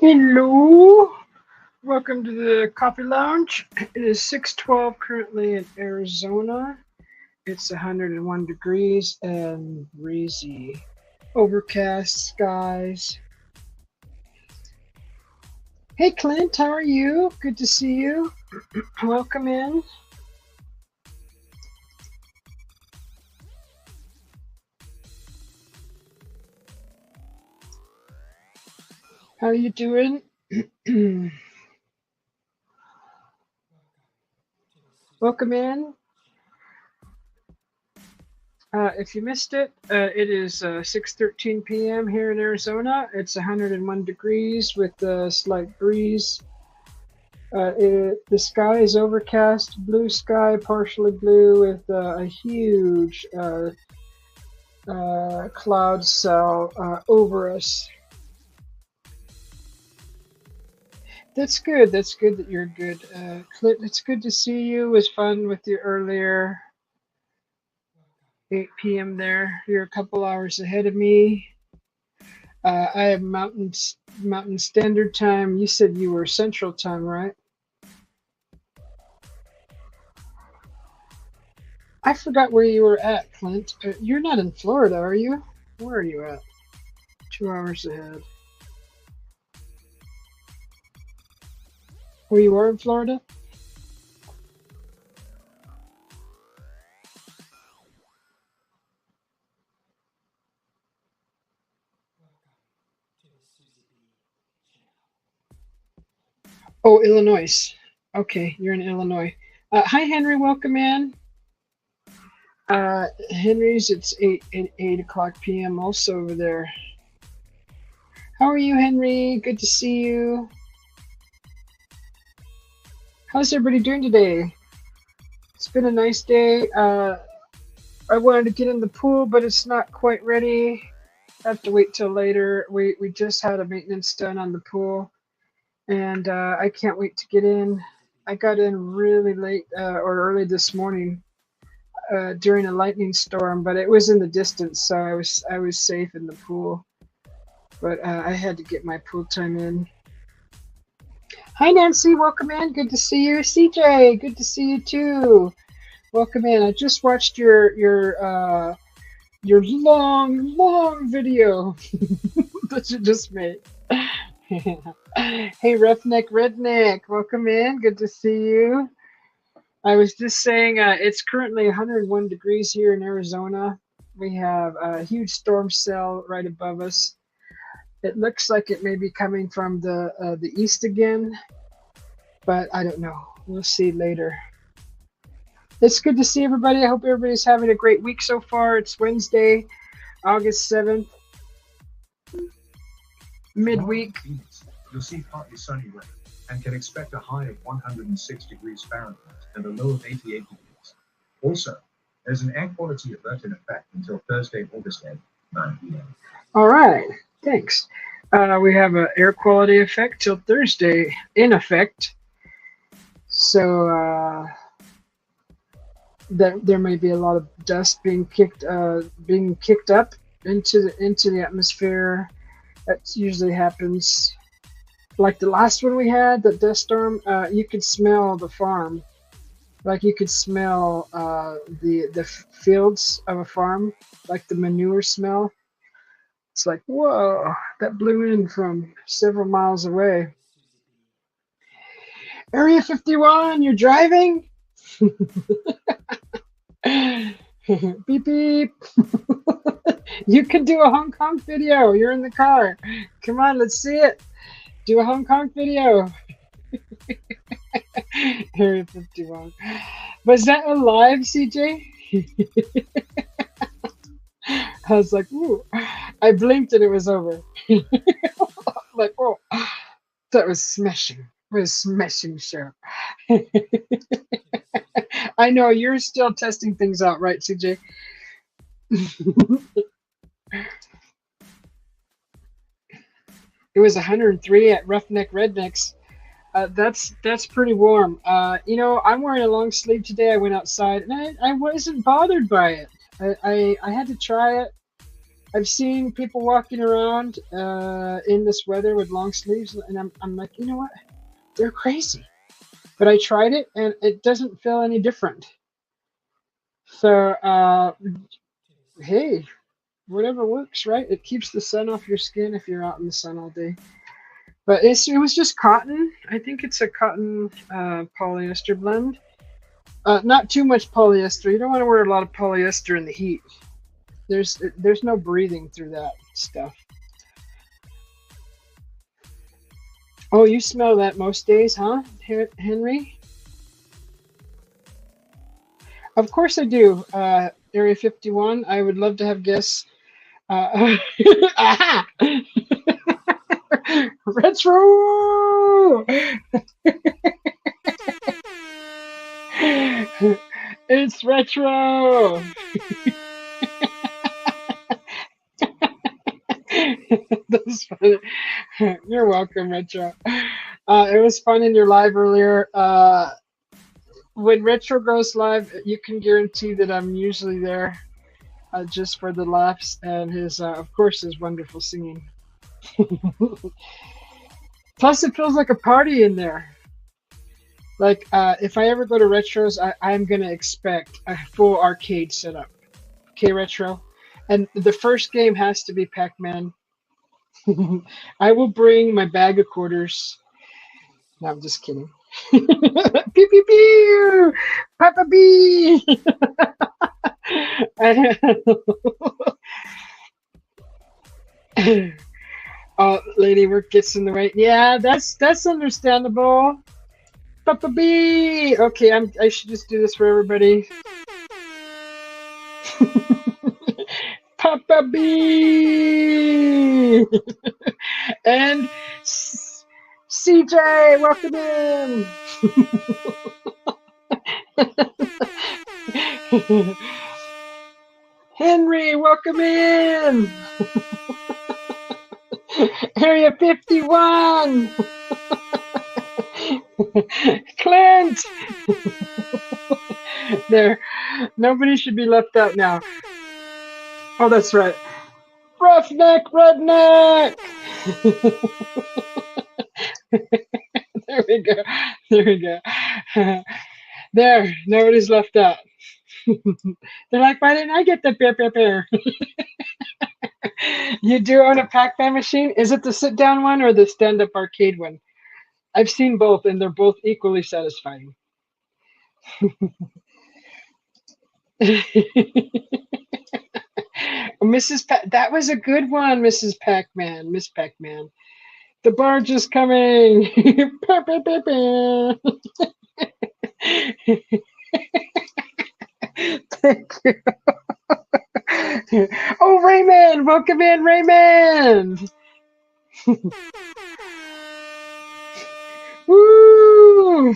Hello, welcome to the coffee lounge. It is 6:12 currently in Arizona. It's 101 degrees and breezy. Overcast skies. Hey Clint, how are you? Good to see you. Welcome in. How are you doing? Welcome in. If you missed it, it is 6:13 p.m. here in Arizona. It's 101 degrees with a slight breeze. The sky is overcast, blue sky, partially blue, with a huge cloud cell over us. That's good. That's good that you're good. Clint, it's good to see you. It was fun with you earlier. 8 p.m. there. You're a couple hours ahead of me. I have Mountain Standard Time. You said you were Central Time, right? I forgot where you were at, Clint. You're not in Florida, are you? Where are you at? 2 hours ahead. Where you are in Florida? Oh, Illinois. Okay, you're in Illinois. Hi, Henry. Welcome in. Henry's, it's 8 o'clock p.m. also over there. How are you, Henry? Good to see you. How's everybody doing today? It's been a nice day. I wanted to get in the pool, but it's not quite ready. I have to wait till later. We just had a maintenance done on the pool, and I can't wait to get in. I got in really late or early this morning during a lightning storm, but it was in the distance, so I was safe in the pool. But I had to get my pool time in. Hi Nancy, welcome in. Good to see you. CJ, good to see you too. Welcome in. I just watched your long video that you just made. Hey Roughneck Redneck, welcome in. Good to see you. I was just saying it's currently 101 degrees here in Arizona. We have a huge storm cell right above us. It looks like it may be coming from the east again, but I don't know. We'll see later. It's good to see everybody. I hope everybody's having a great week so far. It's Wednesday, August 7th, midweek. You'll see partly sunny weather and can expect a high of 106 degrees Fahrenheit and a low of 88 degrees. Also, there's an air quality alert in effect until Thursday, August 8th, 9 p.m. All right, thanks. We have an air quality effect till Thursday in effect. So there may be a lot of dust being kicked up into the atmosphere. That usually happens. Like the last one we had, the dust storm, you could smell the farm. Like you could smell the fields of a farm, like the manure smell. It's like, whoa, that blew in from several miles away. Area 51, you're driving? Beep beep. You could do a Hong Kong video. You're in the car. Come on, let's see it. Do a Hong Kong video. Area 51. Was that alive, CJ? I was like, ooh. I blinked and it was over. Like, oh, that was smashing. It was a smashing show. I know you're still testing things out, right, CJ? It was 103 at Roughneck Rednecks. That's pretty warm. You know, I'm wearing a long sleeve today. I went outside and I wasn't bothered by it. I had to try it. I've seen people walking around in this weather with long sleeves, and I'm like, you know what? They're crazy. But I tried it, and it doesn't feel any different. So, hey, whatever works, right? It keeps the sun off your skin if you're out in the sun all day. But it was just cotton. I think it's a cotton polyester blend. Not too much polyester. You don't want to wear a lot of polyester in the heat. There's no breathing through that stuff. Oh, you smell that most days, huh, Henry? Of course I do. Area 51. I would love to have guests. Aha! Retro! It's retro! That's funny. You're welcome, Retro. It was fun in your live earlier. When Retro goes live, you can guarantee that I'm usually there just for the laughs and his, of course, his wonderful singing. Plus, it feels like a party in there. Like, if I ever go to Retros, I'm going to expect a full arcade setup. Okay, Retro? And the first game has to be Pac-Man. I will bring my bag of quarters. No, I'm just kidding. Pew, pew, pew! Papa B! Oh, lady work gets in the way. Yeah, that's understandable. Papa B. Okay, I should just do this for everybody. Papa B. And CJ, welcome in. Henry, welcome in. Area 51. Clint. There, nobody should be left out now. Oh, that's right. Roughneck Redneck. There we go. There we go. There, nobody's left out. They're like, why didn't I get the bear? You do own a Pac-Man machine? Is it the sit-down one or the stand-up arcade one? I've seen both, and they're both equally satisfying. Mrs. That was a good one, Mrs. Pac-Man. Miss Pac-Man. The barge is coming. Thank you. Oh, Raymond! Welcome in, Raymond! Woo!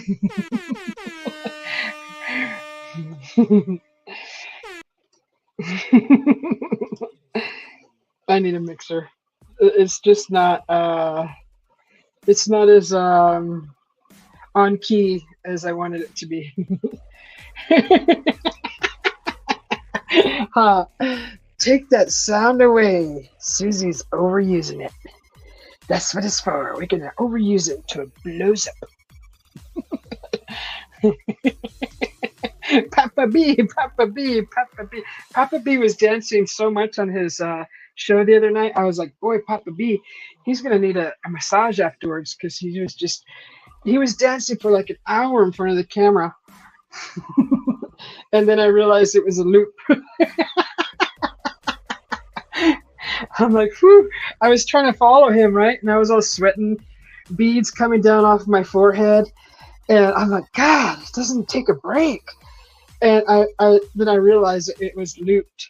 I need a mixer. It's just not it's not as on key as I wanted it to be. Take that sound away. Susie's overusing it. That's what it's for. We're gonna overuse it until it blows up. Papa B, Papa B, Papa B. Papa B was dancing so much on his show the other night. I was like, boy, Papa B, he's gonna need a massage afterwards because he was dancing for like an hour in front of the camera. And then I realized it was a loop. I'm like, whew. I was trying to follow him, right? And I was all sweating, beads coming down off my forehead. And I'm like, God, it doesn't take a break. And then I realized it was looped.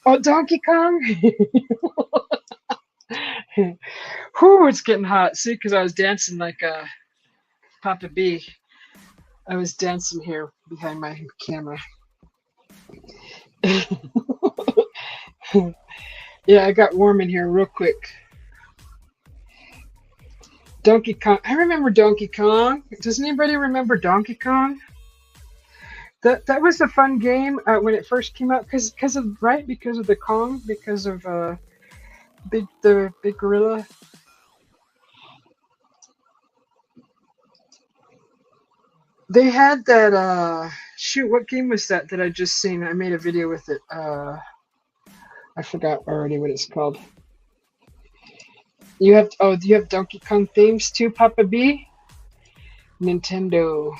Oh, Donkey Kong? Whew, it's getting hot. See, because I was dancing like Papa B. I was dancing here behind my camera. Yeah, I got warm in here real quick. Donkey Kong. I remember Donkey Kong. Does anybody remember Donkey Kong? That was a fun game when it first came out, because of the Kong, because of the big gorilla. They had that shoot. What game was that I just seen? I made a video with it. I forgot already what it's called. Do you have Donkey Kong themes too, Papa B? Nintendo.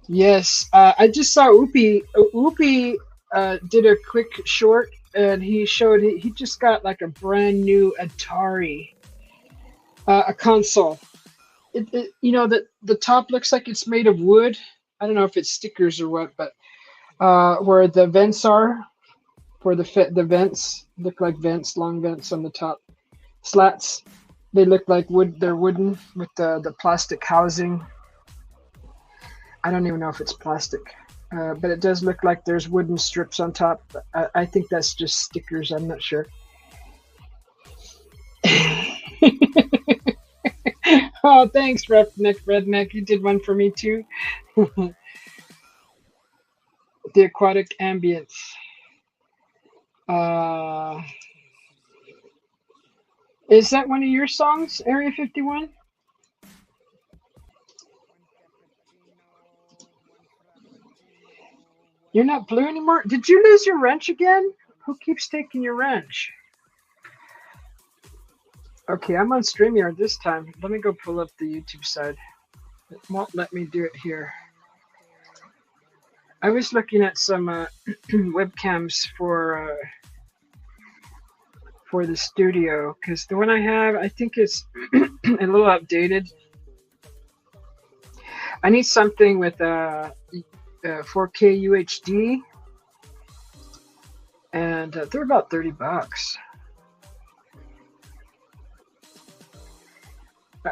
Yes, I just saw Oopie. Oopie did a quick short, and he showed he just got like a brand new Atari, a console. The top looks like it's made of wood. I don't know if it's stickers or what, but where the vents are, where the vents look like vents, long vents on the top slats. They look like wood. They're wooden with the plastic housing. I don't even know if it's plastic, but it does look like there's wooden strips on top. I think that's just stickers. I'm not sure. Oh, thanks, Redneck. You did one for me too. The aquatic ambience. Uh, is that one of your songs, Area 51? You're not blue anymore? Did you lose your wrench again? Who keeps taking your wrench? Okay, I'm on StreamYard this time. Let me go pull up the YouTube side. It won't let me do it here. I was looking at some webcams for the studio, because the one I have, I think it's a little outdated. I need something with 4K UHD, and they're about $30,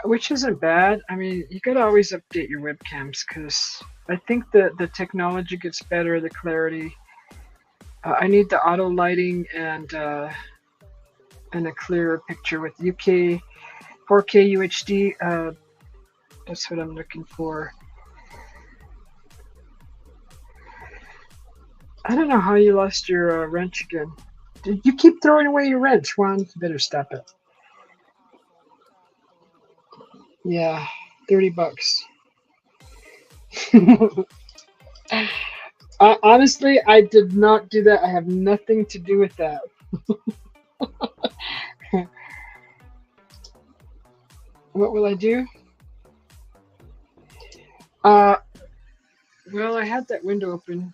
which isn't bad. I mean, you gotta always update your webcams, because I think the technology gets better, the clarity. I need the auto lighting and a clearer picture with 4K UHD. That's what I'm looking for. I don't know how you lost your wrench again. Did you keep throwing away your wrench, Juan? You better stop it. Yeah, $30. Honestly, I did not do that. I have nothing to do with that. What will I do? Well, I had that window open.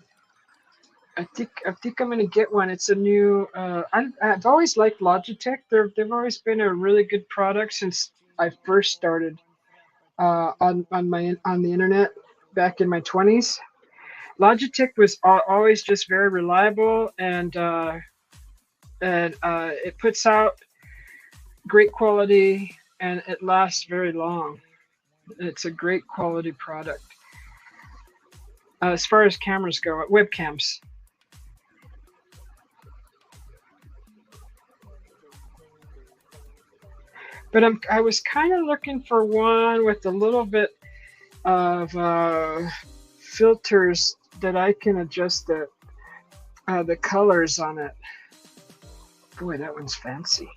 I think I'm gonna get one. It's a new. I've always liked Logitech. They've always been a really good product since I first started on the internet back in my 20s. Logitech was always just very reliable, and it puts out great quality, and it lasts very long. It's a great quality product. As far as cameras go, webcams. But I was kind of looking for one with a little bit of filters that I can adjust the colors on it. Boy, that one's fancy.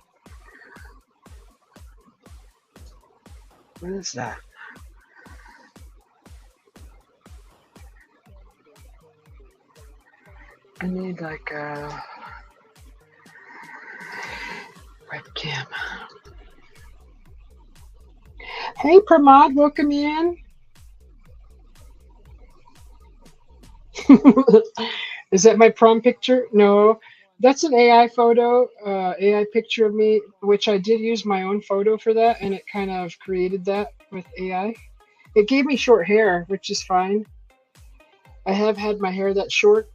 What is that? I need like a webcam. Hey, Pramod, welcome in. Is that my prom picture? No, that's an AI photo, AI picture of me, which I did use my own photo for that, and it kind of created that with AI. It gave me short hair, which is fine. I have had my hair that short.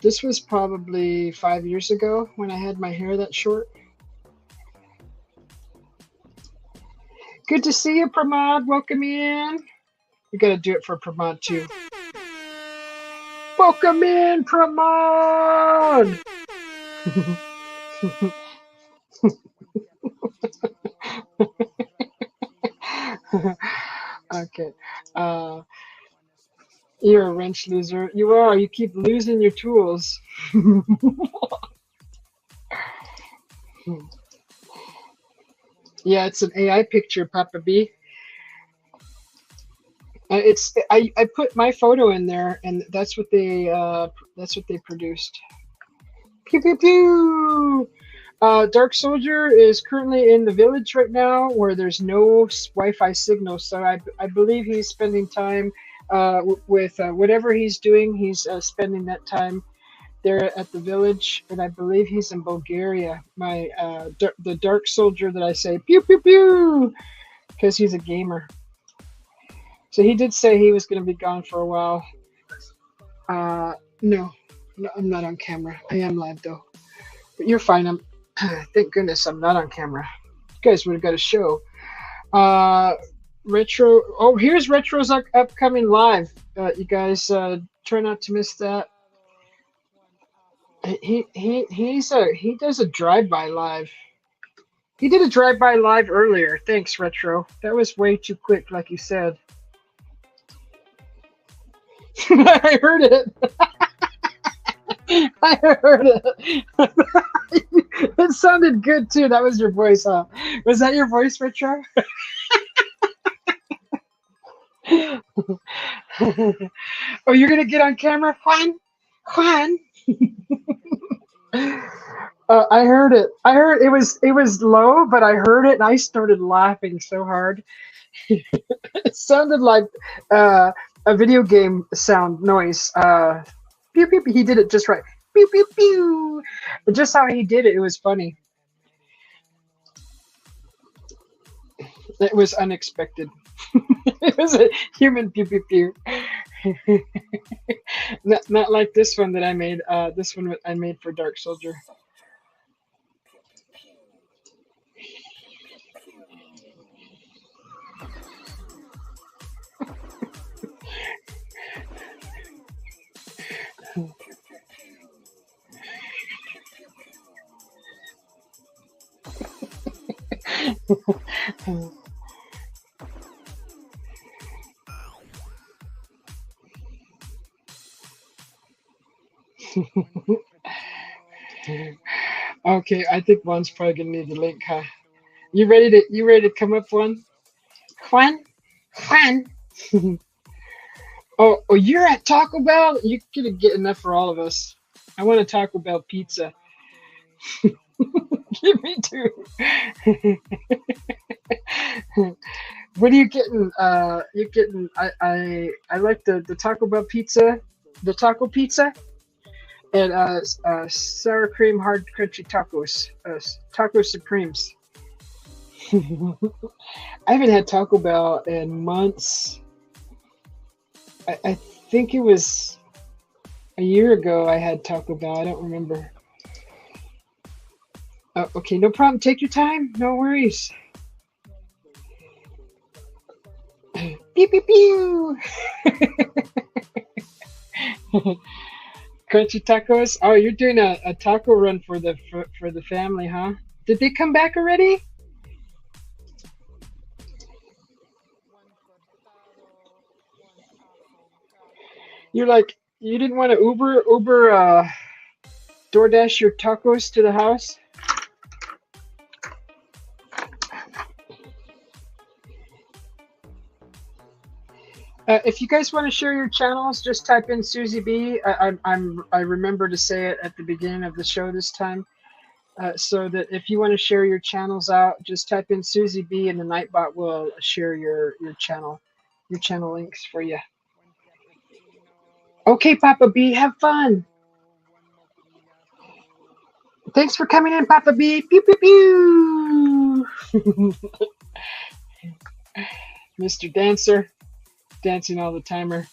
This was probably 5 years ago when I had my hair that short. Good to see you, Pramod. Welcome in. We got to do it for Pramod too. Welcome in, Pramod. Okay. Uh, you're a wrench loser. You are. You keep losing your tools. Yeah, it's an AI picture, Papa B. I put my photo in there, and that's what they produced. Pew pew pew. Dark Soldier is currently in the village right now, where there's no Wi-Fi signal. So I believe he's spending time with whatever he's doing. He's spending that time there at the village, and I believe he's in Bulgaria. My the Dark Soldier that I say pew pew pew because he's a gamer. So he did say he was going to be gone for a while. No, no, I'm not on camera. I am live though, but you're fine. Thank goodness I'm not on camera. You guys would have got a show. Retro. Oh, here's Retro's upcoming live. You guys try not to miss that. He does a drive-by live. He did a drive-by live earlier. Thanks, Retro. That was way too quick, like you said. I heard it. I heard it. It sounded good too. That was your voice, huh? Was that your voice, Retro? Oh, you're gonna get on camera, Juan? Juan? I heard it. I heard it was low, but I heard it and I started laughing so hard. It sounded like a video game sound noise. Pew, pew, pew. He did it just right. Pew pew pew. Just how he did it, it was funny. It was unexpected. It was a human pew pew pew. Not like this one that I made. This one I made for Dark Soldier. Okay, I think Juan's probably gonna need the link, huh? You ready to come up, Juan? Juan? Juan? Oh, you're at Taco Bell? You gonna get enough for all of us. I want a Taco Bell pizza. Give me two. What are you getting? You're getting. I like the Taco Bell pizza, the taco pizza, and sour cream hard crunchy tacos, taco supremes. I haven't had Taco Bell in months. I think it was a year ago I had Taco Bell. I don't remember. Okay, no problem. Take your time. No worries. Pew pew pew. Crunchy tacos. Oh, you're doing a taco run for the family, huh? Did they come back already? You're like you didn't want to Uber DoorDash your tacos to the house? If you guys want to share your channels, just type in Susie B. I remember to say it at the beginning of the show this time, so that if you want to share your channels out, just type in Susie B. and the Nightbot will share your channel links for you. Okay, Papa B, have fun. Thanks for coming in, Papa B. Pew pew pew. Mr. Dancer. Dancing all the timer.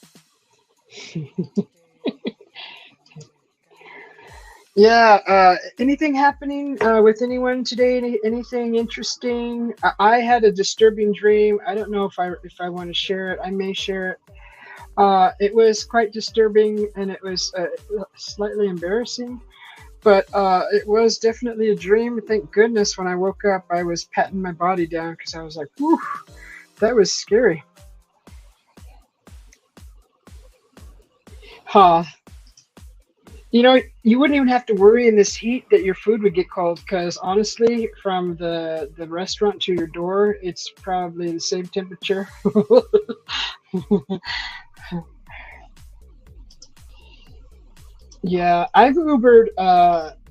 Yeah, anything happening with anyone today? Anything interesting? I had a disturbing dream. I don't know if I want to share it. I may share it. It was quite disturbing and it was slightly embarrassing, but it was definitely a dream. Thank goodness when I woke up, I was patting my body down because I was like, whew, that was scary. Huh. You know, you wouldn't even have to worry in this heat that your food would get cold because honestly, from the restaurant to your door, it's probably the same temperature. Yeah, I've Ubered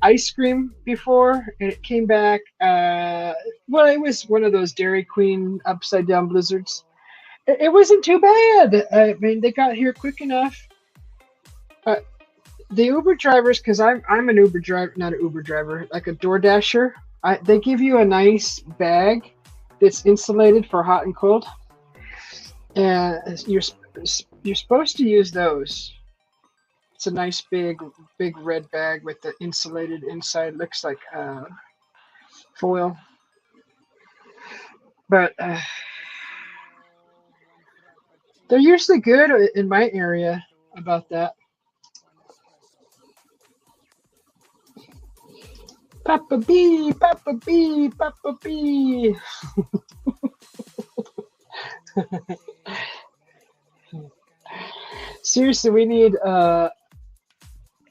ice cream before, and it came back. Well, it was one of those Dairy Queen upside down blizzards. It wasn't too bad. I mean, they got here quick enough. Uh, the Uber drivers, because I'm an Uber driver, not an Uber driver, like a Door Dasher. They give you a nice bag that's insulated for hot and cold, and you're supposed to use those. It's a nice big red bag with the insulated inside. Looks like foil, but they're usually good in my area about that. Papa bee, Papa bee, Papa bee. Seriously, we need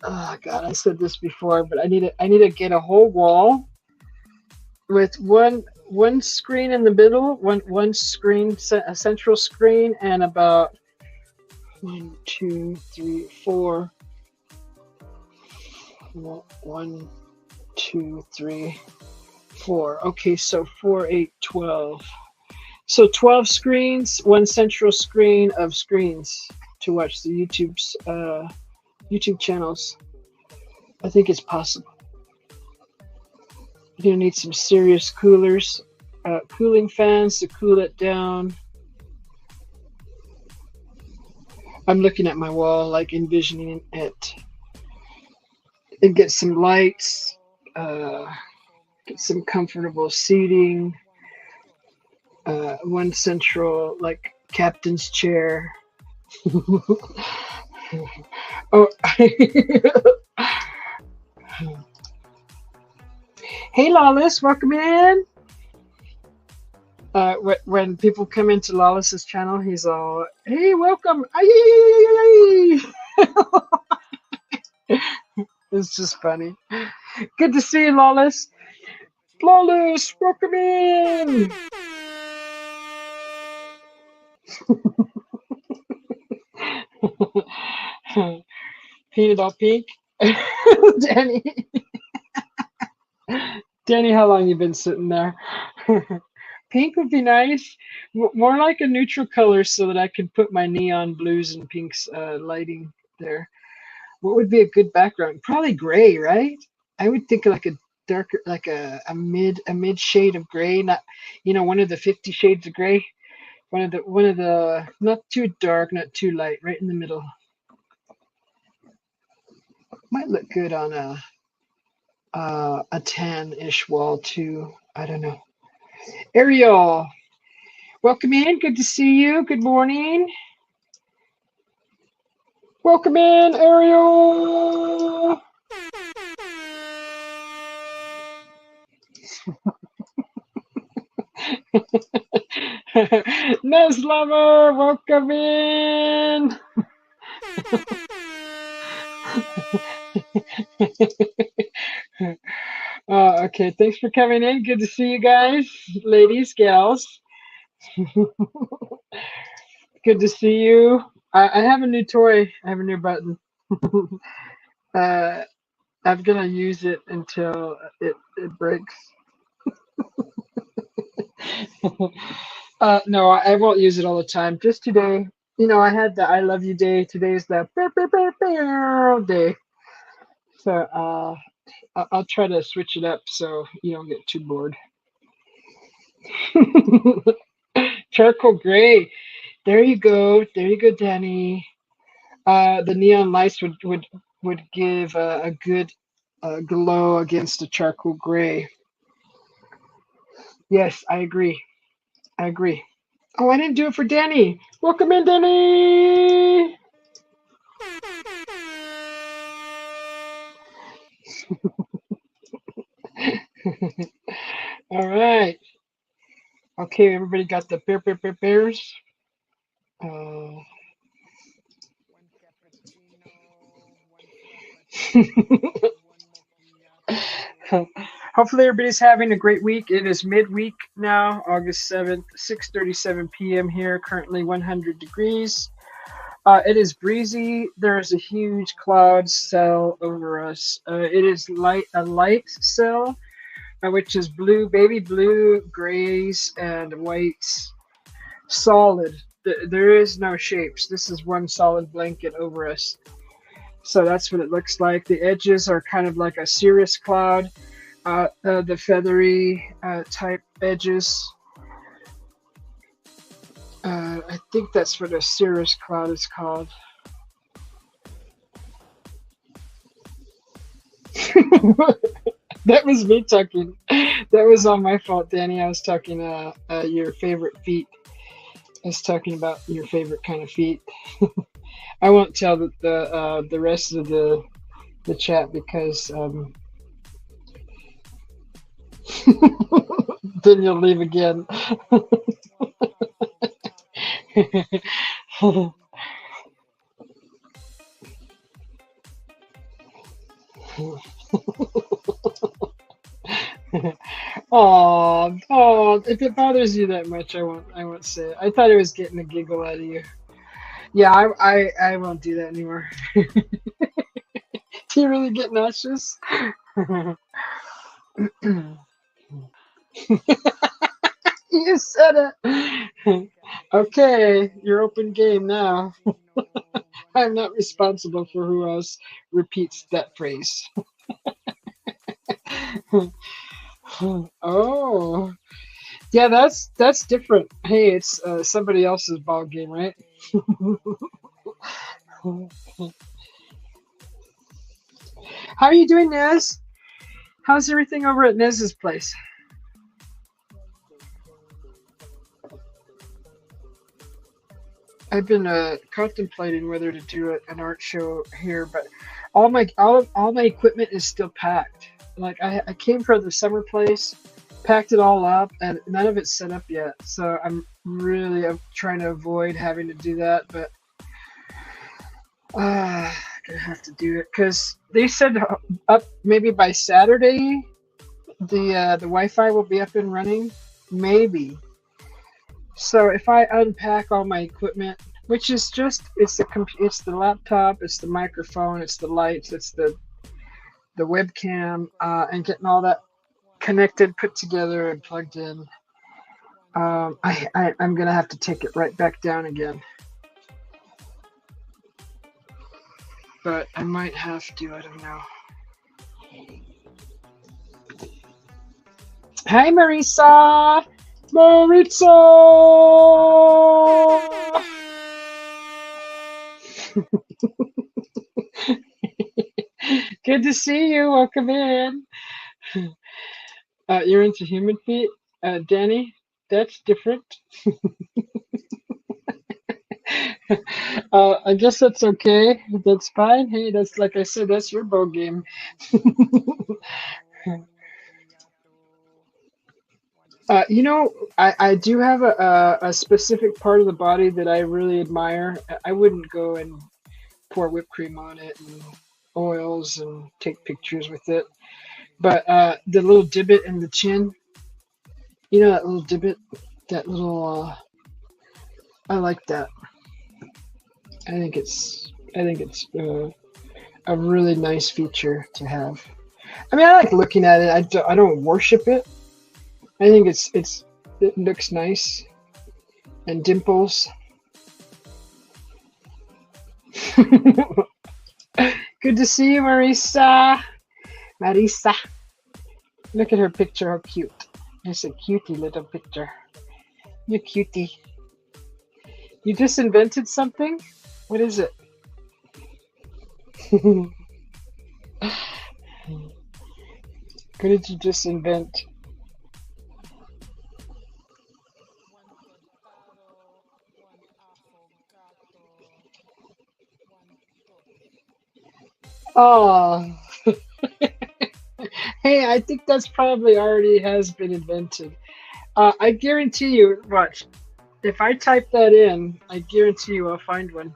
oh God, I said this before, but I need to get a whole wall with one screen in the middle, one screen, a central screen, and about one, two, three, four. One, two, three, four. Okay, so 4, 8, 12. So 12 screens, one central screen of screens to watch the YouTube channels. I think it's possible. You're gonna need some serious coolers, cooling fans to cool it down. I'm looking at my wall, like envisioning it, and get some lights, get some comfortable seating, one central like captain's chair. Oh, hey Lawless, welcome in. When people come into Lawless's channel, he's all, "Hey, welcome!" It's just funny. Good to see you, Lawless. Lawless, welcome in. Painted all pink. Danny, Danny, how long you been sitting there? Pink would be nice. More like a neutral color so that I can put my neon blues and pinks lighting there. What would be a good background? Probably gray, right? I would think like a darker, like a mid shade of gray, not one of the 50 shades of gray. One of the not too dark, not too light, right in the middle. Might look good on a tan-ish wall too. I don't know. Ariel, welcome in. Good to see you. Good morning. Welcome in, Ariel. Nez Lover, welcome in. Okay, thanks for coming in. Good to see you guys, ladies, gals. Good to see you. I have a new toy. I have a new button. uh, I'm gonna use it until it breaks. No, I won't use it all the time. Just today. I had the I love you day. Today's the day. So I'll try to switch it up so you don't get too bored. Charcoal gray. There you go. There you go, Danny. The neon lights would give a good glow against the charcoal gray. Yes, I agree. I agree. Oh, I didn't do it for Danny. Welcome in, Danny. All right. Okay, everybody got the bears. Uh, Hopefully everybody's having a great week. It is midweek now, August 7th, 6:37 p.m. here, currently 100 degrees. It is breezy. There is a huge cloud cell over us. It is a light cell, which is blue, baby blue, grays, and whites. Solid. There is no shapes. This is one solid blanket over us. So that's what it looks like. The edges are kind of like a cirrus cloud, the feathery type edges. I think that's what a cirrus cloud is called. That was me talking. That was all my fault, Danny. I was talking your favorite feet. I was talking about your favorite kind of feet. I won't tell the rest of the chat because then you'll leave again. Oh, if it bothers you that much, I won't say it. I thought I was getting a giggle out of you. Yeah, I won't do that anymore. Do you really get nauseous? You said it. Okay, you're open game now. I'm not responsible for who else repeats that phrase. Oh, yeah, that's different. Hey, it's somebody else's ball game, right? How are you doing, Nez? How's everything over at Nez's place? I've been contemplating whether to do an art show here, but all my equipment is still packed. Like I came from the summer place, packed it all up, and none of it's set up yet. So I'm really trying to avoid having to do that, but gonna have to do it because they said up maybe by Saturday the Wi-Fi will be up and running, maybe. So if I unpack all my equipment, which is just it's the laptop, it's the microphone, it's the lights, it's the webcam, and getting all that connected, put together, and plugged in, I'm gonna have to take it right back down again. But I might have to. I don't know. Hi, Marisa. Maritza! Good to see you. Welcome in. You're into human feet? Danny, that's different. I guess that's okay. That's fine. Hey, that's like I said, that's your ball game. I do have a specific part of the body that I really admire. I wouldn't go and pour whipped cream on it and oils and take pictures with it. But the little divot in the chin, that little divot, that little, I like that. I think it's a really nice feature to have. I mean, I like looking at it. I don't worship it. I think it looks nice, and dimples. Good to see you, Marisa. Marisa. Look at her picture, how cute. It's a cutie little picture. You cutie. You just invented something? What is it? What did you just invent? Oh. Hey, I think that's probably already has been invented. I guarantee you, watch. If I type that in, I guarantee you I'll find one.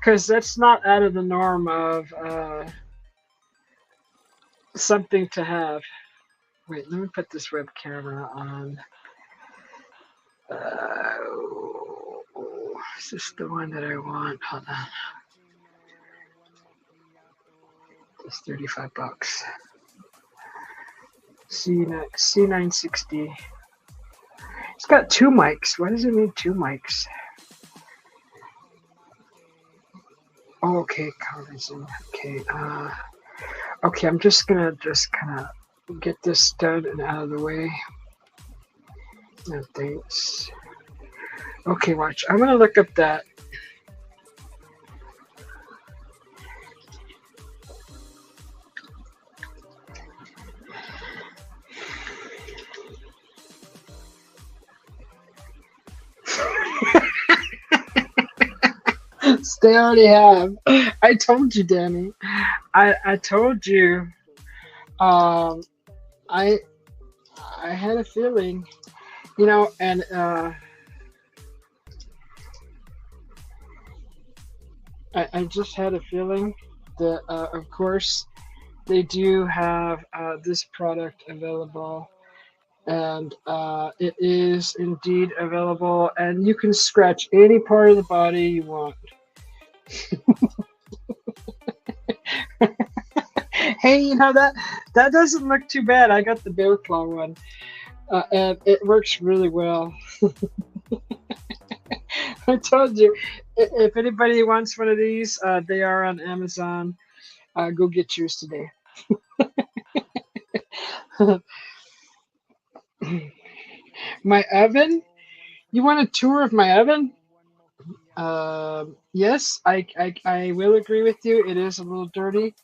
because that's not out of the norm of something to have. Wait, let me put this web camera on. Is this the one that I want? Hold on. It's $35. C960. It's got two mics. Why does it need two mics? Oh, okay, conferencing. Okay, okay. I'm just gonna kind of get this done and out of the way. No thanks. Okay, watch. I'm gonna look up that. They already have. I told you, Danny. I told you. I had a feeling, you know, and I just had a feeling that, of course, they do have this product available, and it is indeed available, and you can scratch any part of the body you want. Hey, you know, that doesn't look too bad. I got the bear claw one, and it works really well. I told you, if anybody wants one of these, they are on Amazon. Go get yours today. My oven? You want a tour of my oven? Yes, I will agree with you. It is a little dirty.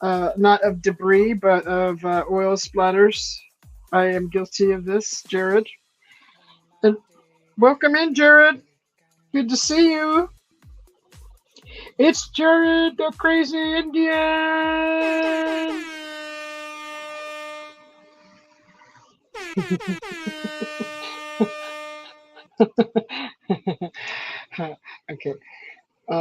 Not of debris, but of oil splatters. I am guilty of this, Jared. And welcome in, Jared. Good to see you. It's Jared, the crazy Indian. Okay.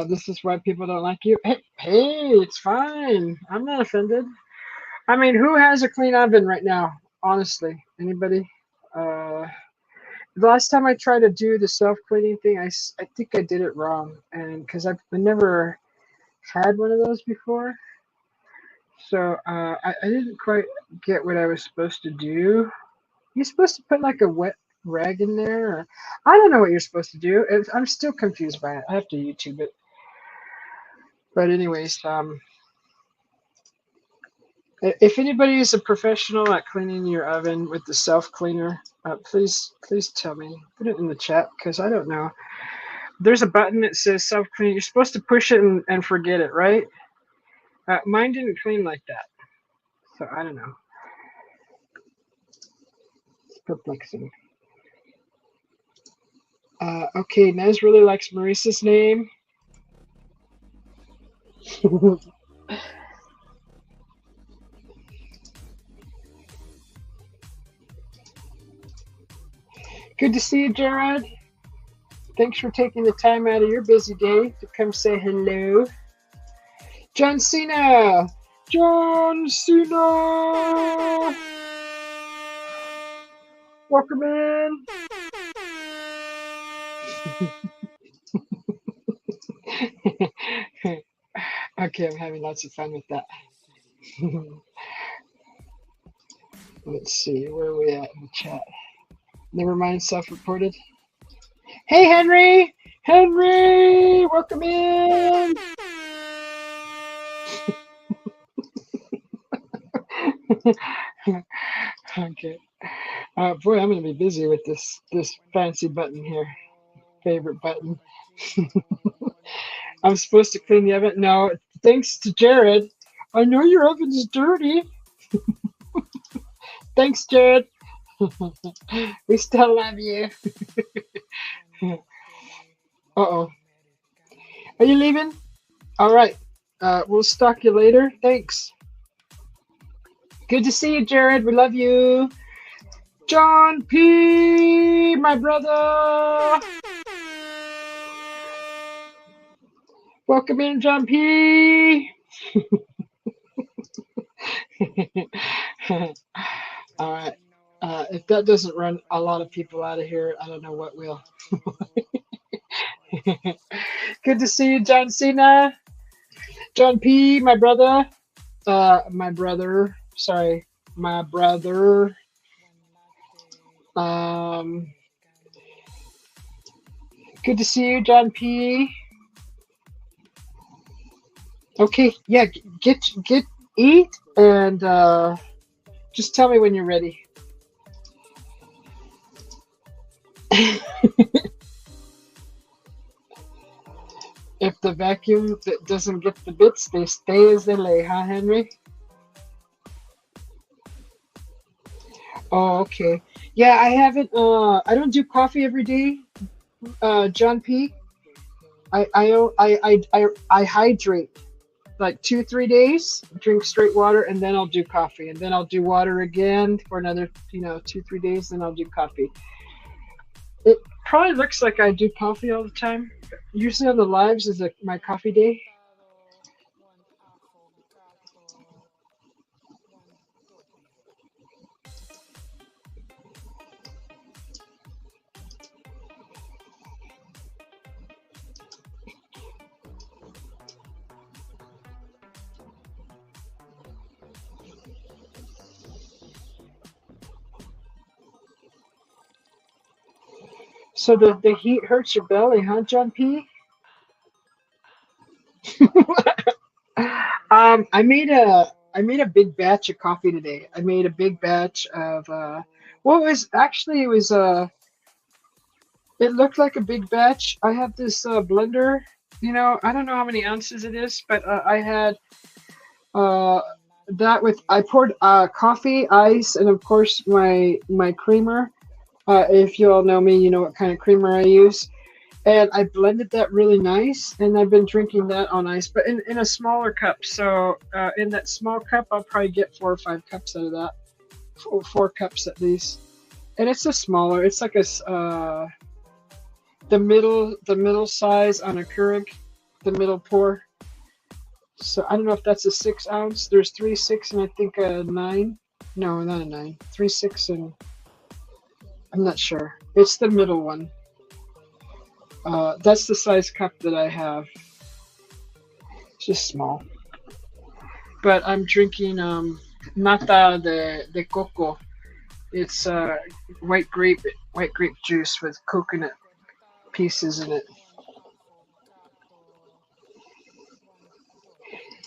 This is why people don't like you. Hey, it's fine. I'm not offended. I mean, who has a clean oven right now? Honestly, anybody? The last time I tried to do the self-cleaning thing, I think I did it wrong, and because I've never had one of those before, so I didn't quite get what I was supposed to do. You're supposed to put like a wet rag in there, or I don't know what you're supposed to do. I'm still confused by it. I have to YouTube it. But anyways, if anybody is a professional at cleaning your oven with the self-cleaner, please tell me. Put it in the chat, because I don't know. There's a button that says self-clean. You're supposed to push it and forget it, right? Mine didn't clean like that, so I don't know. It's perplexing. Okay, Nez really likes Maurice's name. Good to see you, Jared. Thanks for taking the time out of your busy day to come say hello. John Cena! John Cena! Welcome in. Okay, I'm having lots of fun with that. Let's see, where are we at in the chat? Never mind, self-reported. Hey, Henry! Henry! Welcome in! Okay. Boy, I'm going to be busy with this fancy button here. Favorite button. I'm supposed to clean the oven. No, thanks to Jared. I know your oven's dirty. Thanks, Jared. We still love you. Uh-oh. Are you leaving? All right. We'll stalk you later. Thanks. Good to see you, Jared. We love you. John P., my brother. Welcome in, John P. All right. If that doesn't run a lot of people out of here, I don't know what will. Good to see you, John Cena. John P, my brother. My brother. Sorry, my brother. Good to see you, John P. Okay, yeah, get eat and just tell me when you're ready. If the vacuum that doesn't get the bits, they stay as they lay, huh, Henry? Oh, okay. Yeah, I haven't. I don't do coffee every day, John P. I hydrate like 2-3 days, drink straight water, and then I'll do coffee, and then I'll do water again for another 2-3 days, then I'll do coffee. It probably looks like I do coffee all the time. Usually on the lives is my coffee day. So the heat hurts your belly, huh, John P? I made a big batch of coffee today. I made a big batch of well, it was it looked like a big batch. I have this blender, I don't know how many ounces it is, but I had uh I poured coffee, ice, and of course my creamer. If you all know me, you know what kind of creamer I use. And I blended that really nice, and I've been drinking that on ice, but in a smaller cup. So in that small cup, I'll probably get 4 or 5 cups out of that, 4 cups at least. And it's a smaller. It's like the middle size on a Keurig, the middle pour. So I don't know if that's a 6 ounce. There's 3, 6, and I think a 9. No, not a 9. 3, 6, and I'm not sure. It's the middle one. That's the size cup that I have. It's just small. But I'm drinking nata de coco. It's white grape juice with coconut pieces in it.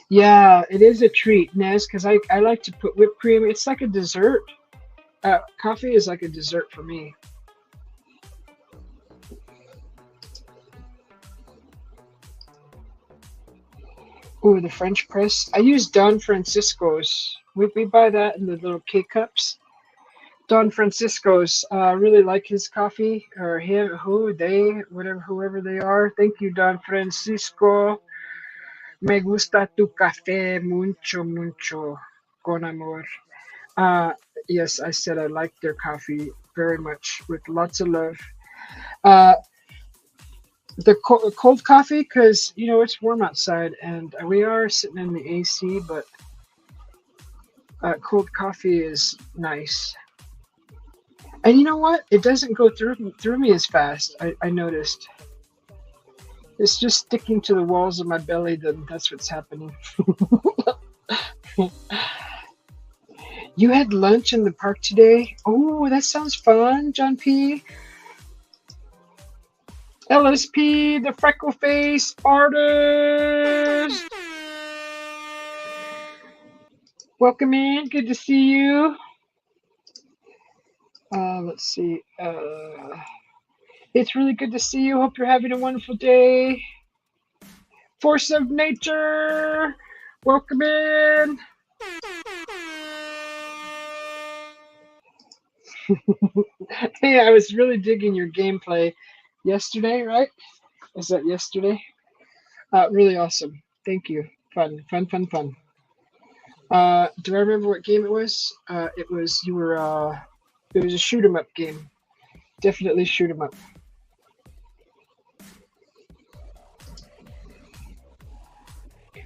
Yeah, it is a treat, Nez, because I like to put whipped cream. It's like a dessert. Coffee is like a dessert for me. Ooh, the French press. I use Don Francisco's. We buy that in the little K cups. Don Francisco's. Really like his coffee, or him, whoever they are. Thank you, Don Francisco. Me gusta tu café mucho, mucho, con amor. Uh, yes, I said I like their coffee very much, with lots of love. Uh, the cold coffee, because it's warm outside, and we are sitting in the AC, but cold coffee is nice. And you know what? It doesn't go through me as fast. I noticed. It's just sticking to the walls of my belly. Then that's what's happening. You had lunch in the park today? Oh, that sounds fun, John P. LSP, the freckle face artist. Welcome in. Good to see you. Let's see. It's really good to see you. Hope you're having a wonderful day. Force of nature. Welcome in. Hey, I was really digging your gameplay yesterday, right? Was that yesterday? Really awesome. Thank you. Fun. Do I remember what game it was? It was it was a shoot 'em up game. Definitely shoot 'em up.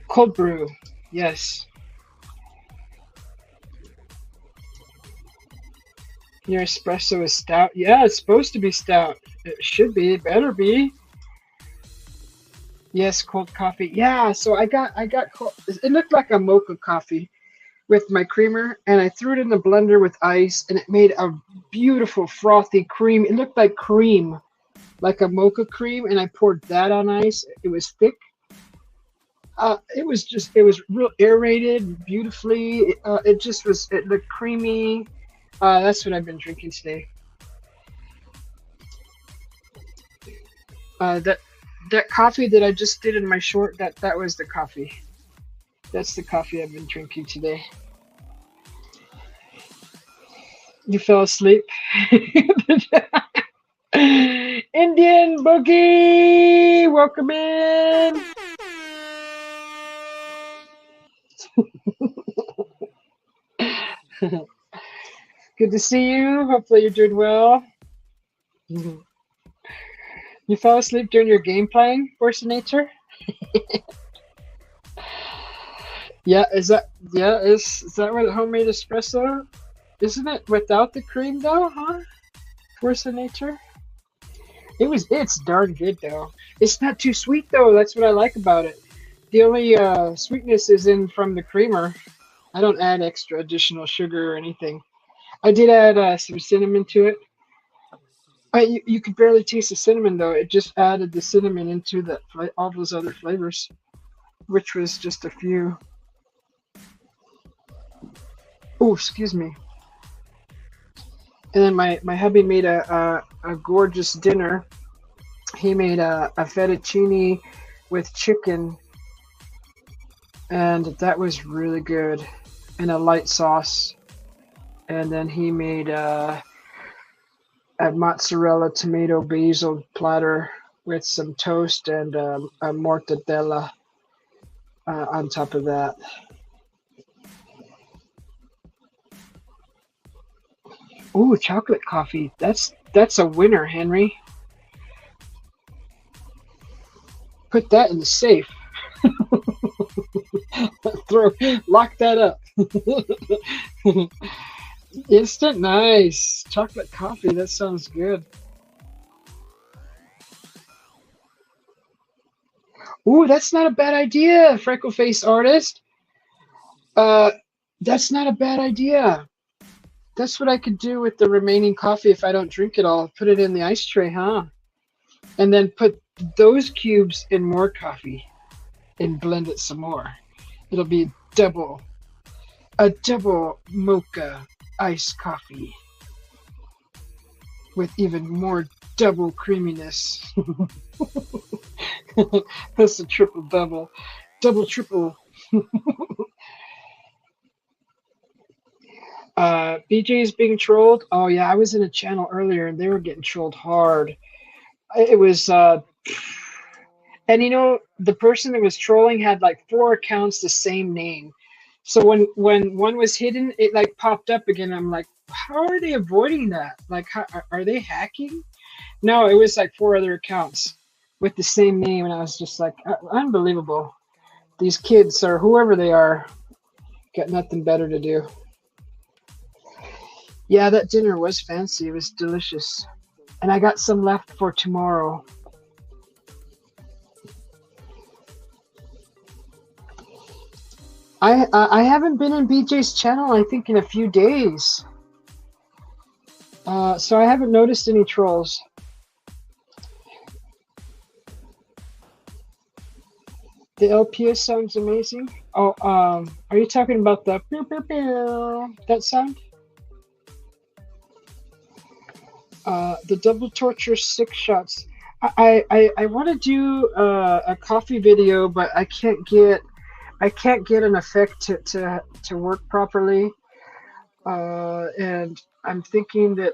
Cold brew. Yes. Your espresso is stout. Yeah, it's supposed to be stout. It should be. It better be. Yes, cold coffee. Yeah, so I got cold. It looked like a mocha coffee with my creamer, and I threw it in the blender with ice, and it made a beautiful frothy cream. It looked like cream, like a mocha cream, and I poured that on ice. It was thick. It was real aerated beautifully. It just was. It looked creamy. That's what I've been drinking today. That coffee that I just did in my short, that was the coffee. That's the coffee I've been drinking today. You fell asleep. Indian Boogie, welcome in. Good to see you. Hopefully you're doing well. You fell asleep during your game playing, Force of Nature? Yeah, is that what homemade espresso? Isn't it without the cream though, huh? Force of Nature? It's darn good though. It's not too sweet though. That's what I like about it. The only sweetness is in from the creamer. I don't add extra additional sugar or anything. I did add some cinnamon to it. You could barely taste the cinnamon though. It just added the cinnamon into all those other flavors, which was just a few. Oh, excuse me. And then my hubby made a gorgeous dinner. He made a fettuccine with chicken, and that was really good, and a light sauce. And then he made a mozzarella tomato basil platter with some toast and a mortadella on top of that. Ooh, chocolate coffee. That's a winner, Henry. Put that in the safe. Lock that up. Instant nice. Chocolate coffee, that sounds good. Ooh, that's not a bad idea, freckle face artist. Uh, that's not a bad idea. That's what I could do with the remaining coffee if I don't drink it all. Put it in the ice tray, huh? And then put those cubes in more coffee and blend it some more. It'll be a double mocha iced coffee with even more double creaminess. That's a triple double. Double triple. BJ's being trolled. Oh yeah, I was in a channel earlier and they were getting trolled hard. It was and you know, the person that was trolling had like 4 accounts the same name. So when one was hidden, it like popped up again. I'm like, how are they avoiding that? Like, how, are they hacking? No, it was like 4 other accounts with the same name, and I was just like, unbelievable. These kids or whoever they are got nothing better to do. Yeah, that dinner was fancy. It was delicious, and I got some left for tomorrow. I haven't been in BJ's channel, I think, in a few days. So I haven't noticed any trolls. The LPS sounds amazing. Oh, are you talking about the pew, pew, pew, that sound? The double torture 6 shots. I want to do a coffee video, but I can't get an effect to work properly, and I'm thinking that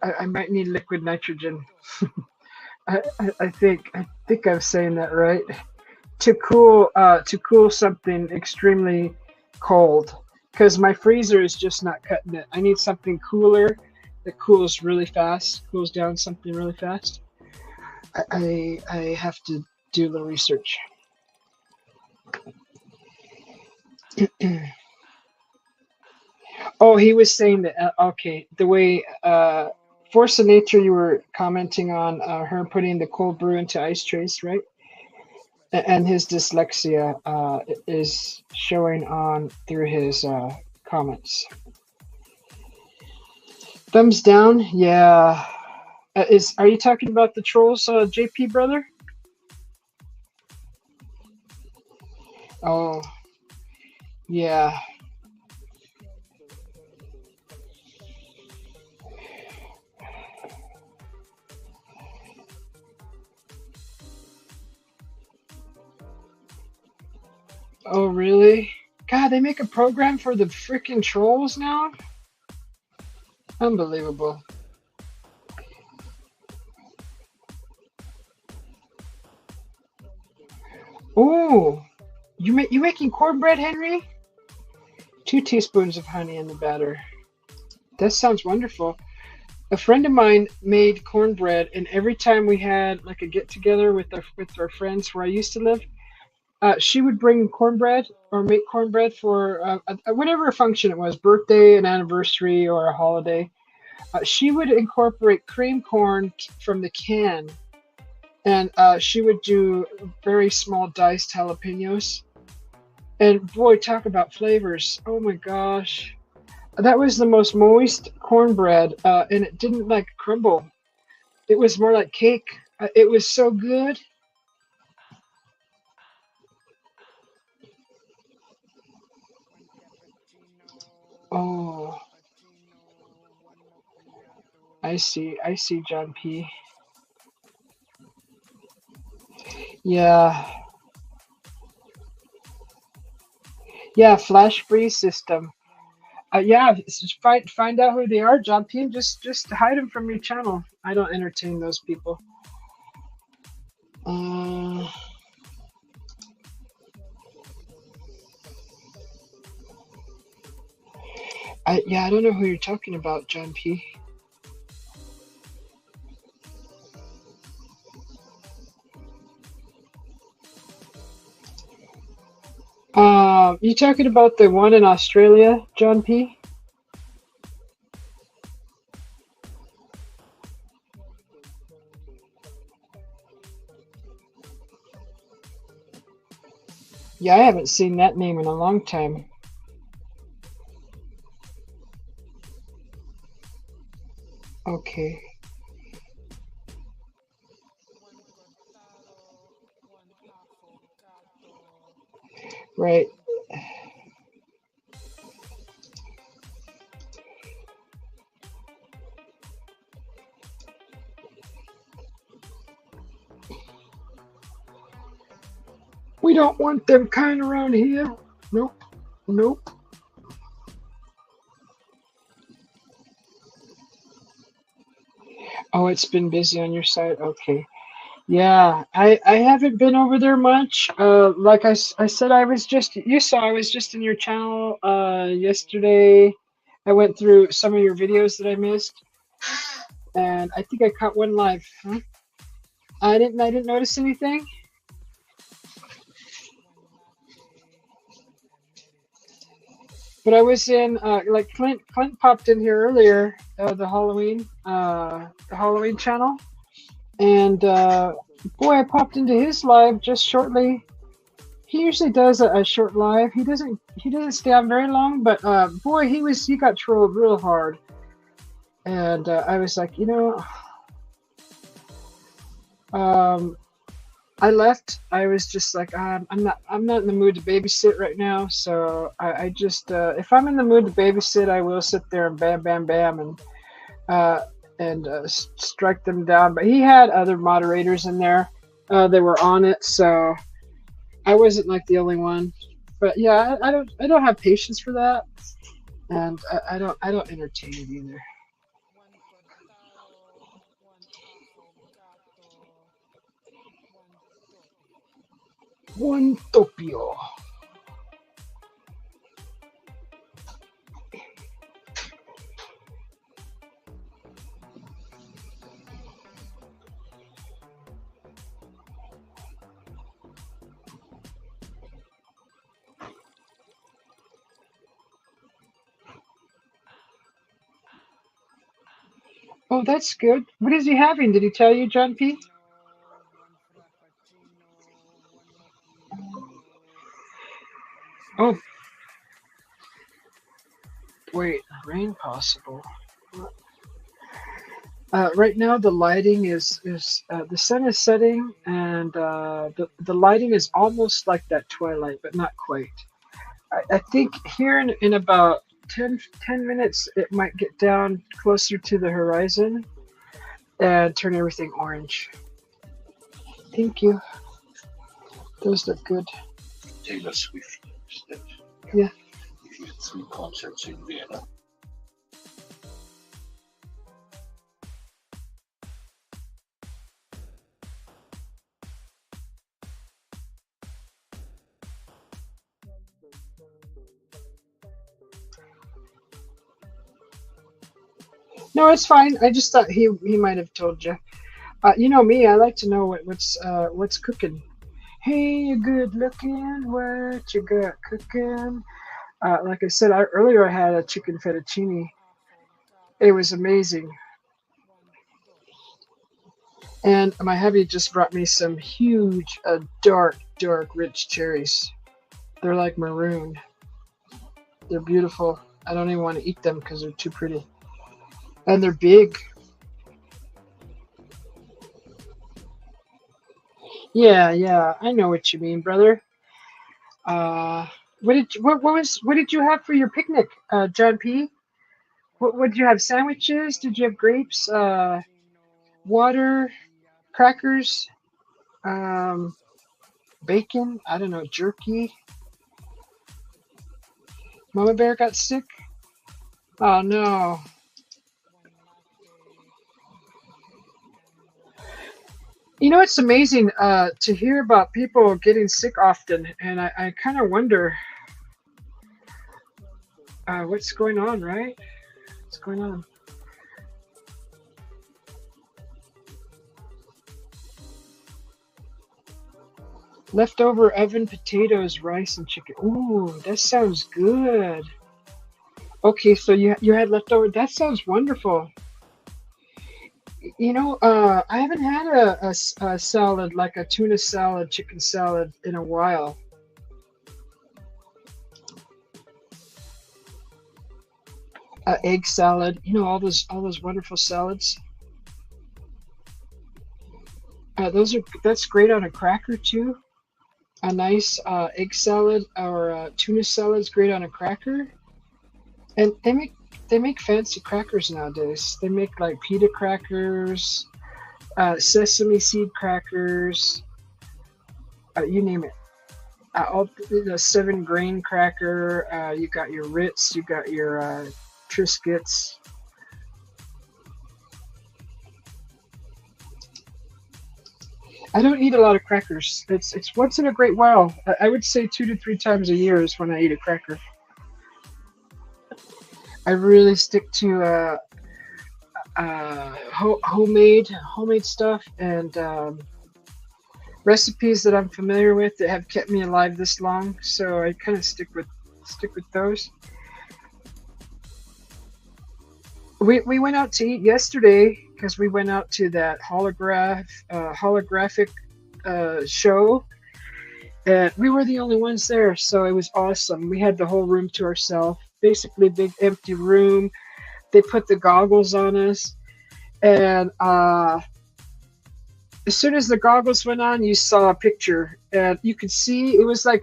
I might need liquid nitrogen. I think I'm saying that right. To cool something extremely cold, because my freezer is just not cutting it. I need something cooler that cools down something really fast. I have to do the research. Oh, he was saying that. Okay, the way Force of Nature, you were commenting on her putting the cold brew into ice trays, right? And his dyslexia is showing on through his comments. Thumbs down, yeah. Are you talking about the trolls, JP brother? Oh, yeah. Oh, really? God, they make a program for the freaking trolls now? Unbelievable. Oh, you making cornbread, Henry? 2 teaspoons of honey in the batter. That sounds wonderful. A friend of mine made cornbread, and every time we had like a get together with our friends where I used to live, she would bring cornbread or make cornbread for whatever function it was, birthday, an anniversary, or a holiday. She would incorporate cream corn from the can, and she would do very small diced jalapenos. And boy, talk about flavors! Oh my gosh, that was the most moist cornbread, and it didn't like crumble. It was more like cake. It was so good. Oh, I see. I see, John P. Yeah, yeah, flash freeze system. Yeah, find out who they are, John P. And just hide them from your channel. I don't entertain those people. Uh, I don't know who you're talking about, John P. You talking about the one in Australia, John P? Yeah, I haven't seen that name in a long time. Okay, right. We don't want them kind around here. Nope, nope. Oh, it's been busy on your side. Okay. Yeah, I haven't been over there much. Like I said, I was just, you saw, I was just in your channel yesterday. I went through some of your videos that I missed, and I think I caught one live. Huh? I didn't notice anything. But I was in like Clint popped in here earlier, the Halloween channel, and boy, I popped into his live just shortly. He usually does a short live. He doesn't stay on very long, but boy, he got trolled real hard, and I was like, um, I left. I was just like, I'm not in the mood to babysit right now. So I just if I'm in the mood to babysit, I will sit there and bam, bam, bam, uh, and strike them down. But he had other moderators in there that were on it, so I wasn't like the only one. But yeah, I don't have patience for that, and I don't entertain it either. One Topio. Oh, that's good. What is he having? Did he tell you, John P? Oh, wait, rain possible. Right now, the lighting is the sun is setting, and the lighting is almost like that twilight, but not quite. I think here in about 10 minutes, it might get down closer to the horizon and turn everything orange. Thank you. Those look good. Taylor Swift said Yeah. if you had 3 concerts in Vienna. No, it's fine. I just thought he might have told you. You know me. I like to know what's cooking. Hey, you good looking? What you got cooking? Like I said earlier, I had a chicken fettuccine. It was amazing. And my hubby just brought me some huge, dark, rich cherries. They're like maroon. They're beautiful. I don't even want to eat them because they're too pretty. And they're big. Yeah. I know what you mean, brother. What did you have for your picnic, John P? What did you have? Sandwiches? Did you have grapes? Water, crackers, um, bacon? I don't know, jerky. Mama Bear got sick. Oh no. You know, it's amazing to hear about people getting sick often, and I kind of wonder what's going on, right? What's going on? Leftover oven potatoes, rice, and chicken. Ooh, that sounds good. Okay, so you had leftover. That sounds wonderful. You know, I haven't had a salad like a tuna salad, chicken salad in a while. Egg salad. You know, all those wonderful salads. That's great on a cracker too. A nice egg salad or tuna salad's great on a cracker. And they make fancy crackers nowadays. They make like pita crackers, sesame seed crackers, you name it. All the 7 grain cracker. You got your Ritz. You got your Triscuits. I don't eat a lot of crackers. It's once in a great while. I would say 2 to 3 times a year is when I eat a cracker. I really stick to homemade stuff and recipes that I'm familiar with that have kept me alive this long. So I kind of stick with those. We went out to eat yesterday because we went out to that holographic show, and we were the only ones there, so it was awesome. We had the whole room to ourselves, basically a big empty room. They put the goggles on us, and as soon as the goggles went on, you saw a picture, and you could see it was like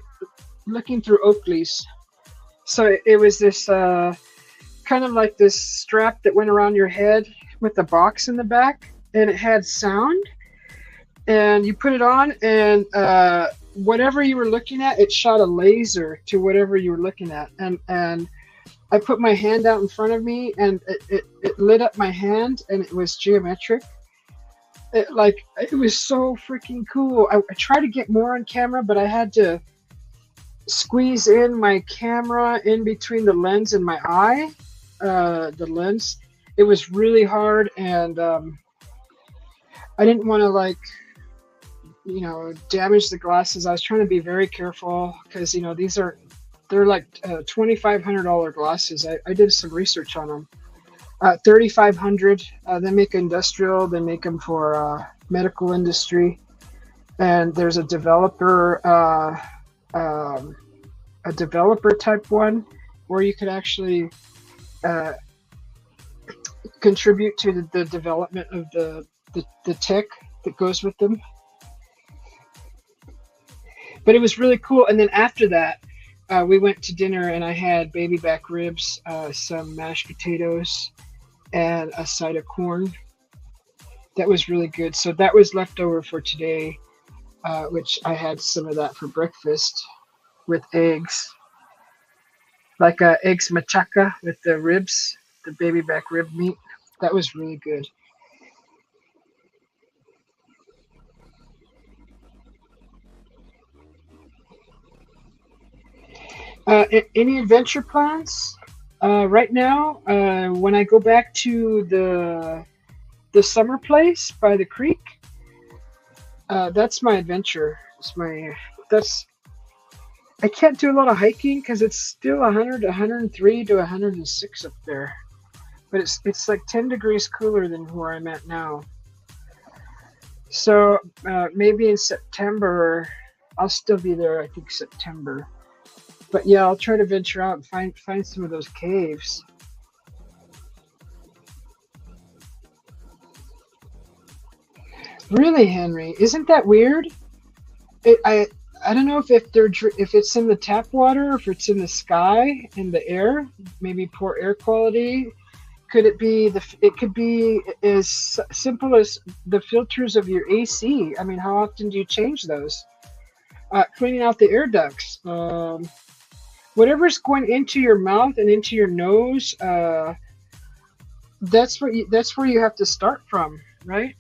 looking through Oakleys. So it was this kind of like this strap that went around your head with a box in the back, and it had sound. And you put it on, and whatever you were looking at, it shot a laser to whatever you were looking at. And I put my hand out in front of me, and it lit up my hand, and it was geometric. It was so freaking cool. I tried to get more on camera, but I had to squeeze in my camera in between the lens and my eye. The lens, it was really hard, and I didn't want to damage the glasses. I was trying to be very careful because they're like $2,500 glasses. I did some research on them. $3,500. They make industrial. They make them for medical industry. And there's a developer type one where you could actually contribute to the development of the tech that goes with them. But it was really cool. And then after that, we went to dinner, and I had baby back ribs, some mashed potatoes, and a side of corn. That was really good. So that was left over for today, which I had some of that for breakfast with eggs, like eggs machaca with the ribs, the baby back rib meat. That was really good. Any adventure plans? Right now, when I go back to the summer place by the creek, that's my adventure. I can't do a lot of hiking because it's still 100, 103 to 106 up there. But it's like 10 degrees cooler than where I'm at now. So maybe in September, I'll still be there. I think September. But yeah, I'll try to venture out and find some of those caves. Really, Henry? Isn't that weird? I don't know if it's in the tap water, or if it's in the sky, in the air. Maybe poor air quality. Could it be it could be as simple as the filters of your AC. I mean, how often do you change those? Cleaning out the air ducts. Whatever's going into your mouth and into your nose, that's where you have to start from, right?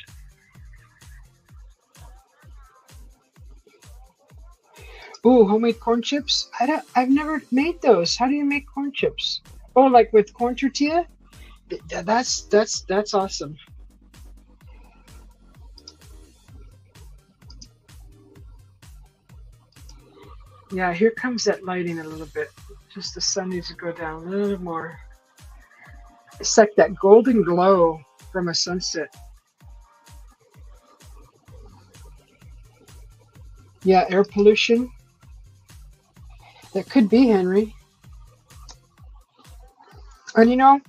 Ooh, homemade corn chips. I've never made those. How do you make corn chips? Oh, like with corn tortilla? That's awesome. Yeah, here comes that lighting a little bit. Just the sun needs to go down a little more. It's like that golden glow from a sunset. Yeah, air pollution. That could be, Henry. And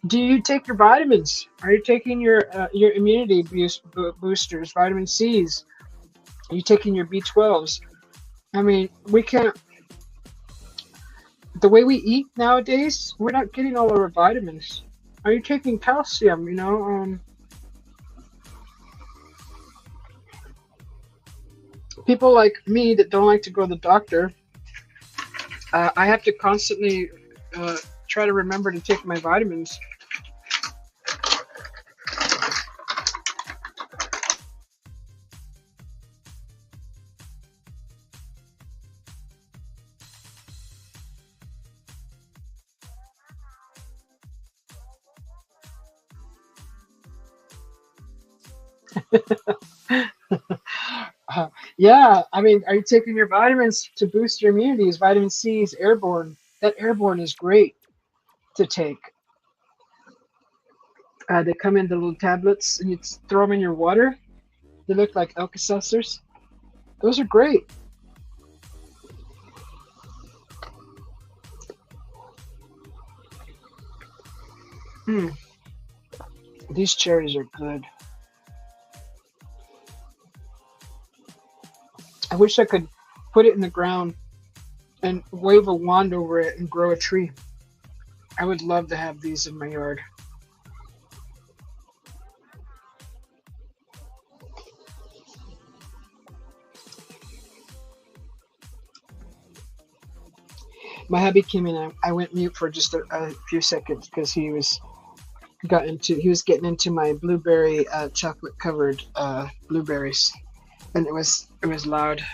do you take your vitamins? Are you taking your immunity boosters, vitamin C's? Are you taking your B12s? I mean, we can't. The way we eat nowadays, we're not getting all of our vitamins. Are you taking calcium? People like me that don't like to go to the doctor, I have to constantly try to remember to take my vitamins. Yeah, I mean, are you taking your vitamins to boost your immunity? Is vitamin C is airborne. That airborne is great to take. They come in the little tablets, and you throw them in your water. They look like Alka-Seltzers. Those are great. These cherries are good. I wish I could put it in the ground and wave a wand over it and grow a tree. I would love to have these in my yard. My hubby came in. I went mute for just a few seconds because he was getting into my blueberry chocolate covered blueberries, and it was loud.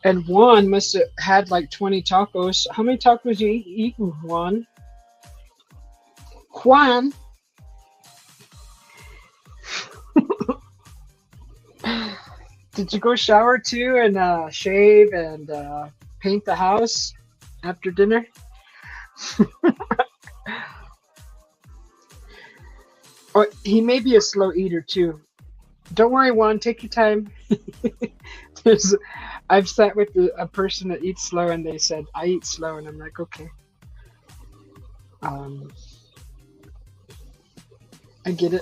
And Juan must have had like 20 tacos. How many tacos you eaten, Juan? Juan. Did you go shower too and shave and paint the house after dinner. Or he may be a slow eater too. Don't worry, Juan. Take your time. There's, I've sat with a person that eats slow, and they said I eat slow, and I'm like, okay. Um, I get it.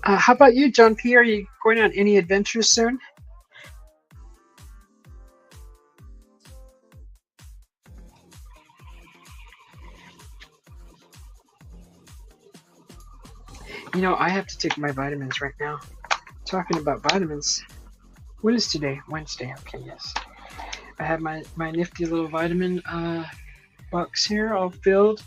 How about you, John P? Are you going on any adventures soon? You know, I have to take my vitamins right now. Talking about vitamins. What is today? Wednesday. Okay, yes. I have my nifty little vitamin box here all filled.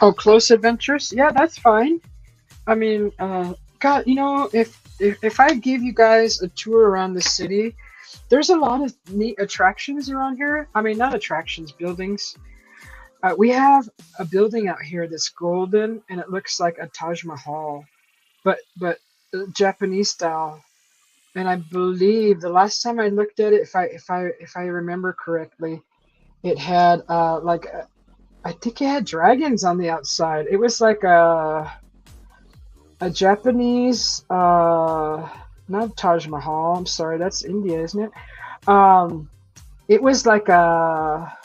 Oh, close adventures? Yeah, that's fine. I mean, God, you know, if I gave you guys a tour around the city, there's a lot of neat attractions around here. I mean, not attractions, buildings. We have a building out here that's golden, and it looks like a Taj Mahal, but Japanese style. And I believe the last time I looked at it, if I remember correctly, it had I think it had dragons on the outside. It was like a Japanese, not Taj Mahal. I'm sorry, that's India, isn't it? It was like a,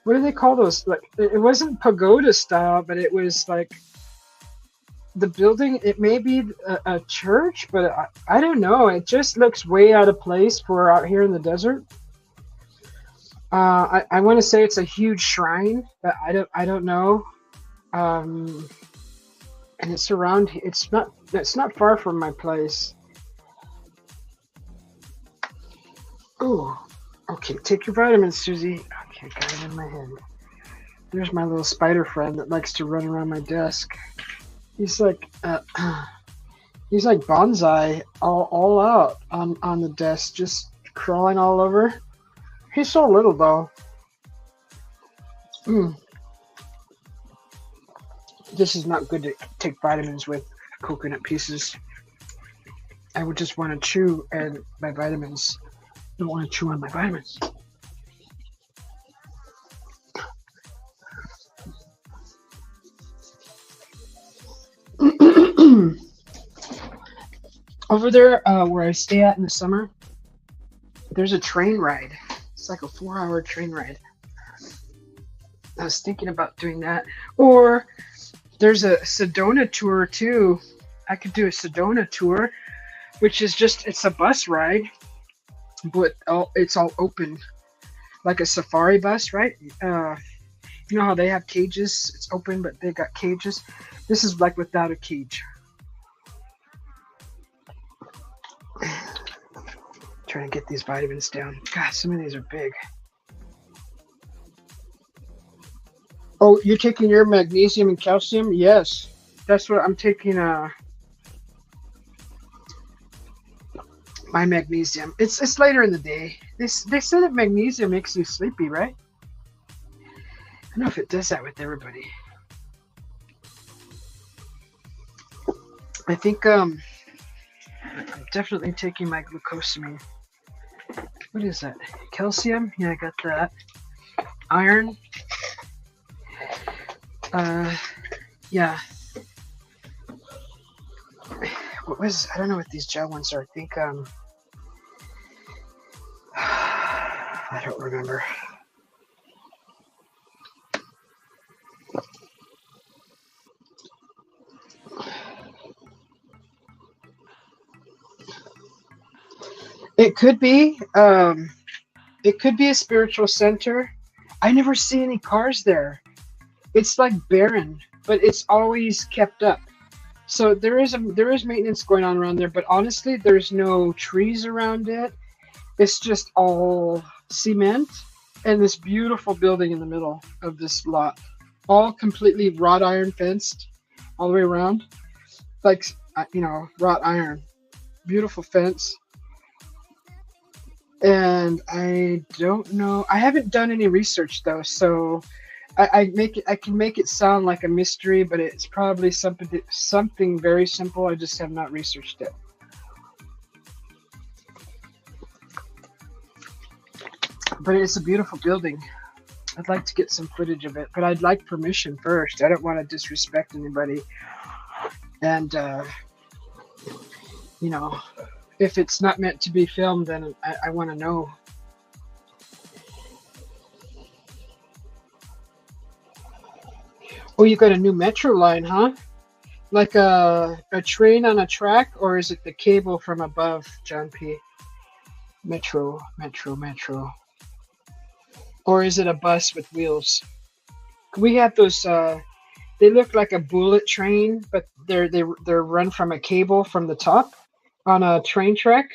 what do they call those? Like, it wasn't pagoda style, but it was like the building. It may be a church, but I don't know. It just looks way out of place for out here in the desert. I want to say it's a huge shrine, but I don't know. And it's around. It's not far from my place. Oh, okay. Take your vitamins, Susie. Okay, got it in my hand. There's my little spider friend that likes to run around my desk. He's like bonsai all out on the desk, just crawling all over. He's so little though. This is not good to take vitamins with coconut pieces. I would just want to chew and my vitamins. I don't want to chew on my vitamins. Over there where I stay at in the summer, there's a train ride. It's like a 4-hour train ride. I was thinking about doing that. Or there's a Sedona tour too. I could do a Sedona tour, which is it's a bus ride, but it's all open, like a safari bus, right? You know how they have cages? It's open, but they got cages. This is like without a cage. Trying to get these vitamins down. God, some of these are big. Oh, you're taking your magnesium and calcium? Yes. That's what I'm taking. My magnesium. It's later in the day. They say that magnesium makes you sleepy, right? I don't know if it does that with everybody. I think I'm definitely taking my glucosamine. What is that? Calcium? Yeah, I got that. Iron. Yeah. What was? I don't know what these gel ones are. I think I don't remember. It could be. It could be a spiritual center. I never see any cars there. It's like barren, but it's always kept up. So there is maintenance going on around there, but honestly, there's no trees around it. It's just all cement. and this beautiful building in the middle of this lot, all completely wrought iron fenced all the way around, like wrought iron, beautiful fence. And I don't know, I haven't done any research though, so I can make it sound like a mystery, but it's probably something very simple. I just have not researched it. But it's a beautiful building. I'd like to get some footage of it, but I'd like permission first. I don't want to disrespect anybody. And, if it's not meant to be filmed, then I want to know. Oh, you got a new metro line, huh? Like a train on a track, or is it the cable from above, John P? Metro. Or is it a bus with wheels? We have those, they look like a bullet train, but they're run from a cable from the top on a train track.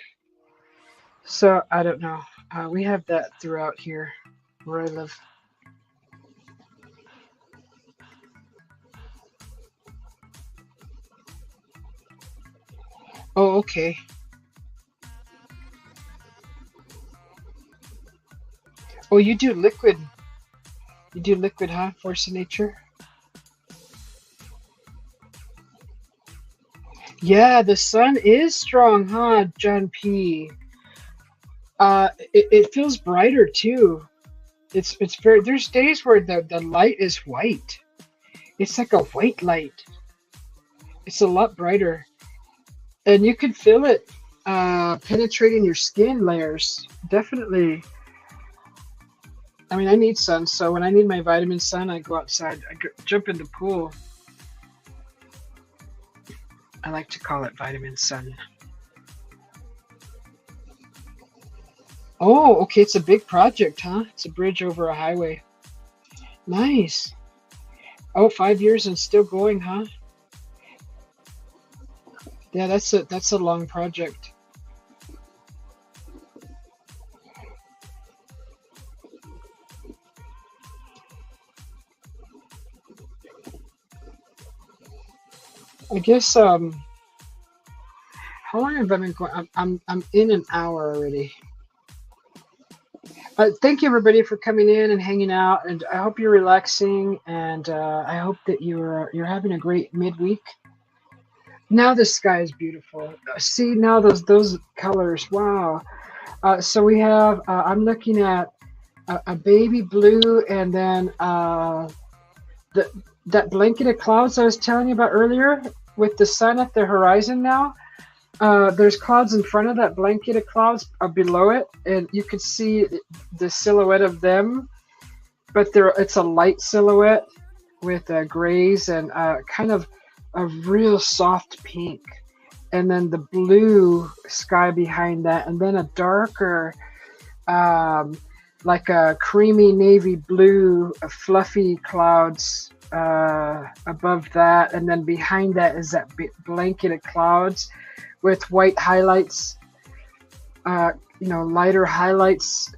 So I don't know. We have that throughout here where I live. Oh, okay. Oh, you do liquid. You do liquid, huh? Force of nature. Yeah, the sun is strong, huh, John P? It feels brighter too. It's very. There's days where the light is white. It's like a white light. It's a lot brighter, and you can feel it penetrating your skin layers. Definitely. I mean, I need sun, so when I need my vitamin sun, I go outside. I jump in the pool. I like to call it vitamin sun. Oh, okay, it's a big project, huh? It's a bridge over a highway. Nice. Oh, 5 years and still going, huh? Yeah, that's a long project. I guess how long have I been going? I'm in an hour already. Thank you everybody for coming in and hanging out, and I hope you're relaxing, and I hope that you're having a great midweek. Now the sky is beautiful. See now those colors. Wow. So we have I'm looking at a baby blue, and then that blanket of clouds I was telling you about earlier with the sun at the horizon now. There's clouds in front of that blanket of clouds below it, and you could see the silhouette of them, but it's a light silhouette with grays and kind of a real soft pink, and then the blue sky behind that, and then a darker like a creamy navy blue fluffy clouds above that, and then behind that is that blanket of clouds with white highlights, lighter highlights.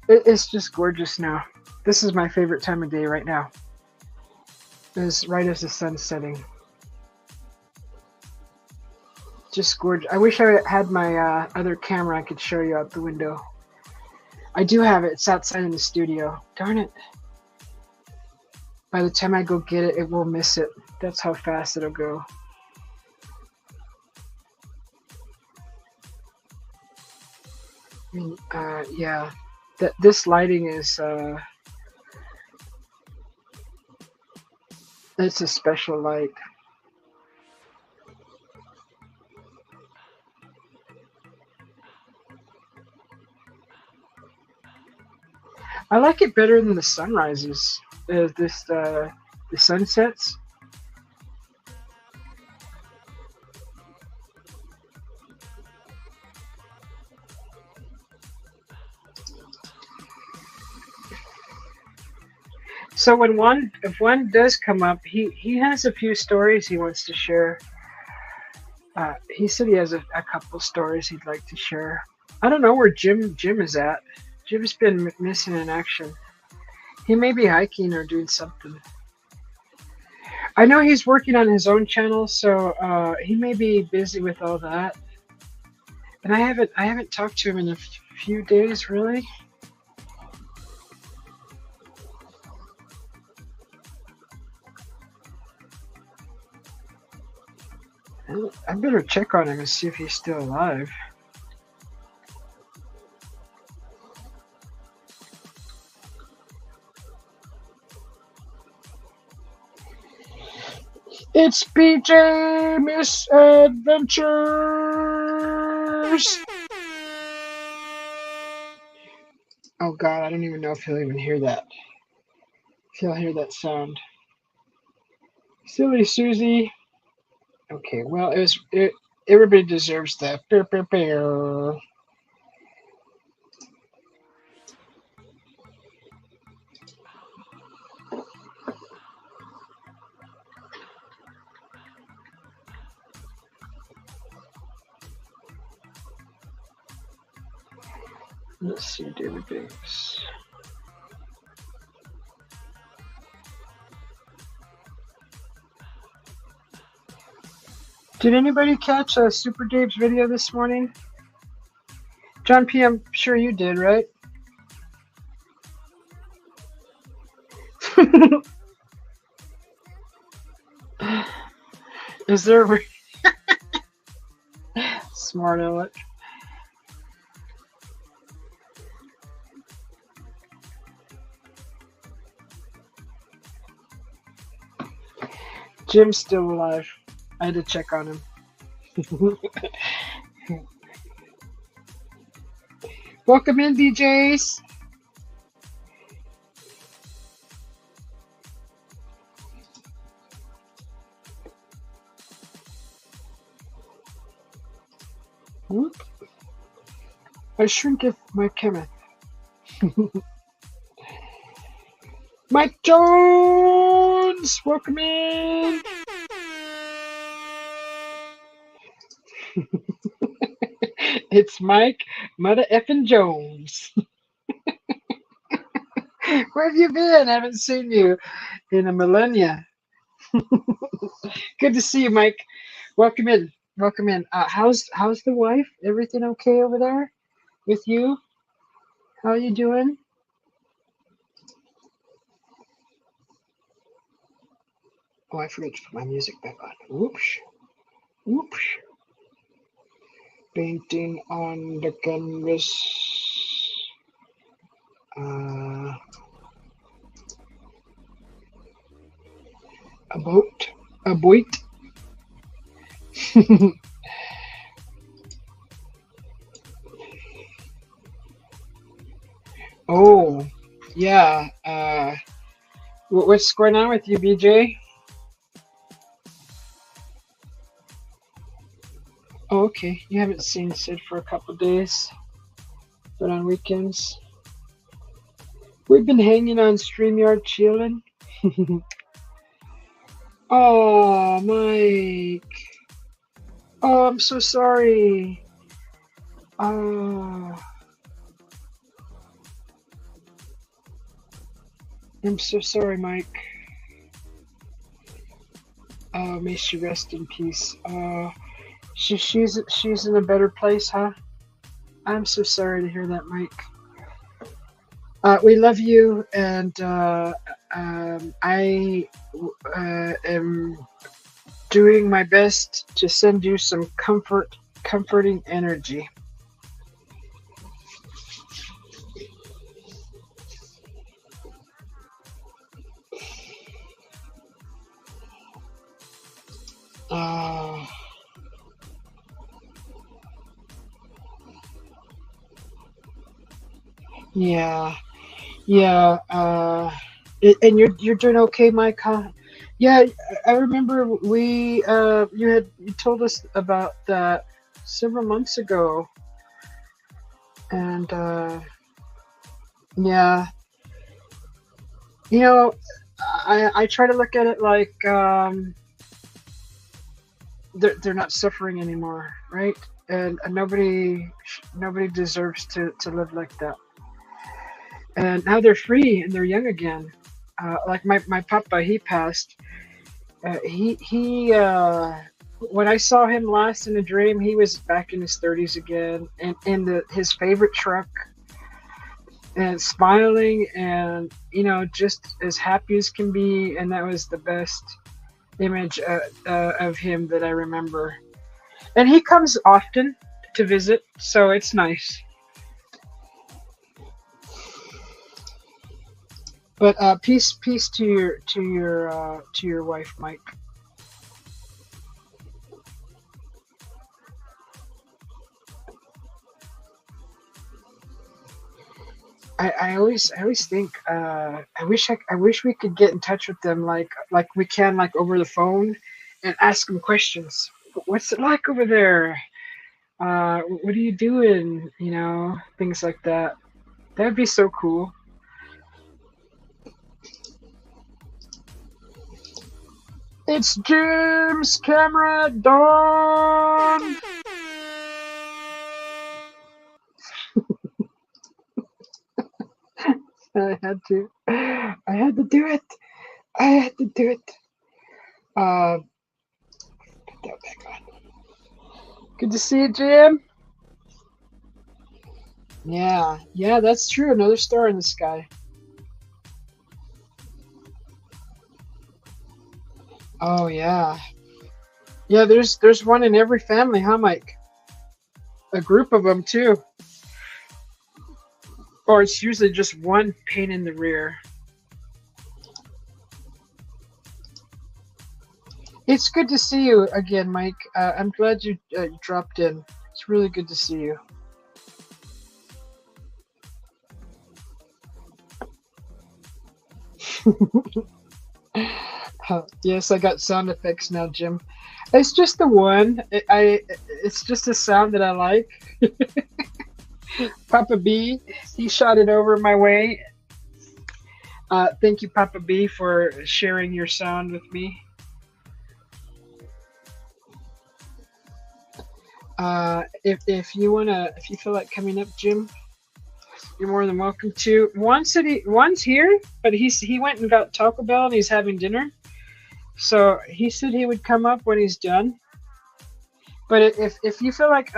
It's just gorgeous now. This is my favorite time of day right now. It's right as the sun's setting. Just gorgeous. I wish I had my other camera I could show you out the window. I do have it. It's outside in the studio. Darn it. By the time I go get it, it will miss it. That's how fast it'll go. I mean, yeah. This lighting is it's a special light. I like it better than the sunrises. The sunsets. So if one does come up, he has a few stories he wants to share. He said he has a couple stories he'd like to share. I don't know where Jim is at. Jim's been missing in action. He may be hiking or doing something. I know he's working on his own channel, so he may be busy with all that. And I haven't talked to him in a few days, really. I better check on him and see if he's still alive. It's BJ Misadventures! Oh god, I don't even know if he'll even hear that. If he'll hear that sound. Silly Susie. Okay, well, everybody deserves that. Let's see, David Banks. Did anybody catch Super Dave's video this morning? John P., I'm sure you did, right? Is there a smart aleck? Jim's still alive. I had to check on him. Welcome in, DJs. Whoop. I shrinketh my chemist. Mike Jones, welcome in. It's Mike Mother Effin' Jones. Where have you been? I haven't seen you in a millennia. Good to see you, Mike. Welcome in. Welcome in. How's the wife? Everything okay over there with you? How are you doing? Oh, I forgot to put my music back on. Whoops. Whoops. Painting on the canvas. A boat. A boat. Oh, yeah. What's going on with you, BJ? Oh, okay. You haven't seen Sid for a couple of days, but on weekends. We've been hanging on StreamYard chilling. Oh, Mike. Oh, I'm so sorry. Oh, I'm so sorry, Mike. Oh, may she rest in peace. She's in a better place, huh? I'm so sorry to hear that, Mike. We love you, and I am doing my best to send you some comforting energy. Yeah. And you're doing okay, Mike, huh? Yeah, I remember you told us about that several months ago, and yeah, you know, I try to look at it like they're not suffering anymore, right? And nobody deserves to live like that. and now they're free and they're young again. Like my papa, he passed. He when I saw him last in a dream, he was back in his 30s again, and in his favorite truck, and smiling, and just as happy as can be. And that was the best image of him that I remember. And he comes often to visit, so it's nice. But peace to your wife, Mike. I always think I wish we could get in touch with them like we can, like over the phone, and ask them questions. What's it like over there? What are you doing? Things like that. That'd be so cool. It's Jim's camera Dawn. I had to do it. I had to do it. Put that back on. Good to see you, Jim. Yeah, that's true. Another star in the sky. Oh yeah. Yeah, there's one in every family, huh, Mike? A group of them too. Or it's usually just one pain in the rear. It's good to see you again, Mike. I'm glad you dropped in. It's really good to see you. Yes, I got sound effects now, Jim. It's just the one. It's just a sound that I like. Papa B, he shot it over my way. Thank you, Papa B, for sharing your sound with me. If you feel like coming up, Jim, you're more than welcome to. One's here, but he went and got Taco Bell and he's having dinner. So he said he would come up when he's done. But if you feel like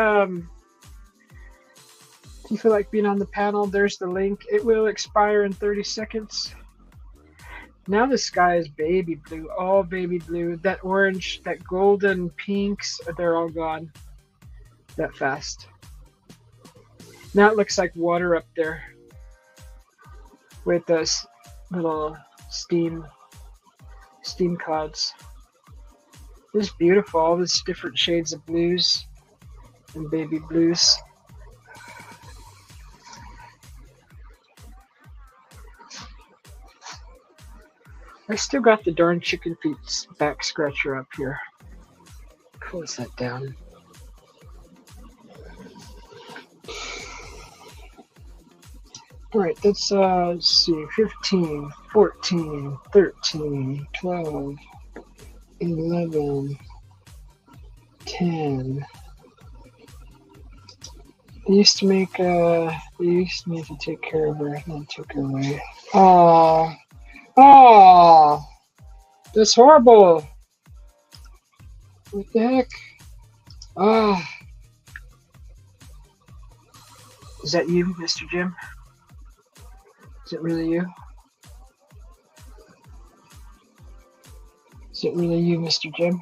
being on the panel, there's the link. It will expire in 30 seconds. Now the sky is baby blue, all baby blue. That orange, that golden pinks, they're all gone that fast. Now it looks like water up there with those little steam clouds. It's beautiful, all these different shades of blues and baby blues. I still got the darn chicken feet back scratcher up here. Close that down. Alright, let's see. 15, 14, 13, 12, 11, 10. They used to take care of her, and then took her away. Oh, that's horrible. What the heck? Is that you, Mr. Jim? Is it really you? Is it really you, Mr. Jim?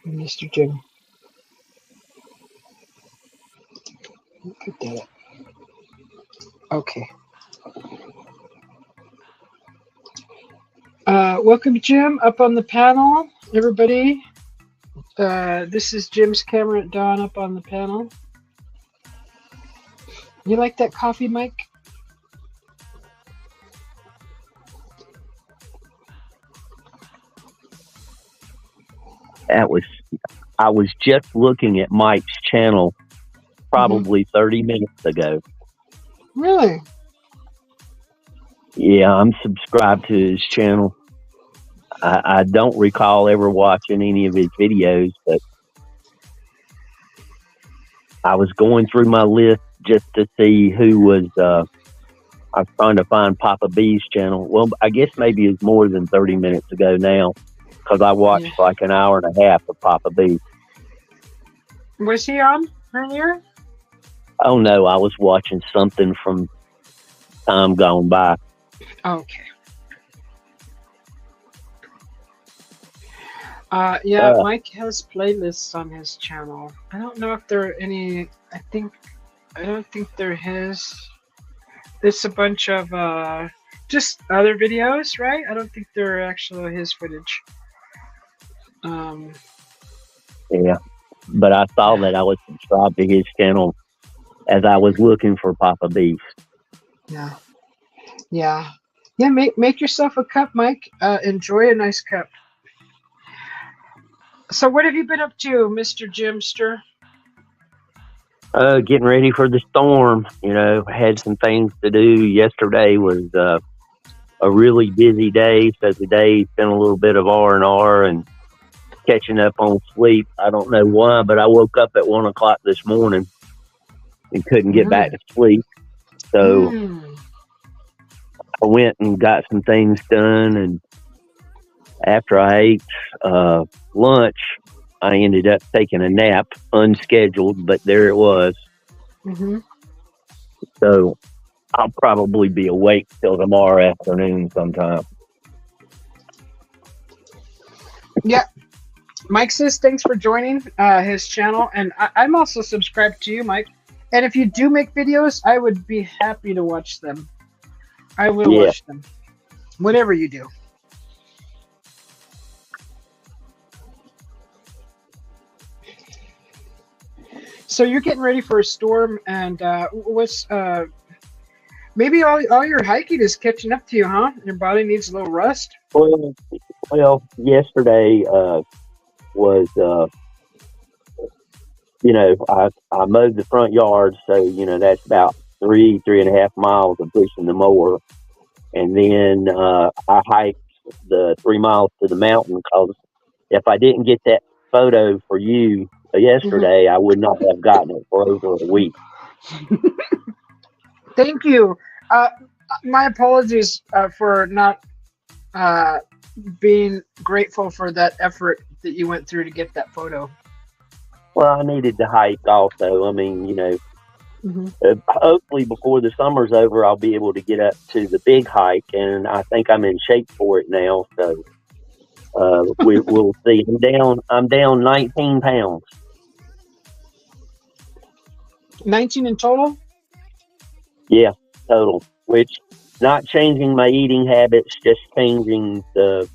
Mr. Jim. Put that up. Okay. Welcome, Jim, up on the panel, everybody. This is Jim's camera at dawn up on the panel. You like that coffee, Mike? I was just looking at Mike's channel probably 30 minutes ago. Really? Yeah, I'm subscribed to his channel. I don't recall ever watching any of his videos, but I was going through my list just to see who was. I was trying to find Papa B's channel. Well, I guess maybe it's more than 30 minutes ago now, because I watched like an hour and a half of Papa B. Was he on earlier? Oh no, I was watching something from time gone by. Okay. Mike has playlists on his channel. I don't know if there are any. I don't think they're his. It's a bunch of just other videos, right? I don't think they're actually his footage. Yeah, but I saw that I was subscribed to his channel as I was looking for Papa Beef. Yeah. Make yourself a cup, Mike. Enjoy a nice cup. So, what have you been up to, Mr. Jimster? Getting ready for the storm. Had some things to do. Yesterday was a really busy day, so today's been a little bit of R&R and catching up on sleep. I don't know why, but I woke up at 1 o'clock this morning and couldn't get back to sleep. So I went and got some things done, and after I ate lunch, I ended up taking a nap, unscheduled, but there it was. So I'll probably be awake till tomorrow afternoon sometime. Yeah. Mike says thanks for joining his channel, and I'm also subscribed to you, Mike. And if you do make videos, I would be happy to watch them. I will watch them. Whatever you do. So you're getting ready for a storm, and what's maybe all your hiking is catching up to you, huh? Your body needs a little rest. Well, yesterday was I mowed the front yard, so that's about 3.5 miles of pushing the mower, and then I hiked the 3 miles to the mountain, because if I didn't get that photo for you yesterday, I would not have gotten it for over a week. Thank you. My apologies for not being grateful for that effort that you went through to get that photo. Well, I needed to hike also. I mean, hopefully before the summer's over, I'll be able to get up to the big hike, and I think I'm in shape for it now. So we'll see. I'm down 19 pounds. 19 in total? Yeah, total. Which, not changing my eating habits, just changing the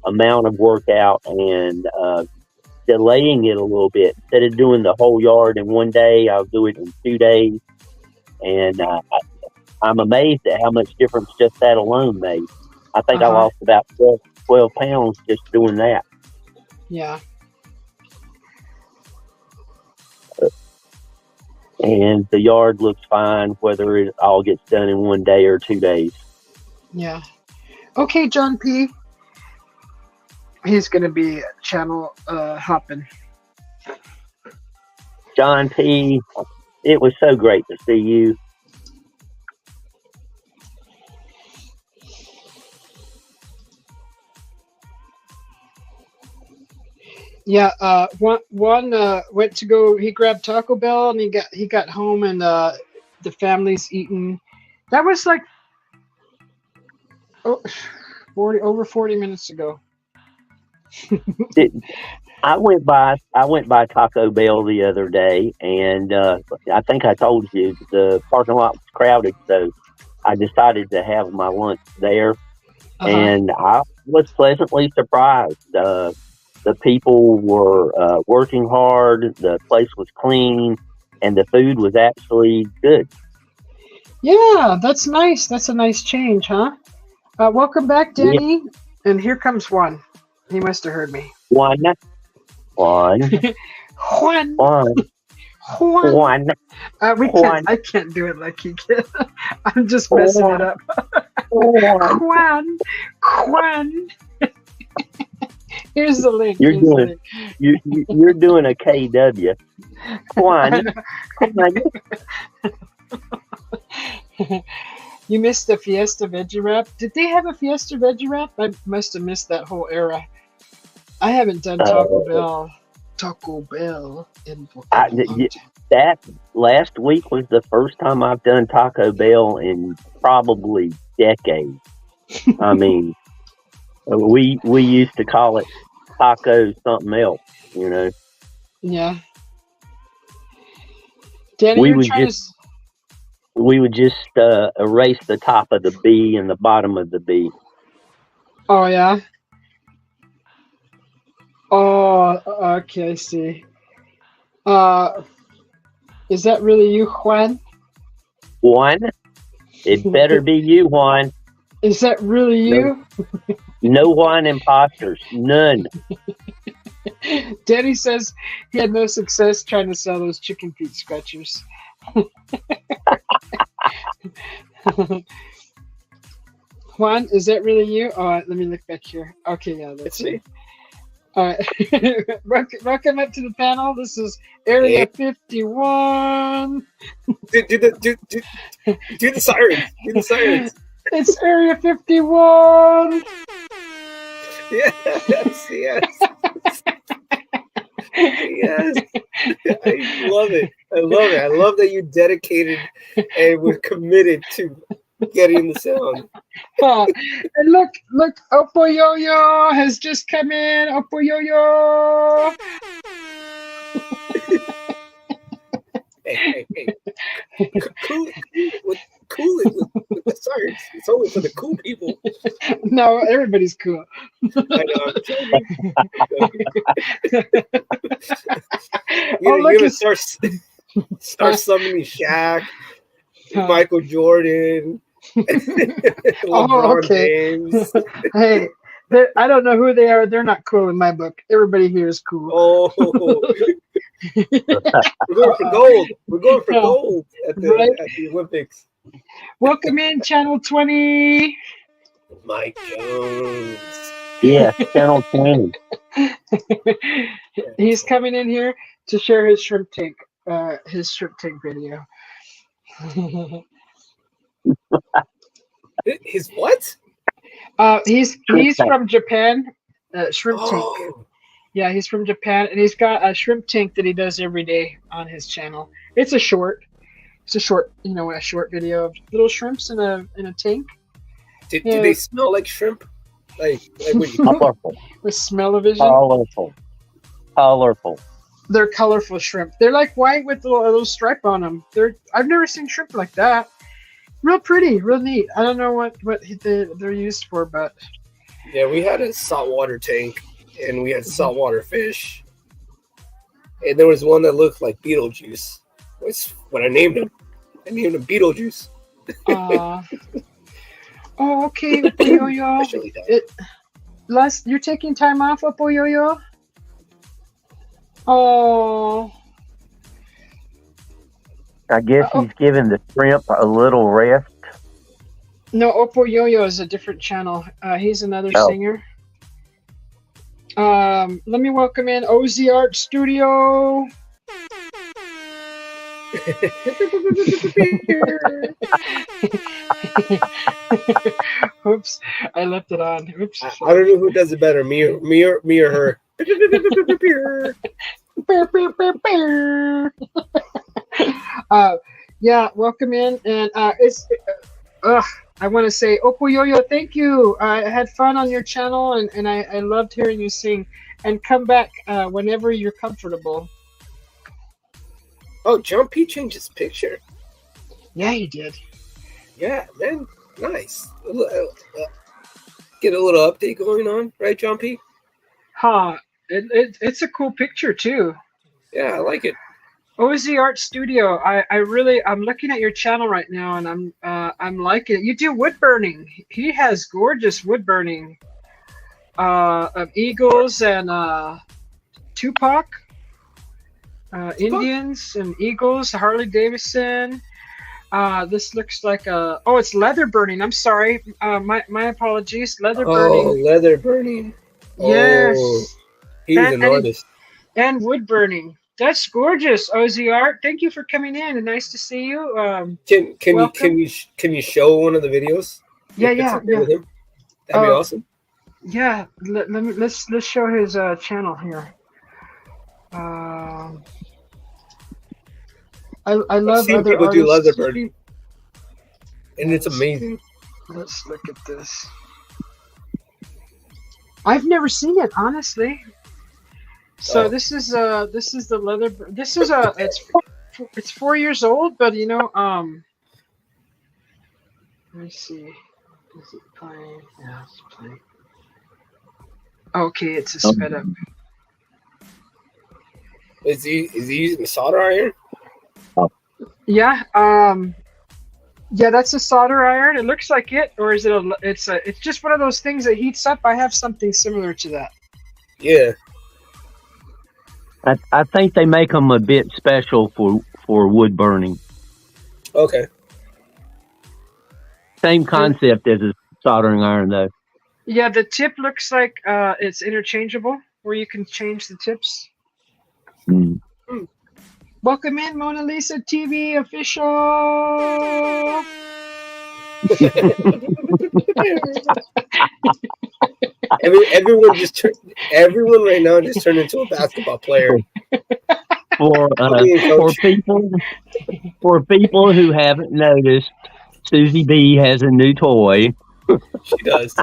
amount of workout and delaying it a little bit. Instead of doing the whole yard in one day, I'll do it in 2 days. And I'm amazed at how much difference just that alone made. I think I lost about 12 pounds just doing that. Yeah. And the yard looks fine, whether it all gets done in 1 day or 2 days. Yeah. Okay, John P. He's going to be channel hopping. John P., it was so great to see you. Yeah, one went to go. He grabbed Taco Bell, and he got home, and the family's eating. That was like over 40 minutes ago. I went by Taco Bell the other day, and I think I told you the parking lot was crowded, so I decided to have my lunch there, and I was pleasantly surprised. The people were working hard, the place was clean, and the food was actually good. Yeah, that's nice. That's a nice change, huh? Welcome back, Danny. Yeah. And here comes Juan. He must have heard me. Juan. Juan. I can't do it like he can. I'm just messing it up. Juan. Here's the link. You're doing a KW. Juan. You missed the Fiesta Veggie Wrap. Did they have a Fiesta Veggie Wrap? I must have missed that whole era. I haven't done Taco Bell in I, a long time. that last week was the first time I've done Taco Bell in probably decades. I mean, we used to call it taco something else, you know. Yeah. Danny, We would just erase the top of the B and the bottom of the B. Oh, yeah? Oh, okay, I see. Is that really you, Juan? Juan, it better be you, Juan. Is that really you? No Juan imposters, none. Danny says he had no success trying to sell those chicken feet scratchers. Juan, is that really you? Oh, let me look back here. Okay, yeah, that's me. All right. Welcome up to the panel. This is Area 51. Do the sirens. Do the sirens. It's Area 51. Yes, yes. Yes. I love it. I love it. I love that you dedicated and were committed to getting the sound. And look, Oppo Yo-Yo has just come in. Oppo Yo-Yo. Hey. Cool it with the sirens. It's only for the cool people. No, everybody's cool. I know. You're gonna start summoning Shaq, Michael Jordan, LeBron James. Hey, I don't know who they are. They're not cool in my book. Everybody here is cool. Oh, we're going for gold. We're going for gold at the Olympics. Welcome in, Channel 20. Mike Jones. Yeah, Channel 20. He's coming in here to share his shrimp tank video. His what? He's from Japan. Shrimp tank. Yeah, he's from Japan, and he's got a shrimp tank that he does every day on his channel. It's a short, a short video of little shrimps in a tank. Do they smell like shrimp? Like when you colorful. With smell-o-vision. Colorful. They're colorful shrimp. They're like white with a little stripe on them. I've never seen shrimp like that. Real pretty, real neat. I don't know what they're used for, but yeah, we had a saltwater tank, and we had saltwater fish, and there was one that looked like Beetlejuice. That's what I named him. I named him Beetlejuice. Oh, okay, Oppo Yo-Yo. You're taking time off, Oppo Yo-Yo? Oh. I guess he's giving the shrimp a little rest. No, Oppo Yo-Yo is a different channel. He's another singer. Let me welcome in OZ Art Studio. Oops, I left it on. Oops. I don't know who does it better, me or her. Yeah, welcome in, and I want to say, Oppo Yo-Yo, thank you. I had fun on your channel, and I loved hearing you sing. And come back whenever you're comfortable. Oh, John P changed his picture. Yeah, he did. Yeah, man, nice. Get a little update going on, right, John P? It's a cool picture too. Yeah, I like it. OZ Art Studio. I'm looking at your channel right now, and I'm liking it. You do wood burning. He has gorgeous wood burning of eagles and Tupac, Indians and eagles, Harley Davidson. This looks like it's leather burning. I'm sorry. My apologies. Leather burning. Oh, leather burning. Yes. Oh, he's an artist. And wood burning. That's gorgeous, OZR. Thank you for coming in, and nice to see you. Can you show one of the videos? Yeah, If it's yeah, okay yeah. with him? That'd be awesome. Yeah, let's show his channel here. I I've love seen other people do artists. leather birding, and it's amazing. Let's look at this. I've never seen it, honestly. So this is the leather. This is it's 4 years old, but you know let me see. Is it playing? Yeah, it's playing. Okay, it's a sped up. Is he using solder iron? Yeah, yeah, that's a solder iron. It looks like it, or is it it's just one of those things that heats up. I have something similar to that. Yeah. I think they make them a bit special for wood burning. Okay. Same concept as a soldering iron, though. Yeah, the tip looks like it's interchangeable, where you can change the tips. Mm. Welcome in, Mona Lisa TV official. Everyone right now just turned into a basketball player. For people who haven't noticed, Susie B has a new toy. She does.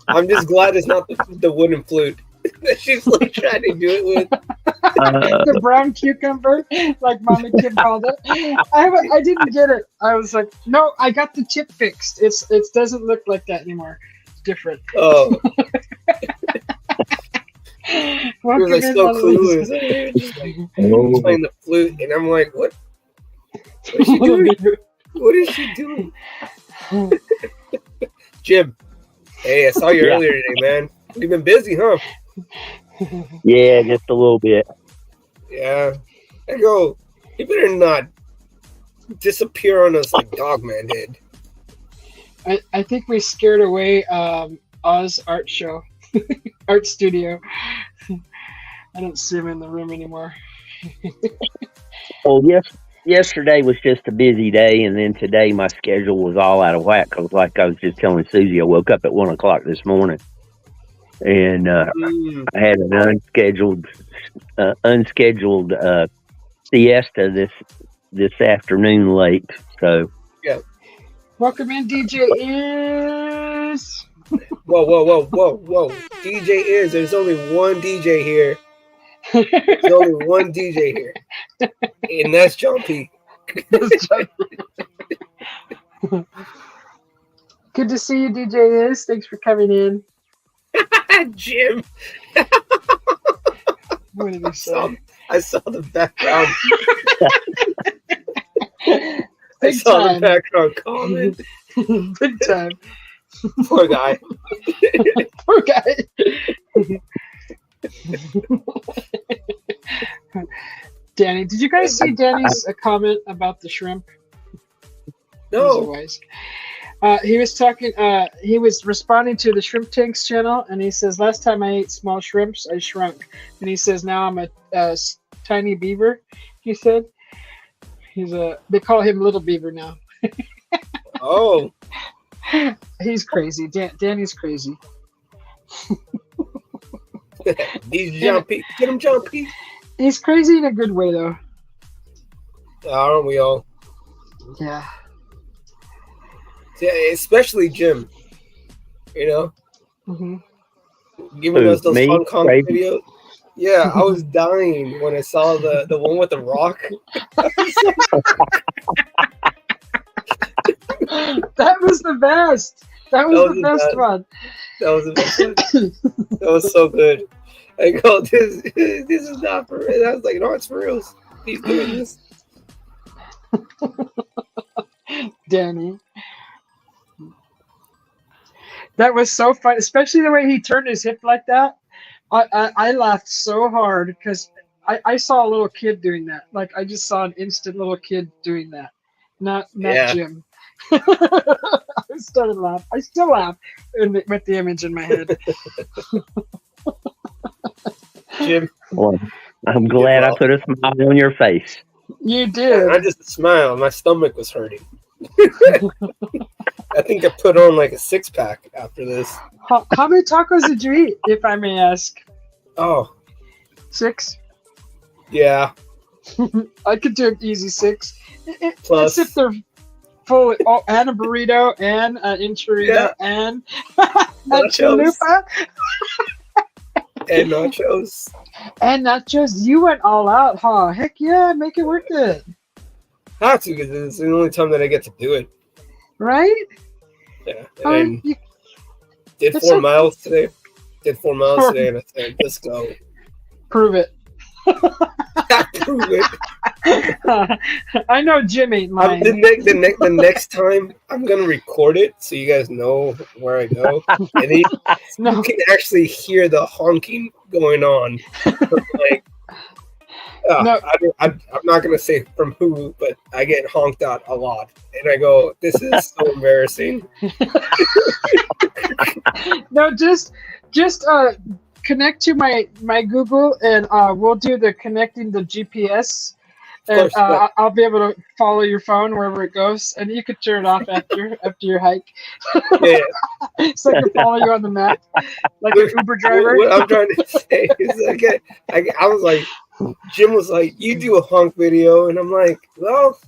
I'm just glad it's not the wooden flute that she's like trying to do it with. The brown cucumber, like Mama Kim called it. I didn't get it. I was like, no, I got the tip fixed. It doesn't look like that anymore. It's different. Oh. He was like so clueless. Just like playing the flute, and I'm like, what? What is she doing? What is she doing? Jim, hey, I saw you earlier today, man. You've been busy, huh? Yeah, just a little bit. Yeah. I go, you better not disappear on us like Dogman did. I think we scared away Oz Art Show, Art Studio. I don't see him in the room anymore. Well, yesterday was just a busy day, and then today my schedule was all out of whack. Cause like I was just telling Susie, I woke up at 1 o'clock this morning, and I had an unscheduled siesta this afternoon late. So yeah. Welcome in, DJ Is. Whoa. DJ Is. There's only one DJ here. There's only one DJ here. And that's John P. Good to see you, DJ Is. Thanks for coming in. Jim. What did he say? I saw the background. I Big saw time. the background comment. Big time. Poor guy. Poor guy. Danny, did you guys see Danny's comment about the shrimp? No. Otherwise. He was talking. He was responding to the Shrimp Tanks channel, and he says, "Last time I ate small shrimps, I shrunk." And he says, "Now I'm a tiny beaver." He said, They call him Little Beaver now. Oh, he's crazy. Danny's crazy. He's John P. Get him, John P. He's crazy in a good way, though. Aren't we all? Yeah. Yeah, especially Jim. You know, giving us those fun comment videos. Yeah, I was dying when I saw the one with the rock. That was the best. That was the best one. That was the best one. That was so good. I go, this is not for real. I was like, no, it's for real. He's doing this. Danny. That was so fun, especially the way he turned his hip like that. I laughed so hard because I saw a little kid doing that. Like I just saw an instant little kid doing that. Not Jim. I started laughing. I still laugh with the image in my head. Jim. I'm You did glad I well. put a smile on your face. You And did. I just smiled. My stomach was hurting. I think I put on like a 6-pack after this. How many tacos did you eat, if I may ask? Oh, 6? yeah. I could do an easy 6. Plus- That's if they're full. Oh, and a burrito, and an enchilada, Yeah. and a Nachos. chalupa, And nachos. and nachos. You went all out, huh? Heck yeah, make it worth it. Have to, because it's the only time that I get to do it. Right? Yeah. I mean, And you- did it's 4 like- miles today. Did 4 miles today, and I said, let's go. prove it. Prove it. I know Jim ain't lying. The next time, I'm going to record it so you guys know where I go. And then No. you can actually hear the honking going on. Like, No. I'm not going to say from who, but I get honked out a lot. And I go, this is so embarrassing. No, just connect to my Google, and we'll do the connecting the GPS, Of and course, yeah. I'll be able to follow your phone wherever it goes, and you could turn it off after your hike, Yeah. so I can follow you on the map like an Uber driver. What I'm trying to say is, I was like, Jim was like, you do a honk video, and I'm like, well,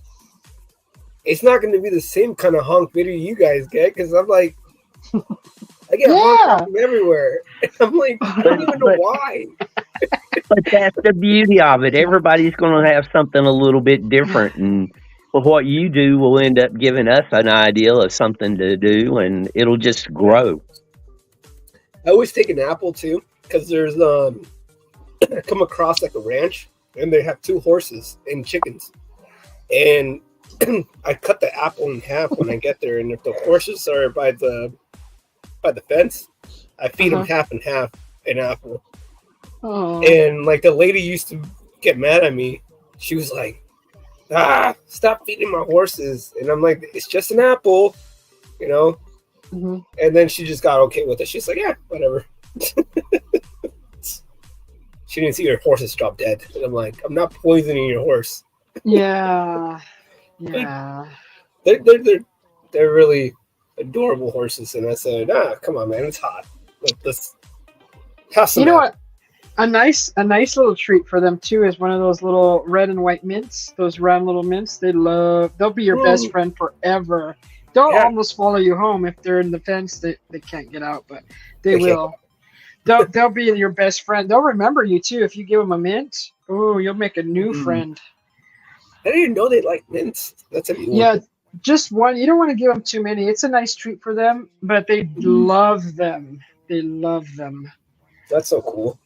it's not going to be the same kind of honk video you guys get, because I'm like, I get honked from everywhere. And I'm like, I don't even know why. But that's the beauty of it. Everybody's going to have something a little bit different, and what you do will end up giving us an idea of something to do, and it'll just grow. I always take an apple too, because there's I come across like a ranch, and they have 2 horses and chickens, and I cut the apple in half when I get there, and if the horses are by the fence, I feed them half and half an apple. Oh. And like the lady used to get mad at me. She was like, stop feeding my horses. And I'm like, it's just an apple, you know? Mhm. And then she just got okay with it. She's like, yeah, whatever. She didn't see her horses drop dead. And I'm like, I'm not poisoning your horse. Yeah. They're really adorable horses. And I said, come on, man, it's hot. Let's have some. You know what? A nice little treat for them too is one of those little red and white mints. Those round little mints. They'll be your best friend forever. They'll almost follow you home if they're in the fence. They can't get out, but they will. They'll be your best friend. They'll remember you too if you give them a mint. Oh, you'll make a new friend. I didn't know they like mints. That's a new one. Yeah, just one. You don't want to give them too many. It's a nice treat for them, but they love them. They love them. That's so cool.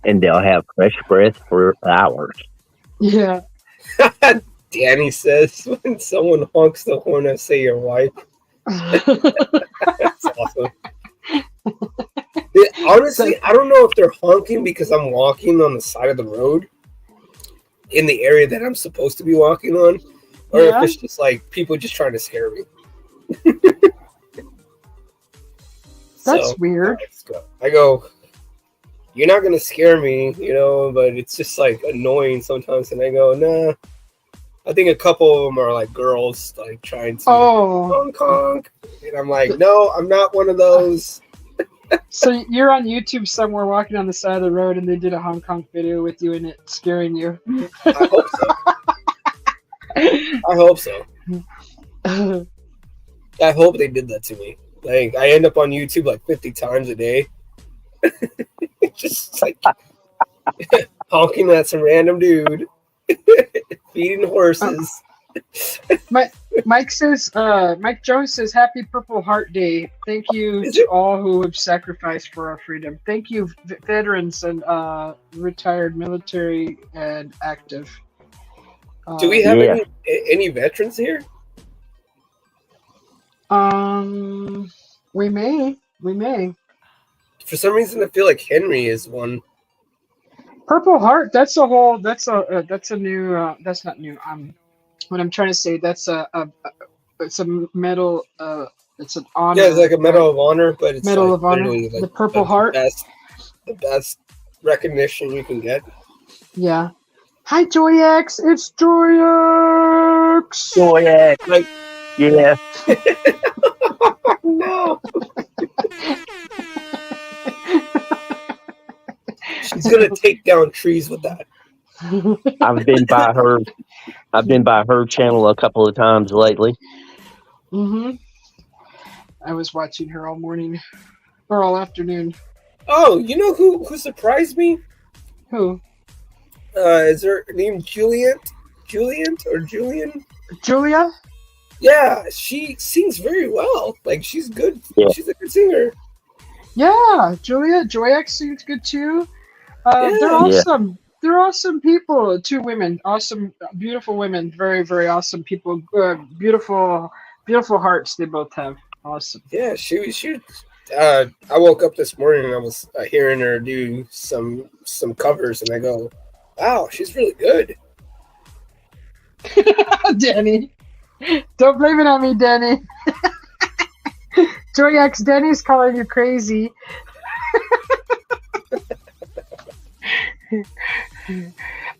And they'll have fresh breath for hours. Yeah. Danny says, when someone honks the horn, I say your wife. That's awesome. Honestly, I don't know if they're honking because I'm walking on the side of the road in the area that I'm supposed to be walking on, or if it's just like people just trying to scare me. That's weird. I go, you're not going to scare me, you know, but it's just like annoying sometimes. And I go, nah. I think a couple of them are like girls, like trying to honk. And I'm like, no, I'm not one of those. So you're on YouTube somewhere walking on the side of the road and they did a Hong Kong video with you and it scaring you. I hope so. I hope they did that to me. Like, I end up on YouTube like 50 times a day. Just like honking at some random dude. Feeding horses. Mike Jones says, "Happy Purple Heart Day. Thank you to all who have sacrificed for our freedom. Thank you, veterans and retired military and active." Do we have any veterans here? We may. For some reason, I feel like Henry is one. Purple Heart. That's a new. That's not new. What I'm trying to say, it's a medal. It's an honor. Yeah, it's like a Medal of Honor, but it's Medal like of Honor. like the Purple Heart. The best recognition you can get. Yeah. Hi, Joy X. It's Joy X. Oh yeah, Like, yeah. no. She's gonna take down trees with that. I've been by her. I've been by her channel a couple of times lately. Mm-hmm. I was watching her all morning or all afternoon. Oh, you know who surprised me? Who? Is her name Julian? Julian? Julia? Yeah, she sings very well. Like, she's good. Yeah. She's a good singer. Yeah, Julia. Joy X sings good too. They're Yeah. awesome. They're awesome people. 2 women. Awesome, beautiful women. Very, very awesome people. Beautiful hearts they both have. Awesome. Yeah, she I woke up this morning and I was hearing her do some covers, and I go, wow, she's really good. Danny. Don't blame it on me, Danny. Joy X, Danny's calling you crazy.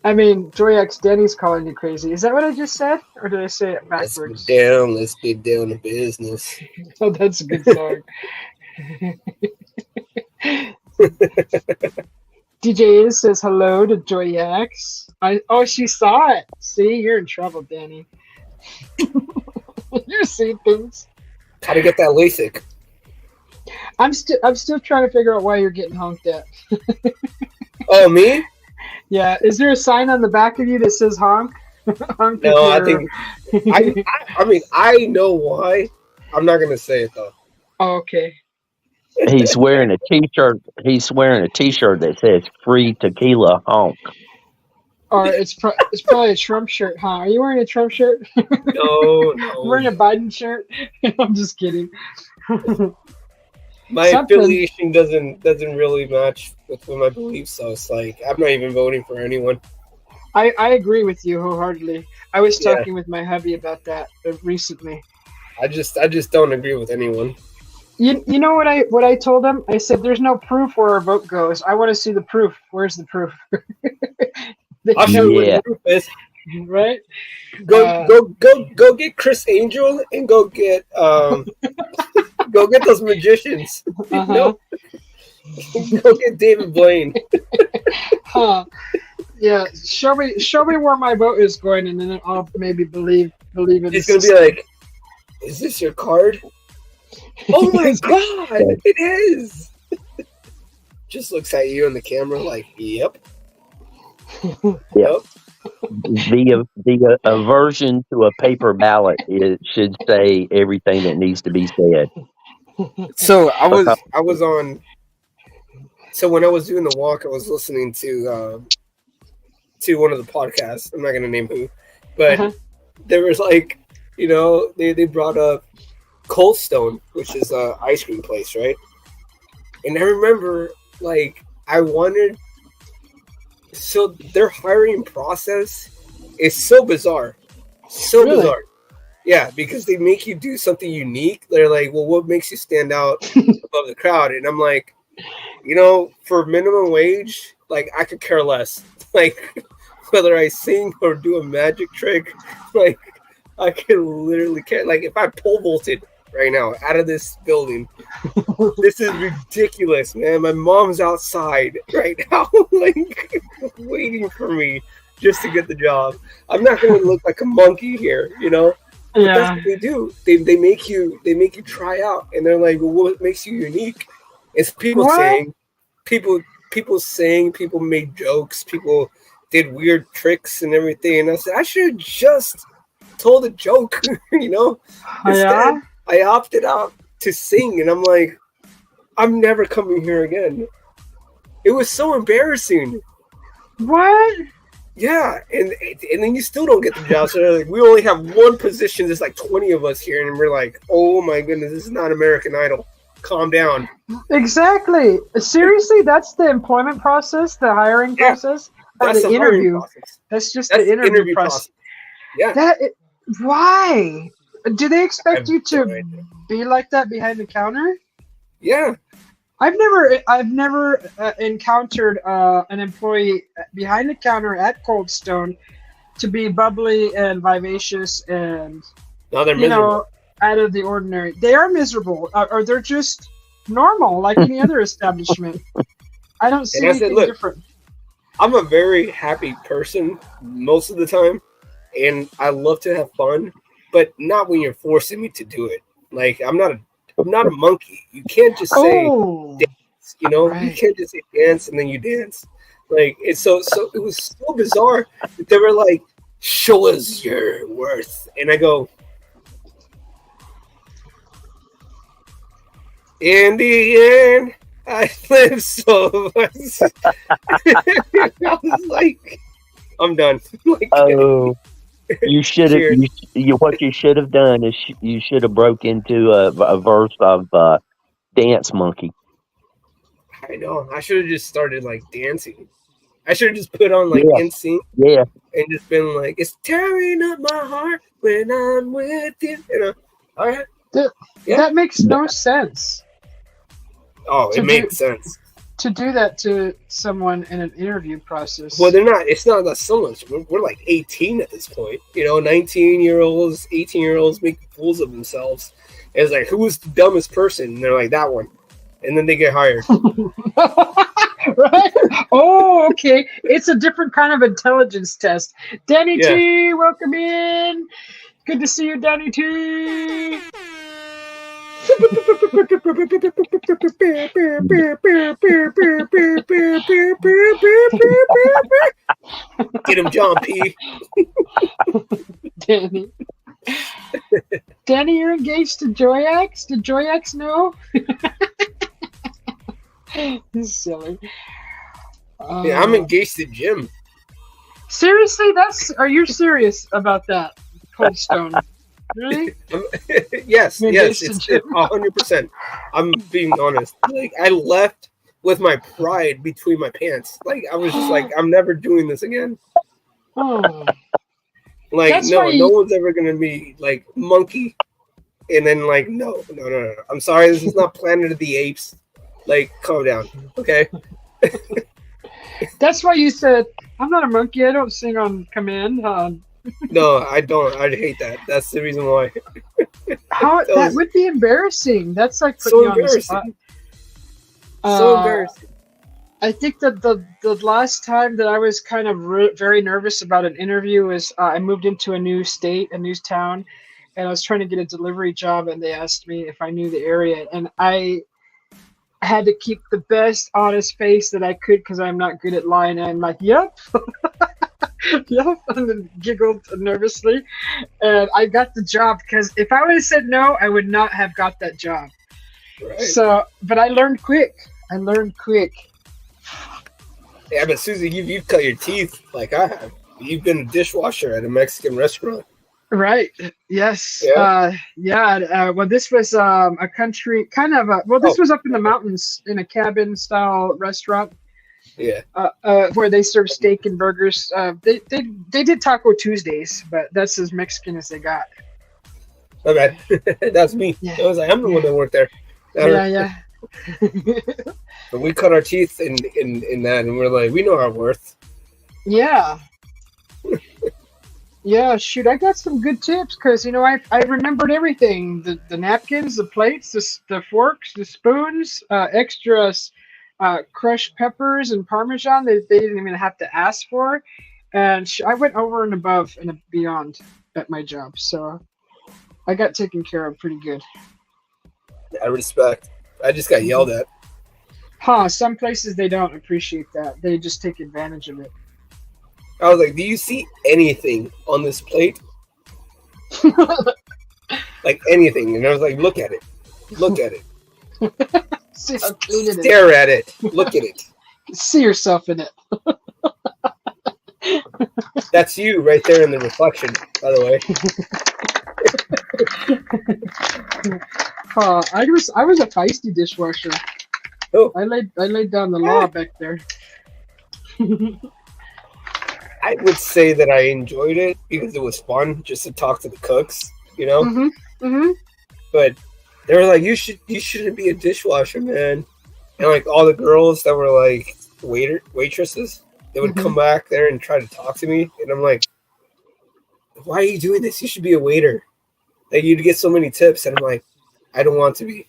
I mean, Joy X, Danny's calling you crazy. Is that what I just said? Or did I say it backwards? Let's get down to business. Oh, that's a good song. DJ Is says hello to Joy X. She saw it. See, you're in trouble, Danny. You see things. How to get that LASIK? I'm still trying to figure out why you're getting honked at. Oh, me? Yeah. Is there a sign on the back of you that says honk? Honk No, I think I mean, I know why. I'm not gonna say it though. Oh, okay. He's wearing a t-shirt. He's wearing a t-shirt that says "Free Tequila Honk." Or it's probably a Trump shirt, huh? Are you wearing a Trump shirt? No. I'm wearing a Biden shirt? I'm just kidding. My affiliation doesn't really match with my beliefs, so it's like I'm not even voting for anyone. I agree with you wholeheartedly. I was talking with my hubby about that recently. I just don't agree with anyone. You know what I told him? I said, "There's no proof where our vote goes. I want to see the proof. Where's the proof?" I'll show you what the proof is. Right? Go get Chris Angel and go get those magicians. Uh-huh. No. Go get David Blaine. Huh. Yeah. Show me where my vote is going, and then I'll maybe believe it. It's gonna be like, is this your card? Oh my god, it is. Just looks at you in the camera like, yep. Yep. The aversion to a paper ballot should say everything that needs to be said. So I was on. So when I was doing the walk, I was listening to one of the podcasts. I'm not gonna name who, but there was like, you know, they brought up Cold Stone, which is an ice cream place, right? And I remember, like, I wanted. So their hiring process is so bizarre. So really? Bizarre. Yeah, because they make you do something unique. They're like, well, what makes you stand out above the crowd? And I'm like, you know, for minimum wage, like, I could care less. Like, whether I sing or do a magic trick, like, I can literally care. Like, if I pole vaulted right now out of this building, this is ridiculous, man. My mom's outside right now, like, waiting for me just to get the job. I'm not going to look like a monkey here, you know. But that's what they do. They make you try out, and they're like, well, what makes you unique? It's people saying, people made jokes, people did weird tricks and everything. And I said, I should have just told a joke, you know. Instead, I opted out to sing, and I'm like, I'm never coming here again. It was so embarrassing. What? Yeah, and then you still don't get the job. So they're like, we only have one position. There's like 20 of us here, and we're like, oh my goodness, this is not American Idol. Calm down. Exactly. Seriously, that's the employment process, the hiring process, that's the interview. That's just the interview process. Yeah. Why? Do they expect you to be like that behind the counter? Yeah. I've never encountered an employee behind the counter at Cold Stone to be bubbly and vivacious and No, they're you miserable. know out of the ordinary. They are miserable, or they're just normal like any other establishment. I don't see And I said, anything look, different. I'm a very happy person most of the time, and I love to have fun, but not when you're forcing me to do it. Like I'm not a monkey. You can't just say Oh, dance, you know. You right. can't just say dance and then you dance. Like it's so it was so bizarre that they were like, "Show us your worth," and I go, "In the end, I live so much." I was like, "I'm done." Like, Oh, you should have. cheers. What you should have done is you should have broke into a verse of Dance Monkey. I know. I should have just started like dancing. I should have just put on like Yeah, NSYNC yeah. and just been like, "It's tearing up my heart when I'm with you." You know. All right. That, Yeah. that makes no sense Oh, To it do- makes sense. to do that to someone in an interview process. Well, they're not. It's not that so much. We're like 18 at this point. You know, 19-year-olds, 18-year-olds making fools of themselves. And it's like, who was the dumbest person? And they're like, that one. And then they get hired. Right? Oh, okay. It's a different kind of intelligence test. Danny Yeah. T, welcome in. Good to see you, Danny T. Get him, John P. Danny. Danny, you're engaged to Joyax? Did Joyax know? This is silly. Yeah, I'm engaged to Jim. Seriously, are you serious about that? Cold Stone. Really? Yes, You're yes, engaged it's to Jim. 100%. I'm being honest. Like, I left with my pride between my pants. Like, I was just like, I'm never doing this again. Oh. Like, That's no, why no one's ever gonna be like monkey, and then like, no. I'm sorry, this is not Planet of the Apes. Like, calm down, okay? That's why you said, I'm not a monkey. I don't sing on command. No, I don't. I hate that. That's the reason why. How That that was- would be embarrassing. That's like So putting you on the spot. embarrassing. So Uh, embarrassing. I think that the last time that I was kind of very nervous about an interview was I moved into a new state, a new town, and I was trying to get a delivery job, and they asked me if I knew the area, and I had to keep the best honest face that I could because I'm not good at lying. And I'm like, yep, yep, and then giggled nervously, and I got the job because if I would have said no, I would not have got that job. Right. So, but I learned quick. Yeah, but Susie, you've cut your teeth like I have. You've been a dishwasher at a Mexican restaurant. Right. Yes. Yeah. Well, this was a country kind of. This was up in the mountains in a cabin-style restaurant. Yeah. Where they serve steak and burgers. They did Taco Tuesdays, but that's as Mexican as they got. My bad. That's me. Yeah. I was like, I'm the one that worked there. Yeah. But we cut our teeth in that, and we're like, we know our worth. Yeah. Yeah, shoot, I got some good tips because I remembered everything: the napkins, the plates, the forks, the spoons, extras, crushed peppers and Parmesan that they didn't even have to ask for, and I went over and above and beyond at my job, so I got taken care of pretty good. I respect. I just got yelled at. Some places they don't appreciate that; they just take advantage of it. I was like, do you see anything on this plate? Like anything. And I was like, look at it. Look at it. See how clean it is. Stare at it. Look at it. See yourself in it. That's you right there in the reflection, by the way. I was a feisty dishwasher. Oh. I laid down the law back there. I would say that I enjoyed it because it was fun just to talk to the cooks, you know? Mm-hmm. But they were like, you shouldn't be a dishwasher, man. And like all the girls that were like waitresses, they would come back there and try to talk to me, and I'm like, why are you doing this? You should be a waiter. Like you'd get so many tips, and I'm like, I don't want to be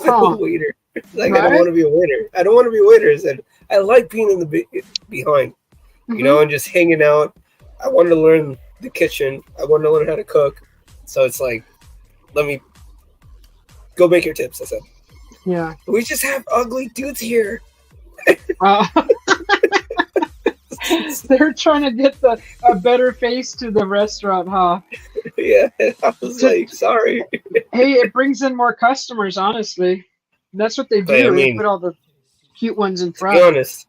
a waiter. Like I don't want to be a waiter. I don't want to be a waiter. I said I like being in the behind, you know, and just hanging out. I wanted to learn the kitchen. I wanted to learn how to cook. So it's like, let me go make your tips. I said, yeah. We just have ugly dudes here. They're trying to get a better face to the restaurant, huh? Yeah, I was like, sorry. Hey, it brings in more customers, honestly. That's what they do. But, I mean, they put all the cute ones in front. To be honest,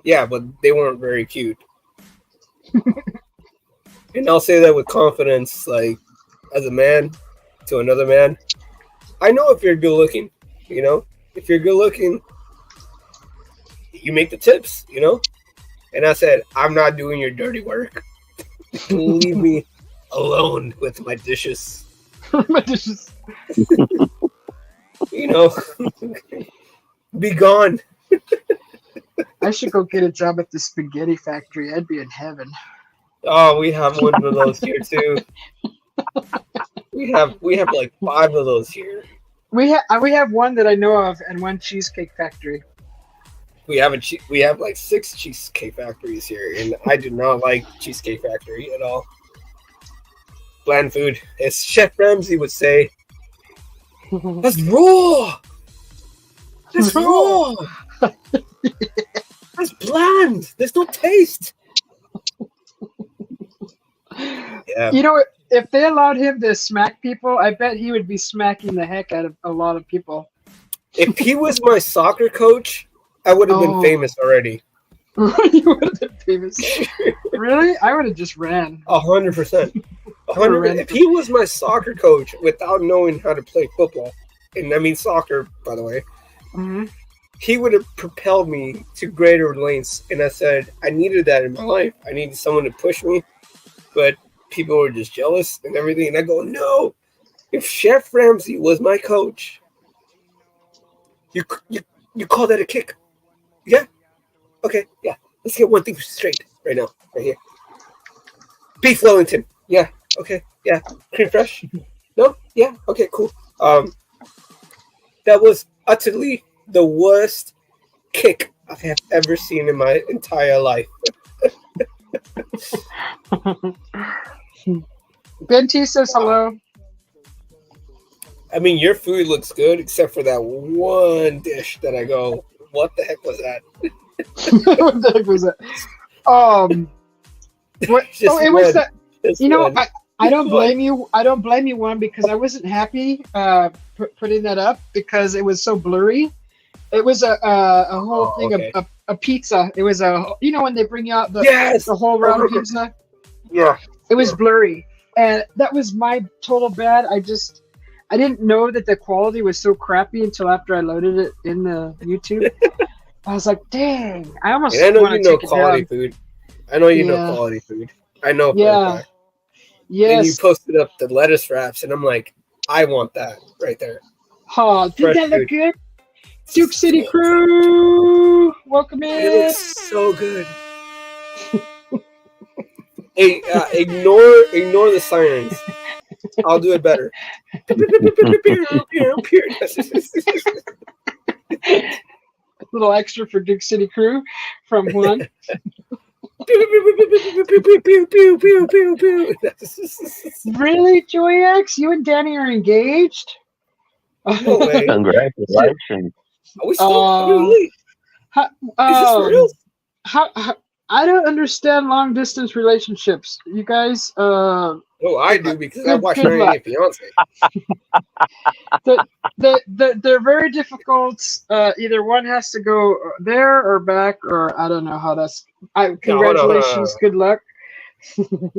yeah, but they weren't very cute. And I'll say that with confidence, like, as a man to another man. I know if you're good looking, you know? If you're good looking, you make the tips, you know? And I said, I'm not doing your dirty work. Leave me alone with my dishes. My dishes. You know? Be gone. I should go get a job at the spaghetti factory. I'd be in heaven. Oh, we have one of those here too. We have like 5 of those here. We have one that I know of, and one cheesecake factory. We have like 6 cheesecake factories here, and I do not like Cheesecake Factory at all. Bland food, as Chef Ramsay would say. That's raw. That's raw. That's bland. There's no taste. Yeah. You know, if they allowed him to smack people, I bet he would be smacking the heck out of a lot of people. If he was my soccer coach, I would have been famous already. You would have been famous. Really? I would have just ran. 100%. 100%. If he was my soccer coach without knowing how to play football, and I mean soccer, by the way, he would have propelled me to greater lengths. And I said, I needed that in my life. I needed someone to push me. But people were just jealous and everything. And I go, no. If Chef Ramsay was my coach, you call that a kick? Yeah? Okay, yeah. Let's get one thing straight right now, right here. Beef Wellington. Yeah, okay, yeah. Cream fresh? No? Yeah, okay, cool. That was utterly the worst kick I have ever seen in my entire life. Ben T says hello. I mean, your food looks good, except for that one dish that I go, what the heck was that? What the heck was that? What? Oh, it was that. You know, I don't blame you. I don't blame you, one, because I wasn't happy putting that up because it was so blurry. It was a whole thing of a pizza. It was when they bring out the whole round pizza. Yeah. It was blurry, and that was my total bad. I didn't know that the quality was so crappy until after I loaded it in the YouTube. I was like, dang! I almost. And I know you know quality food. I know you know quality food. I know. Yeah. Yes. And you posted up the lettuce wraps, and I'm like, I want that right there. Oh, did that look good? Duke City Crew, welcome in. It looks so good. Hey, ignore the sirens. I'll do it better. Little extra for Duke City Crew from Juan. Really, Joy X? You and Danny are engaged? No way. Congratulations. Are we still really? Is this for real? How I don't understand long distance relationships. You guys, oh, I do because I watch 90 Day Fiance. They're very difficult. Either one has to go there or back, or I don't know how that's. Congratulations, good luck.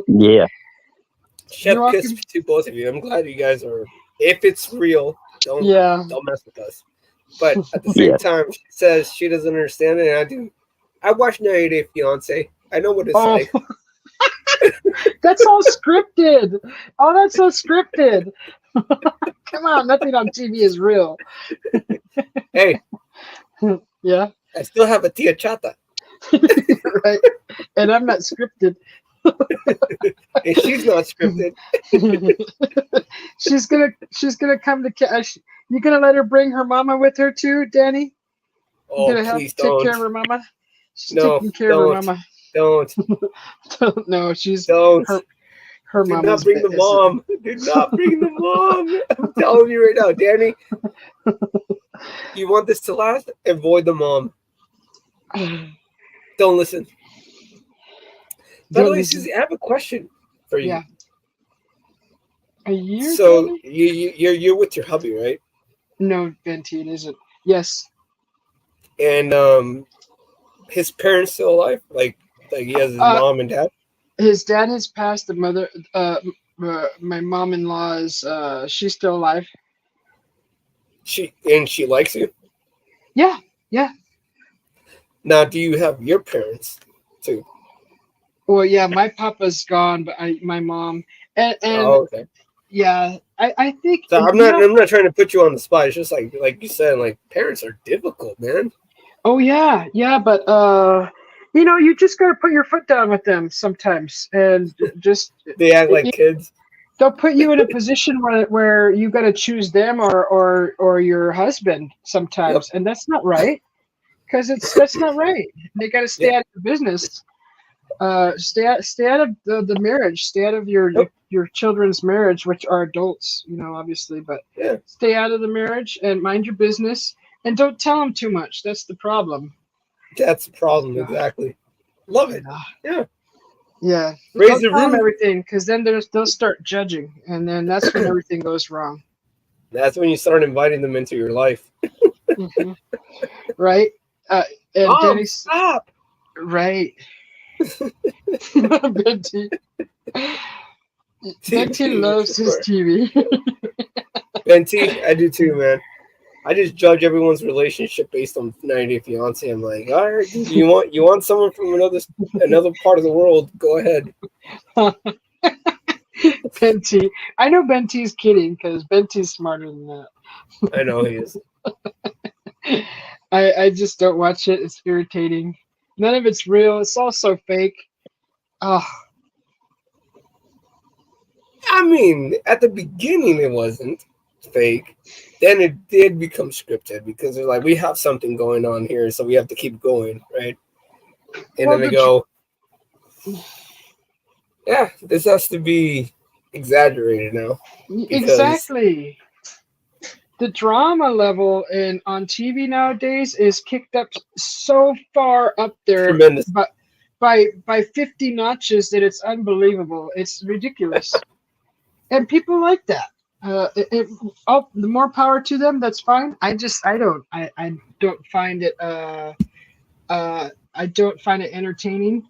Yeah. Chef kiss to both of you. I'm glad you guys are. If it's real, don't mess with us. But at the same time, she says she doesn't understand it, and I do. I watch 90 Day Fiance. I know what it's like. That's all scripted. Oh, that's so scripted. Come on, nothing on TV is real. Hey, Yeah. I still have a tia chata. Right. And I'm not scripted. And she's not scripted. she's gonna come to. You gonna let her bring her mama with her too, Danny? You Oh, gonna help please take care don't. of her mama? She's No, taking care of her don't. mama. Don't. No, she's Don't. her Do mama's not bring the mom. Do not bring the mom. I'm telling you right now, Danny. You want this to last? Avoid the mom. Don't listen. By the way, Susie, I have a question for you. Yeah. A year? So Danny? you're with your hubby, right? No, Venti, it isn't. Yes. And his parents still alive? Like he has his mom and dad? His dad has passed. The mother, my mom-in-law is. She's still alive. She likes you? Yeah. Yeah. Now, do you have your parents too? Well, yeah, my papa's gone, but my mom and Oh, okay. yeah, I think. So I'm not trying to put you on the spot. It's just like you said, like parents are difficult, man. Oh yeah, but you just gotta put your foot down with them sometimes, and just They act like kids. they'll put you in a position where you gotta choose them or your husband sometimes, Yep. and that's not right, because that's not right. They gotta stay out of the business. Stay out of the marriage. Stay out of your children's marriage, which are adults, obviously. But stay out of the marriage and mind your business, and don't tell them too much. That's the problem. That's the problem, exactly. Love it. Yeah. Yeah. Raise Don't the tell them roof. everything, because then they'll start judging, and then that's when everything goes wrong. That's when you start inviting them into your life. Mm-hmm. Right. And Danny, stop. Right. Benty. Benty loves his TV. Benty, I do too, man. I just judge everyone's relationship based on 90 Day Fiance. I'm like, all right, you want someone from another part of the world? Go ahead. Benty. I know Benty's kidding, because Benty's smarter than that. I know he is. I just don't watch it. It's irritating. None of it's real. It's all so fake. Oh. I mean, at the beginning it wasn't fake. Then it did become scripted because they're like, we have something going on here, so we have to keep going, right? And then they go, yeah, this has to be exaggerated now. Exactly. The drama level on TV nowadays is kicked up so far up there, tremendous. But by 50 notches that it's unbelievable. It's ridiculous, and people like that. The more power to them. That's fine. I don't find it. I don't find it entertaining.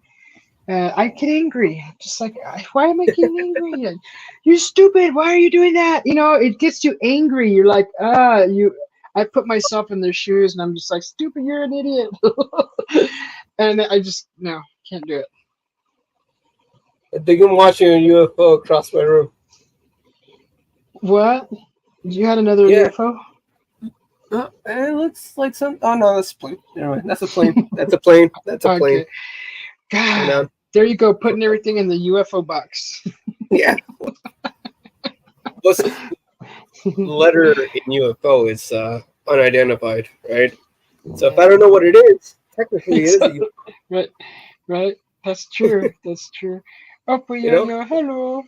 I get angry. Just like, why am I getting angry? You stupid. Why are you doing that? It gets you angry. You're like, I put myself in their shoes and I'm just like, stupid, you're an idiot. And I just, no, can't do it. I think I'm watching a UFO across my room. What? You had another UFO? It looks like some. Oh no, that's a plane. Anyway, that's a plane. That's a plane. That's a plane. God, there you go, putting everything in the UFO box. Yeah. Listen, letter in UFO is unidentified, right? So if I don't know what it is, technically it is a UFO. Right. That's true. That's true. Oh, hello.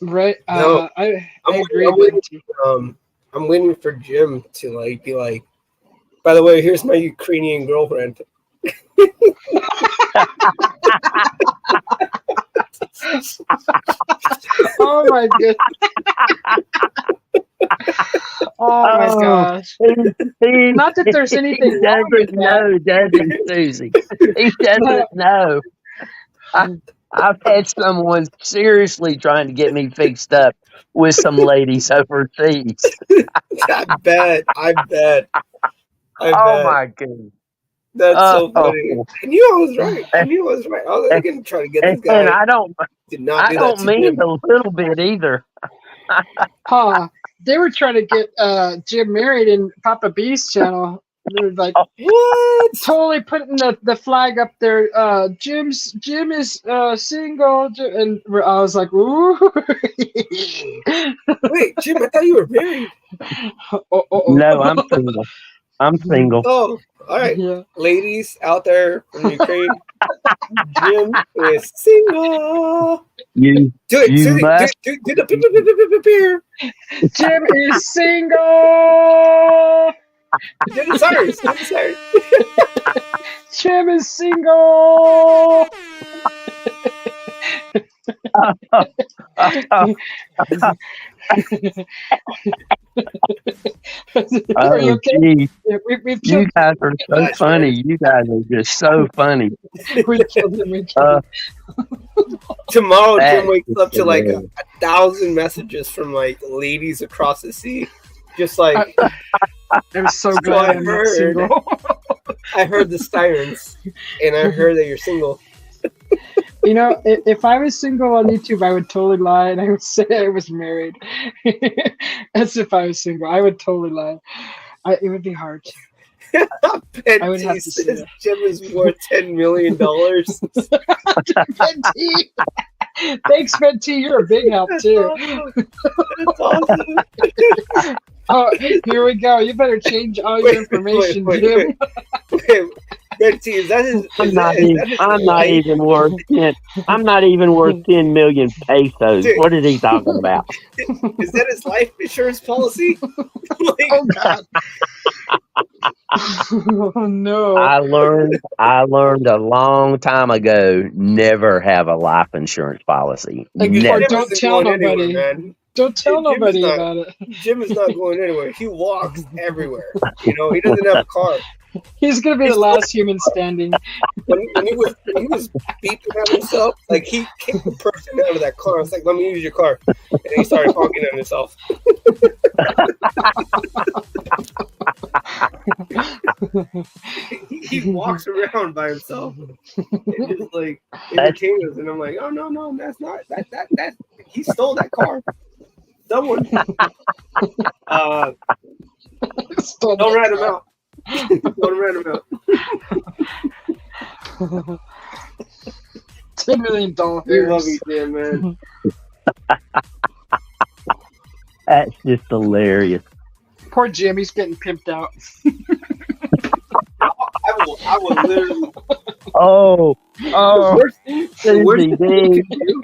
Right. No, I agree. with I'm waiting for Jim to be like, by the way, here's my Ukrainian girlfriend. Oh my goodness. Oh my gosh. Not that there's anything wrong with that. Doesn't Susie? He doesn't know. I've had someone seriously trying to get me fixed up with some ladies overseas. I bet. Oh my goodness. That's so funny. I knew I was right. I was going to try to get this guy. And I don't did not do mean him. a little bit either. Huh. they were trying to get Jim married in Papa B's channel. They were like, What? totally putting the flag up there. Jim is single, and I was like, ooh. Wait, Jim, I thought you were married. No, I'm single. I'm single. Oh, all right. Yeah. Ladies out there from Ukraine, Jim is single. You Do it, You Susie. must- Do the beer. Jim is single. Sorry. Jim is single. Are you Oh, okay? geez. Yeah, we've You killed, guys are so Gosh, funny. You guys are just so funny. we killed him. We killed him. Tomorrow, That Jim wakes is up to like hilarious. 1,000 messages from like ladies across the sea. Just like, I'm so So glad I I'm not heard. single. I heard the sirens, and I heard that you're single. You know, if I was single on YouTube, I would totally lie and I would say I was married. As if I was single, I would totally lie. It would be hard. I would have Betty to say says that. Jim is worth $10 million. Fenty. Thanks, Fenty. You're a big help too. That's awesome. Oh, here we go. You better change all your information, Jim. Wait. Betty, is that his? I'm not even worth 10. I'm not even worth 10 million pesos. Dude. What is he talking about? Is that his life insurance policy? Like, Oh God. Oh no. I learned a long time ago never have a life insurance policy. Like, or Never. don't isn't tell going anywhere, nobody. man. Don't tell Jim is nobody not- about it. Jim is not going anywhere. He walks everywhere. You know, he doesn't have a car. He's gonna be the last human standing. When he was beeping at himself, like he kicked the person out of that car. I was like, "Let me use your car," and he started honking at himself. He walks around by himself and just like entertains us, and I'm like, "Oh no, that's not that he stole that car. Someone Stop don't it. rat him out. Don't rat him out." $10 million. We love you, Jim, man. That's just hilarious. Poor Jim, he's getting pimped out. I will literally. Oh, The worst thing Susie, you dude. can do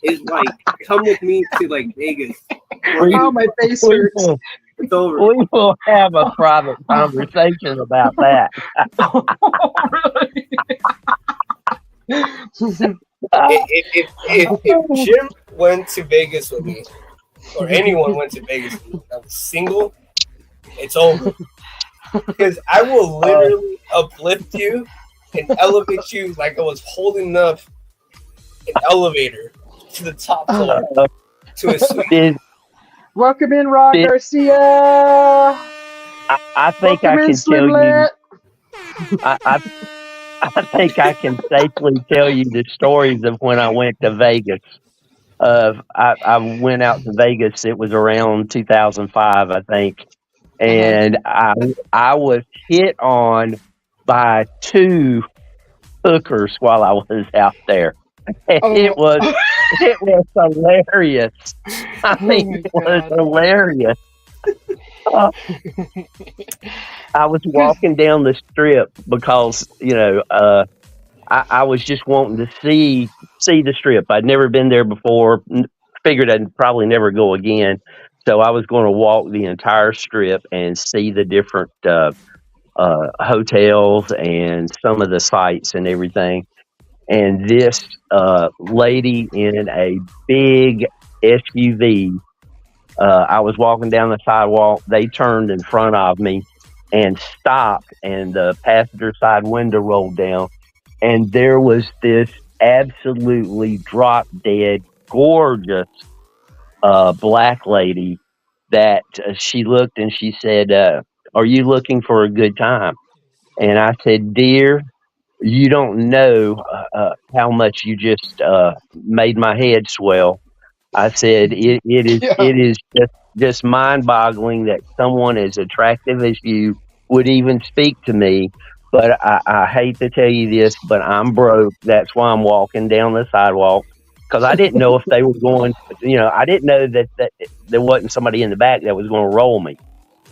is like come with me to like Vegas. Oh, my face We hurts. will, It's over. we will have a private conversation about that. If Jim went to Vegas with me, or anyone went to Vegas with me that was single, it's over. Because I will literally uplift you and elevate you like I was holding up an elevator to the top floor to a suite. Dude, Welcome in, Ron It- Garcia. I think Welcome I in, can tell you. Slimlet. I think I can safely tell you the stories of when I went to Vegas. I went out to Vegas. It was around 2005, I think, and I was hit on by two hookers while I was out there. Oh. It was hilarious. I mean, my it was God. hilarious. I was walking down the strip because I was just wanting to see the strip. I'd never been there before. Figured I'd probably never go again. So I was going to walk the entire strip and see the different hotels and some of the sites and everything. And this lady in a big SUV, I was walking down the sidewalk. They turned in front of me and stopped, and the passenger side window rolled down. And there was this absolutely drop dead, gorgeous black lady that she looked and she said, "Are you looking for a good time?" And I said, "Dear, you don't know how much you just made my head swell. I said Yeah. it is just mind boggling that someone as attractive as you would even speak to me. But I hate to tell you this, but I'm broke. That's why I'm walking down the sidewalk because I didn't know if they were going. I didn't know that there wasn't somebody in the back that was going to roll me.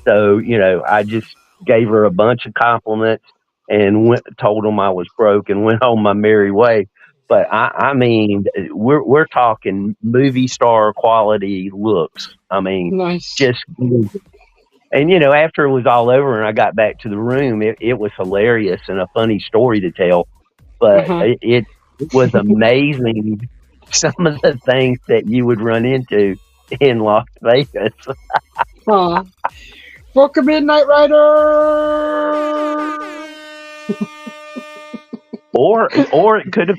So I just gave her a bunch of compliments and told them I was broke and went on my merry way. But I mean, we're talking movie star quality looks. I mean, Nice. just and after it was all over and I got back to the room, it was hilarious and a funny story to tell. But Uh-huh. it was amazing some of the things that you would run into in Las Vegas. Welcome Midnight Rider. Or it could have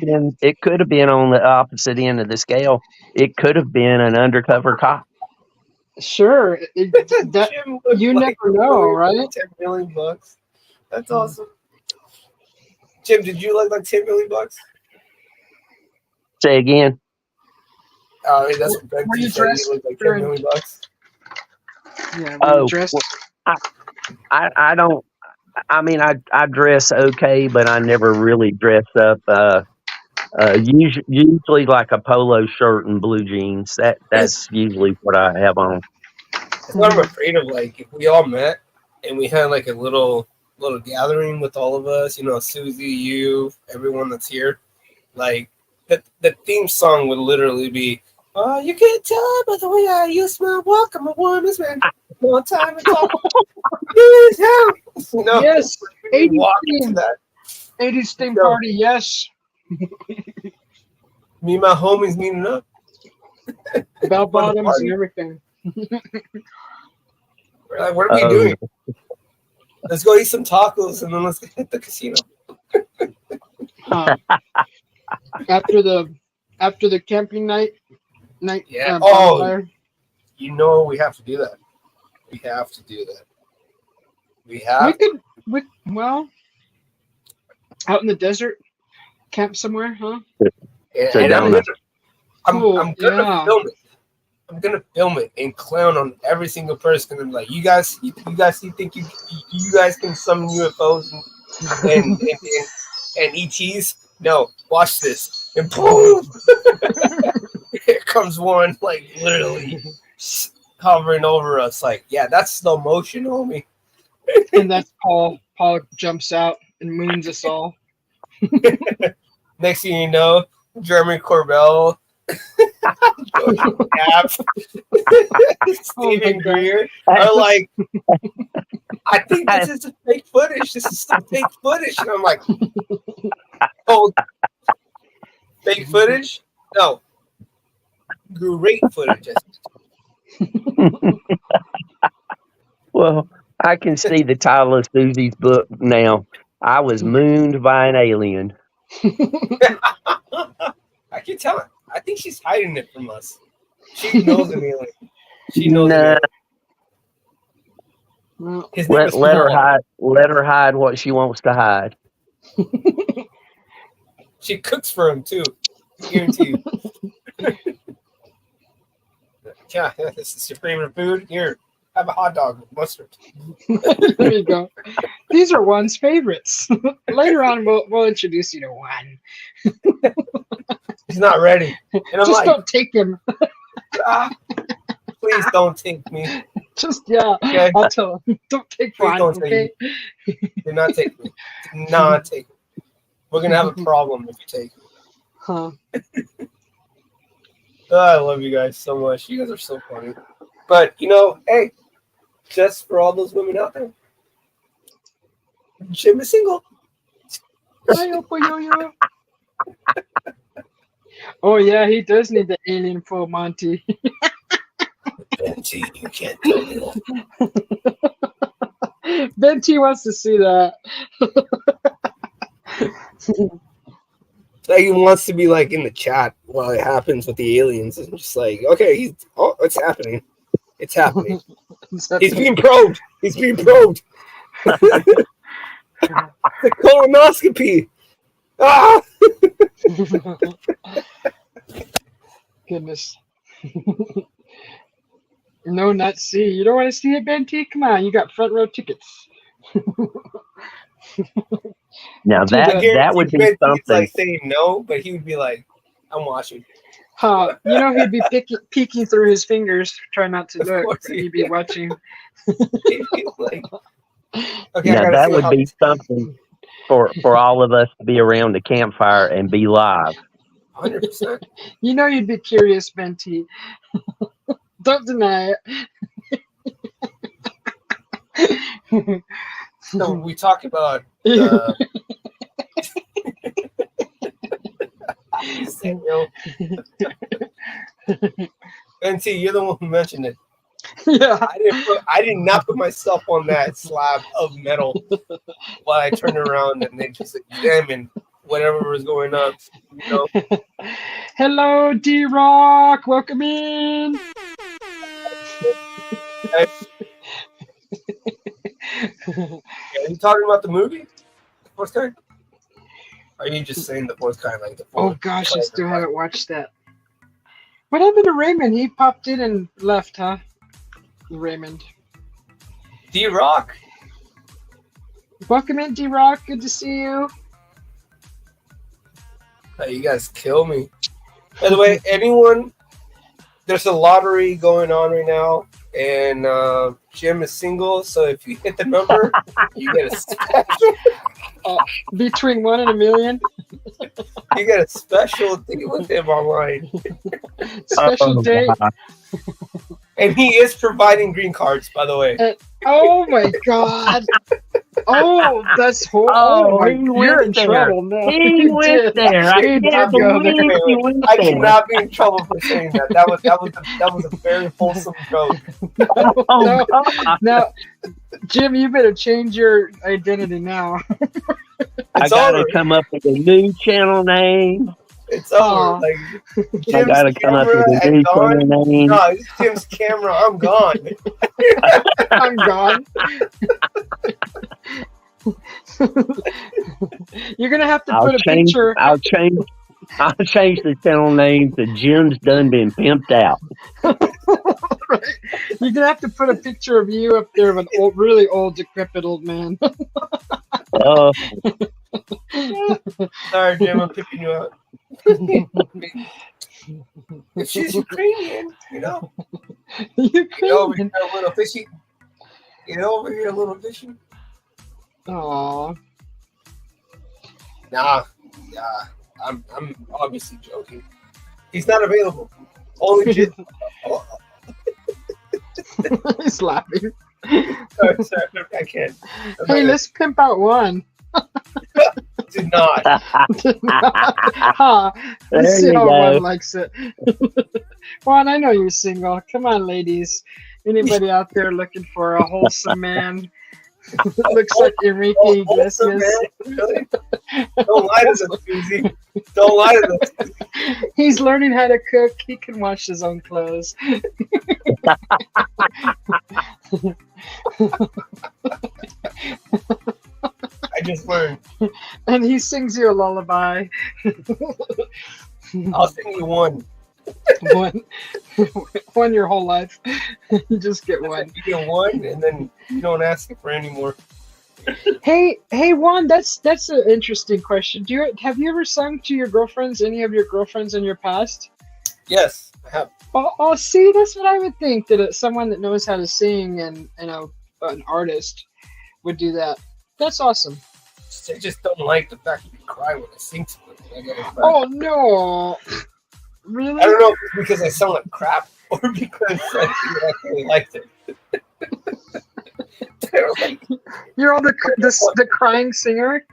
been on the opposite end of the scale. It could have been an undercover cop. Sure. That Jim looked you like never know, right? $10 million. That's awesome. Jim, did you look like $10 million? Say again. That's what Ben Were you said. dressed You look like $10 during- million. Yeah, were you dressed? I don't. I mean, I dress okay, but I never really dress up. Usually like a polo shirt and blue jeans. That's usually what I have on. That's what I'm afraid of. Like, if we all met and we had like a little gathering with all of us, Susie, you, everyone that's here, like the theme song would literally be, "Oh, you can't tell by the way I use my walk. I'm a woman's man. One time and talk. Yes. 80s walk theme. into that. 80s theme party, yes. Me and my homies meeting up. Bell bottoms and everything. We're like, what are we doing? Let's go eat some tacos and then let's hit the casino. After the camping night. Yeah. Bonfire. We have to do that. We have to do that. Well, out in the desert, camp somewhere, huh? And I'm gonna yeah. film it. I'm gonna film it and clown on every single person. And like, you guys think you guys can summon UFOs and ETs? No, watch this. And boom, here comes one, like literally hovering over us. Like, yeah, that's slow motion, homie. And that's Paul. Paul jumps out and moons us all. Next thing you know, Jeremy Corbell, Cap, Stephen Greer are like, I think this is fake footage. This is some fake footage. And I'm like, oh, fake footage? No. Great footage. Well, I can see the title of Susie's book now. I was mooned by an alien. I can tell. I think she's hiding it from us. She knows an alien. She knows an alien. Let her hide. Let her hide what she wants to hide. She cooks for him too. Guarantee you. Yeah, this is your favorite food. Here, have a hot dog with mustard. There you go. These are Juan's favorites. Later on, we'll introduce you to Juan. He's not ready. And I'm Just like, don't take him. Please don't take me. Okay. I'll tell him. Don't take Juan, don't okay? Do not take me. Do not take me. We're going to have a problem if you take me. Huh. I love you guys so much. You guys are so funny. But, hey, just for all those women out there, Jim is single. Oh, yeah, he does need the alien full Monty. Benji, you can't tell me that. Benty wants to see that. Like, he wants to be like in the chat while it happens with the aliens. And just like, okay, it's happening. It's happening. He's being probed. He's being probed. The colonoscopy. Ah! Goodness. No, not C. You don't want to see it, Benty? Come on, you got front row tickets. Now Do I that that. that would guarantee be Ben he's something. like saying no, but he would be like, "I'm watching." Huh? You know he'd be peeking through his fingers, trying not to Of look, course, but he'd be watching. He's like, okay, I Now gotta that see would how. be something for all of us to be around the campfire and be live. 100%. You know you'd be curious, Benty. Don't deny it. So we talk about NT, you're the one who mentioned it. Yeah. I did not put myself on that slab of metal while I turned around and they just examined whatever was going on. You know? Hello, D-Rock. Welcome in. Are you talking about the movie? The fourth kind? Or are you just saying the fourth kind like the fourth? Oh gosh, I still haven't watched that. What happened to Raymond? He popped in and left, huh? Raymond. D-Rock. Welcome in, D-Rock. Good to see you. Hey, you guys kill me. By the way, anyone, there's a lottery going on right now, and Jim is single, so if you hit the number, you get a special. Between 1 and a million. You get a special thing with him online. Special date. Wow. And he is providing green cards, by the way. Oh my God. Oh, that's horrible. Oh, my, he you're went in there. trouble now. He went there. I He can't did go believe there. he went I there. cannot be in trouble for saying that. That was a very wholesome joke. Oh, No. God. Now, Jim, you better change your identity now. I It's gotta over. come up with a new channel name. It's over. Aw. Like I Jim's gotta come up camera with a new and gone. channel name. No, it's Jim's camera. I'm gone. I'm gone. You're gonna have to put a picture. I'll change the channel name to Jim's Done Been Pimped Out. Right. You're gonna have to put a picture of you up there of an old, really old, decrepit old man. Oh, Sorry, Jim, I'm picking you out. If she's Ukrainian, you know, get over here, little fishy. Get over here, little fishy. Aw. Nah, I'm obviously joking. He's not available. Only Jim. Oh, He's laughing. sorry, I can't. Hey, let's pimp out one. Did not. Huh. Let's There see you how go. one likes it. Juan, I know you're single. Come on, ladies. Anybody out there looking for a wholesome man? Looks like Enrique Wholesome, Iglesias. man. Really? Don't lie to them, Susie. Don't lie to them. He's learning how to cook. He can wash his own clothes. I just learned. And he sings you a lullaby. I'll sing you one. one your whole life. You just get one. You get one, and then you don't ask for any more. Hey, Juan, that's an interesting question. Have you ever sung to your girlfriends, any of your girlfriends in your past? Yes, I have. Oh, see, that's what I would think, that someone that knows how to sing and an artist would do that. That's awesome. I just don't like the fact that you cry when I sing to them. I gotta cry. Oh no, really? I don't know if it's because I sound like crap or because I actually liked it. They're like, You're all the crying singer.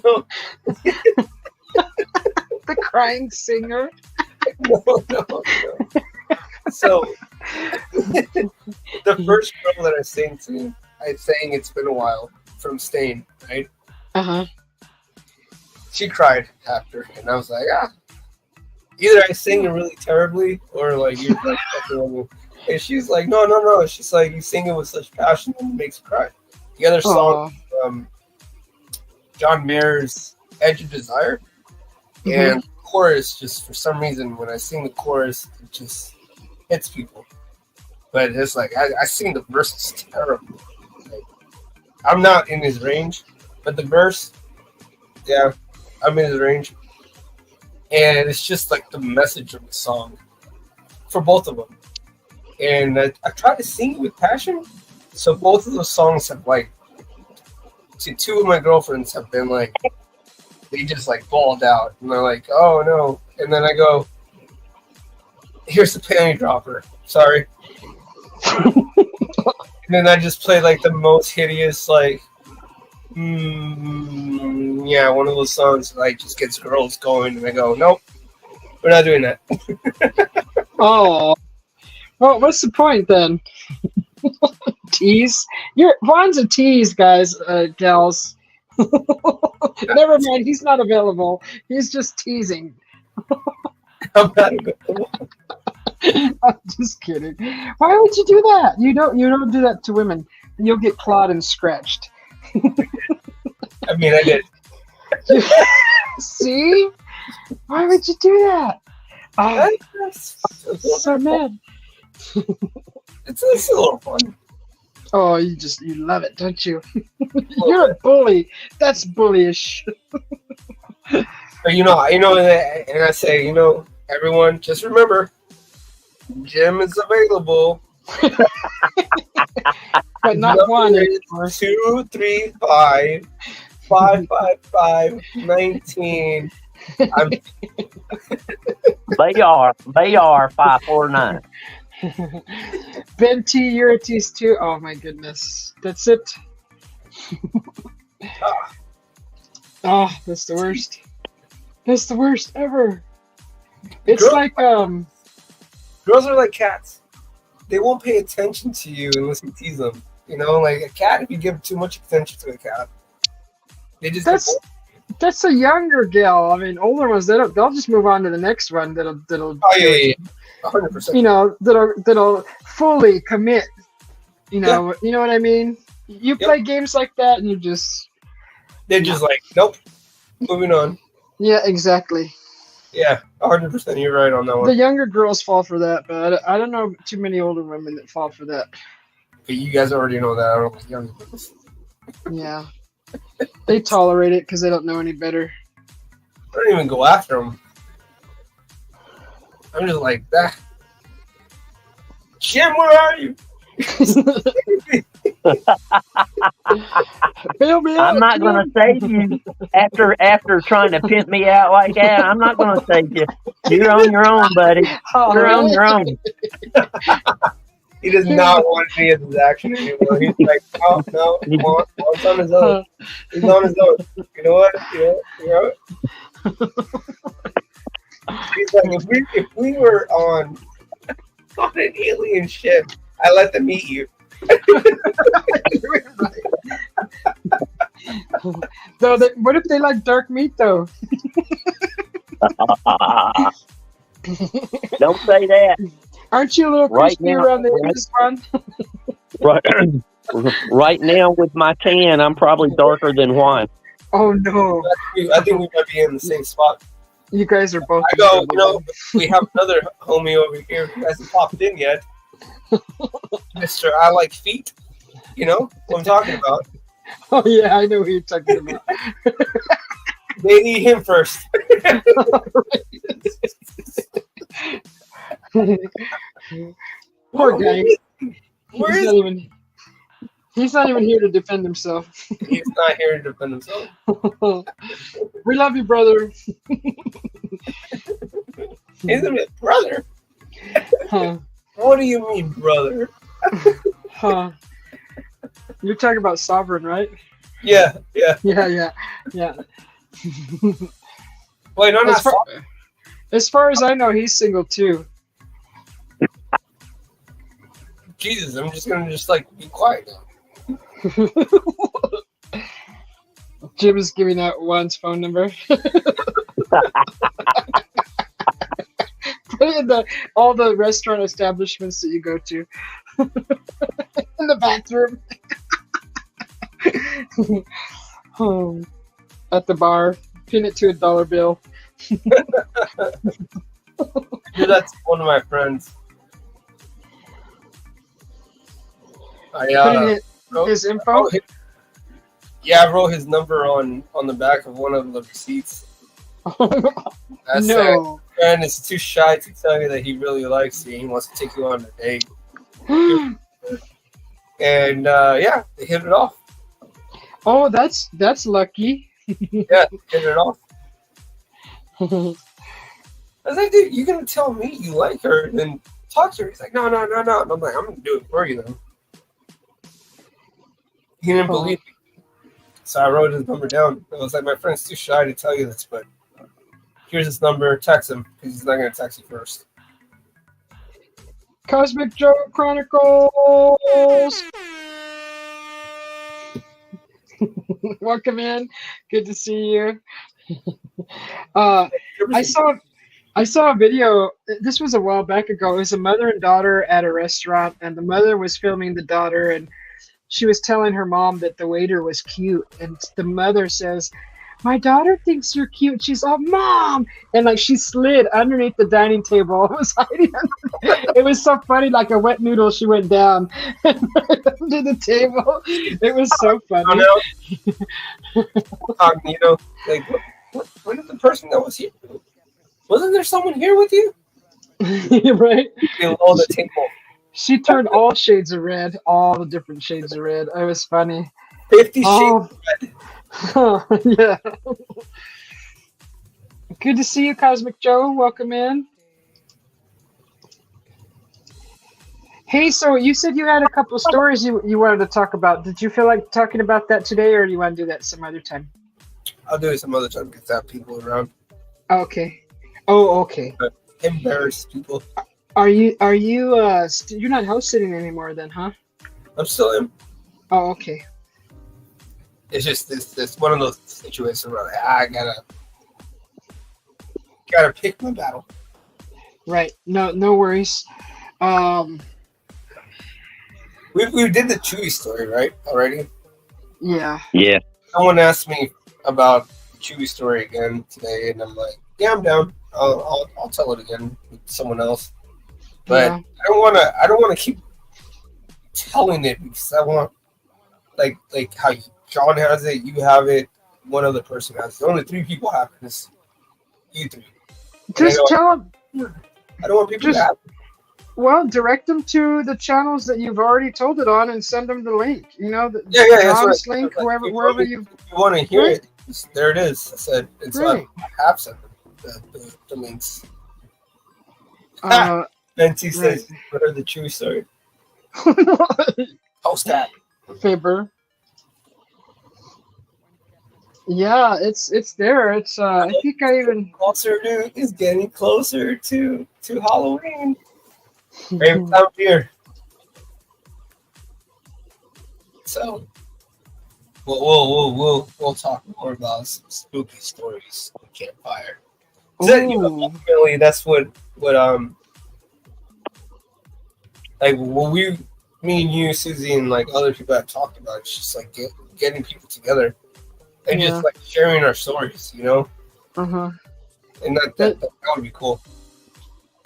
no, The crying singer. no. So, the first girl that I sang to, I sang It's Been a While from Stain, right? Uh-huh. She cried after, and I was like, either I sing it really terribly or like you're like fucking with me. And she's like, no. She's like, you sing it with such passion and it makes me cry. The other song, John Mayer's Edge of Desire, and the chorus just for some reason when I sing the chorus, it just hits people. But it's like I sing the verse is terrible. Like, I'm not in his range, but the verse, yeah, I'm in his range. And it's just like the message of the song for both of them. And I try to sing with passion. So both of those songs have like, see, two of my girlfriends have been like, they just like bawled out. And they're like, oh no. And then I go, here's the panty dropper. Sorry. And then I just play like the most hideous, like, yeah, one of those songs that like just gets girls going. And I go, nope, we're not doing that. Oh. Well, what's the point then? Tease? Juan's a tease, guys, gals. Never mind, he's not available. He's just teasing. I'm not available. I'm just kidding. Why would you do that? You don't do that to women. You'll get clawed and scratched. I mean, I did. See? Why would you do that? Oh, so mad. It's a little fun. Oh, you love it, don't you? You're a bully. That's bullyish. But you know, and I say, everyone, just remember, Jim is available. But not one. 235 555 19. They are 549. Ben T, you're a tease too. Oh my goodness. That's it. Oh, that's the worst. That's the worst ever. It's Girl- like Girls are like cats. They won't pay attention to you unless you tease them. Like a cat, if you give too much attention to a cat, they just that's a younger gal. I mean, older ones they'll just move on to the next one that'll Oh yeah. 100%. That'll fully commit. You know what I mean? You play games like that and they're just like, nope, moving on. Yeah, exactly. Yeah, 100%. You're right on that one. The younger girls fall for that, but I don't know too many older women that fall for that. But you guys already know that. I don't like younger girls. Yeah. They tolerate it because they don't know any better. I don't even go after them. I'm just like, that. Jim, where are you? I'm not going to save you after trying to pimp me out like that. I'm not going to save you. You're on your own, buddy. You're on your own. He does not want any of this action anymore. He's like, no, Juan's on his own. He's on his own. You know what? You're right. He's like, if we were on an alien ship, I let them eat you. So what if they like dark meat though? Don't say that. Aren't you a little crispy around the edges, Juan? Right now with my tan, I'm probably darker than Juan. Oh no! I think we might be in the same spot. You guys are both. I go, we have another homie over here who hasn't popped in yet. Mr. I like feet. You know what I'm talking about. Oh yeah, I know who you're talking about. They eat him first. Poor guy. He's not even here to defend himself. He's not here to defend himself. We love you, brother. Isn't it brother? Huh. What do you mean, brother? Huh. You're talking about Sovereign, right? Yeah. Yeah. Wait, no, not as far as I know, he's single too. Jesus, I'm just gonna be quiet now. Jim is giving out Juan's phone number. Put it in all the restaurant establishments that you go to. In the bathroom. At the bar. Pin it to $1 bill. Yeah, that's one of my friends. I Put in wrote- his info. wrote his- I wrote his number on the back of one of the receipts. I said, No. friend is too shy to tell you that he really likes you. He wants to take you on a date. And yeah, they hit it off. Oh, that's lucky. Yeah, hit it off. I was like, dude, you're gonna tell me you like her and then talk to her. He's like, no. And I'm like, I'm gonna do it for you then. He didn't believe me. So I wrote his number down. I was like, my friend's too shy to tell you this, but here's his number. Text him because he's not gonna text you first. Cosmic Joe Chronicles. Welcome in. Good to see you. I saw a video. This was a while back ago. It was a mother and daughter at a restaurant, and the mother was filming the daughter, and she was telling her mom that the waiter was cute, and the mother says, "My daughter thinks you're cute." She's all, "Mom!" And like she slid underneath the dining table. It was hiding. It was so funny, like a wet noodle. She went down under the table. It was so funny. Incognito. Like, what is the person that was here? Wasn't there someone here with you? Right? Below the table. She turned all shades of red, all the different shades of red. It was funny. 50 Oh. Shades of Red. Yeah. Good to see you, Cosmic Joe. Welcome in. Hey, so you said you had a couple stories you wanted to talk about. Did you feel like talking about that today, or do you want to do that some other time? I'll do it some other time because I have people around. Okay. Oh, okay. Embarrass people. Are you you're not house sitting anymore then, huh? I'm still in. Oh, okay. It's just this one of those situations where I gotta pick my battle. Right. No worries. We did the Chewy story, right? Already. Yeah. Yeah. Someone asked me about the Chewy story again today, and I'm like, yeah, I'm down. I'll tell it again with someone else. But Yeah. I don't wanna keep telling it because I want like how John has it, you have it, one other person has it. Only 3 people have it. It's you 3. Just tell them. I don't want people to have it. Well, direct them to the channels that you've already told it on, and send them the link. You know, the Yeah, that's John's right. link, Like, wherever you. If you want to hear Right. it, there it is. I said, it's Right. I have sent them the links. Uh, Venti says, right. you heard the true story. Post that. Faber. Yeah, it's there. It's I think I even. Closer to is getting closer to Halloween. Favorite time of year. So we'll talk more about some spooky stories on Campfire. Ultimately, that's what like what me and you, Susie, and like other people have talked about. It's just like getting people together and Yeah. just like sharing our stories, you know. Uh-huh. And that would be cool.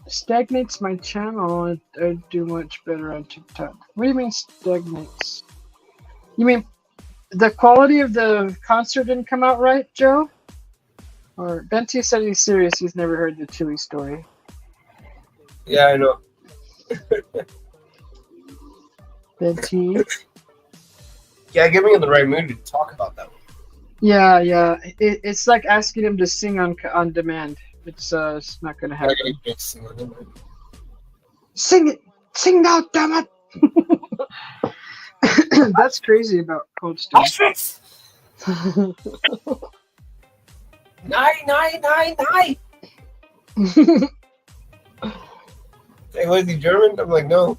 Stagnates my channel. I do much better on TikTok. What do you mean stagnates? You mean the quality of the concert didn't come out right, Joe? Or Benti said he's serious. He's never heard the Chewy story. Yeah, I know. Benti. Yeah, get me in the right mood to talk about that one. Yeah. It's like asking him to sing on demand. It's not gonna I happen. gotta get singing in there. Sing it! Sing now, damn it! That's crazy about Cold Stone. Auschwitz! 9. Hey, was he German? I'm like, no.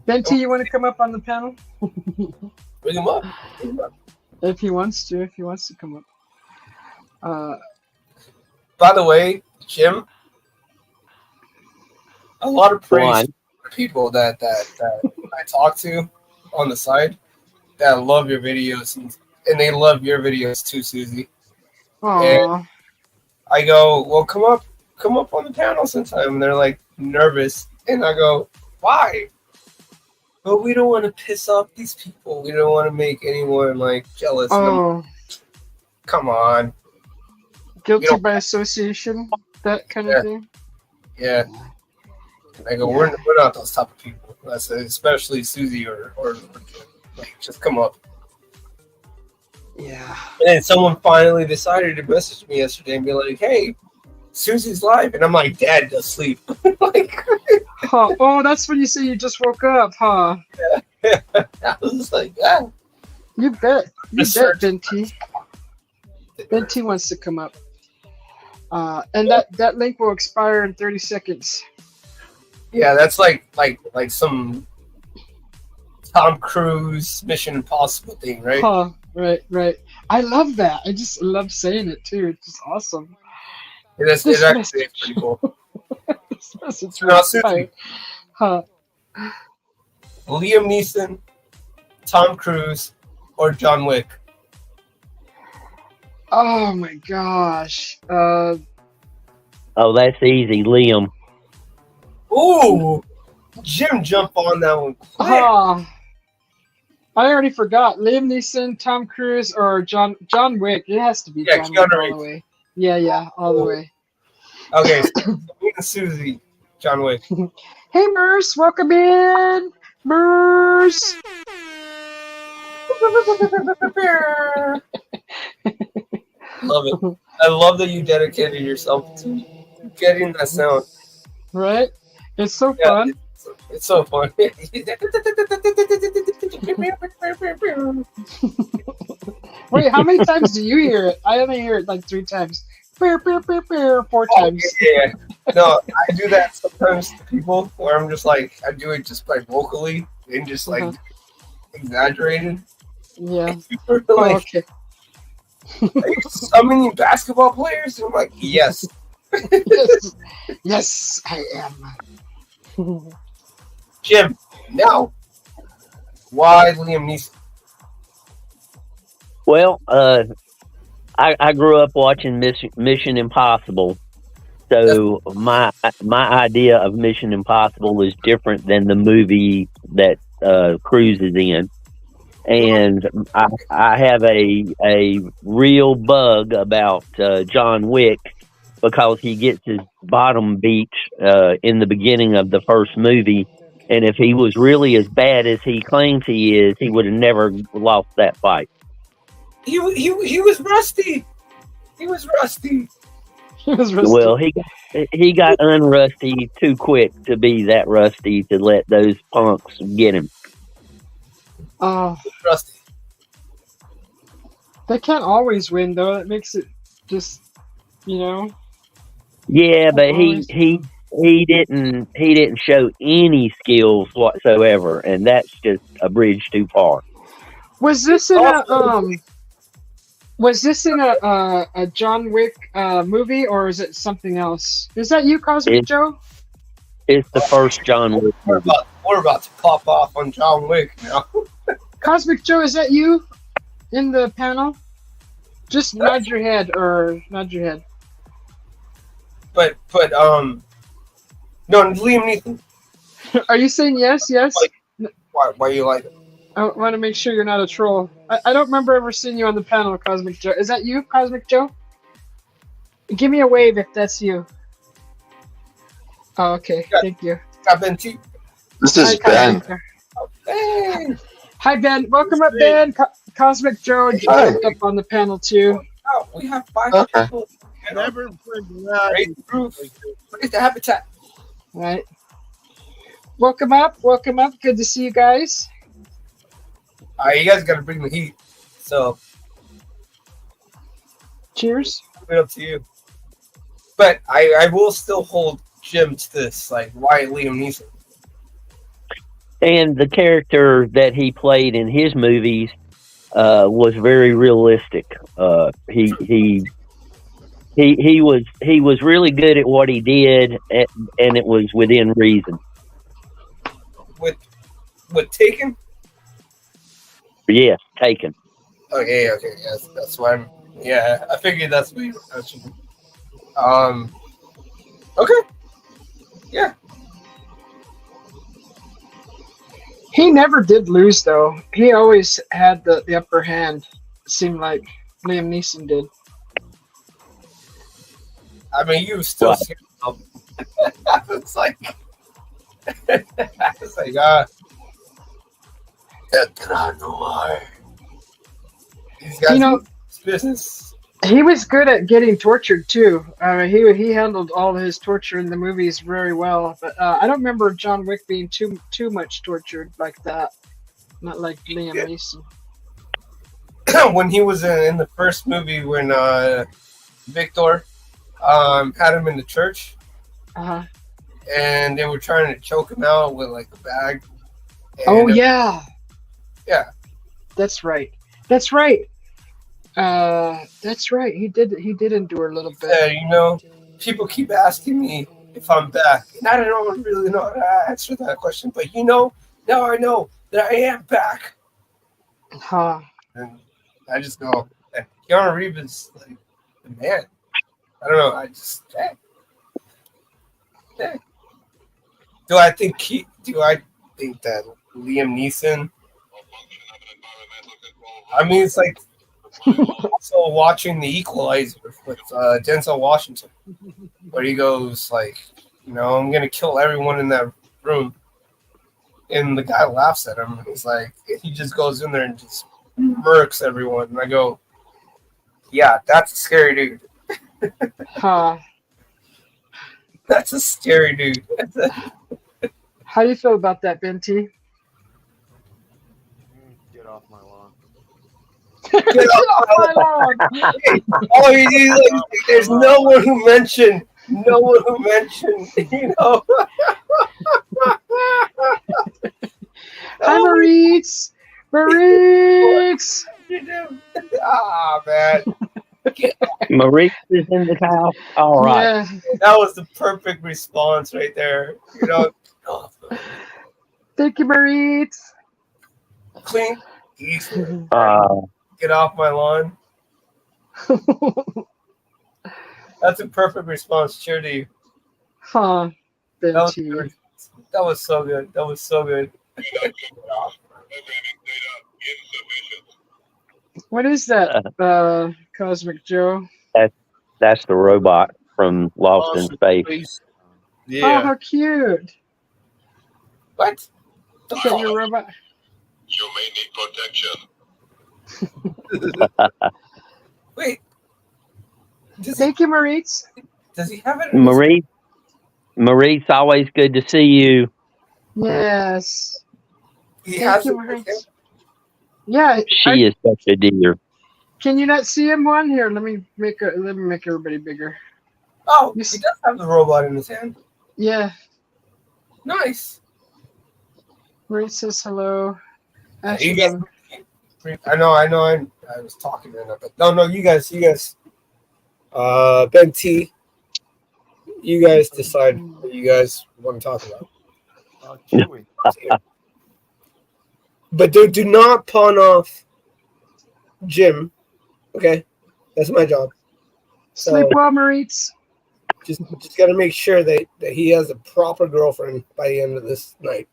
Benti, you want to come up on the panel? Bring him up. If he wants to come up. By the way, Jim, a lot of praise for people that I talk to on the side that love your videos and they love your videos too, Susie. Aw. I go, well, come up on the panel sometime. And they're like nervous. And I go, why? But we don't want to piss off these people. We don't want to make anyone like jealous. And Oh, come on. guilty by association, that kind of thing. Yeah. And I go, we're not those type of people. I said, especially Susie or like, just come up. Yeah. And then someone finally decided to message me yesterday and be like, hey, Susie's live. And I'm like, Dad, does sleep. Like, Huh. Oh, that's when you say you just woke up, huh? I was just like, ah. You bet. You bet, Venti. Venti wants to come up. And that link will expire in 30 seconds. Yeah, that's like some Tom Cruise Mission Impossible thing, right? Huh. Right. I love that. I just love saying it too. It's just awesome. It's actually pretty cool. It's Now, Susie, huh. Liam Neeson, Tom Cruise, or John Wick? Oh my gosh. Oh, that's easy, Liam. Ooh, Jim jumped on that one quick. I already forgot. Liam Neeson, Tom Cruise, or John Wick. It has to be Yeah, John Keanu Wick all Reeves. the way. Yeah, all the way. Okay, so me and Susie, John Wick. Hey, Merce, welcome in. Merce. Love it. I love that you dedicated yourself to getting that sound. Right? It's so Yeah, fun. It's so fun. Wait, how many times do you hear it? I only hear it like 3 times. 4 times. Yeah. No, I do that sometimes to people where I'm just like, I do it just like vocally and just like exaggerated. Yeah. People are like, Okay. are you summoning basketball players? And I'm like, yes. Yes, I am. Jim, now, why Liam Neeson? Well, I grew up watching Mission Impossible, so my idea of Mission Impossible is different than the movie that Cruise is in, and I have a real bug about John Wick because he gets his bottom beat in the beginning of the first movie, and if he was really as bad as he claims he is, he would have never lost that fight. He was rusty. He was rusty. Well, he got unrusty too quick to be that rusty to let those punks get him. Rusty. They can't always win though. It makes it just, you know. Yeah, but he didn't show any skills whatsoever, and that's just a bridge too far. Was this in a John Wick movie, or is it something else? Is that you, Cosmic Joe? It's the first John Wick movie. We're about to pop off on John Wick now. Cosmic Joe, is that you in the panel? Just nod your head. But no, Liam Neeson. Are you saying yes? Why you like it? I want to make sure you're not a troll. I don't remember ever seeing you on the panel, Cosmic Joe. Is that you, Cosmic Joe? Give me a wave if that's you. Oh, okay. Thank you. Got Ben T. This is Ben. Hey. Hi, Ben. Welcome up, Ben. Cosmic Joe jumped up on the panel, too. Oh, we have 5 Okay. people. Never raise the roof. Look at the habitat. All right. Welcome up. Good to see you guys. All right, you guys got to bring the heat. So, cheers. It's up to you. But I will still hold Jim to this. Like, why Liam Neeson? And the character that he played in his movies was very realistic. He was really good at what he did, and it was within reason. With Taken? Yes, Taken. Okay. That's why I'm Yeah, I figured that's what you were questioning. Okay. Yeah. He never did lose though. He always had the upper hand. It seemed like Liam Neeson did. I mean, you still What? see him. It's like, it's like, these guys, You know, business. he was good at getting tortured too. He handled all his torture in the movies very well. But I don't remember John Wick being too much tortured like that. Not like Liam Neeson. When he was in the first movie, when Victor had him in the church, and they were trying to choke him out with like a bag. Oh yeah, yeah, that's right. That's right. That's right. He did endure a little bit. You know, people keep asking me if I'm back, and I don't really know how to answer that question. But you know, now I know that I am back. Huh. And I just go, Keanu Reeves is like the man. I don't know. I just, hey. Do I think that Liam Neeson? I mean, it's like also watching The Equalizer with Denzel Washington, where he goes like, you know, I'm gonna kill everyone in that room, and the guy laughs at him. And he's like, he just goes in there and just murks everyone. And I go, yeah, that's a scary dude. Huh. That's a scary dude. How do you feel about that, Benty? Get off my lawn. Get off my lawn. Oh, there's no one who mentioned, you know. Hi, Maurice. Maurice. Ah, man. Maurice is in the house. All right. Yeah. That was the perfect response right there. You know, Thank you, Maurice. clean, easy. Get off my lawn. That's a perfect response. Cheer to you. Huh. Benty. That was so good. That was so good. What is that, Cosmic Joe? That's the robot from Lost in Space. Oh, how cute. What? Is that your robot? You may need protection. Wait. Thank you, Maurice. Does he have it? Maurice, always good to see you. Yes. He Thank has you, it. Maurice. Yeah. She is such a dear. Can you not see him on here? Let me make everybody bigger. Oh, he does have the robot in his hand. Yeah. Nice. Maurice says hello. You guys, I know. I was talking to him, but no. You guys. Ben T. You guys decide what you guys want to talk about. Chewy. But do not pawn off Jim. Okay, that's my job. Sleep well, Maurice. Just got to make sure that he has a proper girlfriend by the end of this night.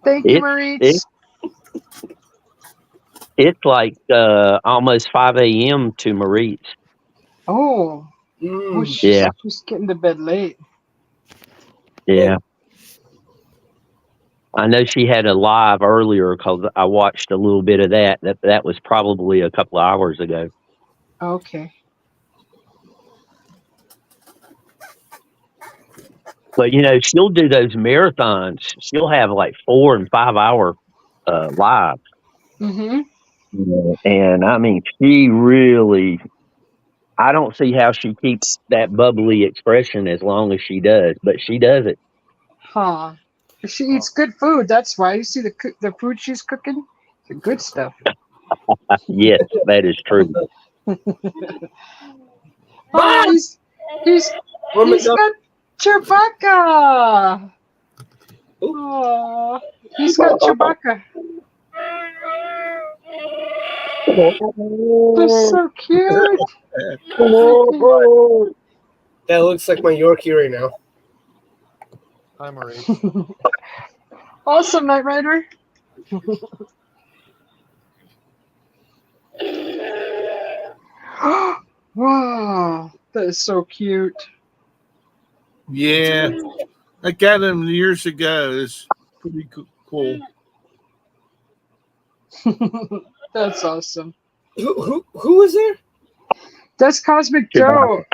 Thank you, Maurice. It's like almost 5 a.m. to Maurice. Oh. Yeah. She's getting to bed late. Yeah. I know she had a live earlier because I watched a little bit of that. That was probably a couple of hours ago. Okay. But, you know, she'll do those marathons. She'll have like 4 and 5 hour live. Mm-hmm. And I mean, she really, I don't see how she keeps that bubbly expression as long as she does, but she does it. Huh. She eats good food. That's why. You see the food she's cooking? The good stuff. Yes, that is true. Oh, he's got Chewbacca. Oh, he's got Chewbacca. They're so cute. That looks like my Yorkie right now. Hi, Marie. Awesome, Knight Rider. Wow, that is so cute. Yeah, I got him years ago. It's pretty cool. That's awesome. Who was there? That's Cosmic Joe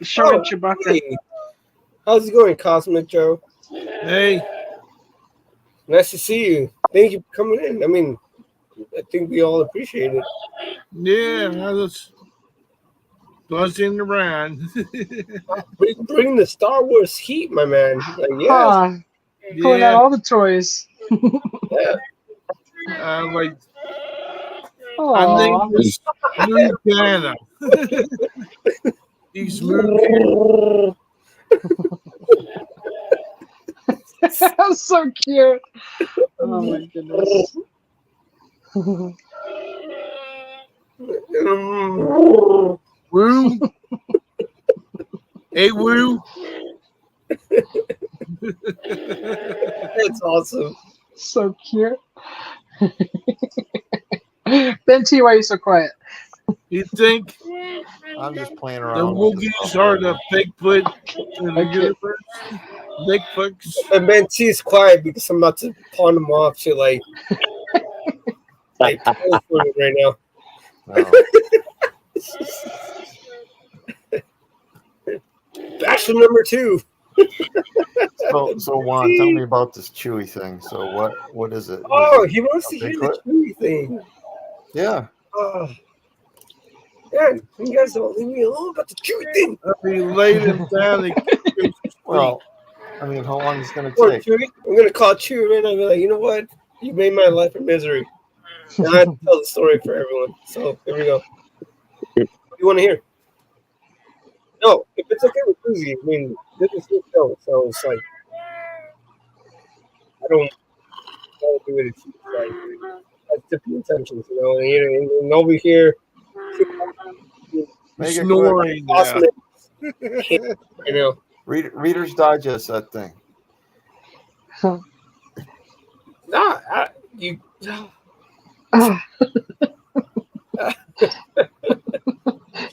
showing Chewbacca. Hey. How's it going, Cosmic Joe? Hey, Nice to see you. Thank you for coming in. I mean, I think we all appreciate it. yeah, I was buzzing around. Bring the Star Wars heat, my man. Like, yes. Huh. Pulling out Yeah, all the toys. Yeah. like I Aww. named this new piano. He's moving. That's so cute. Oh my goodness. Woo. Hey, Woo. That's awesome. So cute. Ben T, why are you so quiet? You think I'm just playing the around with this Wookiees stuff are right the now. Bigfoot in the Okay. universe? Bigfoots. And Ben T is quiet because I'm about to pawn him off to like right now. No. Bachelor number 2. So Juan, tell me about this Chewy thing. So what is it? Oh, Is he wants a to hear Bigfoot? the Chewy thing. Yeah. Oh, man, you guys don't leave me alone about the Chewy thing. He laid him down and Well, I mean, how long is it going to Poor take? Chewy. I'm gonna call Chewy right now and be like, you know what? You made my life a misery. Now I have to tell the story for everyone. So here we go. What do you want to hear? No, if it's okay with Susie, I mean, this is his show, so it's like I don't want to do it if she's like has different intentions, you know. And over here, Make it quick. snoring. cosmic hit, you know. Reader's Digest that thing. Nah, you.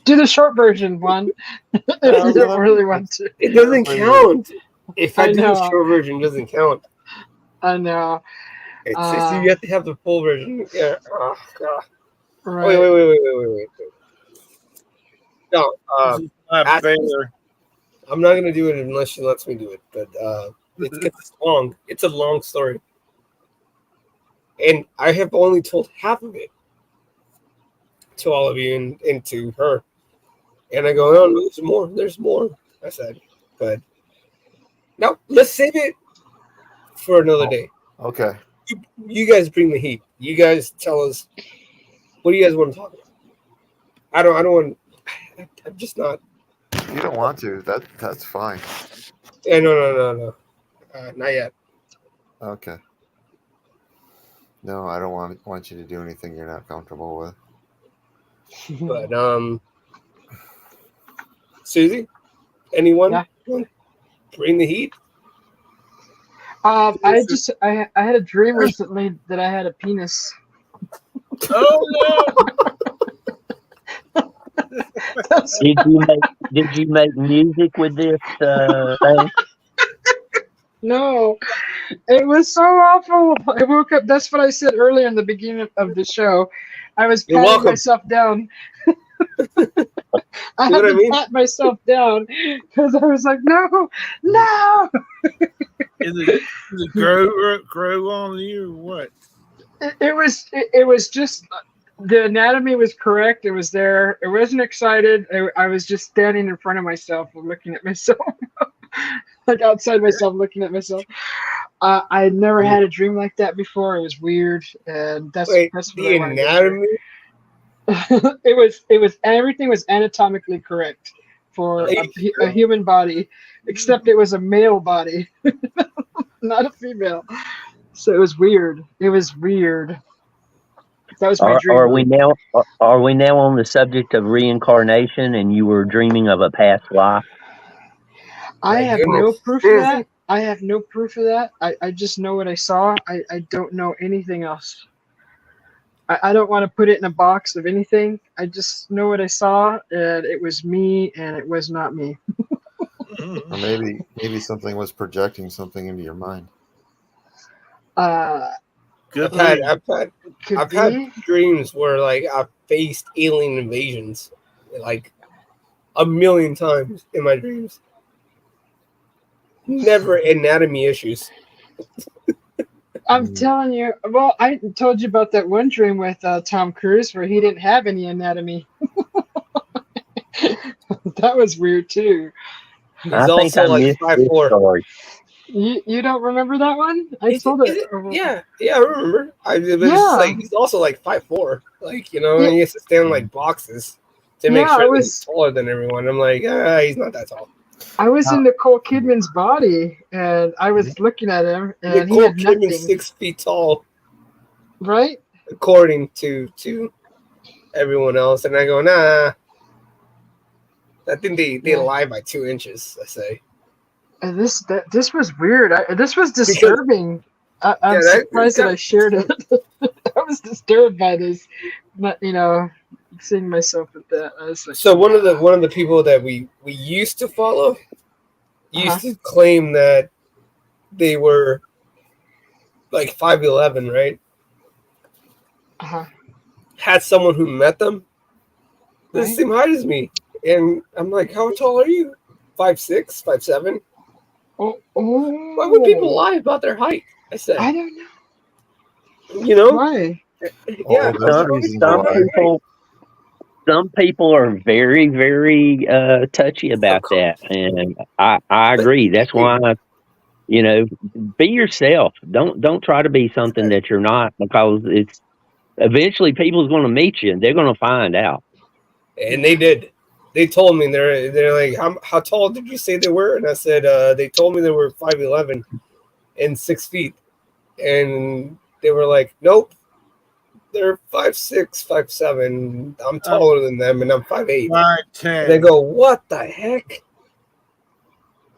Do the short version, one. If you don't really want to. It doesn't count. If I I do the know. short version, it doesn't count. I know. It's you have to have the full version. Yeah. Oh, God. Right. Wait. No, Not fair. I'm not gonna do it unless she lets me do it. But it's long. It's a long story, and I have only told half of it to all of you and to her. And I go, oh, no, there's more. There's more. I said, but no, let's save it for another day. Okay. You guys bring the heat. You guys tell us what do you guys want to talk about. I don't want. I'm just not. If you don't want to, that's fine. Yeah, no. Not yet. Okay. No, I don't want you to do anything you're not comfortable with. But Susie, anyone Yeah. bring the heat? I had a dream recently that I had a penis. Oh Did you make music with this thing? No, it was so awful. I woke up. That's what I said earlier in the beginning of the show. I was You're patting welcome. myself down. I See had what I to mean? pat myself down because I was like, no. Is it grow on you or what? It was just the anatomy was correct. It was there. It wasn't excited. I was just standing in front of myself and looking at myself, like outside myself, looking at myself. I had never had a dream like that before. It was weird, and that's Wait, what the I wanted to share. anatomy. It was everything was anatomically correct for a human body, except it was a male body, not a female. So it was weird. That was my Are dream. are we now are we now on the subject of reincarnation and you were dreaming of a past life? I My have no goodness. proof of that. I have no proof of that. I just know what I saw. I don't know anything else. I don't want to put it in a box of anything. I just know what I saw, and it was me, and it was not me. Or maybe something was projecting something into your mind. Good I've lead. Could had be. dreams where like I've faced alien invasions like a million times in my dreams. Never anatomy issues. I'm telling you. Well, I told you about that one dream with Tom Cruise where he didn't have any anatomy. That was weird too. I He's think also I like missed this 5'4". story. You don't remember that one? I Is it, told is it. it? Yeah, I remember. But it's just Yeah. like he's also like 5'4". Like, you know, Yeah. and he has to stand in like boxes to make Yeah, sure I that he's was. taller than everyone. I'm like, he's not that tall. I was in Nicole Kidman's body, and I was looking at him, and he Nicole had Kidman's nothing. 6 feet tall, Right? according to everyone else, and I go, nah. I think they lie by 2 inches. I say. And this was weird. This was disturbing. I'm Yeah, surprised that I shared it. I was disturbed by this, not seeing myself with that. I was like, So one of the people that we used to follow used to claim that they were like 5'11", right? Had someone who met them the Right. same height as me, and I'm like, how tall are you? 5'6", 5'7". Oh, Why would people lie about their height? I said, I don't know you know, why. yeah. there's Some, reasons some why. people some people are very, very touchy about that, and I agree. That's why be yourself. Don't try to be something that you're not, because it's eventually people's going to meet you and they're going to find out. And they did. They told me they're like, how tall did you say they were? And I said they told me they were 5'11" and 6 feet, and they were like, nope. They're 5'6", 5'7". I'm taller than them, and I'm 5'8". 5'10". And they go, what the heck?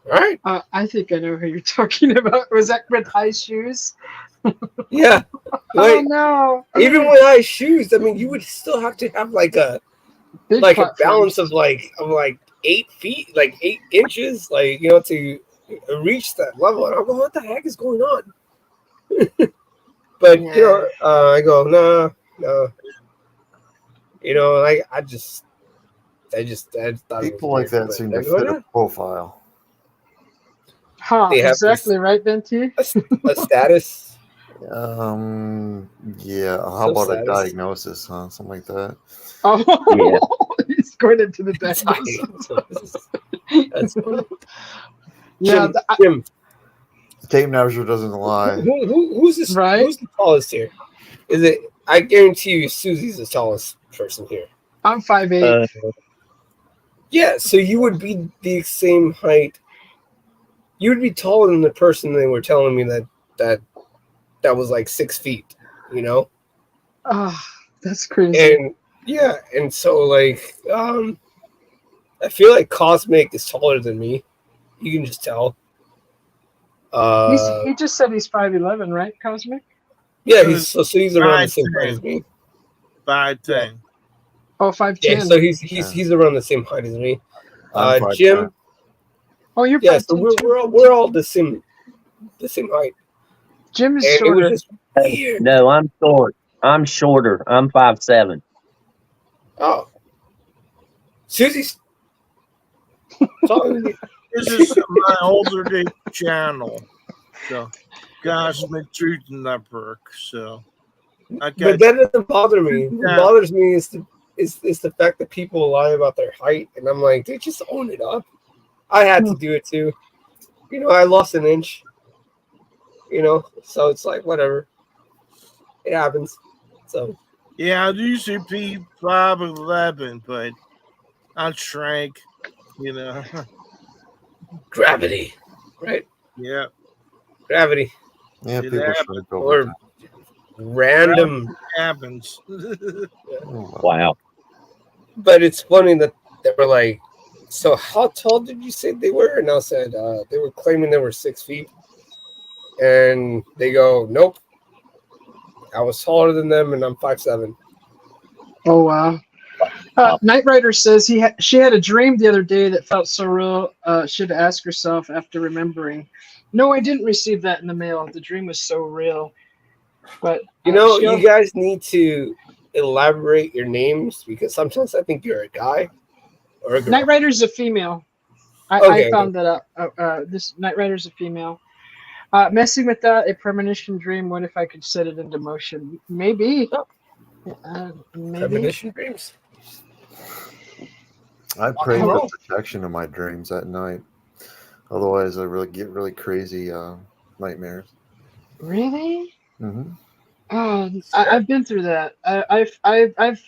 All right. I think I know who you're talking about. Was that with high shoes? Yeah. Oh no! Even with high shoes, I mean, you would still have to have like a Big balance platforms. of like 8 feet, like 8 inches, to reach that level. And I'm going, what the heck is going on? But I go, no. I just thought People like that seem to I go, fit no. a profile. Huh, They have exactly right, Venti. A status. Yeah. How Some about status. a diagnosis, huh? Something like that. Oh, he's going into the diagnosis. That's funny. Yeah, Jim. Tape measure doesn't lie. Who's this? Right? Who's the tallest here? Is it? I guarantee you, Susie's the tallest person here. I'm 5'8". Yeah, so you would be the same height. You would be taller than the person they were telling me that was like 6 feet. Oh, that's crazy. And so like I feel like Cosmic is taller than me. You can just tell. He just said he's 5'11", right, Cosmic? Yeah, he's around the same 5'10". height as me. 5'10". Oh, 5'10". Yeah, so he's around the same height as me. I'm Jim. 5'10". Oh, you're 5'10". Yeah, so we're all the same height. Jim is And shorter. it was just weird. No, I'm short. I'm shorter. I'm 5'7". Oh, Susie's. This is my older day channel, so Cosmic Truth Network. So, But that doesn't bother me. What bothers me is the fact that people lie about their height, and I'm like, dude, just own it up. I had to do it too. I lost an inch. So it's like whatever. It happens. So yeah, I used to be 5'11", but I shrank. Gravity, right? Yeah. Gravity. Yeah, people shrink over Or time. random. happens. Wow. But it's funny that they were like, so how tall did you say they were? And I said they were claiming they were 6 feet. And they go, nope. I was taller than them, and I'm 5'7". Oh wow. Knight Rider says she had a dream the other day that felt so real. She had to ask herself after remembering. No, I didn't receive that in the mail. The dream was so real. But you guys need to elaborate your names because sometimes I think you're a guy or a girl. Knight Rider's a female. I found that out. This Knight Rider's a female. Messing with that, a premonition dream. What if I could set it into motion? Maybe. Maybe. Premonition dreams. I pray for protection in my dreams at night. Otherwise, I get really crazy nightmares. Really? Mm-hmm. I've been through that.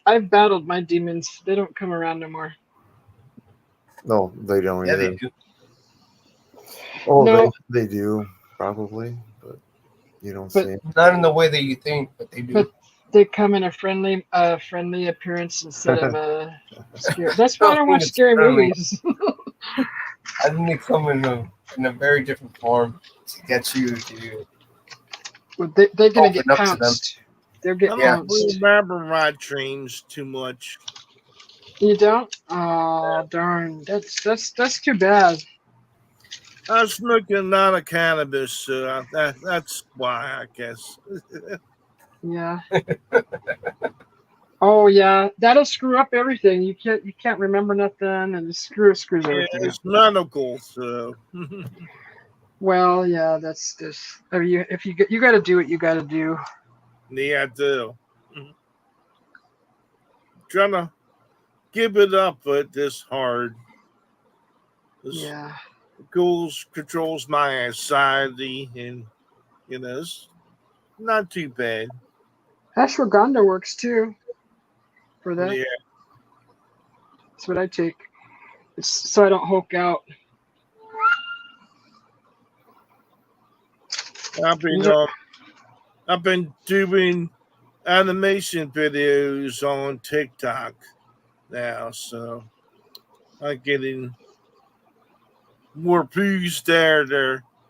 I've battled my demons. They don't come around no more. No, they don't either. They do. Oh, No. they do probably, but you don't see them. Not in the way that you think, but they do. But they come in a friendly appearance instead of a scary. That's why I don't watch scary movies. I think they come in a very different form to get you to. Well, they're gonna get Open up to them. pounced. They're getting I don't pounced. remember my dreams too much. You don't? Oh darn! That's too bad. I was smoking a lot of cannabis, so that's why, I guess. Yeah. Oh yeah, that'll screw up everything. You can't remember nothing, and it screws Yeah, everything up. it's medical, so. Well, yeah, that's just. I mean, if you got to do what you got to do. Yeah, I do. Trying to give it up, but it's hard. Yeah. Controls my anxiety, and it's not too bad. Ashwagandha works too. For that, Yeah, that's what I take. It's so I don't hulk out. I've been doing animation videos on TikTok now, so I'm getting more views there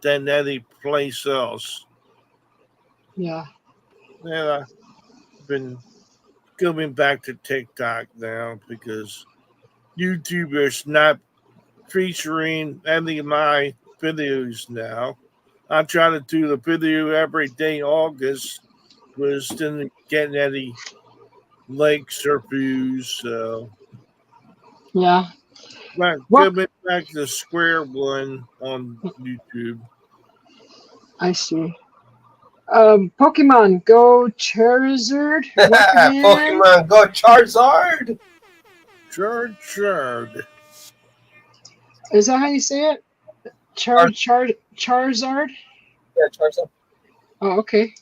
than any place else. Yeah. And I've been going back to TikTok now because YouTube is not featuring any of my videos now. I try to do the video every day August, but didn't get any likes or views, so Yeah. coming back to square one on YouTube. I see. Pokemon Go Charizard. Pokemon Go Charizard. Charizard. Is that how you say it? Charizard. Yeah, Charizard. Oh, okay.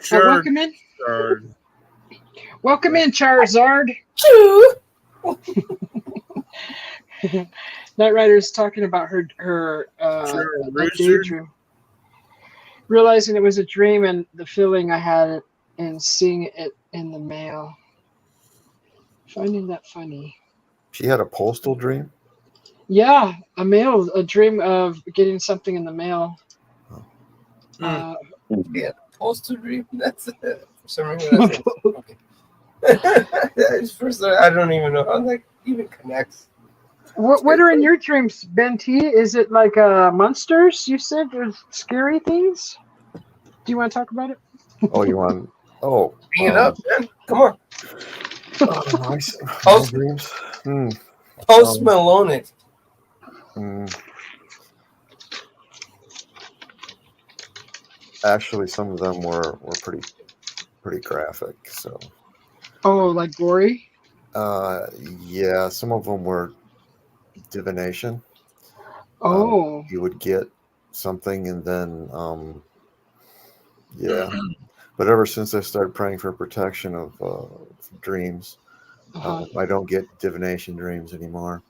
Charizard. Welcome in. Welcome in, Charizard. Knight Rider's talking about her daydream. Realizing it was a dream and the feeling I had in seeing it in the mail. Finding that funny. She had a postal dream? Yeah, a dream of getting something in the mail. Yeah, postal dream. That's it. For some reason, that's okay. First, I don't even know how that even connects. What are in your dreams, Ben T? Is it like monsters? You said there's scary things. Do you want to talk about it? Oh, you want? Oh, bring it up, man. Come on. Post dreams. Post Malone it. Actually, some of them were pretty graphic. So. Oh, like gory? Yeah, some of them were divination. Oh. You would get something and then yeah. But ever since I started praying for protection of dreams, I don't get divination dreams anymore.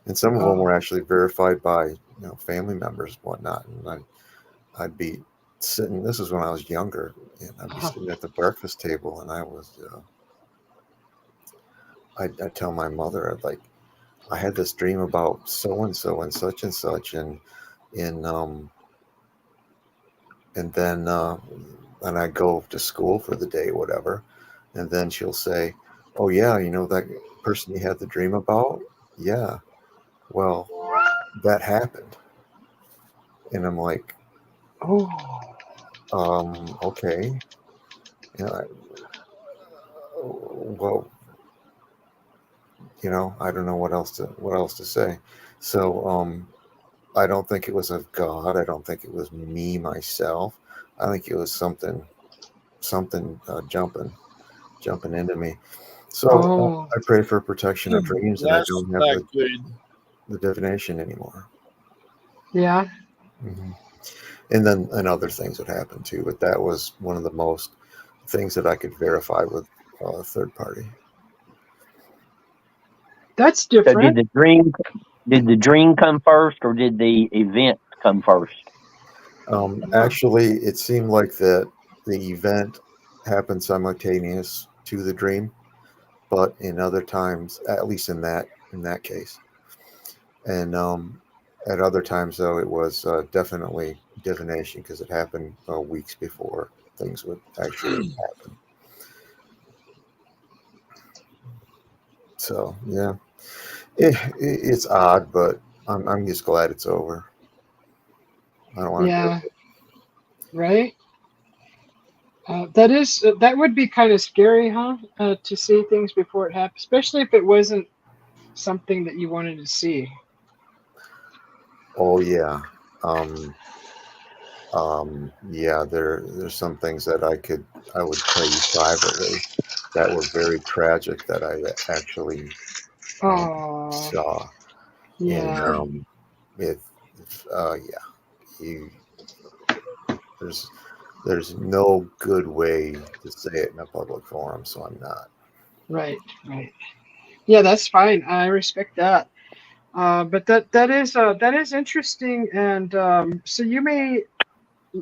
And some of them were actually verified by family members and whatnot. And I'd be sitting. This is when I was younger, and I'd be sitting at the breakfast table, and I was. I'd tell my mother, I had this dream about so and so and such, and in and then and I go to school for the day, whatever, and then she'll say, "Oh yeah, you know that person you had the dream about? Yeah, well, that happened." And I'm like, Oh. Okay, you know, well, I don't know what else to say. So I don't think it was of God. I don't think it was me myself. I think it was something jumping into me. So Oh. I pray for protection of dreams, and I That's don't have not good. the divination anymore. Yeah. Hmm. And then other things would happen too, but that was one of the most things that I could verify with a third party. That's So different. did the dream come first, or did the event come first? Actually, it seemed like that the event happened simultaneous to the dream, but in other times, at least in that case, and at other times though, it was definitely divination because it happened weeks before things would actually happen. So yeah, it's odd, but I'm just glad it's over. I don't want to Yeah. Right. That would be kind of scary, huh? To see things before it happens, especially if it wasn't something that you wanted to see. Oh yeah. Yeah, there's some things that I would tell you privately that were very tragic that I actually Oh. saw, and Yeah. it yeah, you there's there's no good way to say it in a public forum, so I'm not. Right. Right. Yeah, that's fine. I respect that. But that is interesting, and so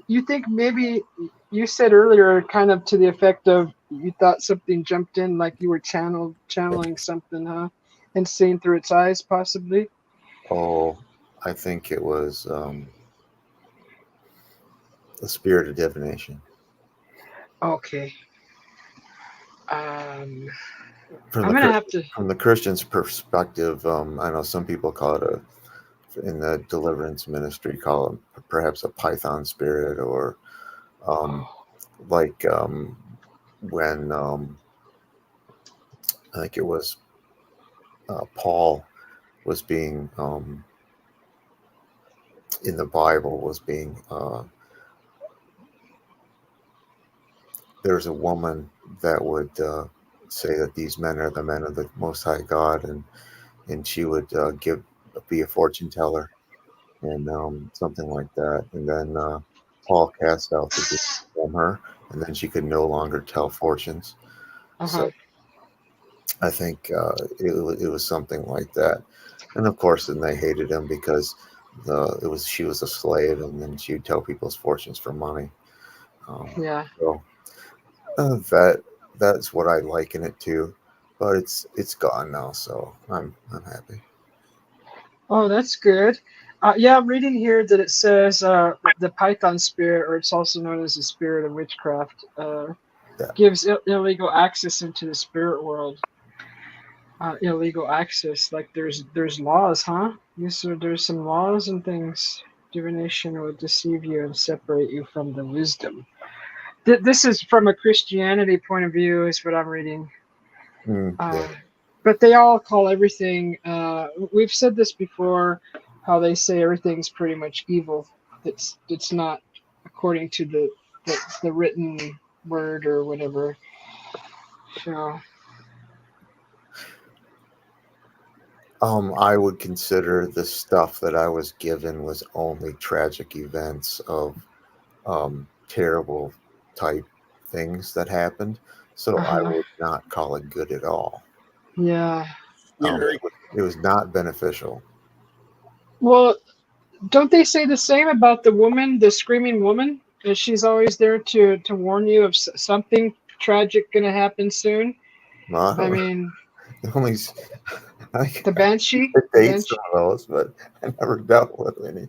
you think maybe you said earlier, kind of to the effect of you thought something jumped in, like you were channeling something, huh? And seeing through its eyes, possibly. Oh, I think it was the spirit of divination. Okay. Um, From I'm the gonna have to. from the Christian's perspective, I know some people call it in the deliverance ministry call it perhaps a python spirit, or um, Oh, like when I think it was Paul was being in the Bible was being there's a woman that would say that these men are the men of the Most High God, and she would be a fortune teller and something like that, and then Paul cast out the demon from her, and then she could no longer tell fortunes. uh-huh. So I think it was something like that, and of course, then they hated him because she was a slave, and then she would tell people's fortunes for money. Yeah. So that's what I liken it to, but it's gone now, so I'm happy. Oh, that's good. Yeah, I'm reading here that it says the Python spirit, or it's also known as the spirit of witchcraft, Yeah. gives illegal access into the spirit world. Illegal access, like there's laws, huh? Yes, so there's some laws and things. Divination will deceive you and separate you from the wisdom. This is from a Christianity point of view, is what I'm reading. Yeah. But they all call everything. We've said this before, how they say everything's pretty much evil. It's not according to the written word or whatever. So I would consider the stuff that I was given was only tragic events of terrible type things that happened. So I uh-huh. would not call it good at all. Yeah. Scary. It was not beneficial. Well, don't they say the same about the woman, the screaming woman? And she's always there to warn you of something tragic going to happen soon. No, I I don't. mean, Only I the banshee, the date some banshee, of those, but I never dealt with any.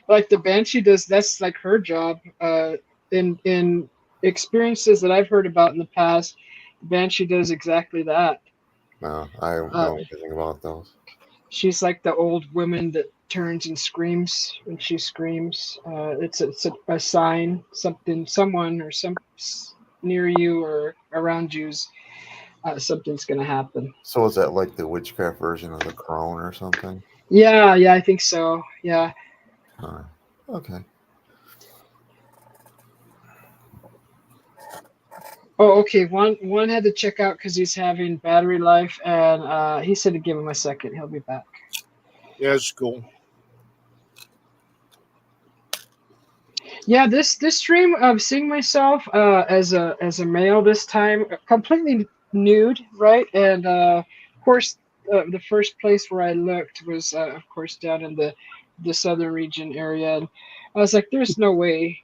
like the banshee does. That's like her job. In experiences that I've heard about in the past, the banshee does exactly that. No, I don't Uh, know anything about those. she's like the old woman that turns and screams when she screams. It's a sign, something, someone, or some near you or around you's something's gonna happen. So is that like the witchcraft version of the crone or something? Yeah, yeah, I think so. Yeah. Okay. Oh, okay. One had to check out because he's having battery life, and he said to give him a second. He'll be back. Yeah, it's cool. Yeah, this stream of seeing myself as a male this time, completely nude, right? And of course, the first place where I looked was of course down in the southern region area, and I was like, "There's no way."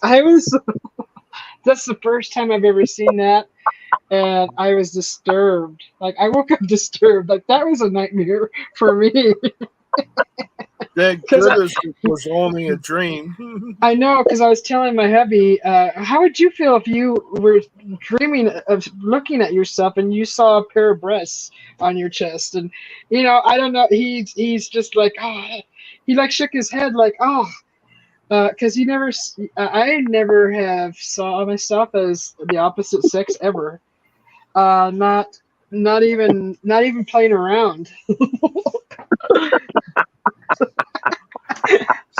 I was. That's the first time I've ever seen that, and I was disturbed. Like I woke up disturbed. Like that was a nightmare for me. Thank 'Cause goodness it was only a dream. I know, because I was telling my hubby, how would you feel if you were dreaming of looking at yourself and you saw a pair of breasts on your chest? And I don't know. He's just like, oh, he like shook his head like, oh, because I never have saw myself as the opposite sex ever. Not even playing around.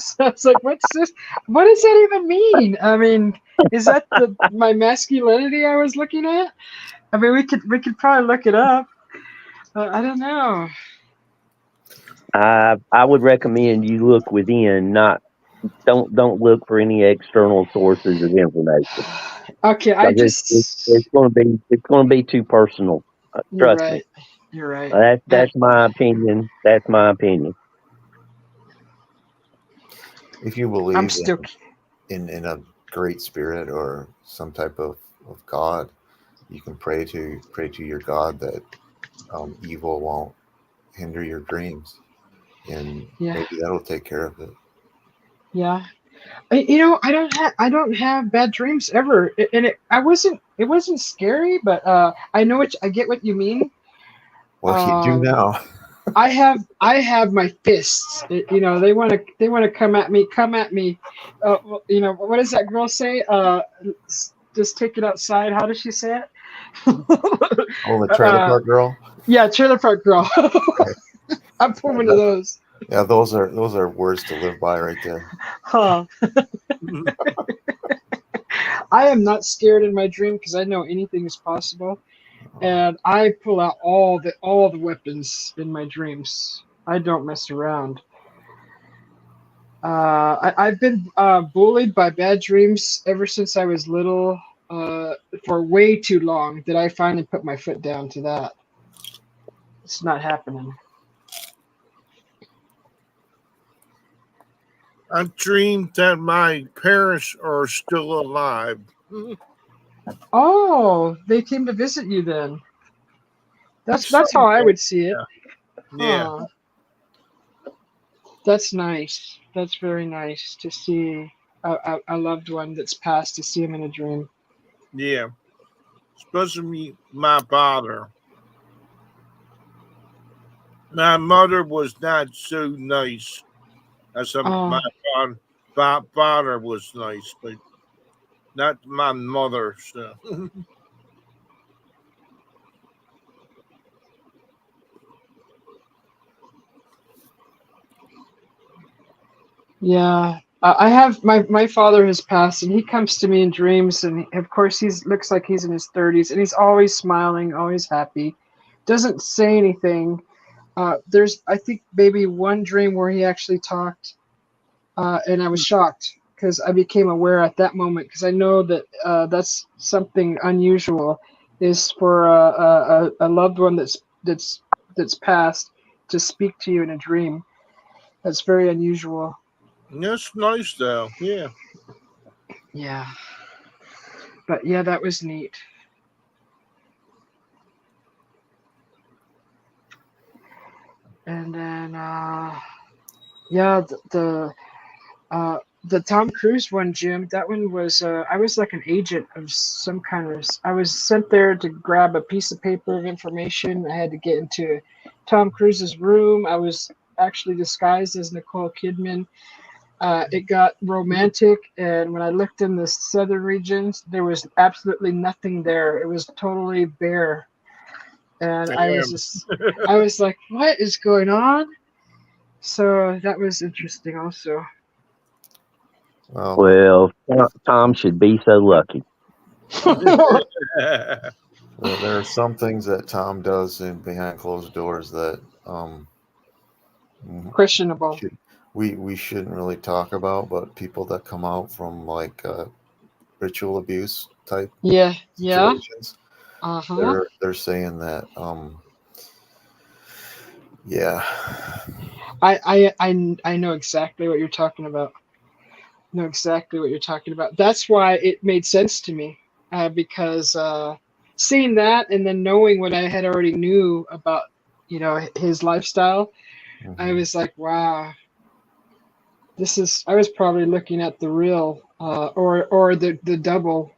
So it's like, what's this? What does that even mean? I mean, is that my masculinity I was looking at? I mean, we could probably look it up. I don't know. I would recommend you look within, not don't look for any external sources of information Okay, I because just. it's going to be too personal. You're Trust me. right. You're right. That's my opinion. That's my opinion. If you I'm believe still. in a great spirit or some type of God, you can pray to your God that evil won't hinder your dreams, and Yeah. maybe that'll take care of it. Yeah. I don't have bad dreams ever, and it wasn't scary, but I get what you mean. Well, you do Um, now. I have my fists. They want to come at me. What does that girl say? Just take it outside. How does she say it? Oh, the trailer park girl. Yeah, trailer park girl. I'm pulling one of those. Yeah, those are words to live by right there. Huh. I am not scared in my dream because I know anything is possible, and I pull out all the weapons in my dreams. I don't mess around. I've been bullied by bad dreams ever since I was little, for way too long that I finally put my foot down to that. It's not happening. I dreamed that my parents are still alive. Oh, they came to visit you then. That's how I Something. would see it. Yeah. Huh. That's nice. That's very nice to see a loved one that's passed, to see him in a dream. Yeah. Especially my father. My mother was not so nice as Oh, my father was nice, but not my mother. So. yeah. I have my father has passed, and he comes to me in dreams, and of course he's looks like he's in his 30s, and he's always smiling, always happy, doesn't say anything. There's I think maybe one dream where he actually talked, and I was shocked because I became aware at that moment, because I know that that's something unusual, is for a loved one that's passed to speak to you in a dream. That's very unusual. That's nice though. Yeah. Yeah. But yeah, that was neat. And then yeah, the Tom Cruise one, Jim, that one was I was like an agent of some kind of. I was sent there to grab a piece of paper of information. I had to get into Tom Cruise's room. I was actually disguised as Nicole Kidman. It got romantic, and when I looked in the southern regions, there was absolutely nothing there. It was totally bare, and Damn. I was like, what is going on? So that was interesting, also. Well, Well, Tom should be so lucky. there are some things that Tom does in behind closed doors that Questionable. we shouldn't really talk about, but people that come out from like ritual abuse type Yeah. situations, Uh-huh. they're saying that yeah. I know exactly what you're talking about. Know exactly what you're talking about. That's why it made sense to me, because seeing that and then knowing what I had already knew about, his lifestyle, I was like, wow, this is. I was probably looking at the real, or the double.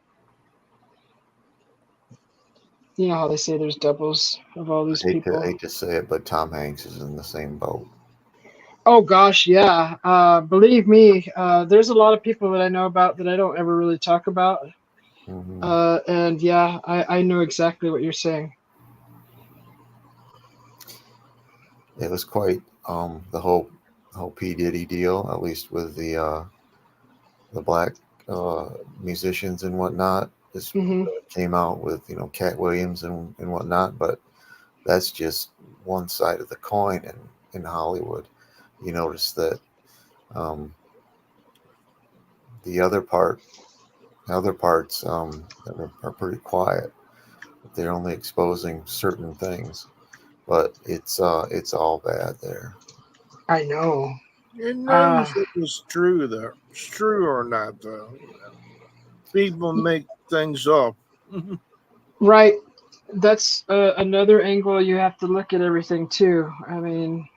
You know how they say there's doubles of all these people. hate to say it, but Tom Hanks is in the same boat. Oh gosh, yeah. Believe me, there's a lot of people that I know about that I don't ever really talk about. Mm-hmm. And yeah, I know exactly what you're saying. It was quite the whole P Diddy deal, at least with the black musicians and whatnot. This Hmm. came out with Cat Williams and whatnot, but that's just one side of the coin in Hollywood. You notice that the other parts are pretty quiet. They're only exposing certain things, but it's all bad there. I know. It knows if it's true though. It's true or not though. People make things up. Right. That's another angle you have to look at everything too. I mean,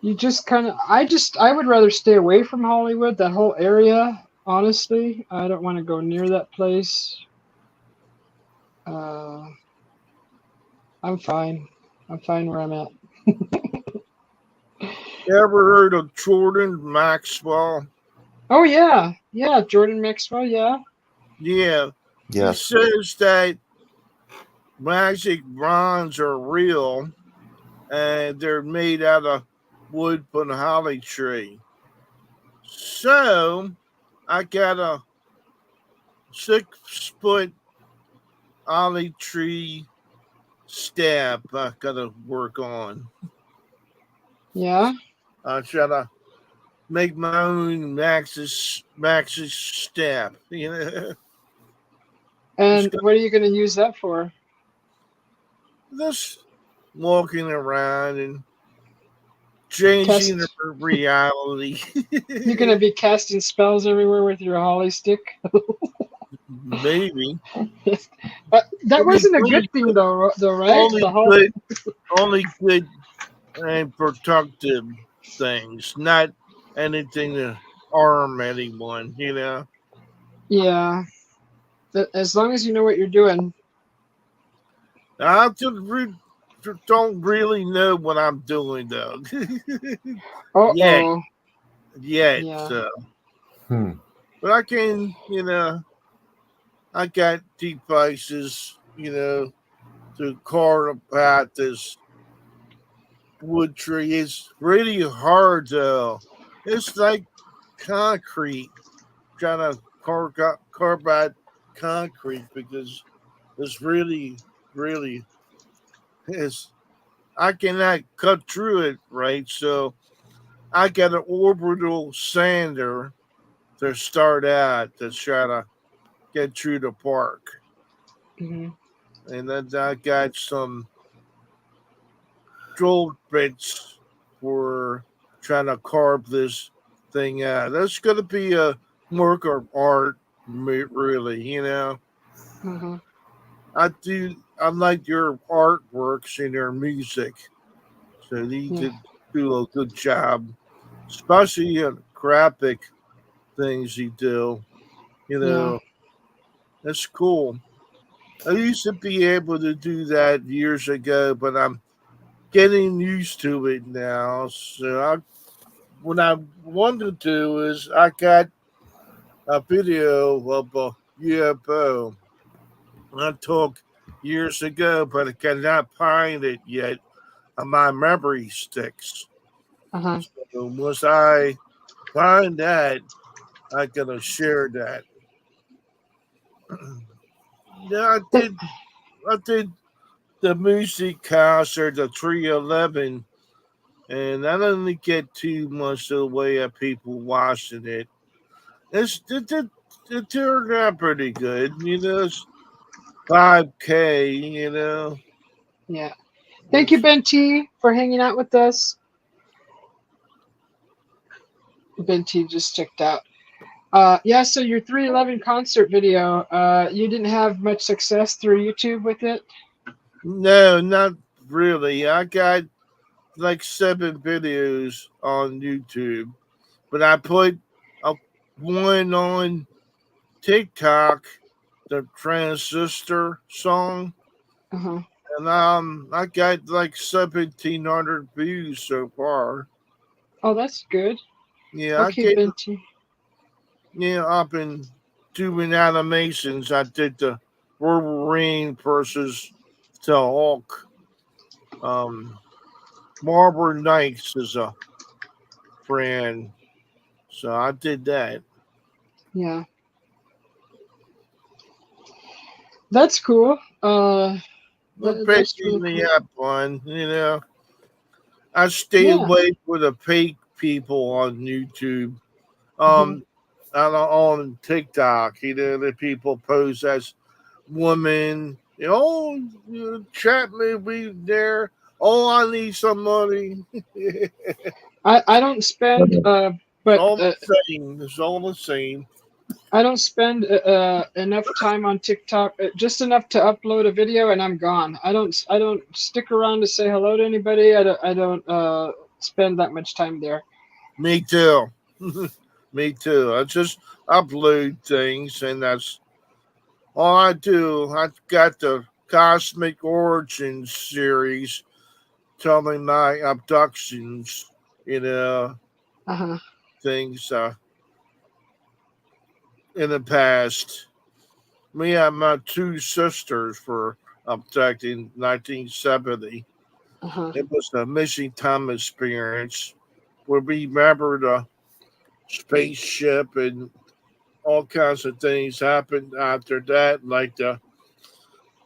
you just kind of. I would rather stay away from Hollywood, that whole area. Honestly, I don't want to go near that place. Uh, I'm fine. I'm fine where I'm at. You ever heard of Jordan Maxwell? Oh yeah, yeah, Jordan Maxwell. Yeah. Yeah. He Yes. says that magic wands are real and they're made out of wood from a holly tree. So I got a 6-foot holly tree stab I gotta work on. Yeah. I try to make my own Max's stab. You know, And what are you going to use that for? just walking around and changing Cast. the reality. You're going to be casting spells everywhere with your holly stick. Maybe. That wasn't a good thing though, right? Only good and productive things, not anything to harm anyone. You know. Yeah. As long as you know what you're doing. I don't really know what I'm doing though. Yet, Uh-oh. Yeah. so. Hmm. But I can, I got devices, to carve apart this wood tree. It's really hard though. It's like concrete, trying to carve out concrete because it's really, really is. I cannot cut through it right, so I got an orbital sander to start out to try to get through the park. Hmm. And then I got some drill bits for trying to carve this thing out. That's going to be a work of art, really. Mm-hmm. I like your artworks and your music, so you Yeah. did do a good job, especially graphic things you do. You Yeah. know, that's cool. I used to be able to do that years ago, but I'm getting used to it now. What I want to do is I got a video of a UFO. I took years ago, but I cannot find it yet on my memory sticks. Uh-huh. So once I find that, I'm gonna share that. Yeah, I did the music concert, the 311, and I didn't get too much of the way of people watching it. It turned out pretty good, It's 5K, Yeah. Thank you, Ben T, for hanging out with us. Ben T just checked out. Yeah, so your 311 concert video, you didn't have much success through YouTube with it? No, not really. I got like 7 videos on YouTube, but I put a one on TikTok, the Transistor song, Uh-huh. and I got like 1,700 views so far. Oh, that's good. Yeah, I Okay, gave Ben T. I've been doing animations. I did the Wolverine versus the Hulk. Um, Marlboro Knights is a friend, so I did that. Yeah. That's cool. But That's really basically, cool. have fun. I stay Yeah. away from the fake people on YouTube. Uh-huh. Um, on TikTok, the people pose as women. Chat me, we there. Oh, I need some money. It's I don't spend but all the same. It's all the same. I don't spend enough time on TikTok, just enough to upload a video and I'm gone. I don't stick around to say hello to anybody. I don't spend that much time there. Me too. Me too. I just upload things, and that's all I do. I got the Cosmic Origins series telling my abductions, Uh-huh. things in the past. Me and my 2 sisters were abducted in 1970. Uh-huh. It was a missing time experience where we remembered a spaceship and all kinds of things happened after that, like the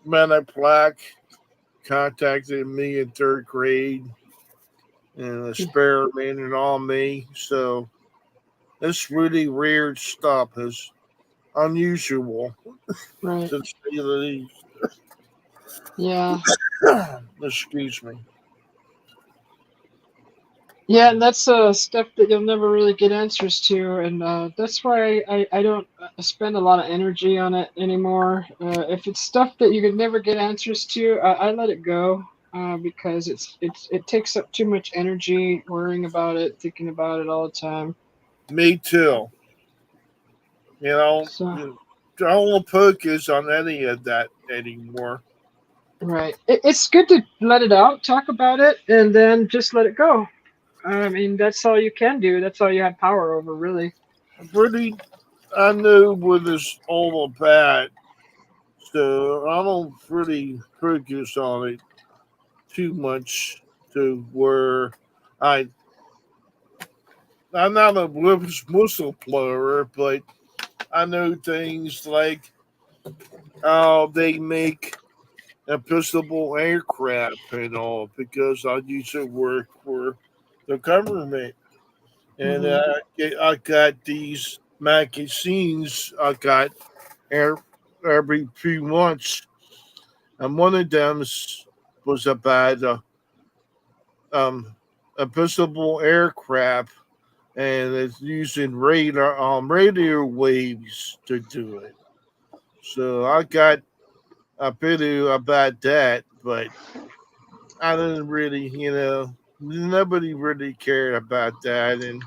Men in Black contacted me in 3rd grade and experimented on me. So it's really weird stuff. It's unusual Right. to say the least. Yeah. Excuse me. Yeah, and that's stuff that you'll never really get answers to, and that's why I don't spend a lot of energy on it anymore. If it's stuff that you could never get answers to, I let it go because it takes up too much energy worrying about it, thinking about it all the time. Me too. You know, So don't focus on any of that anymore. right, it's good to let it out, talk about it, and then just let it go. I mean, that's all you can do. That's all you have power over, really. Pretty, I know what it's all about, so I don't really focus on it too much to where I I'm not a whistleblower, but I know things like how they make invisible aircraft and all because I used to work for the government, and Hmm. I got these magazines I got er, every few months, and one of them was about a visible aircraft, and it's using radar radio waves to do it. So I got a video about that, but I didn't really, nobody really cared about that, and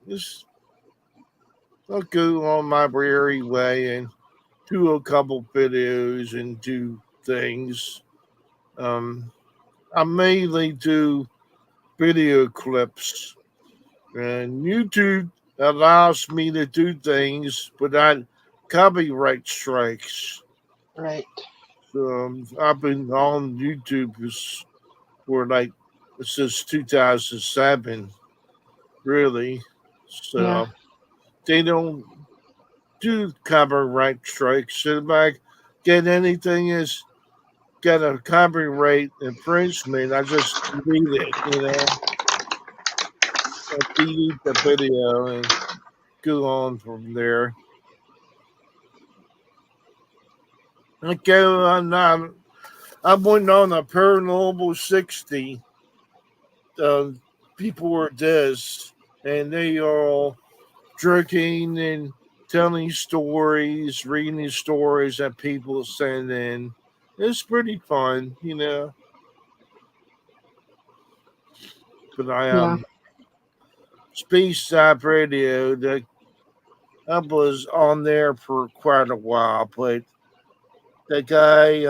just I'll go on my weary way and do a couple videos and do things. Um, I mainly do video clips, and YouTube allows me to do things without copyright strikes. Right. So I've been on YouTube for like since 2007, really. Yeah. So they don't do copyright strikes. If I get anything is got a copyright infringement, I just delete it. I delete the video and go on from there. I go on. I went on a paranormal 60. Uh, People were this, and they are all drinking and telling stories, reading stories that people send in. It's pretty fun. But I Yeah. Space Side Radio, that I was on there for quite a while, but the guy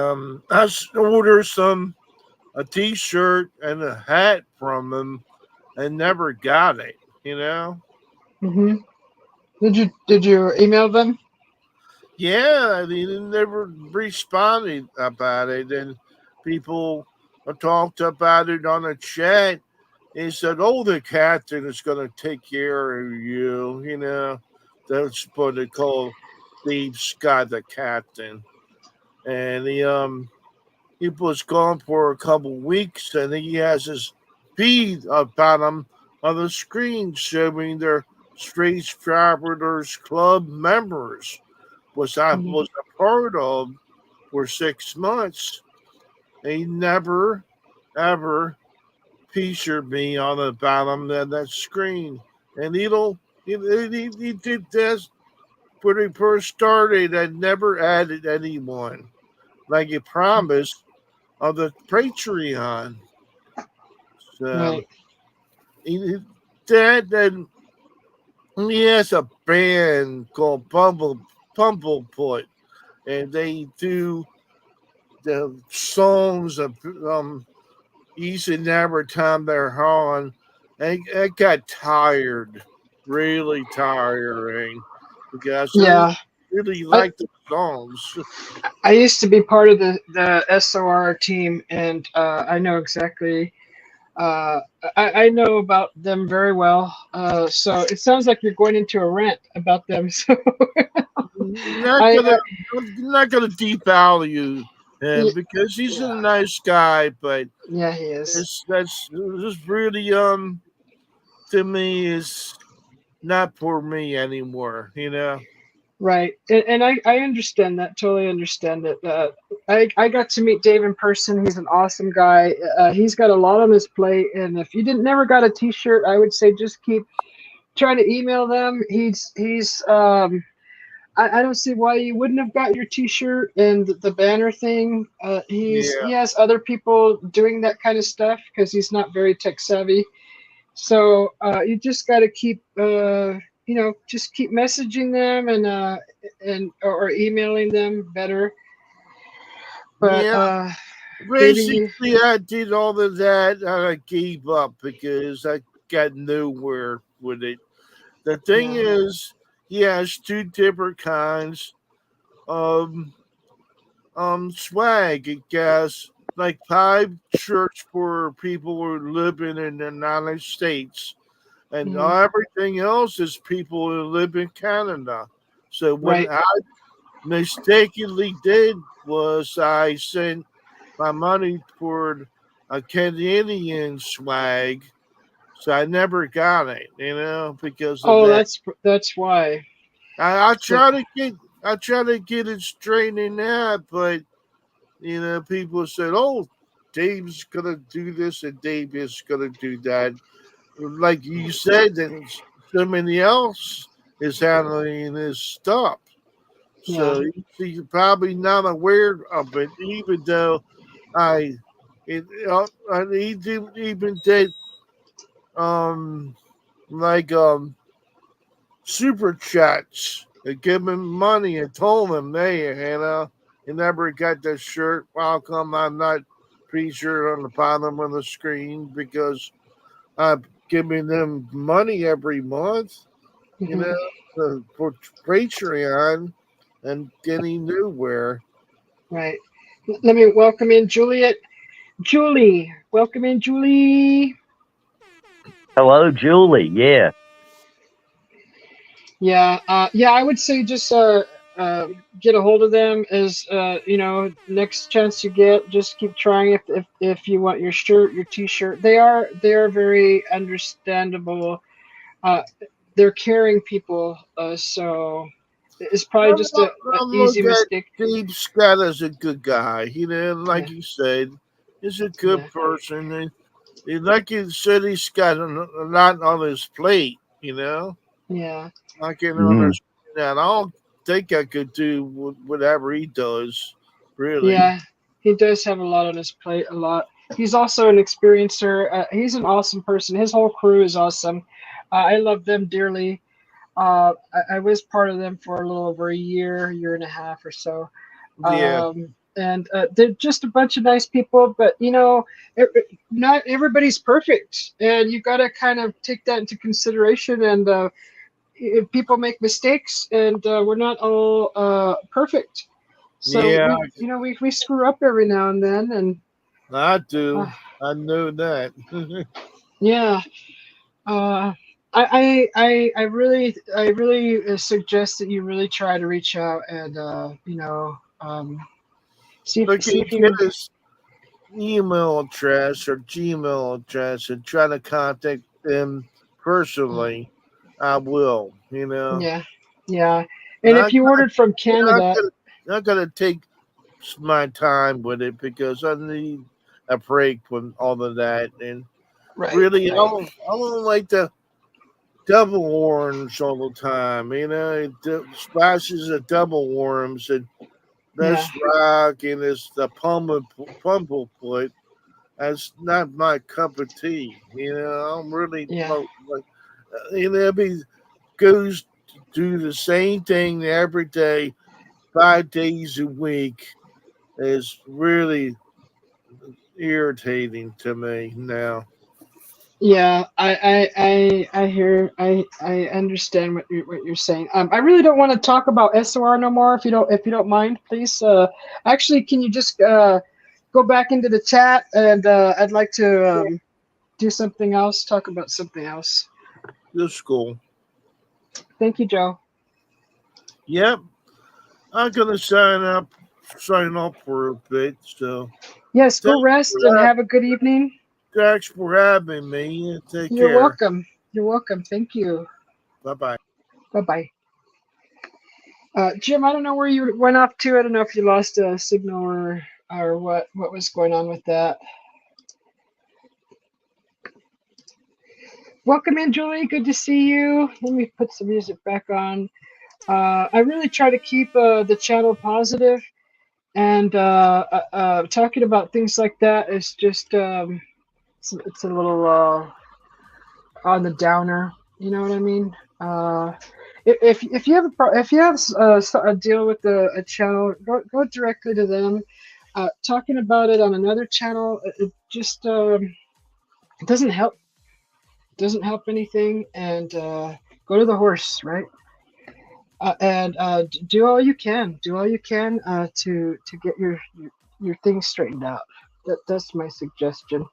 ordered a T-shirt and a hat from him and never got it. Mhm. Did you email them? Yeah, he never responded about it, and people talked about it on a chat. He said, "Oh, the captain is going to take care of you." That's what they call Steve Scott, the captain, and he was gone for a couple weeks, and he has his feed about him on the screen showing their Street Travelers Club members, which I Mhm. was a part of for 6 months. He never, ever featured me on the bottom of that screen. And he did this when he first started and never added anyone, like he promised on the Patreon. So Right. he did that, and he has a band called Bumbleput, and they do the songs of each and every time they're on. And it got tired, really tiring, because I Yeah. really I like the songs. I used to be part of the SOR team, and I know exactly. Uh, I know about them very well. So it sounds like you're going into a rant about them. So Not I, gonna I not gonna devalue him y- because he's a yeah, nice guy, but yeah, he is. that's this really to me is not for me anymore. Right, and I understand that, totally understand it. I got to meet Dave in person. He's an awesome guy. He's got a lot on his plate, and if you didn't never got a T-shirt, I would say just keep trying to email them. He's I don't see why you wouldn't have got your T-shirt and the banner thing. He Yeah, has other people doing that kind of stuff because he's not very tech savvy. So you just got to keep, just keep messaging them and or emailing them better. But yeah. Davey, Basically, I did all of that and I gave up because I got nowhere with it. The thing yeah, is, he has two different kinds of swag. It has like 5 shirts for people who live in the United States, and mhm, everything else is people who live in Canada. So what right, I mistakenly did was I sent my money toward a Canadian swag, so I never got it, because of oh, that. that's why. I So try to get it straightened out, but people said, "Oh, Dave's gonna do this and Dave is gonna do that. Like you said, that somebody else is handling his stuff. Yeah. So he's probably not aware of it, even though I, he even did um like super chats and give him money and told him, hey, you never got this shirt. How come I'm not featured on the bottom of the screen? Because I'm giving them money every month, you Hmm. know, for Patreon and getting nowhere. Right. Let me welcome in Juliet. Julie, welcome in, Julie. Hello, Julie. Yeah. Yeah, yeah. I would say just get a hold of them as next chance you get. Just keep trying if you want your shirt, your T-shirt. They are very understandable. Uh, they're caring people, so it's probably just a I easy look at mistake. Dave Scott as a good guy. Yeah, Like you said, he's a yeah, good person. And like you said, he's got a lot on his plate, yeah. I can Mm. understand that. I don't think I could do whatever he does, really. Yeah, he does have a lot on his plate, a lot. He's also an experiencer. He's an awesome person. His whole crew is awesome. I love them dearly. I was part of them for a little over a year and a half or so. Yeah, And they're just a bunch of nice people, but not everybody's perfect, and you got to kind of take that into consideration. And if people make mistakes, and we're not all perfect. So yeah, we screw up every now and then, and I uh, do. I know that. yeah, I really suggest that you really try to reach out and see if Look see at if you his email address or Gmail address and try to contact them personally. I will. yeah, yeah. And if Not, you ordered from not, Canada, gonna, not gonna take my time with it because I need a break from all of that. And right, really, right, I don't like the double orange all the time. Splashes of double worms and yeah, best rock and it's the pumblefoot. That's not my cup of tea. I'm really yeah, like, if he goes to do the same thing every day, 5 days a week, is really irritating to me now. yeah. I hear, I understand what you're saying. I really don't want to talk about SOR no more. If you don't mind, please. Actually, can you just go back into the chat, and I'd like to do something else, talk about something else. This school. Thank you, Joe. Yep, I'm gonna sign up for a bit. So Yes, go thanks rest and for, have a good evening. thanks for having me. Take You're care. welcome. You're welcome. Thank you. Bye bye. Bye bye. Jim, I don't know where you went off to. I don't know if you lost a signal or what was going on with that. Welcome in, Julie. Good to see you. Let me put some music back on. I really try to keep the channel positive, and talking about things like that is just it's a little on the downer. You know what I mean? If you have if you have a deal with a channel, go directly to them. Talking about it on another channel, it just it doesn't help. Doesn't help anything. And go to the horse, right? And do all you can. Do all you can to get your things straightened out. That's my suggestion.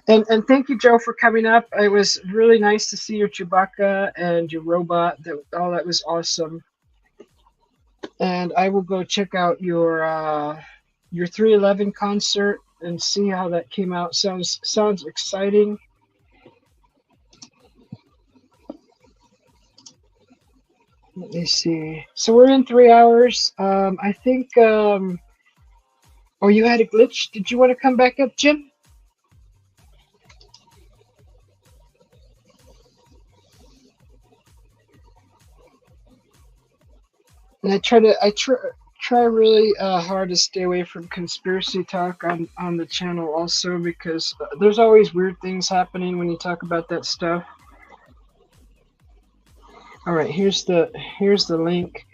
And thank you, Joe, for coming up. It was really nice to see your Chewbacca and your robot. That was awesome. And I will go check out your 311 concert and see how that came out. Sounds exciting. Let me see. So we're in 3 hours. I think. Oh, you had a glitch. Did you want to come back up, Jim? And I try really hard to stay away from conspiracy talk on the channel also, because there's always weird things happening when you talk about that stuff. All right, here's the link.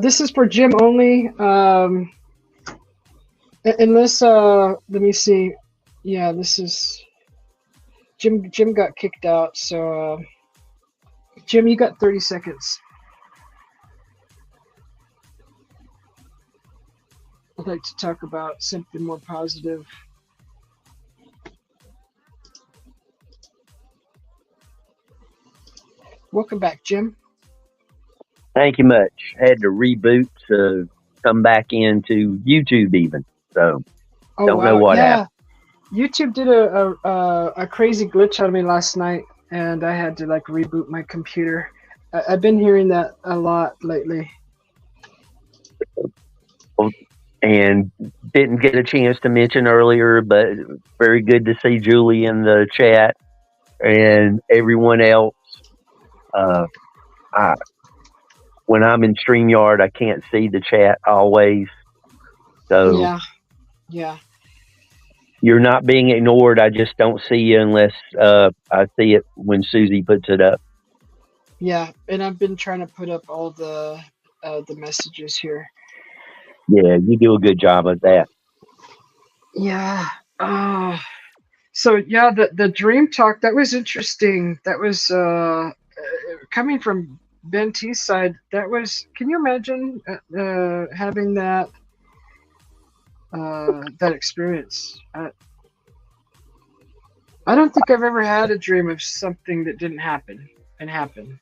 This is for Jim only. Unless let me see. Yeah, this is Jim. Jim got kicked out, so Jim, you got 30 seconds. I'd like to talk about something more positive. Welcome back, Jim. Thank you much. Had to reboot to come back into YouTube even. So don't know what happened. YouTube did a crazy glitch on me last night, and I had to like reboot my computer. I've been hearing that a lot lately. And didn't get a chance to mention earlier, but very good to see Julie in the chat and everyone else. When I'm in StreamYard, I can't see the chat always. So yeah. You're not being ignored. I just don't see you unless I see it when Susie puts it up. Yeah, and I've been trying to put up all the messages here. Yeah, you do a good job of that. Yeah. So yeah, the dream talk, that was interesting. That was coming from Ben T's side. That was. Can you imagine having that experience? I don't think I've ever had a dream of something that didn't happen and happen.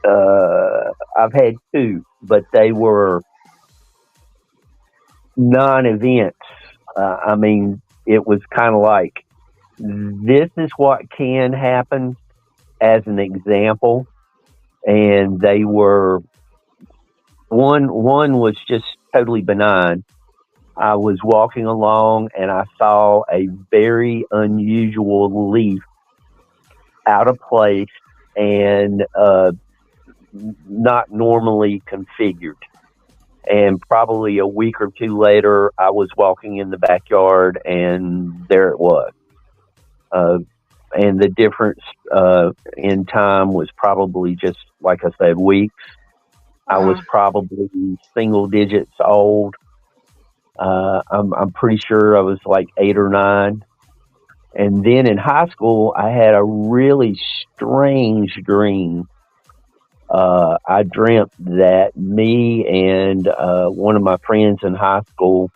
I've had two, but they were non-events. I mean, it was kind of like, this is what can happen as an example. And they were, one was just totally benign. I was walking along and I saw a very unusual leaf out of place and not normally configured. And probably a week or two later, I was walking in the backyard and there it was. And the difference in time was probably just, like I said, weeks. I was probably single digits old. I'm pretty sure I was like 8 or 9. And then in high school, I had a really strange dream. I dreamt that me and one of my friends in high school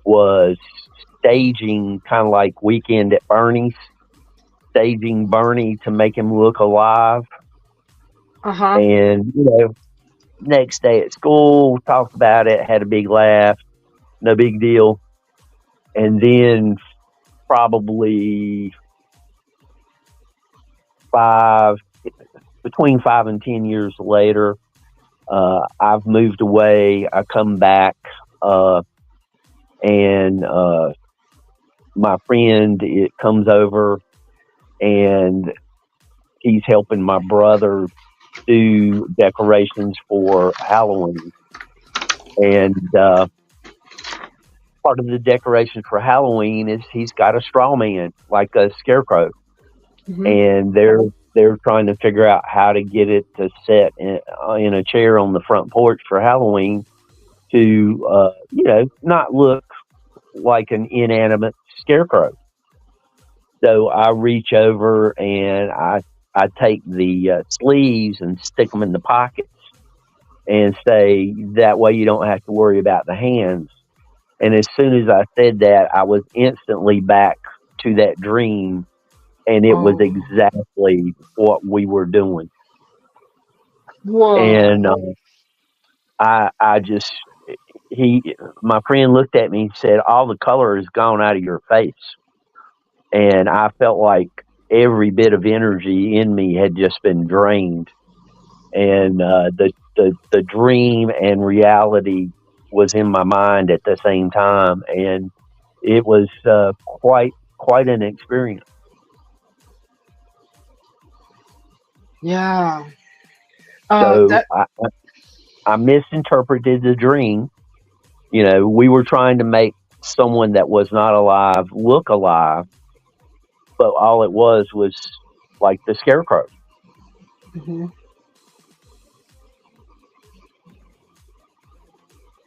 was staging, kind of like Weekend at Bernie's, staging Bernie to make him look alive. And, next day at school, talked about it, had a big laugh, no big deal. And then probably between 5 and 10 years later, I've moved away. I come back, and my friend comes over, and he's helping my brother do decorations for Halloween. And part of the decoration for Halloween is he's got a straw man, like a scarecrow. And they're trying to figure out how to get it to set in a chair on the front porch for Halloween to, not look like an inanimate scarecrow. So I reach over and I take the sleeves and stick them in the pockets and say, that way you don't have to worry about the hands. And as soon as I said that, I was instantly back to that dream. And it was exactly what we were doing. Whoa. And my friend looked at me and said, all the color has gone out of your face. And I felt like every bit of energy in me had just been drained. and the dream and reality was in my mind at the same time, and it was quite an experience. Yeah. So That. I misinterpreted the dream. We were trying to make someone that was not alive look alive, but all it was like the scarecrow. Mhm.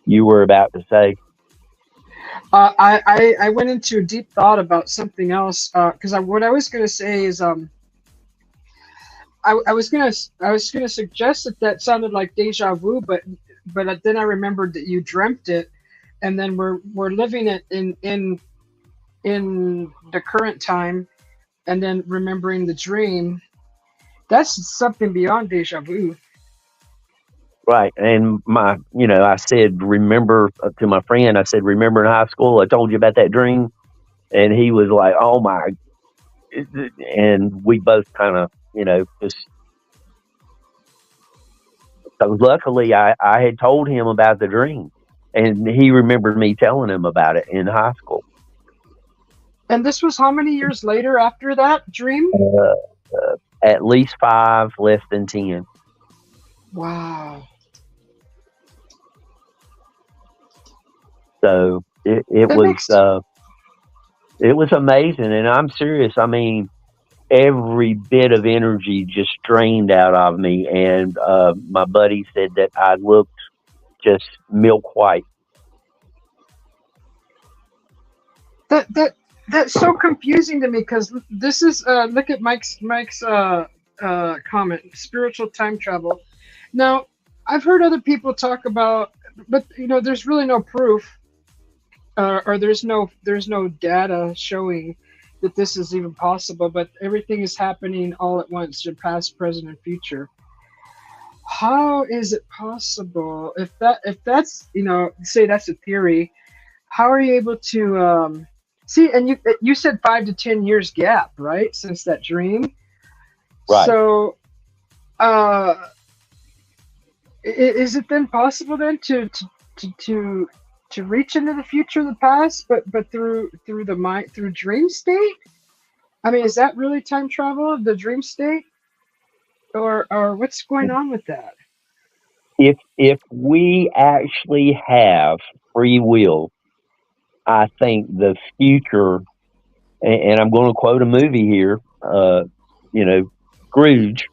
You were about to say. I went into a deep thought about something else because what I was going to say is I was gonna suggest that sounded like deja vu, but then I remembered that you dreamt it, and then we're living it in the current time, and then remembering the dream. That's something beyond deja vu. Right. And I said, remember to my friend, I said, remember in high school, I told you about that dream. And he was like, oh my. And we both kind of, just, so luckily I had told him about the dream, and he remembered me telling him about it in high school. And this was how many years later after that dream? At least 5, less than 10. Wow. So it was amazing, and I'm serious. I mean, every bit of energy just drained out of me, and my buddy said that I looked just milk white. That's so confusing to me because this is look at Mike's comment, spiritual time travel. Now, I've heard other people talk about, but there's really no proof, or there's no data showing that this is even possible. But everything is happening all at once, your past, present, and future. How is it possible? If that's say that's a theory, how are you able to see? And you said 5 to 10 years gap, right, since that dream. Right. So, is it then possible then to reach into the future and the past, but through the mind, through dream state? I mean, is that really time travel, the dream state, or what's going on with that? If we actually have free will, I think the future, and I'm going to quote a movie here, Scrooge.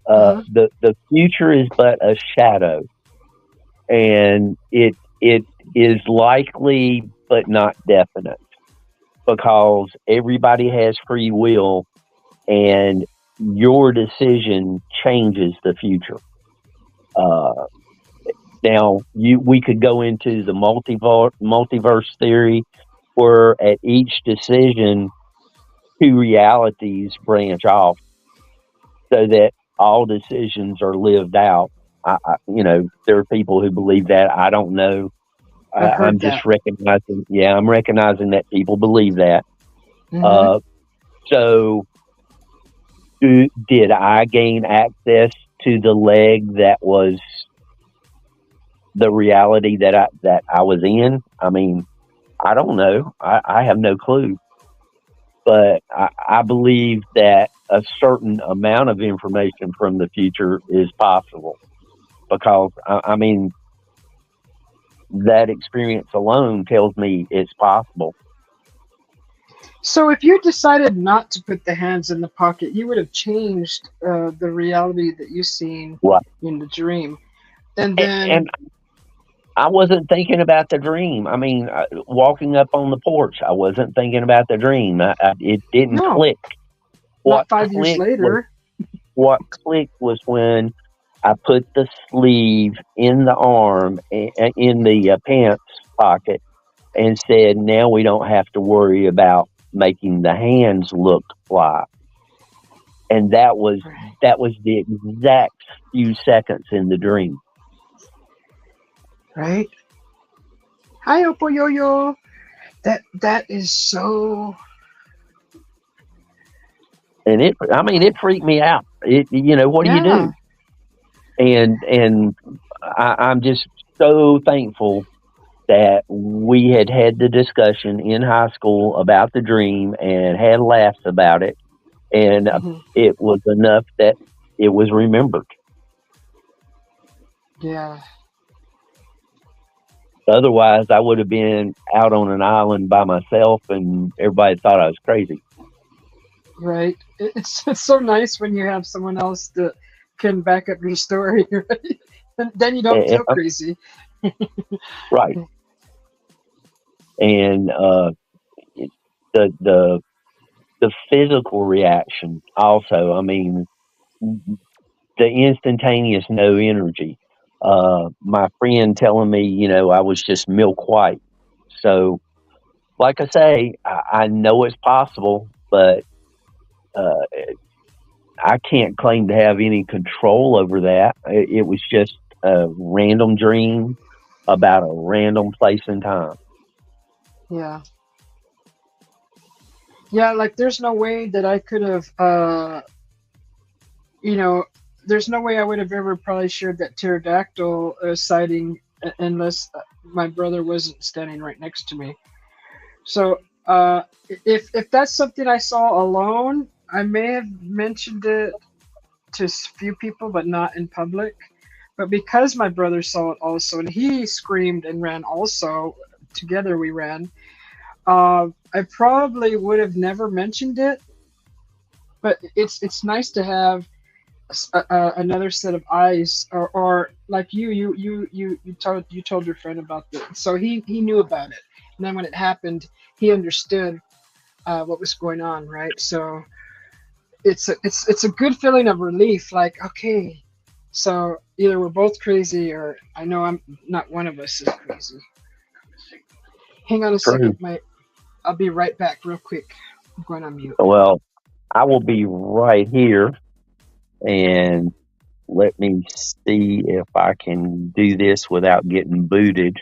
The future is but a shadow, and it is likely but not definite, because everybody has free will, and your decision changes the future. Now, we could go into the multiverse theory, where at each decision, two realities branch off, so that all decisions are lived out. There are people who believe that. I don't know. I'm just recognizing. Yeah, I'm recognizing that people believe that. Mhm. So, did I gain access to the leg that was the reality that I was in? I mean, I don't know. I have no clue. But I believe that a certain amount of information from the future is possible, because I mean, that experience alone tells me it's possible. So if you decided not to put the hands in the pocket, you would have changed the reality that you've seen Right. in the dream. And then And I wasn't thinking about the dream. I mean, walking up on the porch, I wasn't thinking about the dream. It didn't no, click. not 5 years later. What clicked was when I put the sleeve in the arm, in the pants pocket, and said, now we don't have to worry about making the hands look fly. And that was the exact few seconds in the dream. Right. Hi, Oppo Yo-Yo. That is so. And it freaked me out. What do you do? And I'm just so thankful that we had the discussion in high school about the dream and had laughs about it, and Hmm. it was enough that it was remembered. Yeah. Otherwise, I would have been out on an island by myself, and everybody thought I was crazy. Right. It's so nice when you have someone else that can back up your story, right? And then you don't feel crazy. Right, and the the the physical reaction also. I mean, the instantaneous no energy. My friend telling me, I was just milk white. So, like I say, I know it's possible, but uh, I can't claim to have any control over that. It was just a random dream about a random place and time. Yeah. Yeah, like there's no way that I could have you know, there's no way I would have ever probably shared that pterodactyl sighting unless my brother wasn't standing right next to me. So, if that's something I saw alone, I may have mentioned it to few people, but not in public. But because my brother saw it also, and he screamed and ran also, together we ran. I probably would have never mentioned it, but it's nice to have another set of eyes, or like you told your friend about this, so he knew about it, and then when it happened, he understood what was going on, right? So it's a good feeling of relief, like, okay, so either we're both crazy, or I know I'm not one of us is crazy. Hang on a second, True. I'll be right back real quick. I'm going on mute. Well, I will be right here, and let me see if I can do this without getting booted.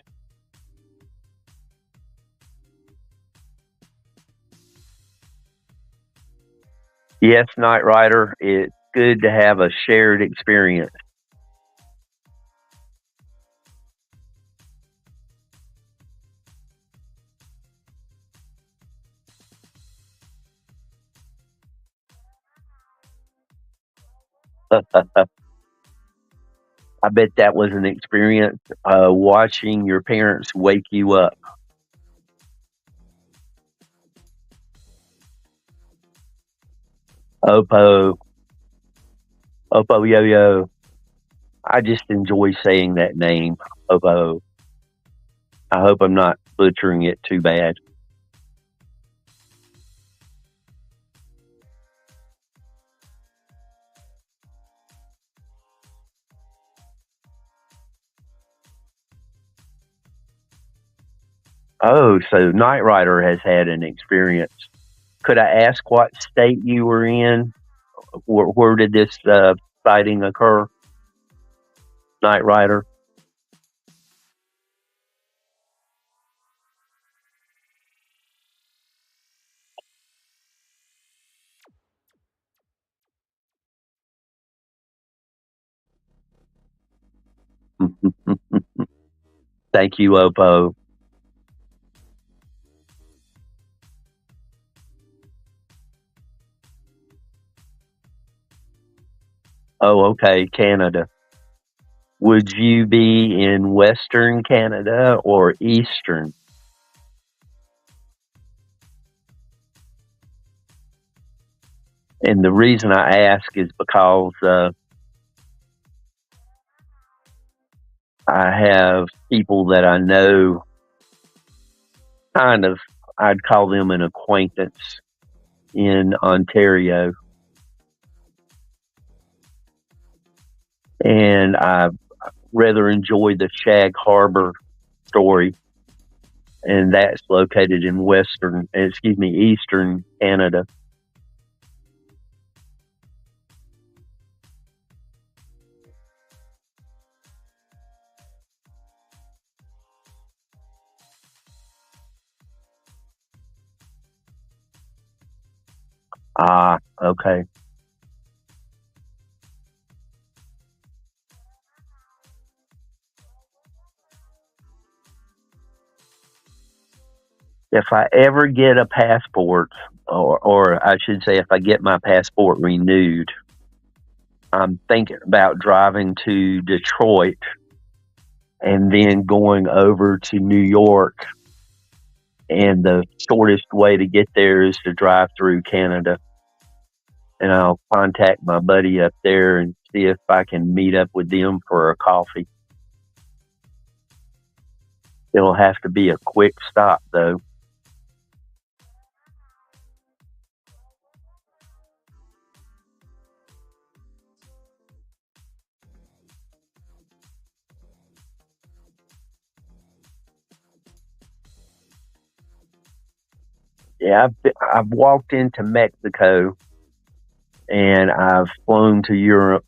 Yes, Knight Rider, it's good to have a shared experience. I bet that was an experience, watching your parents wake you up. Oppo, Oppo Yo Yo. I just enjoy saying that name, Oppo. I hope I'm not butchering it too bad. Oh, so Knight Rider has had an experience. Could I ask what state you were in? Where did this sighting occur, Knight Rider? Thank you, Oppo. Oh, okay, Canada. Would you be in Western Canada or Eastern? And the reason I ask is because I have people that I know, kind of, I'd call them an acquaintance in Ontario. And I rather enjoy the Shag Harbor story, and that's located in Eastern Canada. Ah, okay. If I ever get a passport, or I should say, if I get my passport renewed, I'm thinking about driving to Detroit and then going over to New York. And the shortest way to get there is to drive through Canada. And I'll contact my buddy up there and see if I can meet up with them for a coffee. It'll have to be a quick stop, though. Yeah, I've walked into Mexico and I've flown to Europe.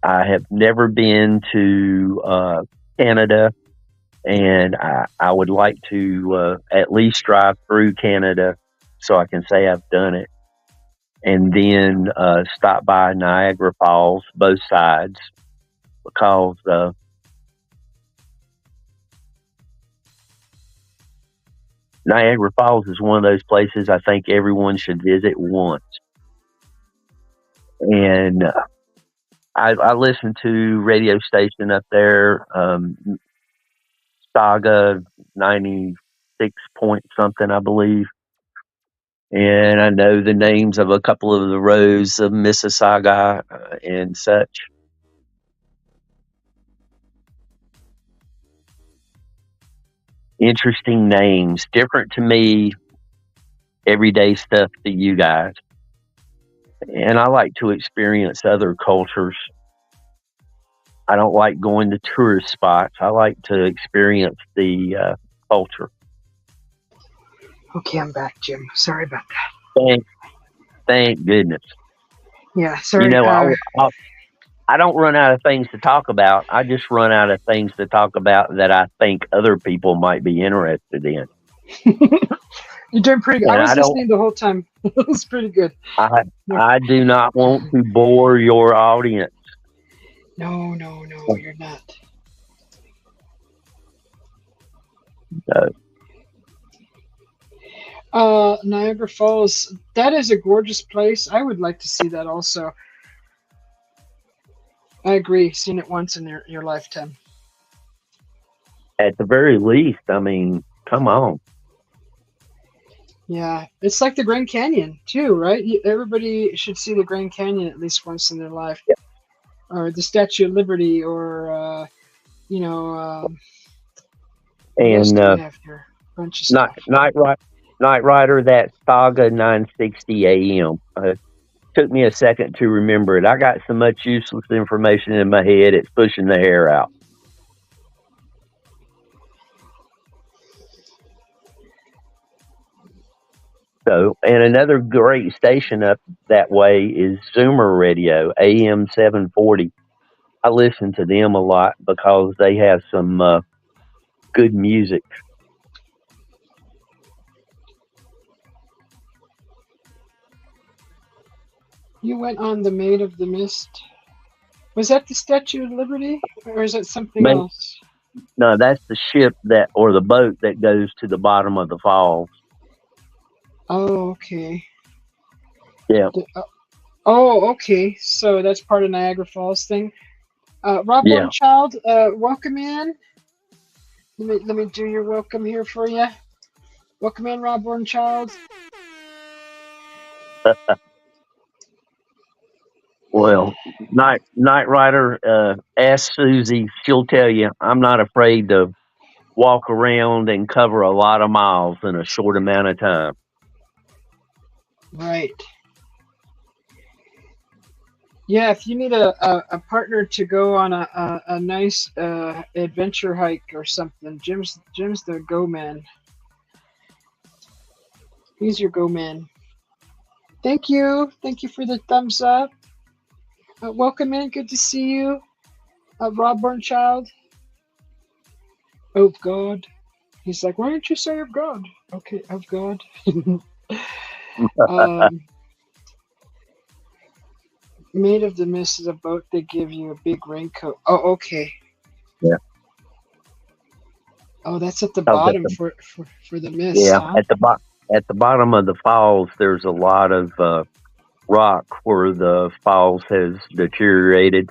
I have never been to Canada, and I would like to at least drive through Canada so I can say I've done it. And then stop by Niagara Falls, both sides, because Niagara Falls is one of those places I think everyone should visit once. And I listen to radio station up there, Saga 96 point something, I believe. And I know the names of a couple of the roads of Mississauga and such. Interesting names, different to me, everyday stuff to you guys. And I like to experience other cultures. I don't like going to tourist spots. I like to experience the culture. Okay, I'm back, Jim. Sorry about that. Thank goodness. Yeah, sorry. You know, I don't run out of things to talk about. I just run out of things to talk about that I think other people might be interested in. You're doing pretty good. And I was listening the whole time. It was pretty good. I do not want to bore your audience. No, you're not. Niagara Falls, that is a gorgeous place. I would like to see that also. I agree. Seen it once in your lifetime. At the very least, I mean, come on. Yeah, it's like the Grand Canyon too, right? Everybody should see the Grand Canyon at least once in their life, or the Statue of Liberty, or and Night Rider, that Saga 960 AM. Took me a second to remember it. I got so much useless information in my head, it's pushing the hair out. So, and another great station up that way is Zoomer Radio, AM 740. I listen to them a lot because they have some good music. You went on the Maid of the Mist. Was that the Statue of Liberty, or is that something else? No, that's the ship or the boat that goes to the bottom of the falls. Oh, okay. Yeah. Oh, okay. So that's part of Niagara Falls thing. Rob Child, welcome in. Let me do your welcome here for you. Welcome in, Rob Child. Well, Night Rider, ask Susie. She'll tell you. I'm not afraid to walk around and cover a lot of miles in a short amount of time. Right. Yeah, if you need a partner to go on a nice adventure hike or something, Jim's the go man. He's your go man. Thank you for the thumbs up. Welcome in. Good to see you, Rob Child. Of God. He's like, why don't you say of God? Okay, of God. Maid of the Mist is a boat. They give you a big raincoat. Oh, okay. Yeah. Oh, that's at the 'Cause at bottom the for the mist, yeah, huh? at the bottom of the falls, there's a lot of rock where the falls has deteriorated,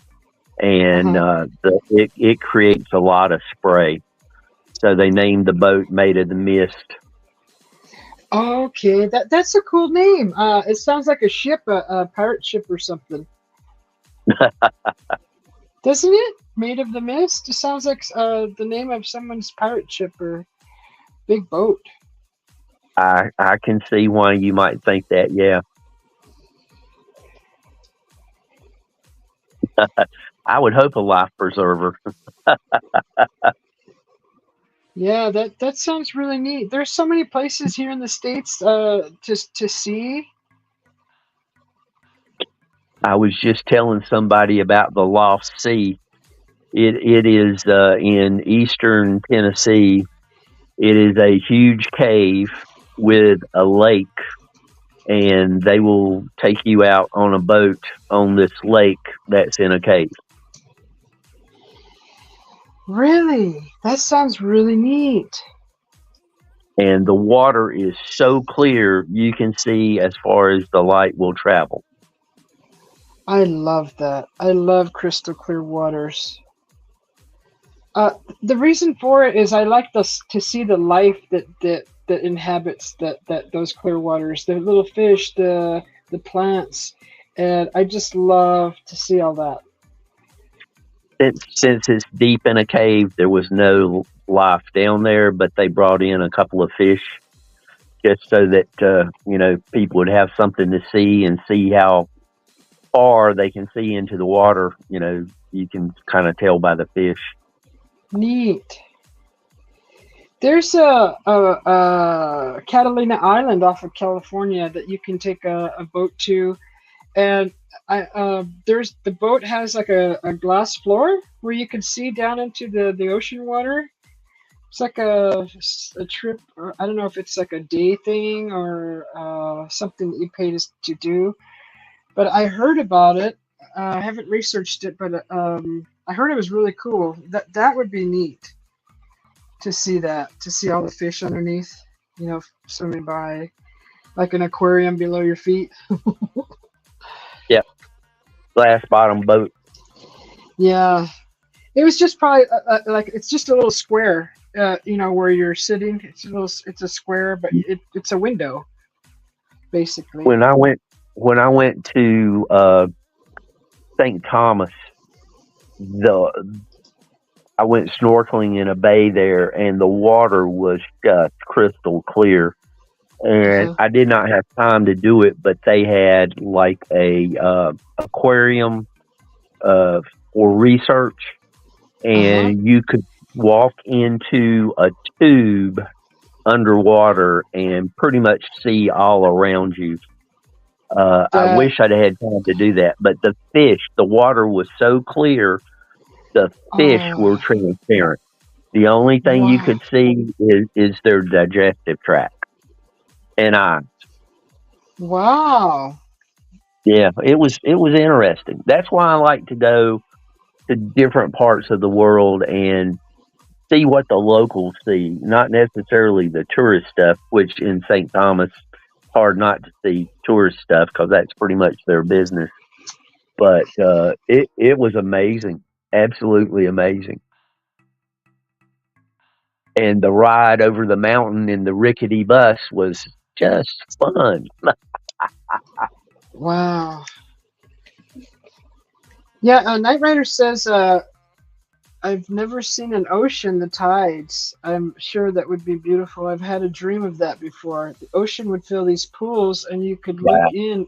and Uh-huh. it creates a lot of spray. So they named the boat Made of the Mist. Okay, that's a cool name. It sounds like a ship, a pirate ship or something, doesn't it? Made of the Mist. It sounds like the name of someone's pirate ship or big boat. I can see why you might think that. Yeah, I would hope a life preserver. Yeah, that sounds really neat. There's so many places here in the States to see. I was just telling somebody about the Lost Sea. It is in eastern Tennessee. It is a huge cave with a lake, and they will take you out on a boat on this lake that's in a cave. Really? That sounds really neat. And the water is so clear you can see as far as the light will travel. I love that. I love crystal clear waters. The reason for it is I like to see the life that inhabits that those clear waters, the little fish, the plants, and I just love to see all that. Since it's deep in a cave, there was no life down there, but they brought in a couple of fish just so that people would have something to see and see how far they can see into the water. You can kind of tell by the fish. Neat. There's a Catalina Island off of California that you can take a boat to, and there's the boat has like a glass floor where you can see down into the ocean water. It's like a trip, or I don't know if it's like a day thing or something that you pay to do. But I heard about it. I haven't researched it, but I heard it was really cool. That would be neat to see that, to see all the fish underneath, swimming by, like an aquarium below your feet. Yep, glass bottom boat. Yeah, it was just probably like it's just a little square, where you're sitting. It's a square, but it's a window, basically. When I went to St. Thomas, I went snorkeling in a bay there, and the water was just crystal clear. And Uh-huh. I did not have time to do it, but they had like a aquarium for research, Uh-huh. and you could walk into a tube underwater and pretty much see all around you. I That wish I'd had time to do that, but the water was so clear, the fish were oh transparent. The only thing you wow could see is their digestive tract and eyes. wow. Yeah, it was interesting. That's why I like to go to different parts of the world and see what the locals see, not necessarily the tourist stuff, which in St. Thomas, hard not to see tourist stuff because that's pretty much their business. But it was amazing, absolutely amazing. And the ride over the mountain in the rickety bus was just fun. Wow. Yeah, Knight Rider says I've never seen an ocean, the tides. I'm sure that would be beautiful. I've had a dream of that before. The ocean would fill these pools, and you could look Wow. in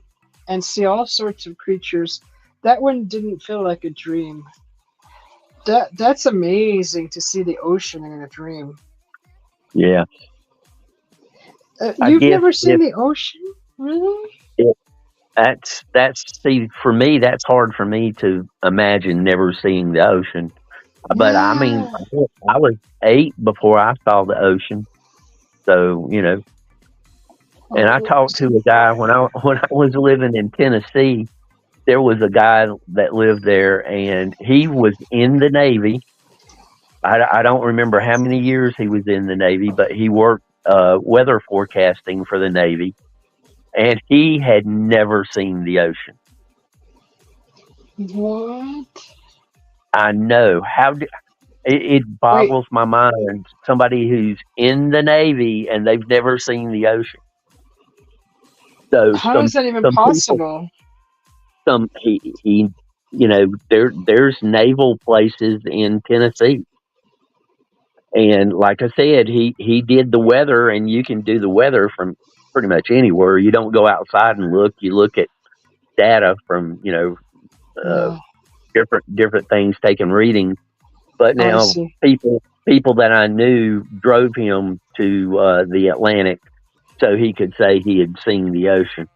and see all sorts of creatures. That one didn't feel like a dream. That's amazing to see the ocean in a dream. Yeah, I You've guess never seen if the ocean, really? it, that's see for me that's hard for me to imagine never seeing the ocean. But I mean, Yeah. I was 8 before I saw the ocean, so And I Oh, talked to a guy when I was living in Tennessee. There was a guy that lived there, and he was in the Navy. I don't remember how many years he was in the Navy, but he worked weather forecasting for the Navy, and he had never seen the ocean. What? I know. It Wait, boggles my mind. Somebody who's in the Navy and they've never seen the ocean. So how is that even some people, possible? he there's naval places in Tennessee, and like I said, he did the weather, and you can do the weather from pretty much anywhere. You don't go outside and look. You look at data from uh, Yeah. different things, taking readings. But Oh, I now see. people that I knew drove him to the Atlantic so he could say he had seen the ocean.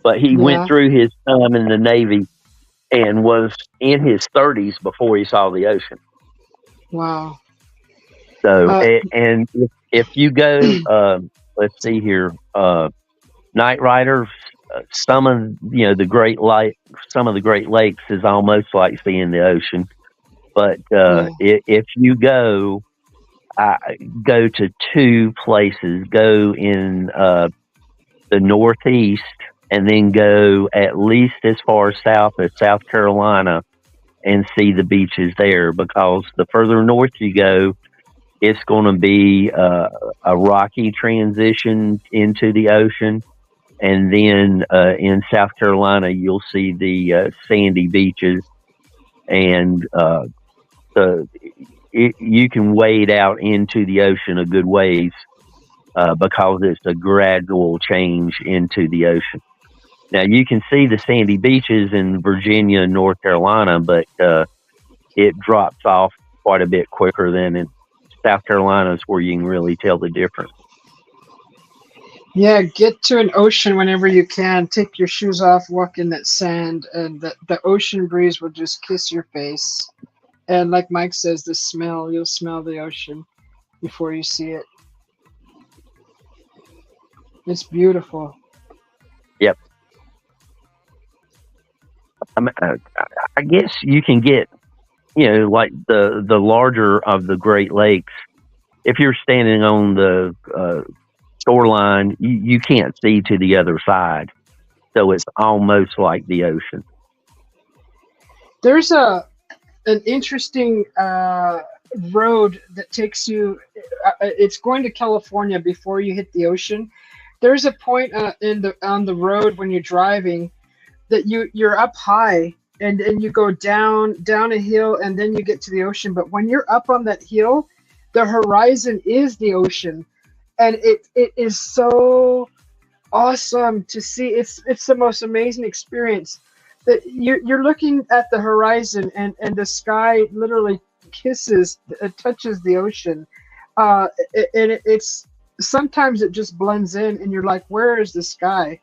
But he went Yeah. through his time in the Navy and was in his 30s before he saw the ocean. Wow. So, Uh, and if you go, let's see here, Night Riders, some of some of the Great Lakes is almost like seeing the ocean. But yeah. if you go, go to two places. Go in the Northeast, and then go at least as far south as South Carolina and see the beaches there. Because the further north you go, it's going to be a rocky transition into the ocean. And then in South Carolina, you'll see the sandy beaches, and you can wade out into the ocean a good ways because it's a gradual change into the ocean. Now, you can see the sandy beaches in Virginia and North Carolina, but it drops off quite a bit quicker than in South Carolina, is where you can really tell the difference. Yeah, get to an ocean whenever you can. Take your shoes off, walk in that sand, and the ocean breeze will just kiss your face. And like Mike says, the smell, you'll smell the ocean before you see it. It's beautiful. Yep. I guess you can get, like the larger of the Great Lakes. If you're standing on the shoreline, you can't see to the other side, so it's almost like the ocean. There's an interesting road that takes you. It's going to California before you hit the ocean. There's a point on the road when you're driving that you're up high, and you go down a hill, and then you get to the ocean. But when you're up on that hill, the horizon is the ocean, and it is so awesome to see. It's the most amazing experience that you're looking at the horizon, and the sky literally touches the ocean, and it's sometimes it just blends in, and you're like, where is the sky?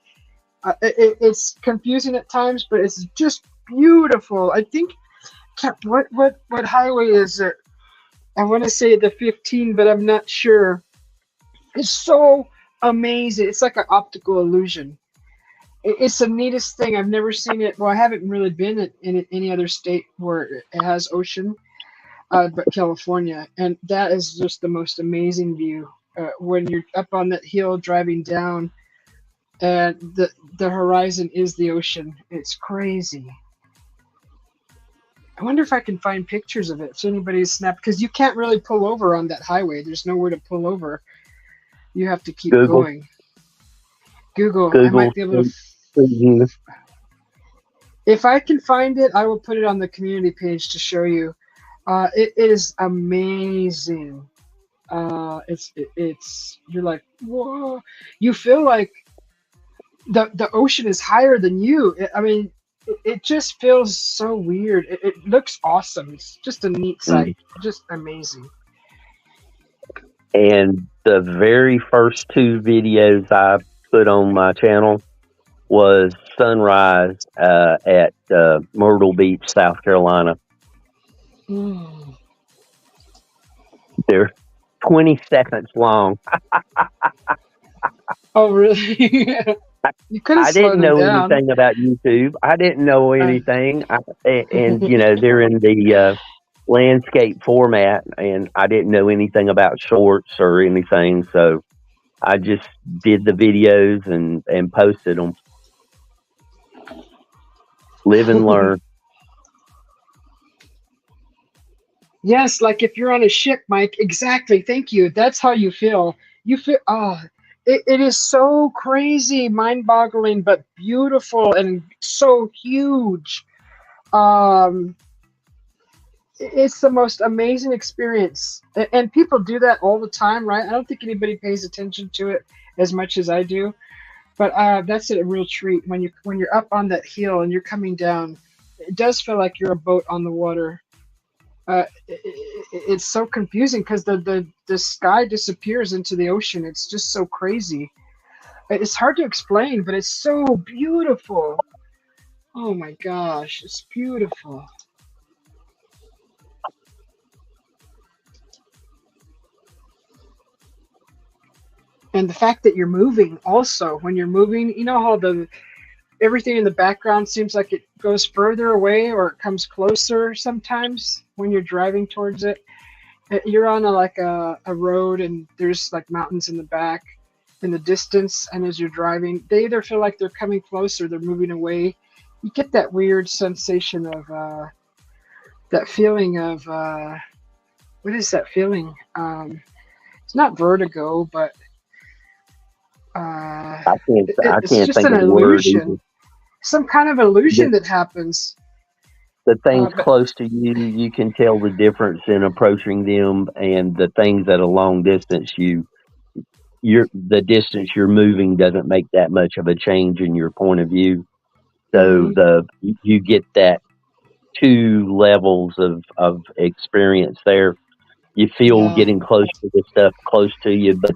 It's confusing at times, but it's just beautiful. I think what highway is it? I want to say the 15, but I'm not sure. It's so amazing. It's like an optical illusion. It's the neatest thing. I've never seen it. Well, I haven't really been in any other state where it has ocean, but California, and that is just the most amazing view when you're up on that hill driving down, and the horizon is the ocean. It's crazy. I wonder if I can find pictures of it. If anybody's snapped, because you can't really pull over on that highway. There's nowhere to pull over. You have to keep going. Google. I might be able to. If I can find it, I will put it on the community page to show you. It is amazing. It's you're like, whoa. You feel like the ocean is higher than you. I mean, it just feels so weird. It looks awesome. It's just a neat sight. Just amazing. And the very first two videos I put on my channel was sunrise at Myrtle Beach, South Carolina. They're 20 seconds long. Oh, really? You could have I slowed didn't them know down. anything about YouTube. I didn't know anything. And they're in the landscape format, and I didn't know anything about shorts or anything, so I just did the videos and posted them. Live and learn. Yes, like if you're on a ship, Mike. Exactly. Thank you. That's how you feel. You feel, it is so crazy, mind-boggling, but beautiful and so huge. Um, it's the most amazing experience, and people do that all the time, right? I don't think anybody pays attention to it as much as I do, but that's a real treat when you're up on that hill and you're coming down. It does feel like you're a boat on the water. It's so confusing because the sky disappears into the ocean. It's just so crazy. It's hard to explain, but it's so beautiful. Oh my gosh, it's beautiful. And the fact that you're moving also, when you're moving, you know how everything in the background seems like it goes further away or it comes closer sometimes when you're driving towards it. You're on a road and there's like mountains in the back in the distance, and as you're driving, they either feel like they're coming closer, they're moving away. You get that weird sensation of that feeling of what is that feeling? It's not vertigo, but I it's can't just think an of the word either. illusion, some kind of illusion that happens. The things But close to you, you can tell the difference in approaching them, and the things at a long distance, the distance you're moving doesn't make that much of a change in your point of view. So mhm, you get that two levels of experience there. You feel yeah, getting close to the stuff close to you, but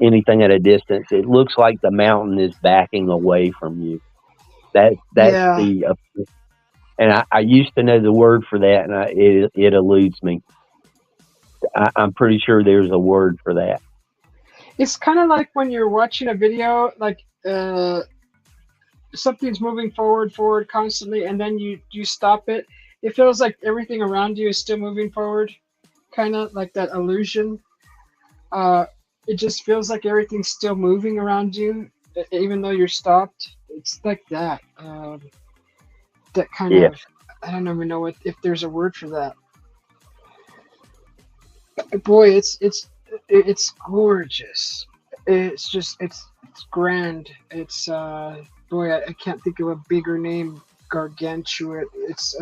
anything at a distance, it looks like the mountain is backing away from you. That's yeah. the and I used to know the word for that, and it eludes me. I'm pretty sure there's a word for that. It's kind of like when you're watching a video, like something's moving forward constantly, and then you stop it. It feels like everything around you is still moving forward, kind of like that illusion. Uh, it just feels like everything's still moving around you, even though you're stopped. It's like that. That kind Yeah, of. I don't even know if there's a word for that. Boy, it's gorgeous. It's just it's grand. It's boy, I can't think of a bigger name. Gargantuan. It's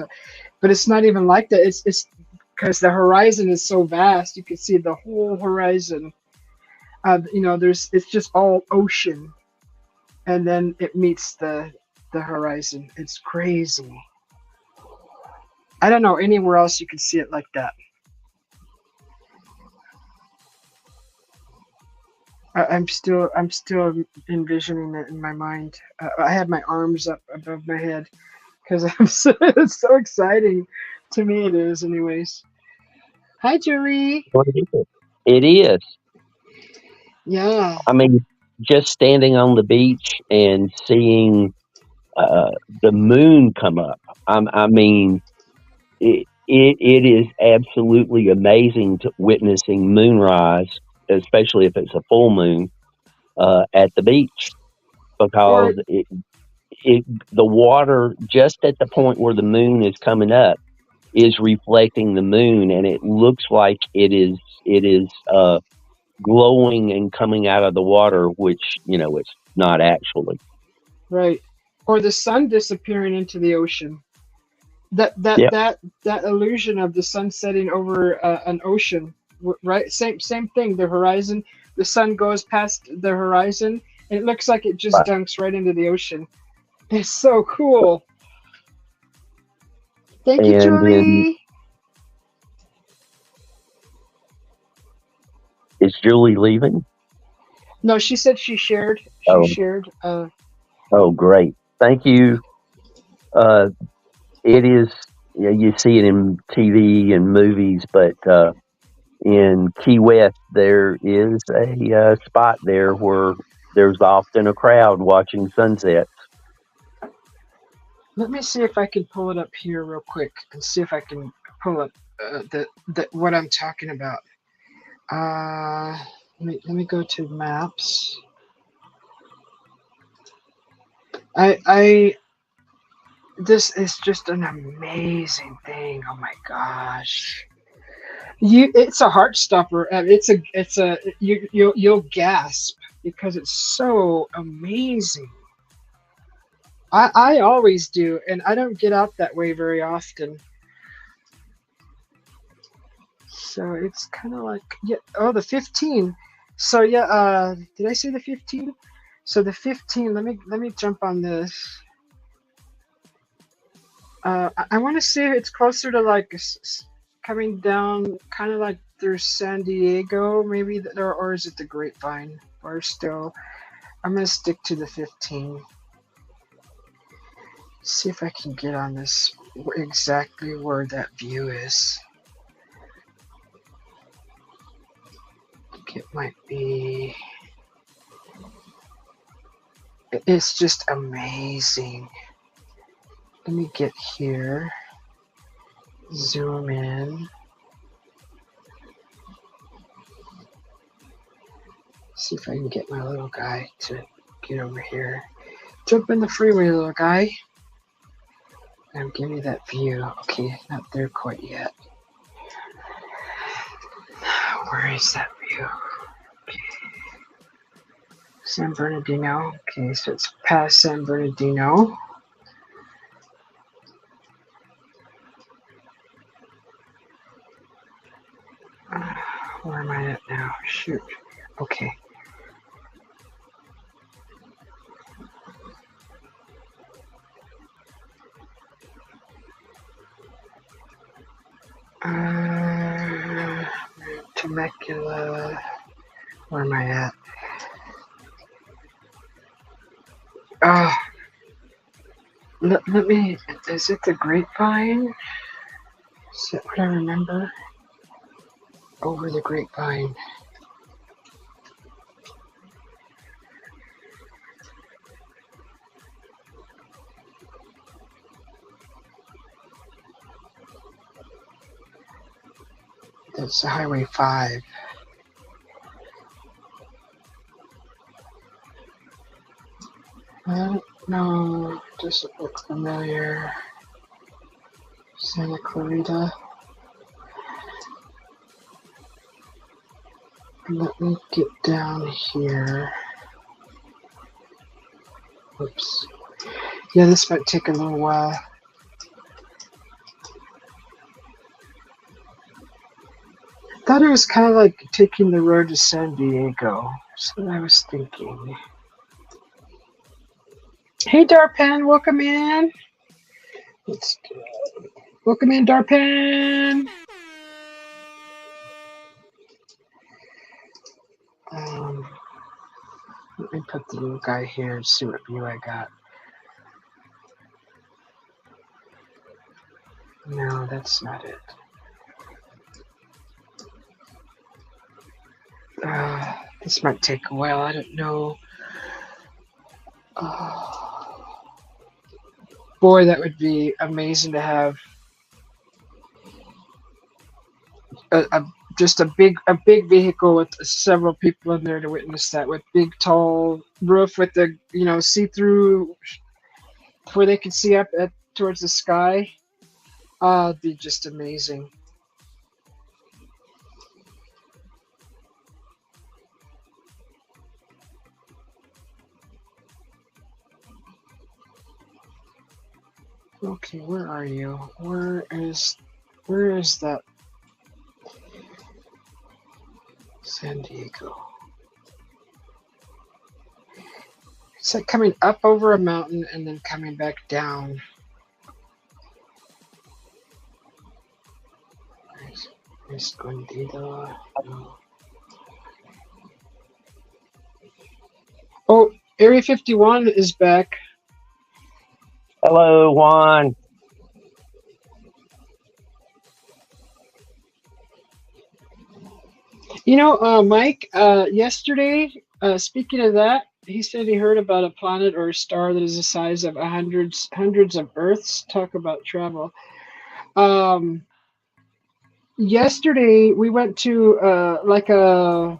but it's not even like that. It's because the horizon is so vast. You can see the whole horizon. There's it's just all ocean, and then it meets the horizon. It's crazy. I don't know anywhere else you can see it like that. I'm still envisioning it in my mind. I have my arms up above my head because it's so exciting. To me, it is, anyways. Hi, Julie. what it is. It is. Yeah, I mean, just standing on the beach and seeing uh, the moon come up. I mean, it is absolutely amazing to witnessing moonrise, especially if it's a full moon at the beach, or because the water just at the point where the moon is coming up is reflecting the moon, and it looks like it is glowing and coming out of the water, which it's not actually. right, or the sun disappearing into the ocean. That that Yep. that that illusion of the sun setting over an ocean, right? Same thing. The horizon, the sun goes past the horizon, and it looks like it just Right. dunks right into the ocean. It's so cool. Thank you, And then Julie. is Julie leaving? No, she said she shared. She Oh, shared. oh, great. Thank you. Uh, it is. You see it in TV and movies, but in Key West, there is a spot there where there's often a crowd watching sunsets. Let me see if I can pull it up here real quick and see if I can pull up the what I'm talking about. Let me go to maps. This is just an amazing thing. Oh my gosh. It's a heart stopper. You'll gasp because it's so amazing. I always do, and I don't get out that way very often. So it's kind of like, yeah. Oh, the 15. So yeah. Did I say the 15? So the 15. Let me jump on this. I want to say it's closer to like coming down, kind of like through San Diego, maybe, or is it the Grapevine? Or still, I'm gonna stick to the 15. See if I can get on this exactly where that view is. I think it might be. It's just amazing. Let me get here. Zoom in. See if I can get my little guy to get over here. Jump in the freeway, little guy. And give me that view. Okay, not there quite yet. Where is that view? Okay. San Bernardino. Okay, so it's past San Bernardino. Where am I at now? Shoot. Okay. Temecula. Where am I at? Let me. Is it the Grapevine? Is that what I remember? Over the Grapevine. That's Highway 5. No, doesn't look familiar. Santa Clarita. Let me get down here. Oops. Yeah, this might take a little while. I thought it was kind of like taking the road to San Diego. That's what I was thinking. Hey, Darpan, welcome in. Welcome in, Darpan. Let me put the little guy here and see what view I got. No, that's not it. This might take a while. I don't know. Boy, that would be amazing to have just a big vehicle with several people in there to witness that, with big tall roof with the see-through where they can see up towards the sky. It'd be just amazing. Okay, where are you? Where is that? San Diego. It's like coming up over a mountain and then coming back down. Escondido. No. Oh, Area 51 is back. Hello, Juan. Mike, yesterday, speaking of that, he said he heard about a planet or a star that is the size of hundreds of Earths. Talk about travel. yesterday we went to like a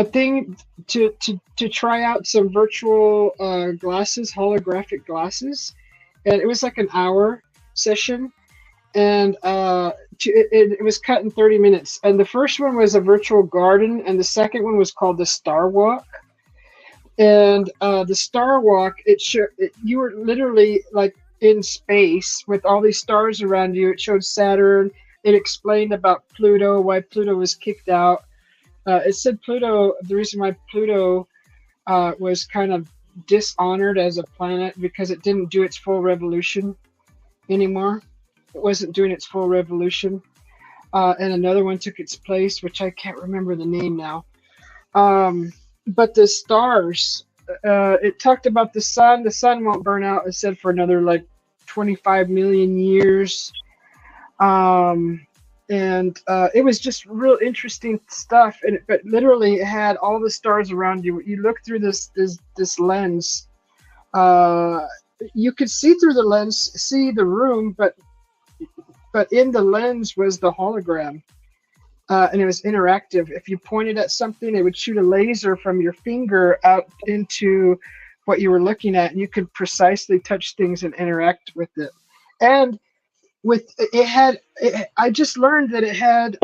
thing to try out some virtual glasses, holographic glasses, and it was like an hour session, and it was cut in 30 minutes. And the first one was a virtual garden, and the second one was called the Star Walk. And the Star Walk, you were literally like in space with all these stars around you. It showed Saturn. It explained about Pluto, why Pluto was kicked out. It said Pluto, the reason why Pluto was kind of dishonored as a planet because it didn't do its full revolution anymore. It wasn't doing its full revolution. And another one took its place, which I can't remember the name now. But the stars, it talked about the sun. The sun won't burn out, it said, for another like 25 million years. And it was just real interesting stuff. But literally, it had all the stars around you. You look through this lens. You could see through the lens, see the room, but in the lens was the hologram. And it was interactive. If you pointed at something, it would shoot a laser from your finger out into what you were looking at, and you could precisely touch things and interact with it. And with it had, I just learned that it had,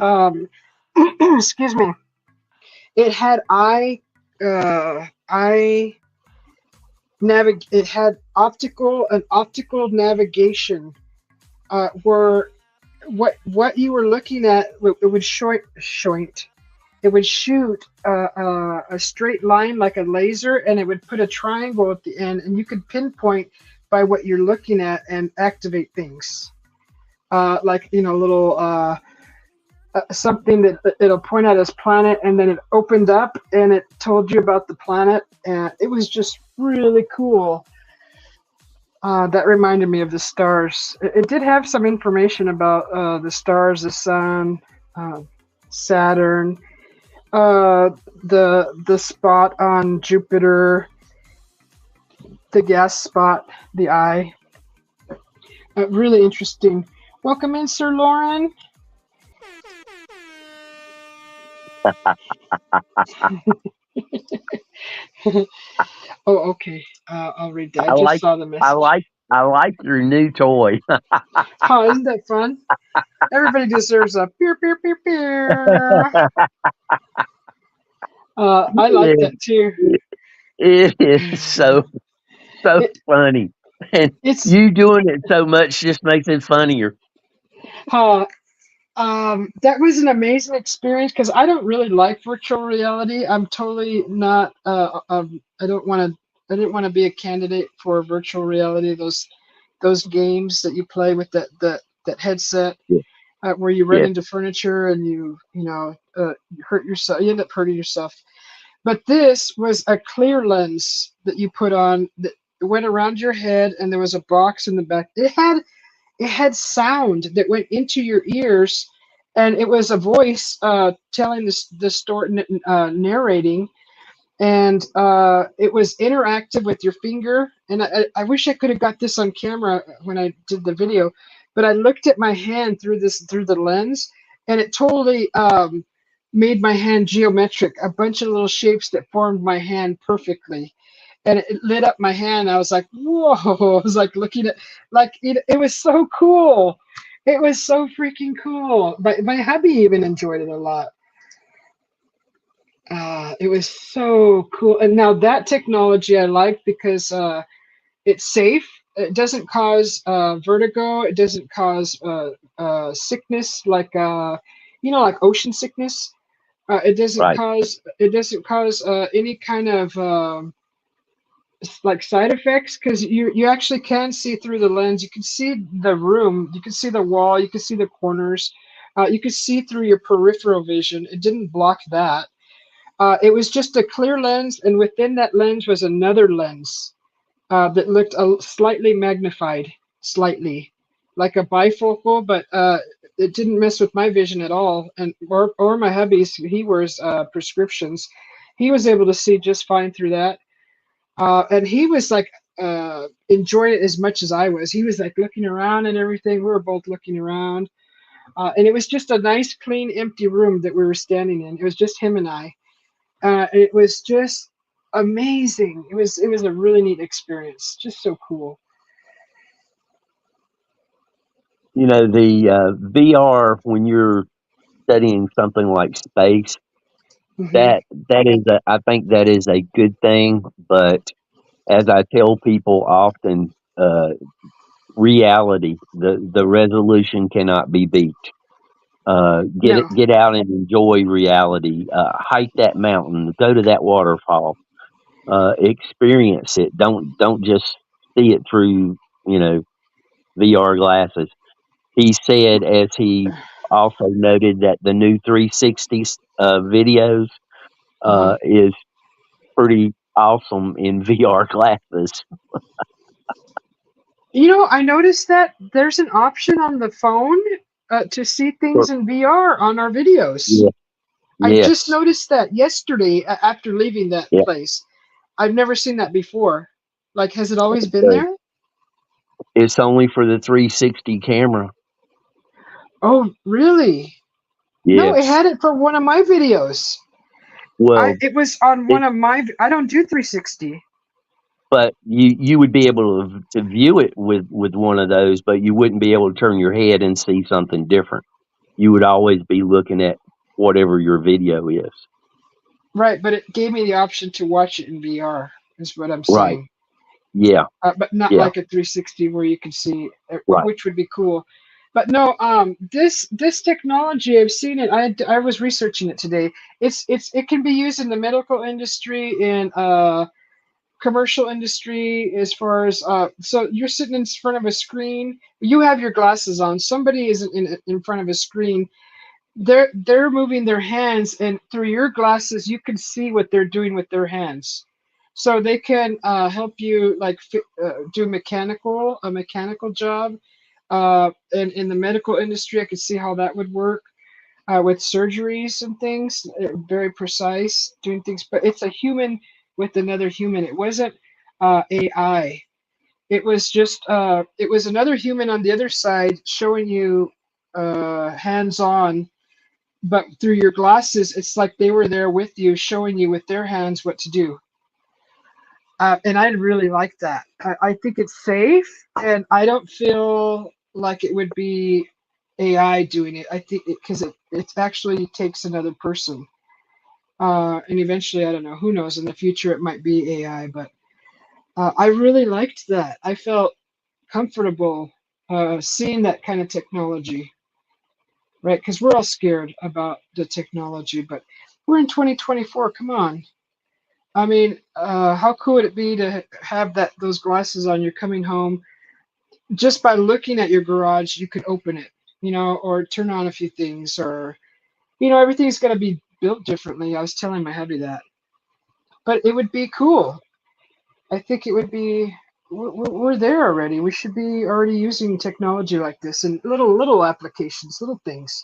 excuse me, it had it had optical navigation, where what you were looking at, it would it would shoot a straight line like a laser, and it would put a triangle at the end, and you could pinpoint by what you're looking at and activate things, like little something that it'll point out as planet, and then it opened up and it told you about the planet, and it was just really cool. That reminded me of the stars. It did have some information about the stars, the sun, Saturn, the spot on Jupiter, the gas spot, the eye. Really interesting. Welcome in, Sir Lauren. Oh, okay. I'll read that. I just saw the message. I like your new toy. Oh, isn't that fun? Everybody deserves a peer, peer, peer, peer. I like that too. It is so funny, and you doing it so much just makes it funnier. That was an amazing experience because I don't really like virtual reality. I'm totally not. I didn't want to be a candidate for virtual reality. Those games that you play with that headset, where you run into furniture and you hurt yourself. You end up hurting yourself. But this was a clear lens that you put on that went around your head, and there was a box in the back. It had sound that went into your ears, and it was a voice telling the story, narrating, and it was interactive with your finger. And I wish I could have got this on camera when I did the video, but I looked at my hand through the lens, and it totally made my hand geometric, a bunch of little shapes that formed my hand perfectly. And it lit up my hand. I was like, whoa. I was like looking at, it was so cool. It was so freaking cool. My hubby even enjoyed it a lot. It was so cool. And now that technology I like because it's safe. It doesn't cause vertigo. It doesn't cause sickness like ocean sickness. It doesn't cause any kind of like side effects, because you actually can see through the lens. You can see the room, you can see the wall, you can see the corners, you can see through your peripheral vision. It didn't block that. It was just a clear lens, and within that lens was another lens that looked slightly magnified, slightly like a bifocal, but it didn't mess with my vision at all. And or my hubby's, he wears prescriptions. He was able to see just fine through that. And he was like enjoying it as much as I was. He was like looking around and everything. We were both looking around. And it was just a nice, clean, empty room that we were standing in. It was just him and I. It was just amazing. It was a really neat experience. Just so cool. The VR when you're studying something like space, Hmm. I think that is a good thing. But as I tell people often, reality, the resolution cannot be beat. No. Get out and enjoy reality. Hike that mountain. Go to that waterfall. Experience it. Don't just see it through VR glasses. He said, as he also noted, that the new 360 videos Uh-huh. is pretty awesome in VR glasses. I noticed that there's an option on the phone to see things in VR on our videos. Yeah. I just Yes. noticed that yesterday after leaving that Yeah. place. I've never seen that before. Like, has it always been So there? it's only for the 360 camera. Oh, really? No, it Yes. had it for one of my videos. Well, It was on it, one of my. I don't do 360. but you would be able to view it with one of those, but you wouldn't be able to turn your head and see something different. You would always be looking at whatever your video is. Right, but it gave me the option to watch it in VR. Is what I'm Right. saying. Yeah. But not Yeah. like a 360 where you can see, Right. which would be cool. But no, this technology, I've seen it. I was researching it today. It can be used in the medical industry, in commercial industry, as far as so you're sitting in front of a screen. You have your glasses on. Somebody is in front of a screen. They're moving their hands, and through your glasses you can see what they're doing with their hands, so they can help you, like, do a mechanical job. And in the medical industry, I could see how that would work with surgeries and things. Very precise doing things, but it's a human with another human. It wasn't AI. It was another human on the other side showing you hands on, but through your glasses, it's like they were there with you, showing you with their hands what to do. And I really like that. I think it's safe, and I don't feel like it would be AI doing it. I think because it actually takes another person. And eventually, I don't know, who knows, in the future it might be AI, but I really liked that. I felt comfortable seeing that kind of technology, right? Because we're all scared about the technology, but we're in 2024. Come on. I mean, how cool would it be to have those glasses on? You're coming home, just by looking at your garage, you could open it, or turn on a few things, or everything's got to be built differently. I was telling my hubby that, but it would be cool. I think it would be. We're there already. We should be already using technology like this and little applications, little things.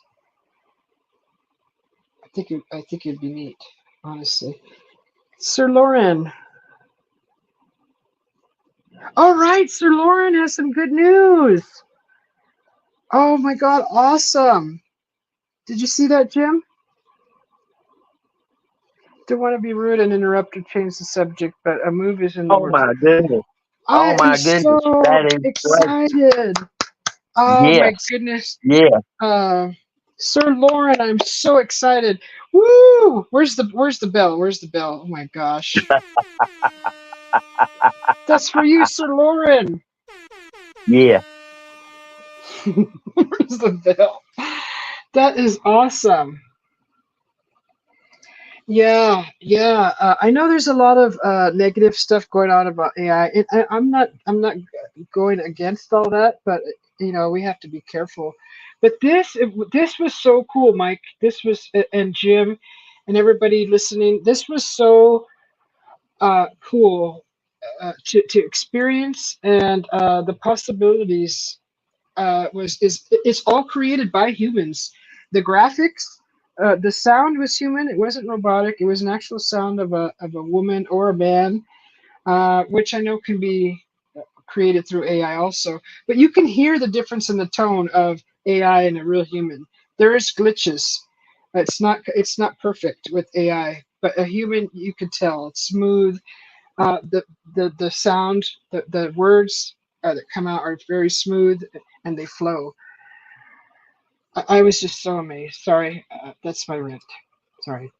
I think it'd be neat, honestly. Sir Lauren. All right, Sir Lauren has some good news. Oh my God, awesome. Did you see that, Jim? Don't want to be rude and interrupt or change the subject, but a move is in the Oh works. my goodness. I Oh am my goodness. so That is great. excited. Oh my Yes. goodness. Yeah. Uh, Sir Lauren, I'm so excited. Woo! Where's the bell? Where's the bell? Oh my gosh. That's for you, Sir Lauren. Yeah. Where's the bell? That is awesome. Yeah, yeah. I know there's a lot of negative stuff going on about AI. I'm not going against all that, but we have to be careful. But this was so cool, Mike. This was, and Jim, and everybody listening. This was so cool to experience, and the possibilities it's all created by humans. The graphics, the sound was human. It wasn't robotic. It was an actual sound of a woman or a man, which I know can be created through AI also. But you can hear the difference in the tone of AI and a real human. There is glitches. It's not perfect with AI, but a human you could tell it's smooth. The sound, the words that come out are very smooth and they flow. I was just so amazed. Sorry, that's my rant. Sorry.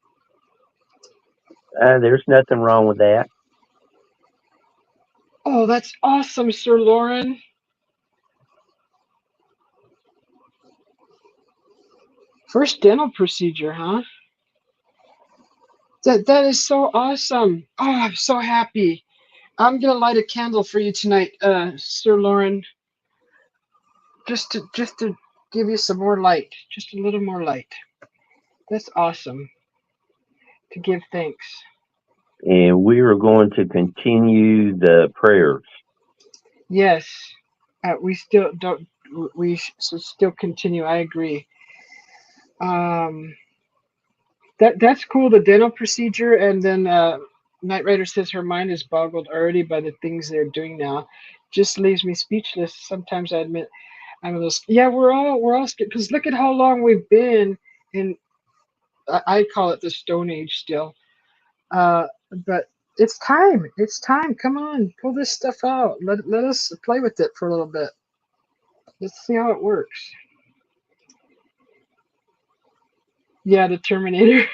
There's nothing wrong with that. Oh, that's awesome, Sir Lauren. First dental procedure, huh? That is so awesome. Oh, I'm so happy. I'm gonna light a candle for you tonight, Sir Lauren, just to give you some more light, just a little more light. That's awesome. To give thanks. And we are going to continue the prayers. Yes, we still don't. We should still continue. I agree. Um, that's cool. The dental procedure, and then Knight Rider says her mind is boggled already by the things they're doing now. Just leaves me speechless. Sometimes I admit I'm a little. Yeah, we're all scared because look at how long we've been in. I call it the Stone Age still. But it's time. It's time. Come on, pull this stuff out. Let us play with it for a little bit. Let's see how it works. Yeah, the Terminator.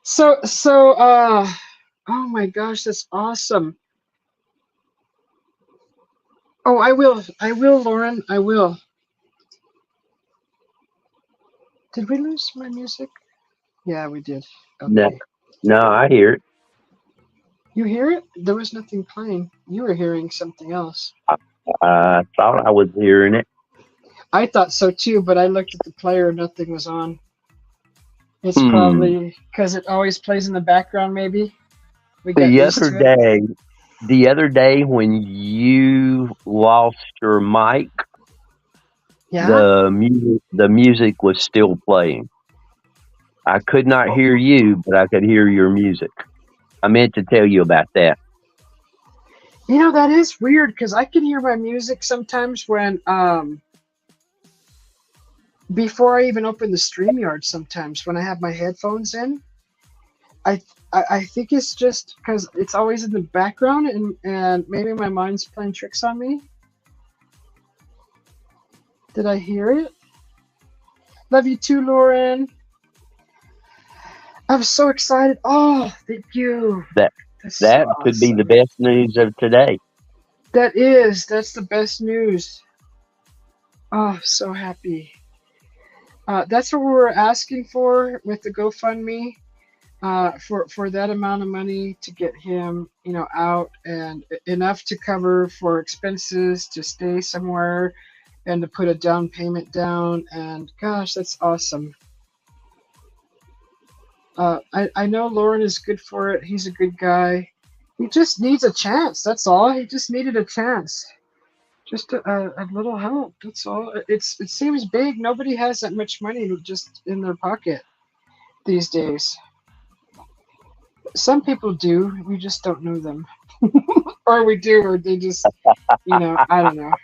So oh my gosh, that's awesome. Oh, I will, Lauren, I will. Did we lose my music? Yeah, we did. No, Okay. no, I hear it. You hear it? There was nothing playing. You were hearing something else. I thought I was hearing it. I thought so too, but I looked at the player, nothing was on. It's Hmm. probably because it always plays in the background, maybe. We got The used other to it. day, the other day when you lost your mic, Yeah? the music was still playing. I could not hear you, but I could hear your music. I meant to tell you about that. You know, that is weird because I can hear my music sometimes when before I even open the StreamYard sometimes when I have my headphones in. I I think it's just because it's always in the background and maybe my mind's playing tricks on me. Did I hear it? Love you too, Lauren. I'm so excited. Oh, thank you. That That's so that could be the awesome. best news of today. That's the best news. Oh, so happy. That's what we were asking for with the GoFundMe. For that amount of money to get him, out and enough to cover for expenses to stay somewhere and to put a down payment down. And gosh, that's awesome. I know Lauren is good for it. He's a good guy. He just needs a chance. That's all. He just needed a chance. Just a little help. That's all. It seems big. Nobody has that much money just in their pocket these days. Some people do. We just don't know them. Or we do, or they just, I don't know.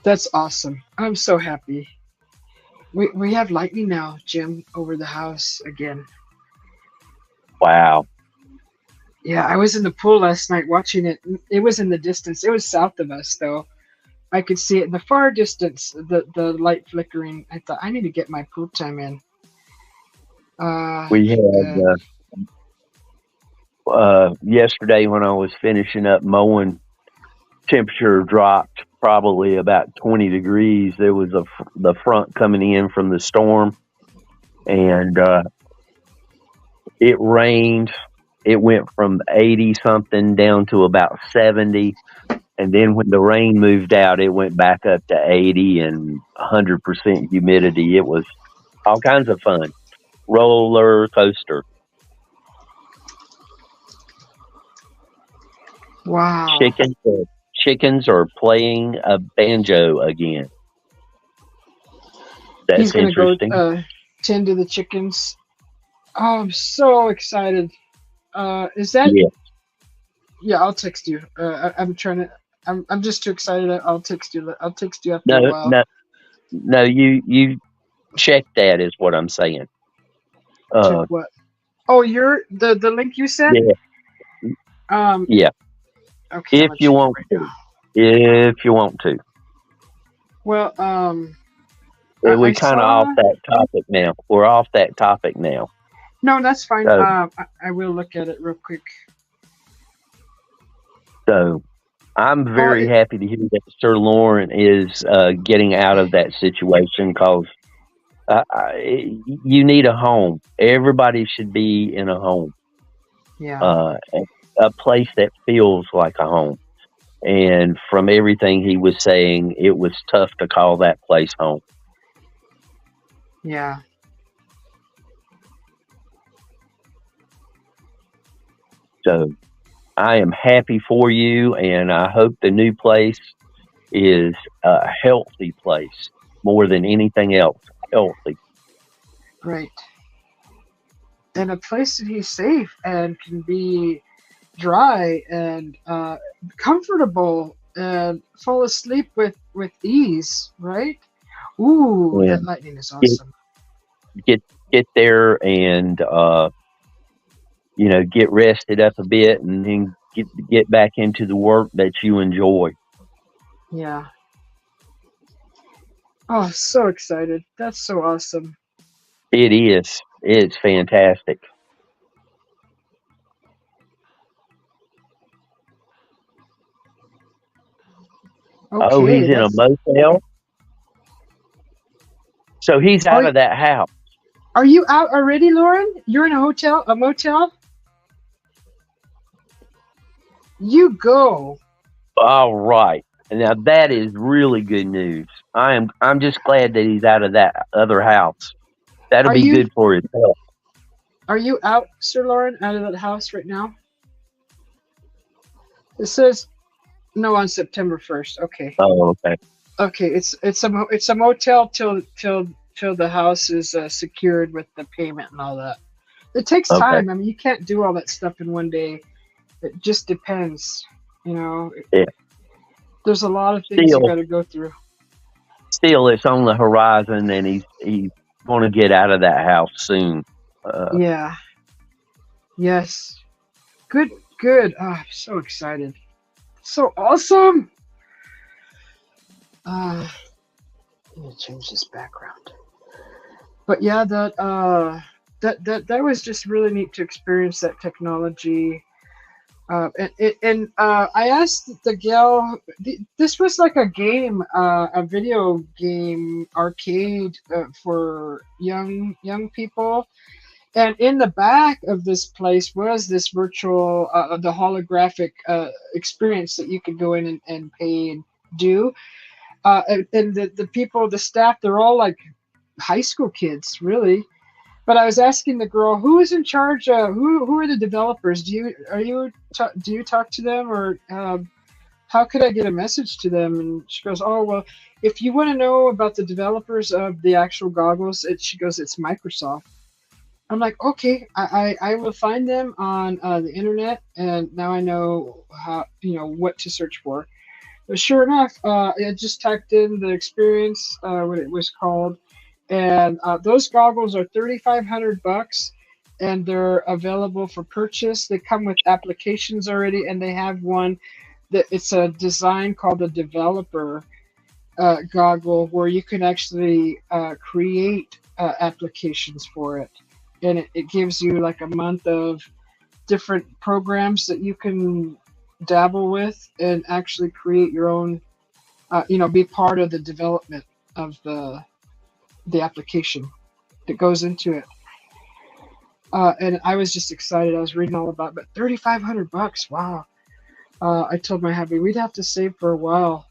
That's awesome. I'm so happy. We have lightning now, Jim, over the house again. Wow. Yeah, I was in the pool last night watching it. It was in the distance. It was south of us, though. I could see it in the far distance, the light flickering. I thought, I need to get my pool time in. We And had yesterday when I was finishing up mowing, temperature dropped probably about 20 degrees. There was the front coming in from the storm, and it rained. It went from 80 something down to about 70. And then when the rain moved out, it went back up to 80 and 100% humidity. It was all kinds of fun. Roller coaster. wow. Chickens are playing a banjo again. He's That's going to go interesting. tend to the chickens. Oh, I'm so excited. Is that? Yeah. Yeah, I'll text you. I'm trying to. I'm just too excited. I'll text you. I'll text you after a No, while. no, no. You check that is what I'm saying. Check Uh, what? Oh, the link you sent. yeah, Um. yeah. Okay, I'm If gonna you check it want right now. to, if you want to. Well, We I kind of off saw. that topic now. We're off that topic now. No, that's fine. So, I will look at it real quick. so I'm Oh, very happy to hear that Sir Lauren is getting out of that situation because you need a home. Everybody should be in a home, yeah, a place that feels like a home. And from everything he was saying, it was tough to call that place home. yeah. So I am happy for you, and I hope the new place is a healthy place more than anything else. Healthy. Right. And a place that he's safe and can be dry and comfortable and fall asleep with ease. Right. Ooh, that And lightning is get awesome. get there and get rested up a bit, and then get back into the work that you enjoy. Yeah. Oh, so excited. That's so awesome. It is. It's fantastic. Oh, Okay, he's in a that's. motel. So he's Are out of that house. are you out already, Lauren? You're in a motel? You go. All right. Now that is really good news. I'm just glad that he's out of that other house. That'll Are be you good for his health. are you out, Sir Lauren, out of that house right now? It says no on September 1st. Okay. Oh, okay. Okay, it's a motel till the house is secured with the payment and all that. It takes Okay. time. I mean, you can't do all that stuff in one day. It just depends. You know, Yeah. there's a lot of things you Still got to go through. still it's on the horizon, and he's going to get out of that house soon. Yeah. Yes. Good. Good. Oh, I'm so excited. So awesome. Let me change this background. But yeah, that was just really neat to experience that technology. I asked the gal. This was like a game, a video game arcade for young people. And in the back of this place was this virtual, the holographic experience that you could go in and pay and do. And the people, the staff, they're all like high school kids, really. But I was asking the girl, who is in charge? Who are the developers? Do you talk to them, or how could I get a message to them? And she goes, oh well, if you want to know about the developers of the actual goggles, she goes, it's Microsoft. I'm like, okay, I will find them on the internet, and now I know how what to search for. But sure enough, I just typed in the experience, what it was called, and those goggles are $3,500, and they're available for purchase. They come with applications already, and they have one that it's a design called the developer goggle, where you can actually create applications for it, and it gives you like a month of different programs that you can dabble with and actually create your own, be part of the development of the application that goes into it. And I was just excited. I was reading all about it, but $3,500, wow. I told my hubby we'd have to save for a while,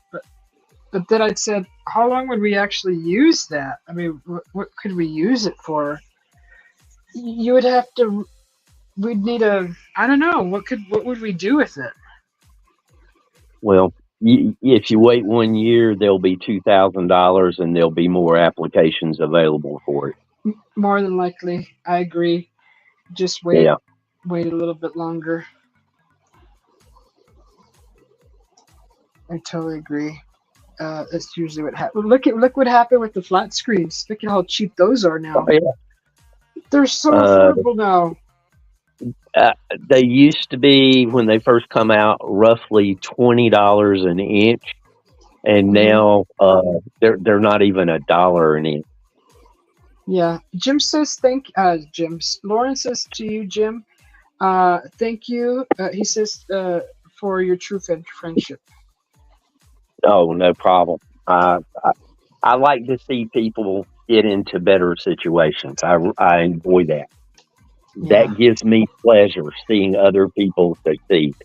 but then I said, how long would we actually use that? I mean, what could we use it for? You would have to. We'd need I don't know. What would we do with it? Well, if you wait 1 year, there'll be $2,000, and there'll be more applications available for it. More than likely, I agree. Just Yeah. wait a little bit longer. I totally agree. That's usually what happens. Look what happened with the flat screens. Look at how cheap those are now. Oh, yeah. They're so Uh, affordable now. they used to be, when they first come out, roughly $20 an inch, and Mhm. now they're not even $1 an inch. Yeah. Jim says Lauren says to you, Jim, thank you. He says for your true friendship. Oh, no problem. I like to see people get into better situations. I enjoy that. Yeah. That gives me pleasure seeing other people succeed.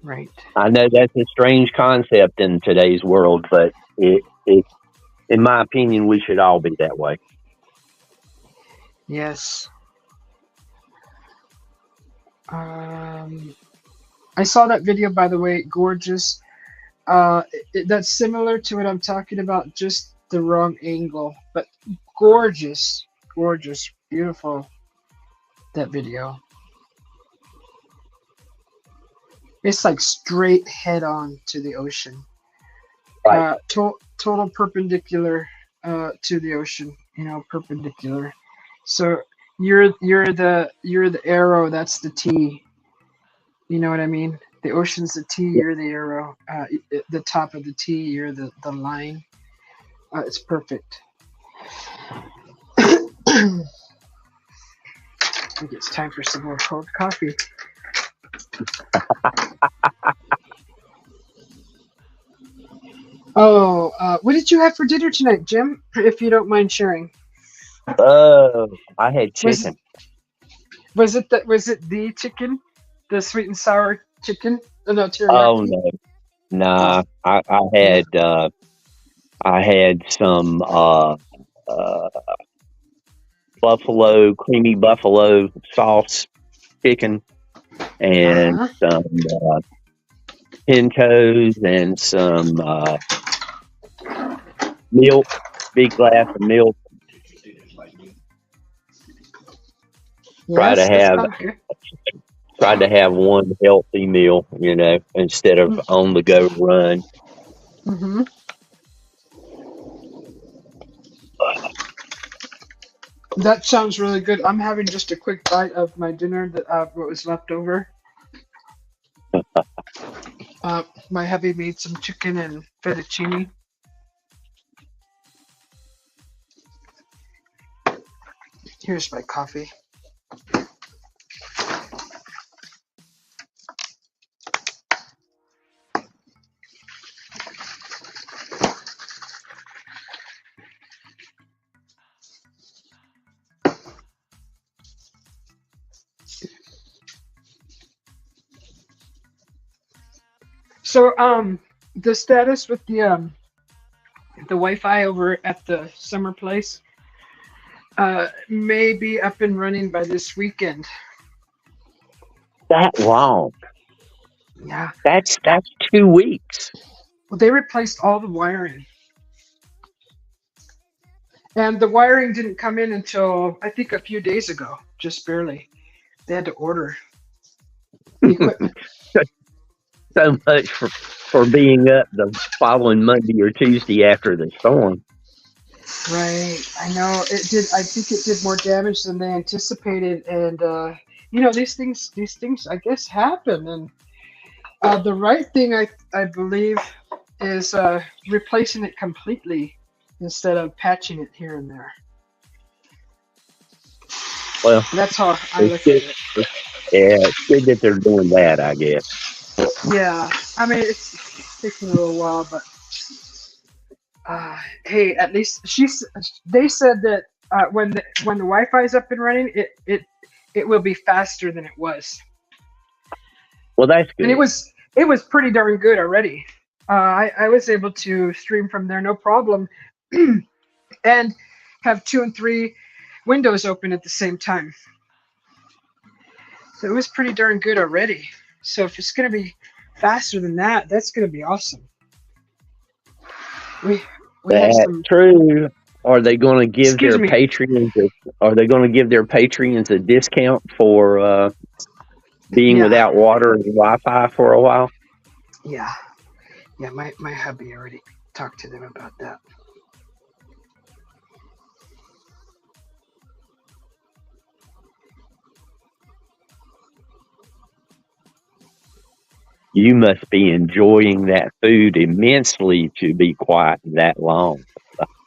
Right. I know that's a strange concept in today's world, but it in my opinion, we should all be that way. Yes. I saw that video, by the way. Gorgeous. That's similar to what I'm talking about, just the wrong angle, but gorgeous, gorgeous, beautiful. That video. It's like straight head on to the ocean. Right. Total perpendicular to the ocean. Perpendicular. So you're the arrow. That's the T. You know what I mean? The ocean's the T. You're the arrow. The top of the T. You're the line. It's perfect. I think it's time for some more cold coffee. Oh, what did you have for dinner tonight, Jim? If you don't mind sharing. I had chicken. Was it the chicken, the sweet and sour chicken? No, teriyaki. Oh no, nah. I had some creamy buffalo sauce chicken, and some pintos, and some milk, big glass of milk. Yes, Tried to have one healthy meal, instead of on the go run. Mm-hmm. That sounds really good. I'm having just a quick bite of my dinner that what was left over. My hubby made some chicken and fettuccine. Here's my coffee. So, the status with the Wi-Fi over at the summer place may be up and running by this weekend. That long? Yeah. That's 2 weeks. Well, they replaced all the wiring. And the wiring didn't come in until, I think, a few days ago, just barely. They had to order the equipment. So much for being up the following Monday or Tuesday after the storm. Right. I know it did. I think it did more damage than they anticipated. And, these things, I guess, happen. And the right thing, I believe, is replacing it completely instead of patching it here and there. Well, that's how I look at it. Yeah, it's good that they're doing that, I guess. Yeah, I mean it's taking a little while, but hey, at least they said that when the Wi-Fi is up and running, it will be faster than it was. Well, that's good. And it was pretty darn good already. I was able to stream from there no problem, and have 2 and 3 windows open at the same time. So it was pretty darn good already. So if it's going to be faster than that, that's going to be awesome. We That's have some... true. Are they going to give their Patreons? Are they going to give their Patreons a discount for being without water and Wi-Fi for a while? Yeah, Yeah, my hubby already talked to them about that. You must be enjoying that food immensely to be quiet that long.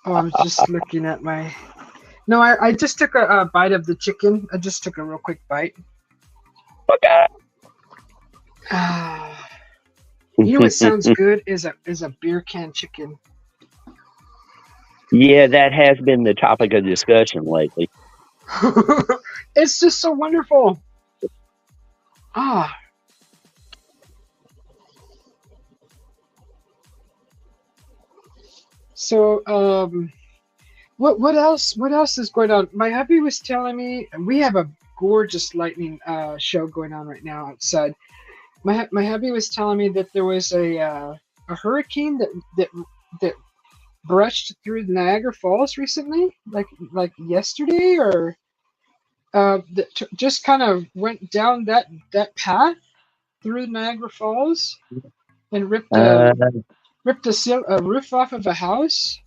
Oh, I'm just looking at my. No, I just took a bite of the chicken. I just took a real quick bite. Ah, you know what sounds good is a beer can chicken. Yeah, that has been the topic of discussion lately. It's just so wonderful. Ah, so what else is going on? My hubby was telling me we have a gorgeous lightning show going on right now outside. My hubby was telling me that there was a hurricane that brushed through Niagara Falls recently, like yesterday, or that just kind of went down that path through Niagara Falls and Uh, ripped a roof off of a house.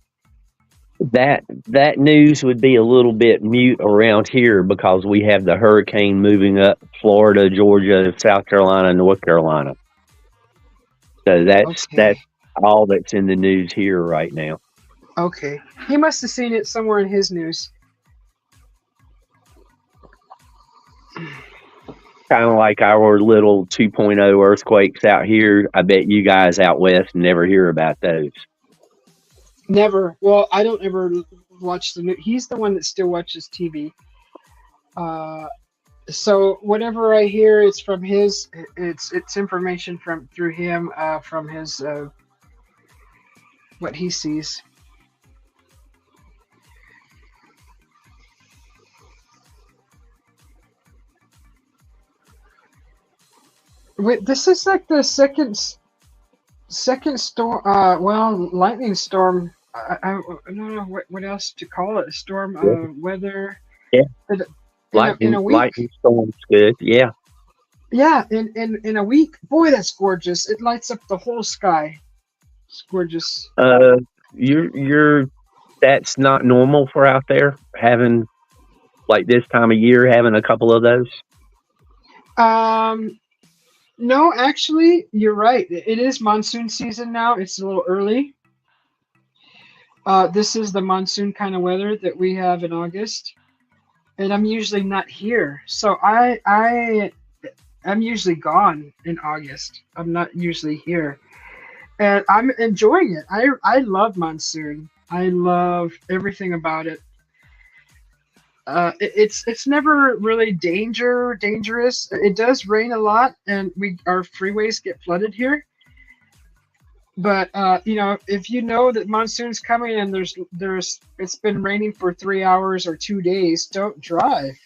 that news would be a little bit mute around here because we have the hurricane moving up Florida, Georgia, South Carolina, North Carolina. So that's Okay, all that's in the news here right now. okay. He must have seen it somewhere in his news. Kind of like our little 2.0 earthquakes out here. I bet you guys out west never hear about those. Never. Well, I don't ever watch the news. He's the one that still watches TV. Uh, so whatever I hear, it's from his. It's information from through him. From his what he sees. Wait, this is like the second storm. Well, lightning storm. I don't know what else to call it. Storm. Weather. Yeah, In a week. lightning storms, good. Yeah. Yeah, in a week. Boy, that's gorgeous. It lights up the whole sky. It's gorgeous. You're that's not normal for out there having like this time of year having a couple of those. Um, no, actually, you're right. It is monsoon season now. It's a little early. This is the monsoon kind of weather that we have in August, and I'm usually not here. So I'm usually gone in August. I'm not usually here, and I'm enjoying it. I love monsoon. I love everything about it. It's never really dangerous. It does rain a lot, and our freeways get flooded here. But if you know that monsoon's coming and there's it's been raining for 3 hours or 2 days, don't drive.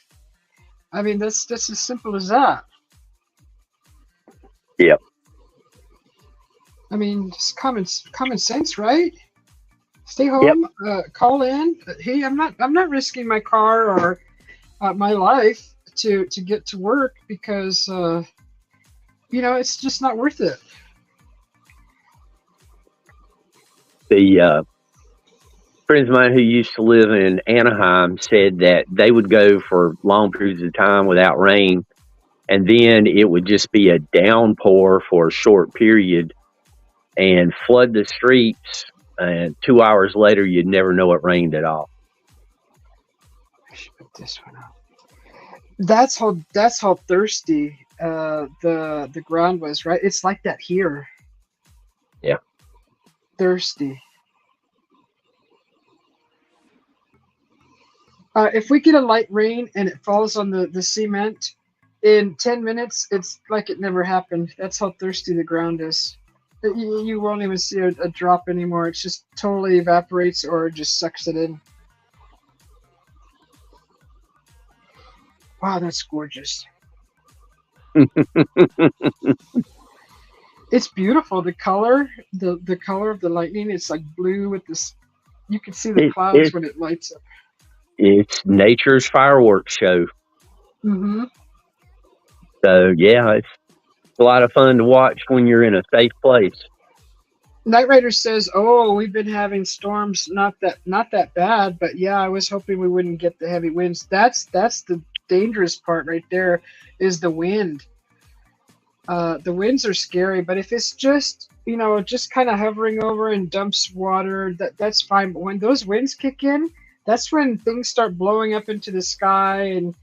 I mean, that's as simple as that. Yep. I mean, just common sense, right? Stay Yep. home. Call in. Hey, I'm not risking my car or my life to get to work because it's just not worth it. The friends of mine who used to live in Anaheim said that they would go for long periods of time without rain, and then it would just be a downpour for a short period and flood the streets. And 2 hours later, you'd never know it rained at all. I should put this one out. That's how thirsty the ground was, right? It's like that here. Yeah. Thirsty. If we get a light rain and it falls on the cement, in 10 minutes, it's like it never happened. That's how thirsty the ground is. You won't even see a drop anymore. It just totally evaporates or just sucks it in. Wow, that's gorgeous. It's beautiful. The color of the lightning, it's like blue with this. You can see the clouds when it lights up. It's nature's fireworks show. Mm-hmm. So yeah, it's a lot of fun to watch when you're in a safe place. Night Rider says, "Oh, we've been having storms, not that bad, but yeah, I was hoping we wouldn't get the heavy winds. That's the dangerous part right there, is the wind. The winds are scary, but if it's just just kind of hovering over and dumps water, that's fine. But when those winds kick in, that's when things start blowing up into the sky, and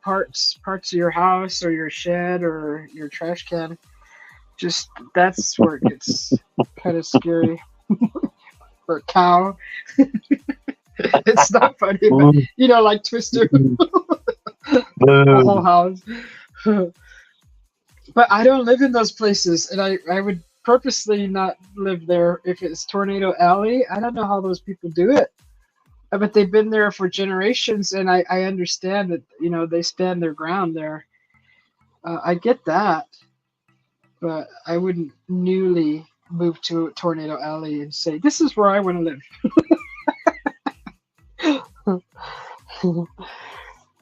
parts of your house or your shed or your trash can. Just that's where it gets kind of scary. For a cow, it's not funny, but Mm, like Twister, the whole Boom. house. But I don't live in those places, and I would purposely not live there if it's Tornado Alley. I don't know how those people do it. But they've been there for generations, and I understand that they stand their ground there. I get that, but I wouldn't newly move to Tornado Alley and say this is where I want to live.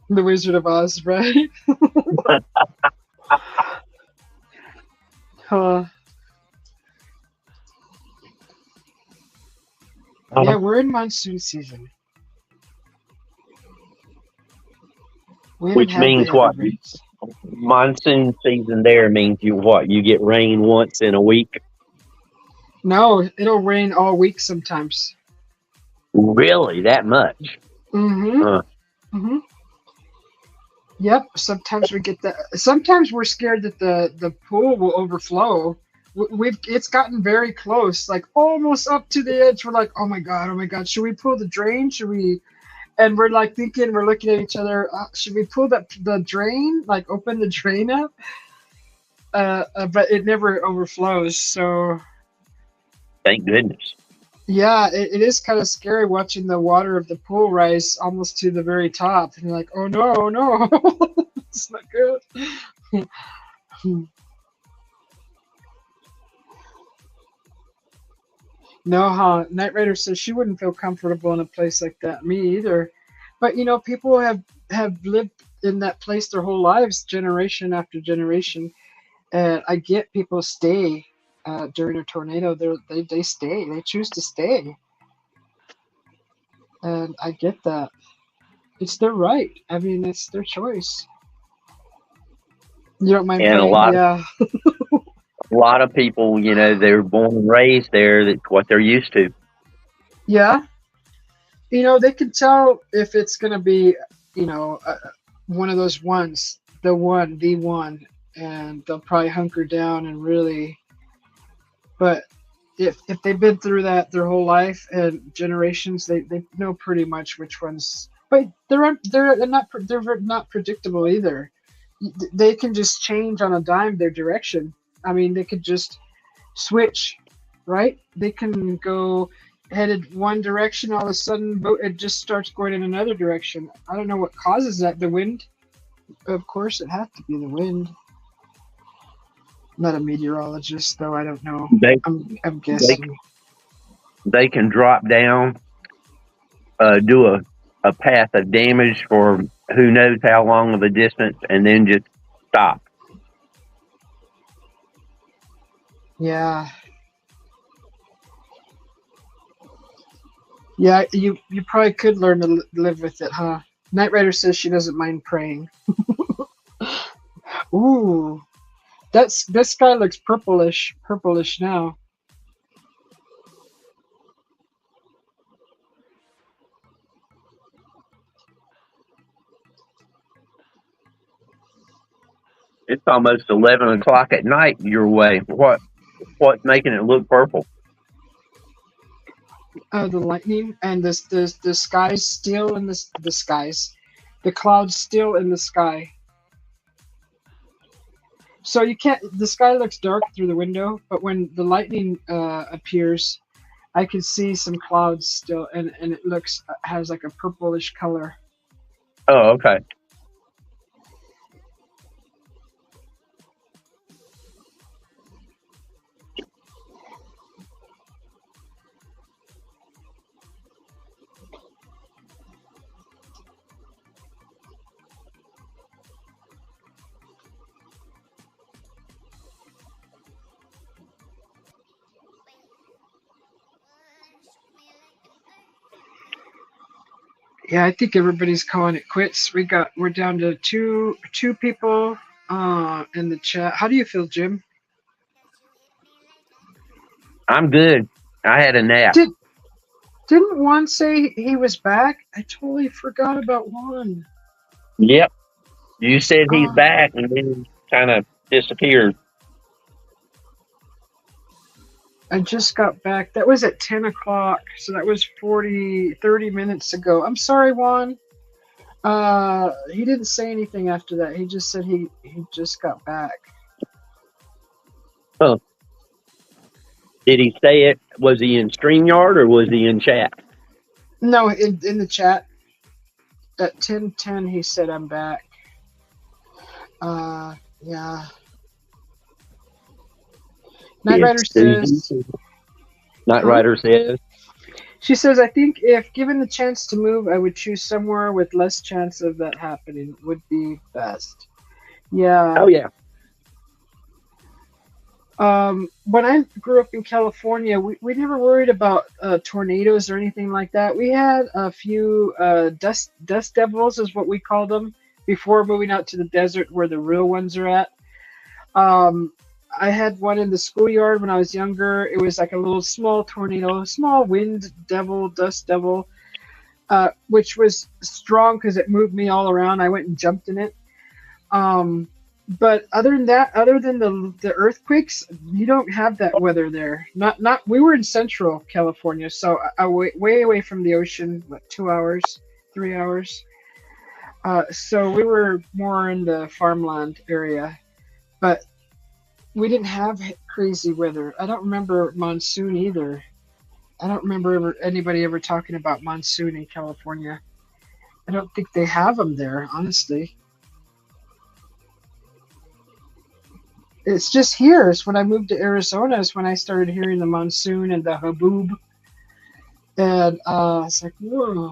The Wizard of Oz, right? Uh, yeah, we're in monsoon season. We haven't Which had the means heavy what? rains. Monsoon season there means you what? You get rain once in a week? No, it'll rain all week sometimes. Really? That much? Mm-hmm. Huh. Mm-hmm. Yep. Sometimes we get that. Sometimes we're scared that the pool will overflow. It's gotten very close, like almost up to the edge. We're like, oh my god, oh my god. Should we pull the drain? Should we? And we're like thinking, we're looking at each other. Should we pull the drain? Like open the drain up? But it never overflows. So Thank goodness. yeah, it is kind of scary watching the water of the pool rise almost to the very top, and you're like, oh no, oh no, it's not good. No, huh? Knight Rider says she wouldn't feel comfortable in a place like that. Me either. But people have lived in that place their whole lives, generation after generation. And I get people stay during a tornado. They stay. They choose to stay, and I get that. It's their right. I mean, it's their choice. You don't mind And a praying? lot Yeah. a lot of people, they're born and raised there, that's what they're used to. Yeah. They can tell if it's going to be, one of those ones, the one, and they'll probably hunker down and really. But if they've been through that their whole life and generations, they know pretty much which ones. But they're not predictable either. They can just change on a dime their direction. I mean, they could just switch, right? They can go headed one direction, all of a sudden it just starts going in another direction. I don't know what causes that. The wind, of course, it has to be the wind. I'm not a meteorologist, though. I don't know. They I'm they guessing. they can drop down, do a path of damage for who knows how long of a distance, and then just stop. Yeah, yeah. You probably could learn to live with it, huh? Knight Rider says she doesn't mind praying. Ooh, this guy looks purplish now. It's almost 11 o'clock at night your way. What's making it look purple? The lightning and the skies still in the skies, the clouds still in the sky. So you can't. The sky looks dark through the window, but when the lightning appears, I can see some clouds still, and it looks has like a purplish color. Oh, okay. Yeah, I think everybody's calling it quits. We're down to two people in the chat. How do you feel, Jim? I'm good. I had a nap. Didn't Juan say he was back? I totally forgot about Juan. Yep. You said he's Oh, back and then kind of disappeared. I just got back. That was at 10 o'clock, so that was 30 minutes ago. I'm sorry, Juan. He didn't say anything after that. He just said he just got back. Huh. Did he say it? Was he in StreamYard or was he in chat? No, in the chat. At 10:10, he said, I'm back. Yeah. Night Rider says... Night Rider says... She says, I think if given the chance to move, I would choose somewhere with less chance of that happening. Would be best. Yeah. Oh, yeah. When I grew up in California, we never worried about tornadoes or anything like that. We had a few dust devils, is what we called them, before moving out to the desert where the real ones are at. I had one in the schoolyard when I was younger. It was like a little small tornado, small wind devil, dust devil, which was strong because it moved me all around. I went and jumped in it. But other than that, other than the earthquakes, you don't have that weather there. Not. We were in Central California, so way away from the ocean, like 2 hours, 3 hours. So we were more in the farmland area, but we didn't have crazy weather. I don't remember monsoon either. I don't remember anybody ever talking about monsoon in California. I don't think they have them there, honestly. It's just here. It's when I moved to Arizona is when I started hearing the monsoon and the haboob. And it's like, whoa.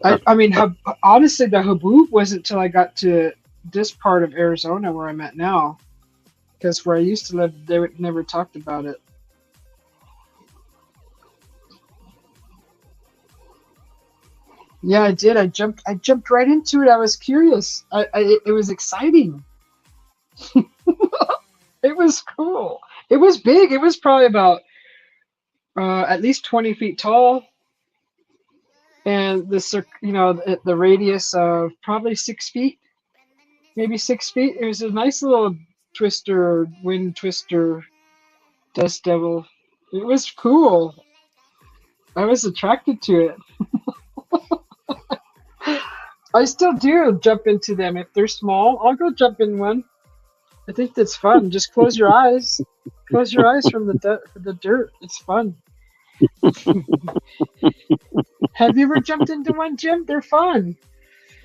I mean, honestly, the haboob wasn't until I got to this part of Arizona where I'm at now. Because where I used to live, they never talked about it. Yeah, I did. I jumped right into it. I was curious. It was exciting. It was cool. It was big. It was probably about at least 20 feet tall, and the radius of probably 6 feet, maybe 6 feet. It was a nice little wind twister, dust devil. It was cool. I was attracted to it. I still do jump into them. If they're small, I'll go jump in one. I think that's fun. Just close your eyes. Close your eyes from the dirt. It's fun. Have you ever jumped into one, Jim? They're fun.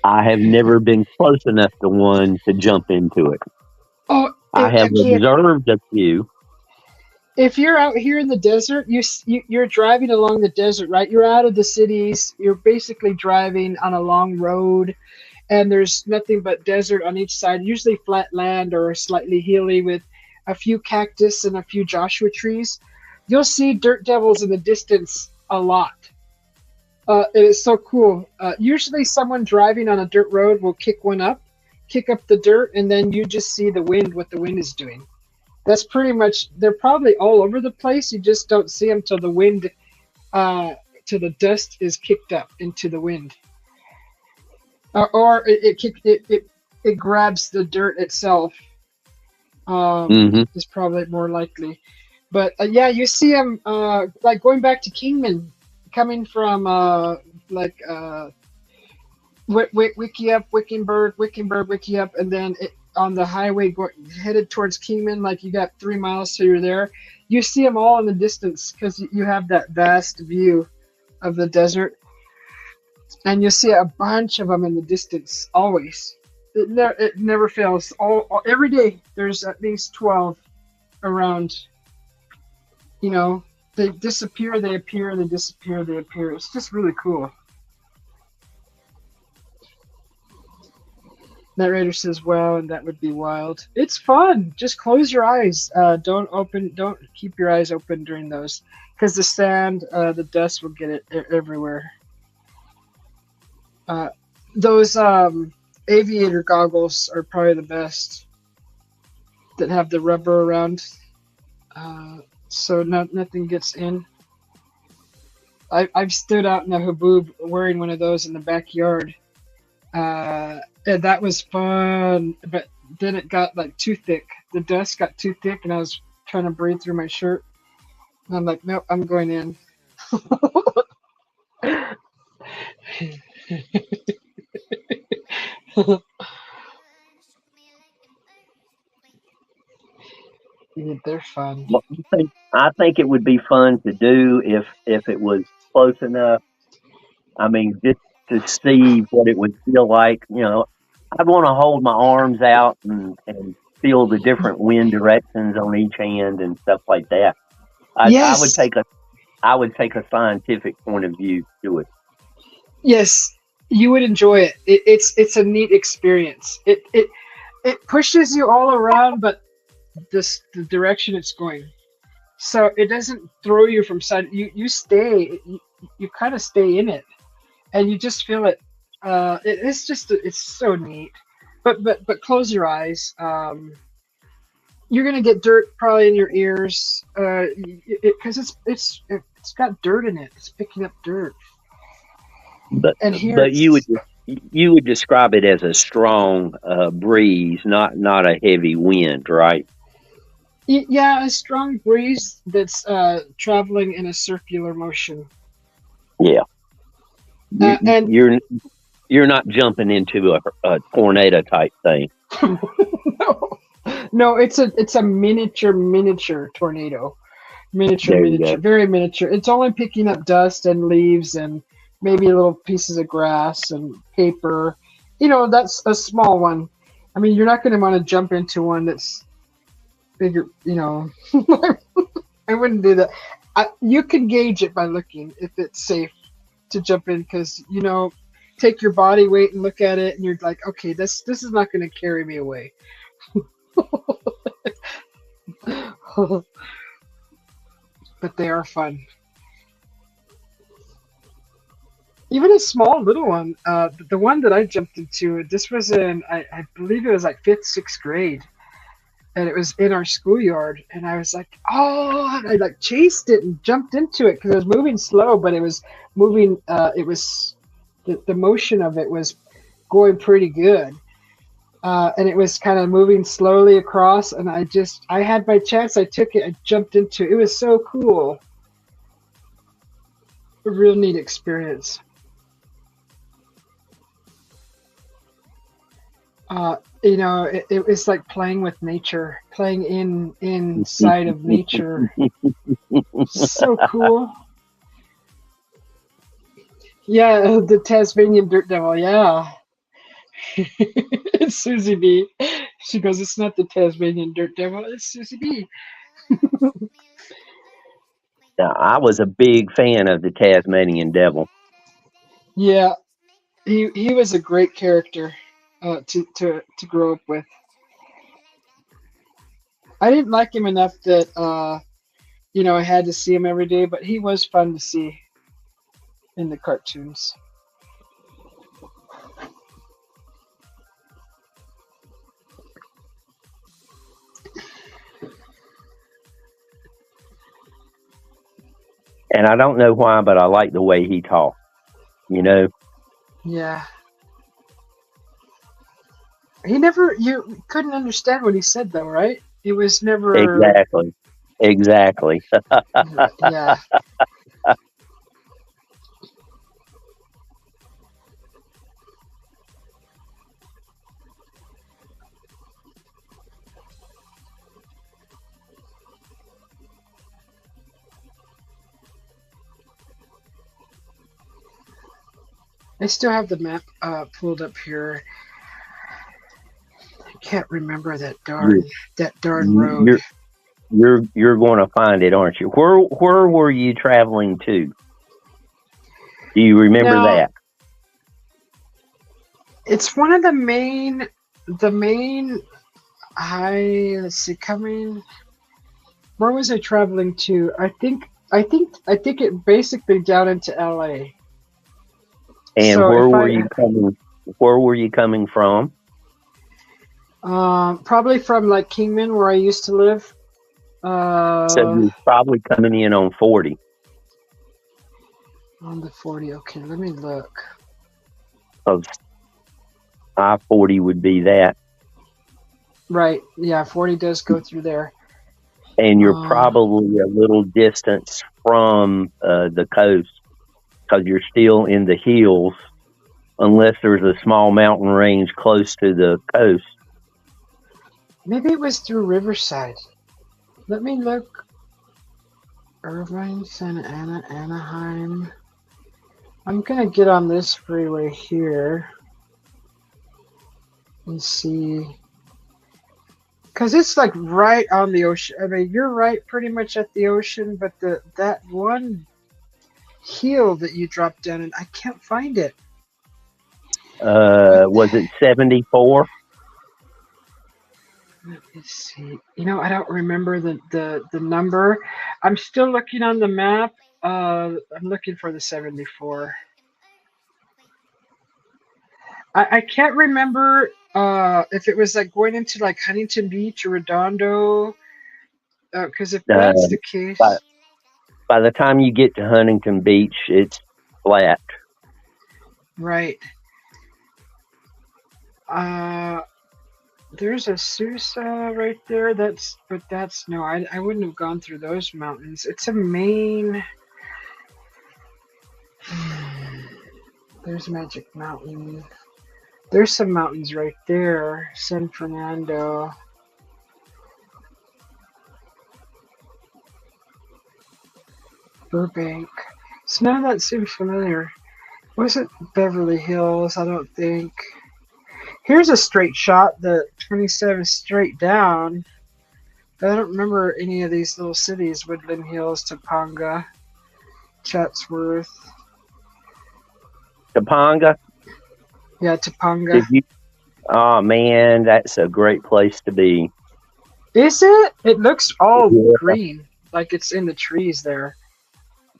I have never been close enough to one to jump into it. Oh, I have observed a few. If you're out here in the desert, you're driving along the desert, right? You're out of the cities. You're basically driving on a long road, and there's nothing but desert on each side, usually flat land or slightly hilly with a few cactus and a few Joshua trees. You'll see dirt devils in the distance a lot. It is so cool. Usually someone driving on a dirt road will kick up the dirt, and then you just see what the wind is doing. That's pretty much, they're probably all over the place. You just don't see them till the wind, till the dust is kicked up into the wind. Or it grabs the dirt itself. Is probably more likely. But yeah, you see them like going back to Kingman, coming from Wickiup, Wickenburg, and then on the highway headed towards Kingman, like you got 3 miles till you're there. You see them all in the distance because you have that vast view of the desert, and you see a bunch of them in the distance always. It never fails. Every day there's at least 12 around. You know, they disappear, they appear, they disappear, they appear. It's just really cool. Night Rider says, "Wow, and that would be wild." It's fun. Just close your eyes. Don't keep your eyes open during those, because the sand, the dust will get it everywhere. Those aviator goggles are probably the best that have the rubber around, so nothing gets in. I've stood out in a haboob wearing one of those in the backyard. And that was fun, but then it got like too thick. The dust got too thick, and I was trying to breathe through my shirt. And I'm like, nope, I'm going in. Yeah, they're fun. Well, I think it would be fun to do if it was close enough. I mean, just to see what it would feel like. I'd want to hold my arms out and feel the different wind directions on each hand and stuff like that. I would Yes, take a scientific point of view to it. yes, you would enjoy it. It's a neat experience. It pushes you all around, but the direction it's going. So it doesn't throw you from side. You stay. You kind of stay in it, and you just feel it. It's so neat. But close your eyes. You're gonna get dirt probably in your ears, because it's got dirt in it. It's picking up dirt. But And here but it's you would describe it as a strong breeze, not a heavy wind, right? yeah, a strong breeze that's traveling in a circular motion. Yeah. You, And you're not jumping into a tornado type thing. no, no, it's a miniature tornado. There you Miniature, go. very miniature. It's only picking up dust and leaves and maybe little pieces of grass and paper. That's a small one. I mean, you're not going to want to jump into one that's bigger. I wouldn't do that. You can gauge it by looking if it's safe to jump in, because take your body weight and look at it, and you're like, okay, this is not going to carry me away. But they are fun. Even a small little one, the one that I jumped into, this was in, I believe it was like fifth, sixth grade, and it was in our schoolyard, and I was like, oh, and I like chased it and jumped into it because it was moving slow, but it was moving, the motion of it was going pretty good. And it was kind of moving slowly across, and I had my chance, I took it, I jumped into it. It was so cool. A real neat experience. It was like playing with nature, playing inside of nature. So cool. Yeah, the Tasmanian Dirt Devil. Yeah, it's Susie B. She goes, "It's not the Tasmanian Dirt Devil. It's Susie B." Now, I was a big fan of the Tasmanian Devil. Yeah, he was a great character to grow up with. I didn't like him enough that I had to see him every day, but he was fun to see in the cartoons. And I don't know why, but I like the way he talked. Yeah. You couldn't understand what he said though, right? It was never, Exactly. yeah. I still have the map pulled up here. I can't remember that darn road. You're you're going to find it, aren't you? Where were you traveling to? Do you remember Now, that? it's one of the main the main let's see, coming. Where was I traveling to? I think it basically down into LA. And So where if were I you coming? Where were you coming from? probably from like Kingman where I used to live. So you're probably coming in on 40. On the 40. Okay, let me look. Of I-40 would be that. Right. Yeah, 40 does go through there. And you're probably a little distance from the coast because you're still in the hills, unless there's a small mountain range close to the coast. Maybe it was through Riverside. Let me look. Irvine, Santa Ana, Anaheim. I'm gonna get on this freeway here and see, because it's like right on the ocean. I mean, you're right, pretty much at the ocean, but that one hill that you dropped down, and I can't find it. Was it 74? Let me see. I don't remember the number. I'm still looking on the map. I'm looking for the 74. I can't remember if it was like going into like Huntington Beach or Redondo. Because if that's the case, By the time you get to Huntington Beach, it's flat. right. There's a Susa right there. That's no. I wouldn't have gone through those mountains. It's a main. There's Magic Mountain. There's some mountains right there. San Fernando. Burbank. So none of that seems familiar. Was it Beverly Hills? I don't think. Here's a straight shot, the 27 straight down. But I don't remember any of these little cities. Woodland Hills, Topanga, Chatsworth. Topanga? Yeah, Topanga. Oh, man, that's a great place to be. Is it? It looks all green, like it's in the trees there.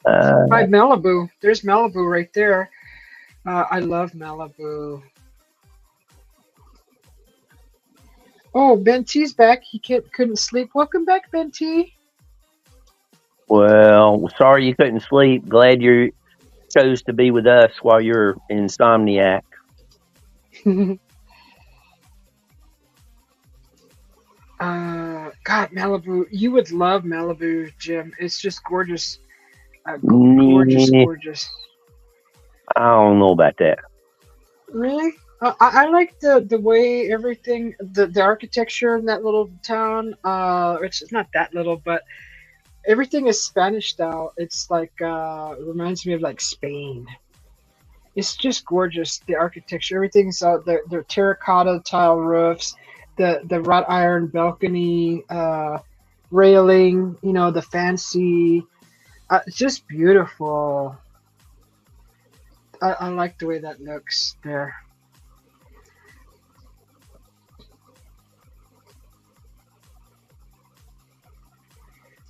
By Malibu. There's Malibu right there. I love Malibu. Oh, Ben T's back. He couldn't sleep. Welcome back, Ben T. Well, sorry you couldn't sleep. Glad you chose to be with us while you're insomniac. God, Malibu. You would love Malibu, Jim. It's just gorgeous. Gorgeous. I don't know about that. Really? I like the way everything, the architecture in that little town, which is not that little, but everything is Spanish style. It's like, reminds me of like Spain. It's just gorgeous, the architecture. Everything's the terracotta tile roofs, the wrought iron balcony, railing, the fancy, it's just beautiful. I like the way that looks there.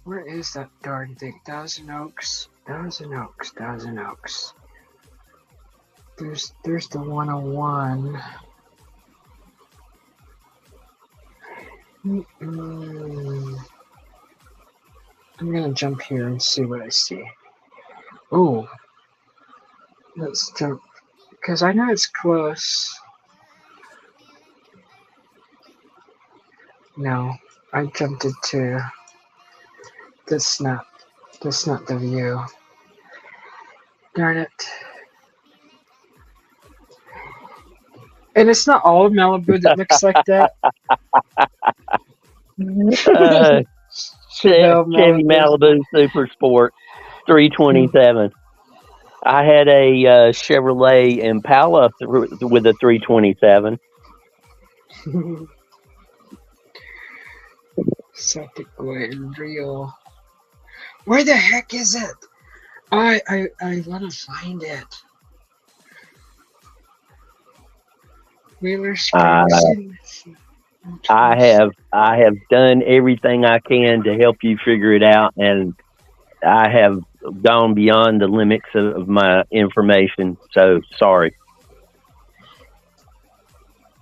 Where is that darn thing? Thousand Oaks. There's the 101. I'm gonna jump here and see what I see. Oh, let's jump, because I know it's close. No, I jumped it too. That's not the view. Darn it. And it's not all of Malibu that looks like that. Chevy Malibu Super Sport 327. I had a Chevrolet Impala with a 327. Satico and Rio. Where the heck is it? I want to find it. Wheeler Springs. I have done everything I can to help you figure it out, and I have gone beyond the limits of my information. So sorry.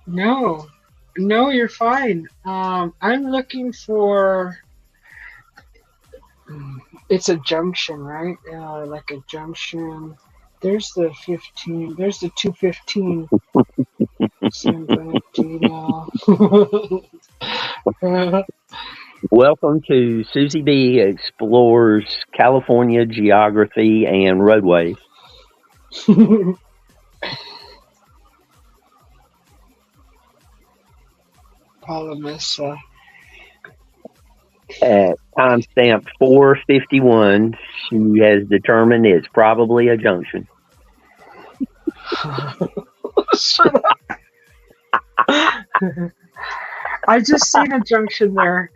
No, you're fine. I'm looking for. It's a junction, right? Like a junction. There's the 15. There's the 215. San Bernardino. Welcome to Susie B Explores California Geography and Roadways. Palomessa. At timestamp 451, she has determined it's probably a junction. Shut up. I just seen a junction there.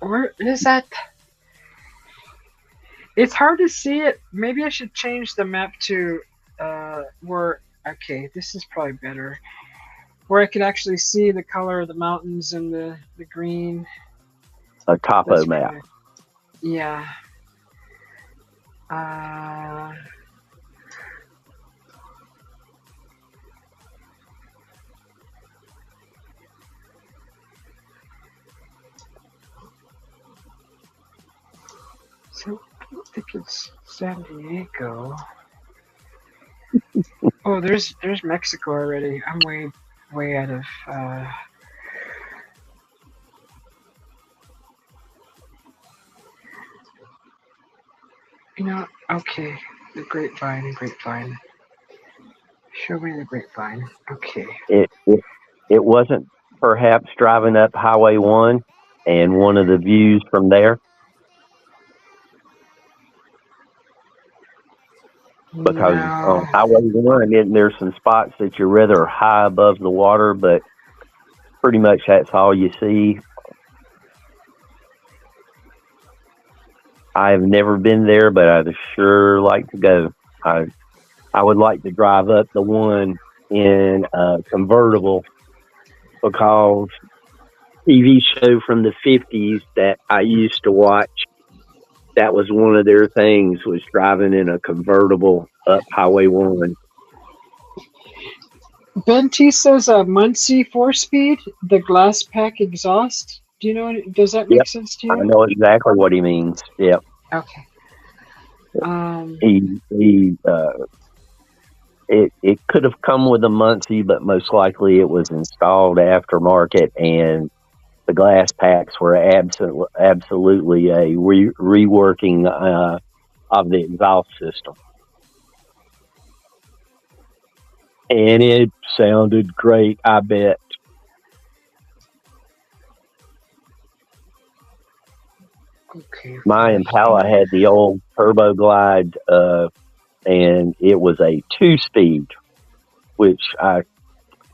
Where is that? It's hard to see it. Maybe I should change the map to where. Okay, this is probably better. Where I could actually see the color of the mountains and the green. A topo map. Yeah. So I think it's San Diego. Oh, there's Mexico already. I'm way out of. Okay. The grapevine. Show me the grapevine. Okay. It wasn't perhaps driving up Highway 1 and one of the views from there? Because on Highway 1, there's some spots that you're rather high above the water, but pretty much that's all you see. I've never been there, but I'd sure like to go. I would like to drive up the one in a convertible, because TV show from the 50s that I used to watch, that was one of their things, was driving in a convertible up Highway 1. Ben T says a Muncie 4-speed, the glass pack exhaust. Do you know? Does that make sense to you? I know exactly what he means. Yep. Okay. It could have come with a Muncie, but most likely it was installed aftermarket, and the glass packs were absolutely a reworking of the exhaust system. And it sounded great, I bet. Okay. My Impala had the old Turbo Glide, and it was a 2-speed, which I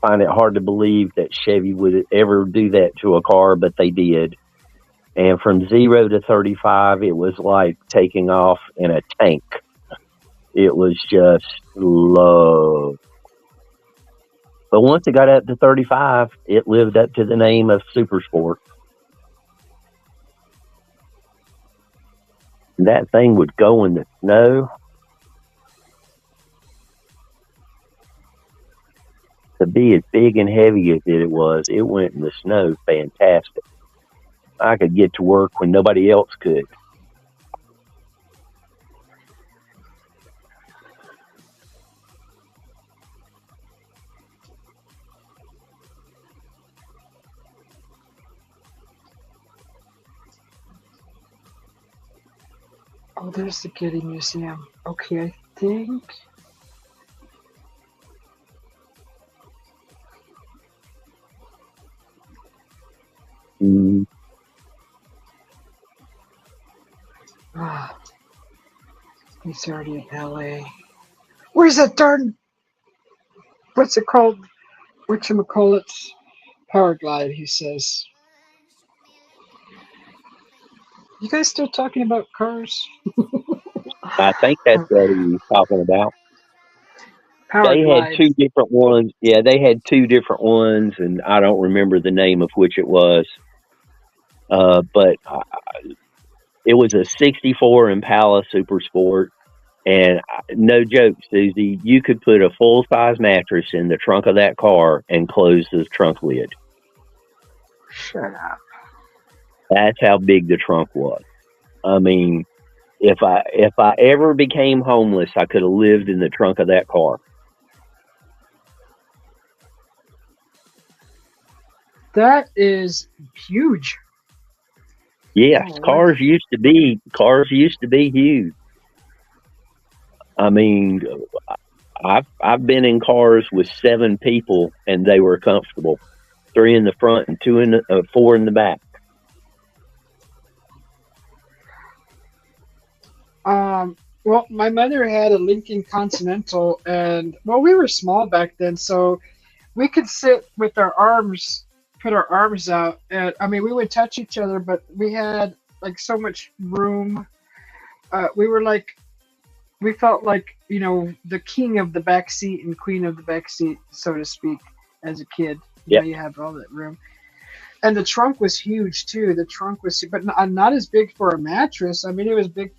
find it hard to believe that Chevy would ever do that to a car, but they did. And from 0 to 35, it was like taking off in a tank. It was just low. But once it got up to 35, it lived up to the name of Super Sport. That thing would go in the snow. To be as big and heavy as it was, it went in the snow fantastic. I could get to work when nobody else could. Oh, there's the Getty Museum. Okay, I think. He's already in LA. Where's that darn? What's it called? Whatchamacallit? Power Glide, he says. You guys still talking about cars? I think that's what he was talking about. Power They had two glides. different ones. Yeah, they had two different ones, and I don't remember the name of which it was. But it was a '64 Impala Super Sport, and no joke, Susie, you could put a full size mattress in the trunk of that car and close the trunk lid. Shut up. That's how big the trunk was. I mean, if I ever became homeless, I could have lived in the trunk of that car. That is huge. Yes, Oh, cars used to be huge. I mean, I've been in cars with 7 people and they were comfortable. 3 in the front and 4 in the back. Well, my mother had a Lincoln Continental, and well, we were small back then, so we could sit with our arms, put our arms out, and I mean, we would touch each other, but we had like so much room. We were like, we felt like the king of the back seat and queen of the back seat, so to speak, as a kid. Yep. You have all that room. And the trunk was huge too. The trunk was, but not as big for a mattress. I mean, it was big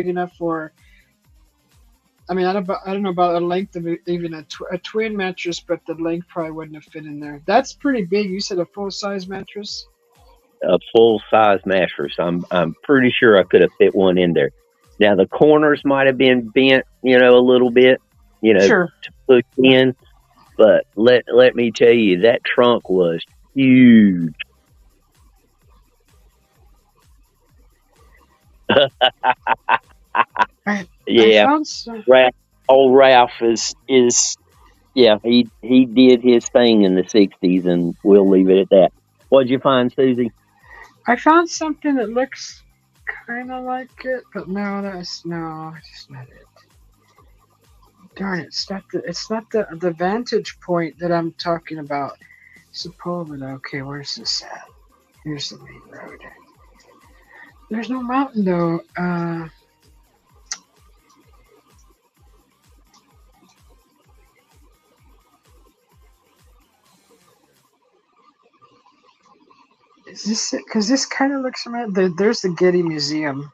enough for. I mean, I don't know about the length of even a twin mattress, but the length probably wouldn't have fit in there. That's pretty big. You said a full size mattress. A full size mattress. I'm pretty sure I could have fit one in there. Now the corners might have been bent, a little bit, Sure. to push in. But let me tell you, that trunk was huge. I Yeah, found some. old Ralph is yeah, he did his thing in the '60s, and we'll leave it at that. What'd you find, Susie? I found something that looks kind of like it, but no, that's not it. Darn it! It's not the vantage point that I'm talking about. Sepulveda. Okay, where's this at? Here's the main road. There's no mountain though. Is this it? Because this kind of looks familiar. There's the Getty Museum.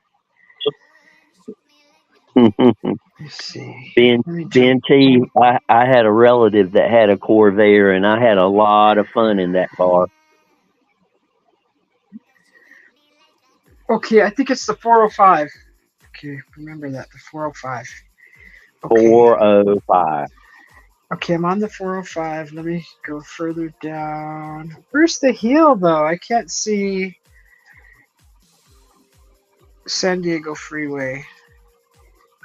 Let's see. Ben Let me jump. Ben T, I had a relative that had a Corvair, and I had a lot of fun in that car. Okay, I think it's the 405. Okay, remember that, the 405. Okay. 405. Okay, I'm on the 405. Let me go further down. Where's the hill, though? I can't see San Diego Freeway.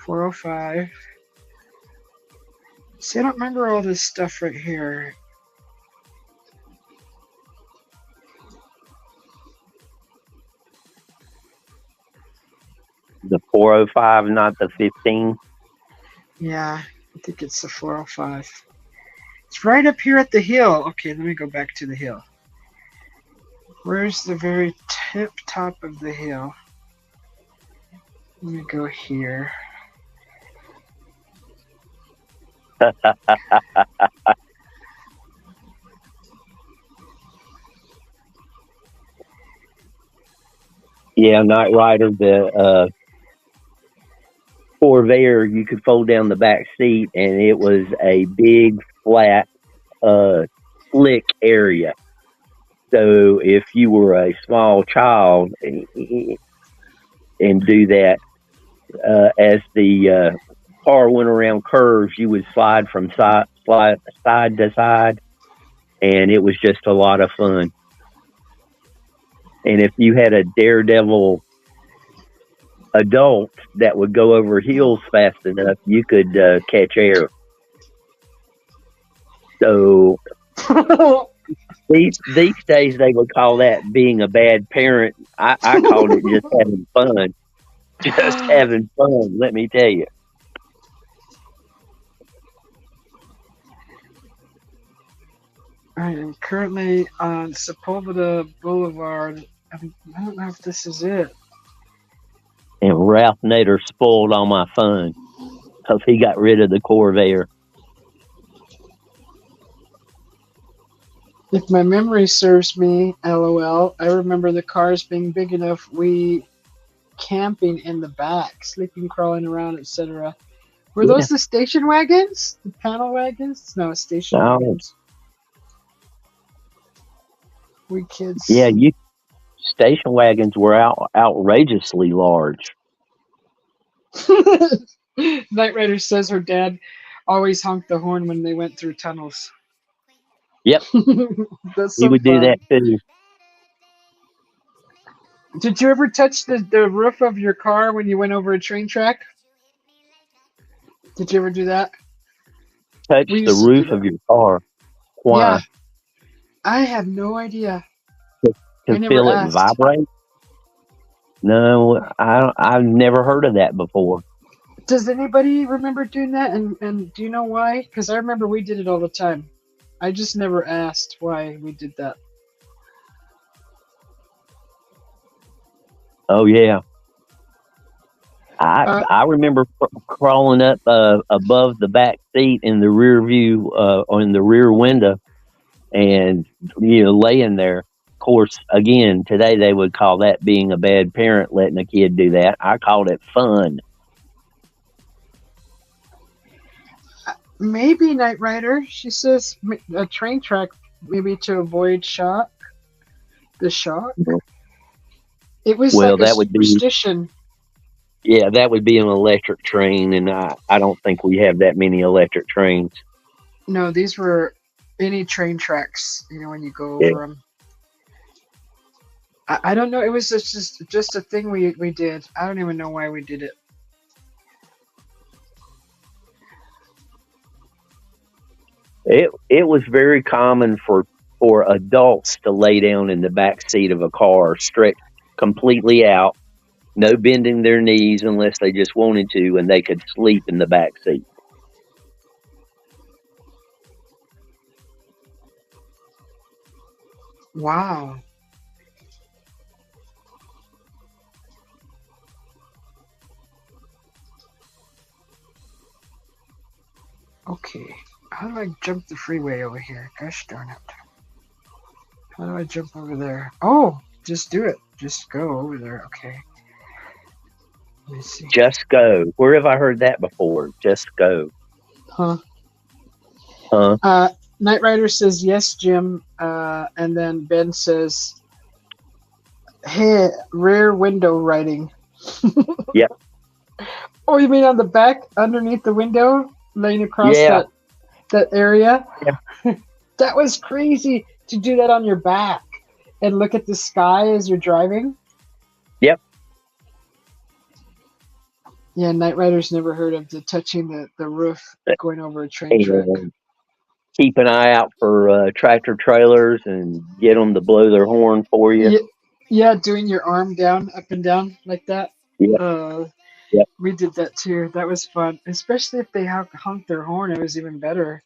405. See, I don't remember all this stuff right here. The 405, not the 15. Yeah, I think it's the 405. It's right up here at the hill. Okay, let me go back to the hill. Where's the very top of the hill? Let me go here. Yeah, Knight Rider, the Corvair, you could fold down the back seat, and it was a big, flat, slick area. So if you were a small child and do that, as the car went around curves, you would slide from side to side, and it was just a lot of fun. And if you had a daredevil adult that would go over hills fast enough, you could catch air. So these days they would call that being a bad parent. I called it just having fun. Just having fun, let me tell you. I am currently on Sepulveda Boulevard. I don't know if this is it. And Ralph Nader spoiled all my fun because he got rid of the Corvair. If my memory serves me, LOL, I remember the cars being big enough, we camping in the back, sleeping, crawling around, etc. Were Yeah. those the station wagons? The panel wagons? No, station No. wagons. We kids. Yeah, station wagons were outrageously large. Night Rider says her dad always honked the horn when they went through tunnels. Yep. That's He so would fun. do that too. Did you ever touch the roof of your car when you went over a train track? Did you ever do that? Touch We the used to do roof that. of your car. Why? Yeah. I have no idea. I To never feel it asked. vibrate? No, I've never heard of that before. Does anybody remember doing that? And do you know why? Because I remember we did it all the time. I just never asked why we did that. Oh yeah. I remember crawling up above the back seat in the rear view or in the rear window, and laying there. Of course, again today they would call that being a bad parent, letting a kid do that. I called it fun. Maybe Night Rider. She says a train track, maybe to avoid shock. The shock. It was Well, like a that would be superstition. yeah, that would be an electric train, and I don't think we have that many electric trains. No, these were any train tracks. When you go Yeah. over them. I don't know. It was just a thing we did. I don't even know why we did it. It was very common for adults to lay down in the back seat of a car, stretched completely out, no bending their knees unless they just wanted to, and they could sleep in the back seat. Wow. Okay. How do I jump the freeway over here? Gosh darn it. How do I jump over there? Oh, just do it. Just go over there. Okay. Let me see. Just go. Where have I heard that before? Just go. Huh. Huh? Night Rider says, yes, Jim. And then Ben says, hey, rear window writing. Yep. Oh, you mean on the back, underneath the window, laying across that area? Yeah. That was crazy to do that on your back and look at the sky as you're driving. Yep. Yeah, Night Rider's never heard of touching the roof going over a train track. Keep an eye out for tractor trailers and get them to blow their horn for you. Yeah, doing your arm down, up and down like that. Yep. Yep. We did that too. That was fun, especially if they honked their horn. It was even better.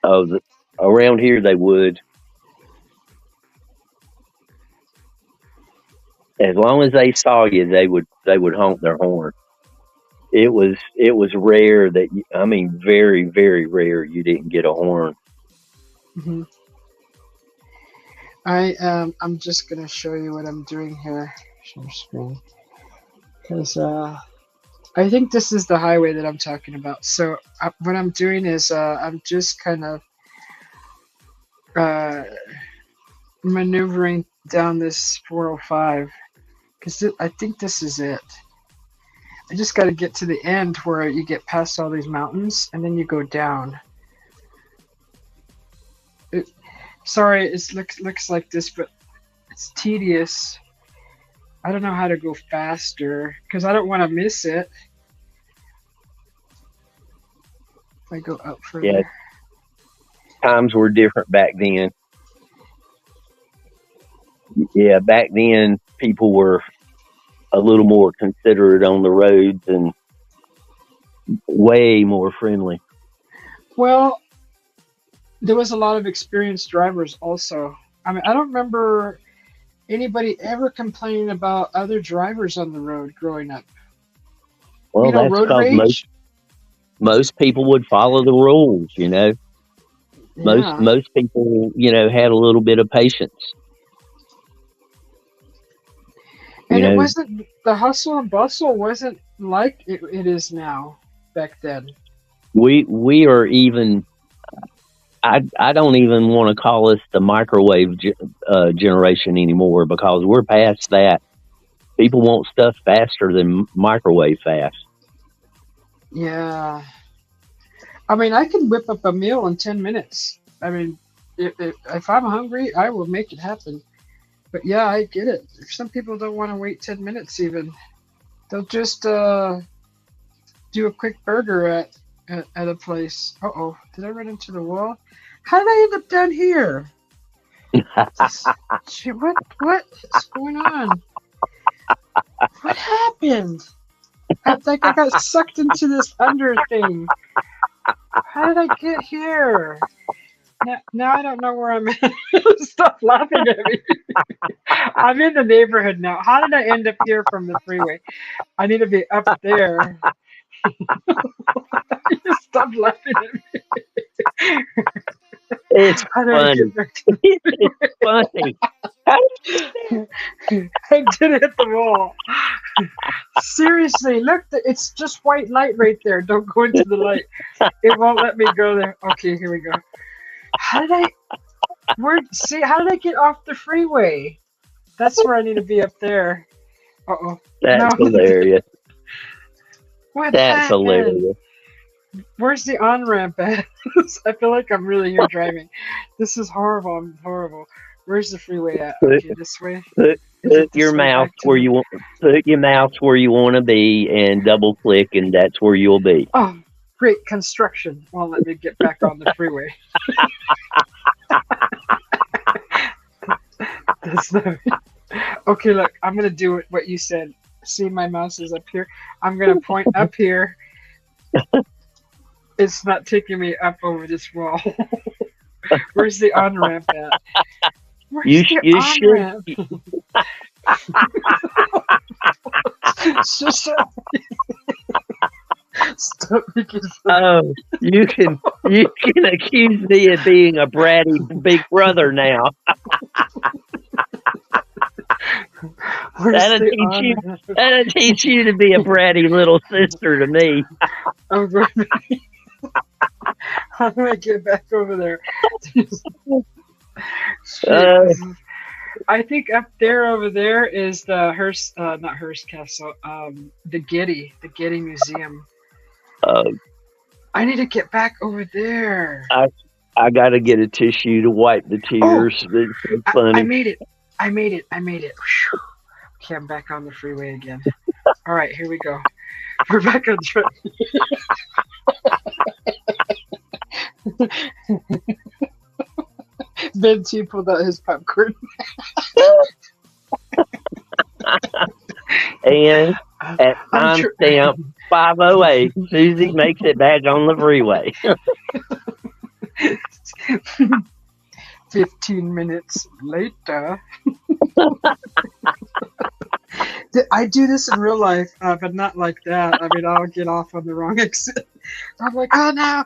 Oh, around here they would. As long as they saw you, they would honk their horn. It was rare that very, very rare you didn't get a horn. Mm-hmm. I'm just gonna show you what I'm doing here. Share screen, because I think this is the highway that I'm talking about. So what I'm doing is I'm just kind of maneuvering down this 405 because I think this is it. I just got to get to the end where you get past all these mountains and then you go down. Sorry, it looks like this, but it's tedious. I don't know how to go faster because I don't want to miss it. If I go up further. Yeah. Times were different back then. Yeah, back then people were a little more considerate on the roads and way more friendly. Well, there was a lot of experienced drivers also. I mean, I don't remember anybody ever complain about other drivers on the road growing up? Well, that's Road because rage. most people would follow the rules. Yeah, Most people, had a little bit of patience. You and it know, wasn't the hustle and bustle wasn't like it is now back then. we are even. I don't even want to call us the microwave generation anymore because we're past that. People want stuff faster than microwave fast. Yeah, I mean, I can whip up a meal in 10 minutes. I mean, if I'm hungry, I will make it happen. But yeah, I get it. If some people don't want to wait 10 minutes, even they'll just do a quick burger at a place. Uh oh, did I run into the wall? How did I end up down here? What's going on? What happened? I think I got sucked into this under thing. How did I get here? Now I don't know where I'm at. Stop laughing at me. I'm in the neighborhood now. How did I end up here from the freeway? I need to be up there. Stop laughing at me. It's How did I funny. get back to It's funny. How I did hit the wall. Seriously, look, it's just white light right there. Don't go into the light. It won't let me go there. Okay, here we go. How did I get off the freeway? That's where I need to be, up there. Uh-oh. That's No. hilarious. What That's happened? hilarious. Where's the on-ramp at? I feel like I'm really here driving. This is horrible. I'm horrible. Where's the freeway at? Okay, this way. Put your mouse where you want. Put your mouse where you want to be, and double click, and that's where you'll be. Oh, great construction. Won't let me get back on the freeway. That's not. Okay, look. I'm gonna do it. What you said. See, my mouse is up here. I'm gonna point up here. It's not taking me up over this wall. Where's the on-ramp at? Where's the on-ramp? Stop making fun. Oh, you can accuse me of being a bratty big brother now. That'll teach you to be a bratty little sister to me. Oh, right. How do I get back over there? I think up there, over there, is the Hearst, not Hearst Castle, the Getty Museum. I need to get back over there. I got to get a tissue to wipe the tears. It's funny. I made it. Whew. Okay, I'm back on the freeway again. All right, here we go. We're back on track. Ben T pulled out his popcorn. And at timestamp 5:08, Susie makes it back on the freeway. 15 minutes later. I do this in real life, but not like that. I mean, I'll get off on the wrong exit. I'm like, oh no.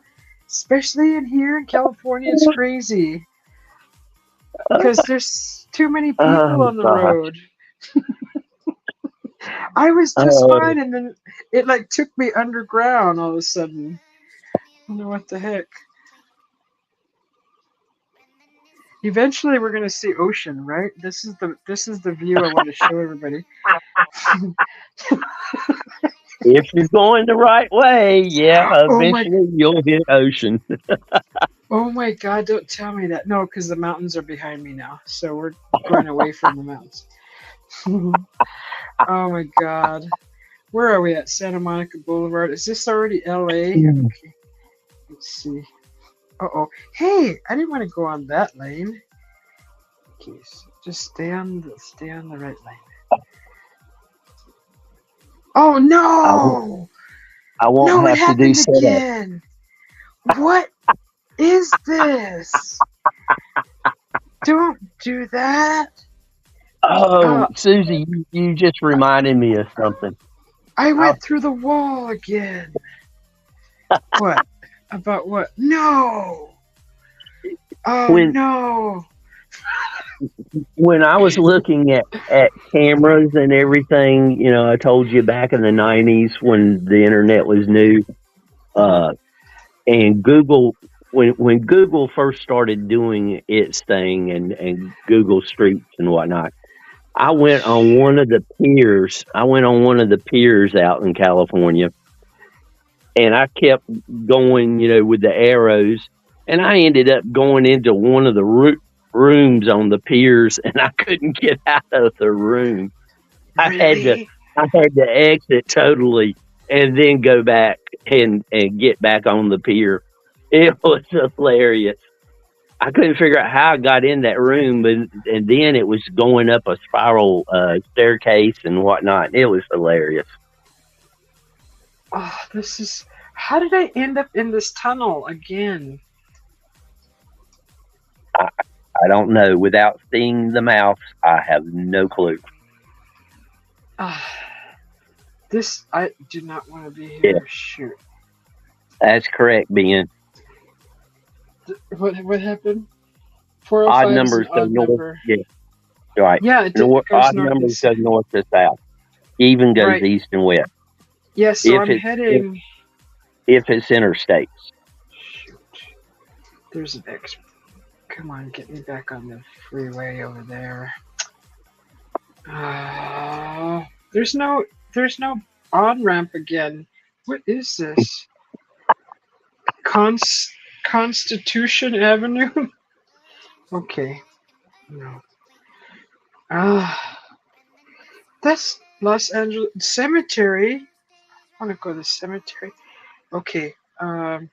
Especially in here in California, it's crazy. Because there's too many people on the road. I was just fine, and then it like took me underground all of a sudden. I don't know what the heck. Eventually, we're gonna see ocean, right? This is the view I want to show everybody. If you're going the right way, yeah, eventually you'll hit ocean. Oh my God! Don't tell me that. No, because the mountains are behind me now, so we're going away from the mountains. Oh my God! Where are we at? Santa Monica Boulevard. Is this already LA? Okay. Let's see. Uh-oh. Hey, I didn't want to go on that lane. Okay, so just stay on the right lane. Oh no! I won't have to do setup. Again. What is this? Don't do that. Oh, Uh, Susie, you just reminded me of something. I I, went through the wall again. What? About what? No! Oh when no! when I was looking at cameras and everything, I told you back in the '90s when the internet was new, uh, and Google when Google first started doing its thing and Google Streets and whatnot. I went on one of the piers. I went on one of the piers out in California, and I kept going, with the arrows, and I ended up going into one of the rooms on the piers, and I couldn't get out of the room. I had to, Really? I had to exit totally, and then go back and get back on the pier. It was hilarious. I couldn't figure out how I got in that room, and then it was going up a spiral staircase and whatnot. It was hilarious. Oh, this is. How did I end up in this tunnel again? I, I don't know. Without seeing the mouse, I have no clue. Ah, this. I do not want to be Yeah, here. Shoot. that's correct, Ben. What happened? Odd 405 is an numbers go odd north. number. Yeah, right. Yeah, it goes Odd north and numbers go south. north to south. Even goes Right. east and west. Yeah, so If I'm it's if, heading. if it's interstates. Shoot. There's an X. Come on, get me back on the freeway over there. There's no on ramp again. What is this? Constitution Avenue? Okay. No. Ah, that's Los Angeles Cemetery. I want to go to the cemetery. Okay. I'm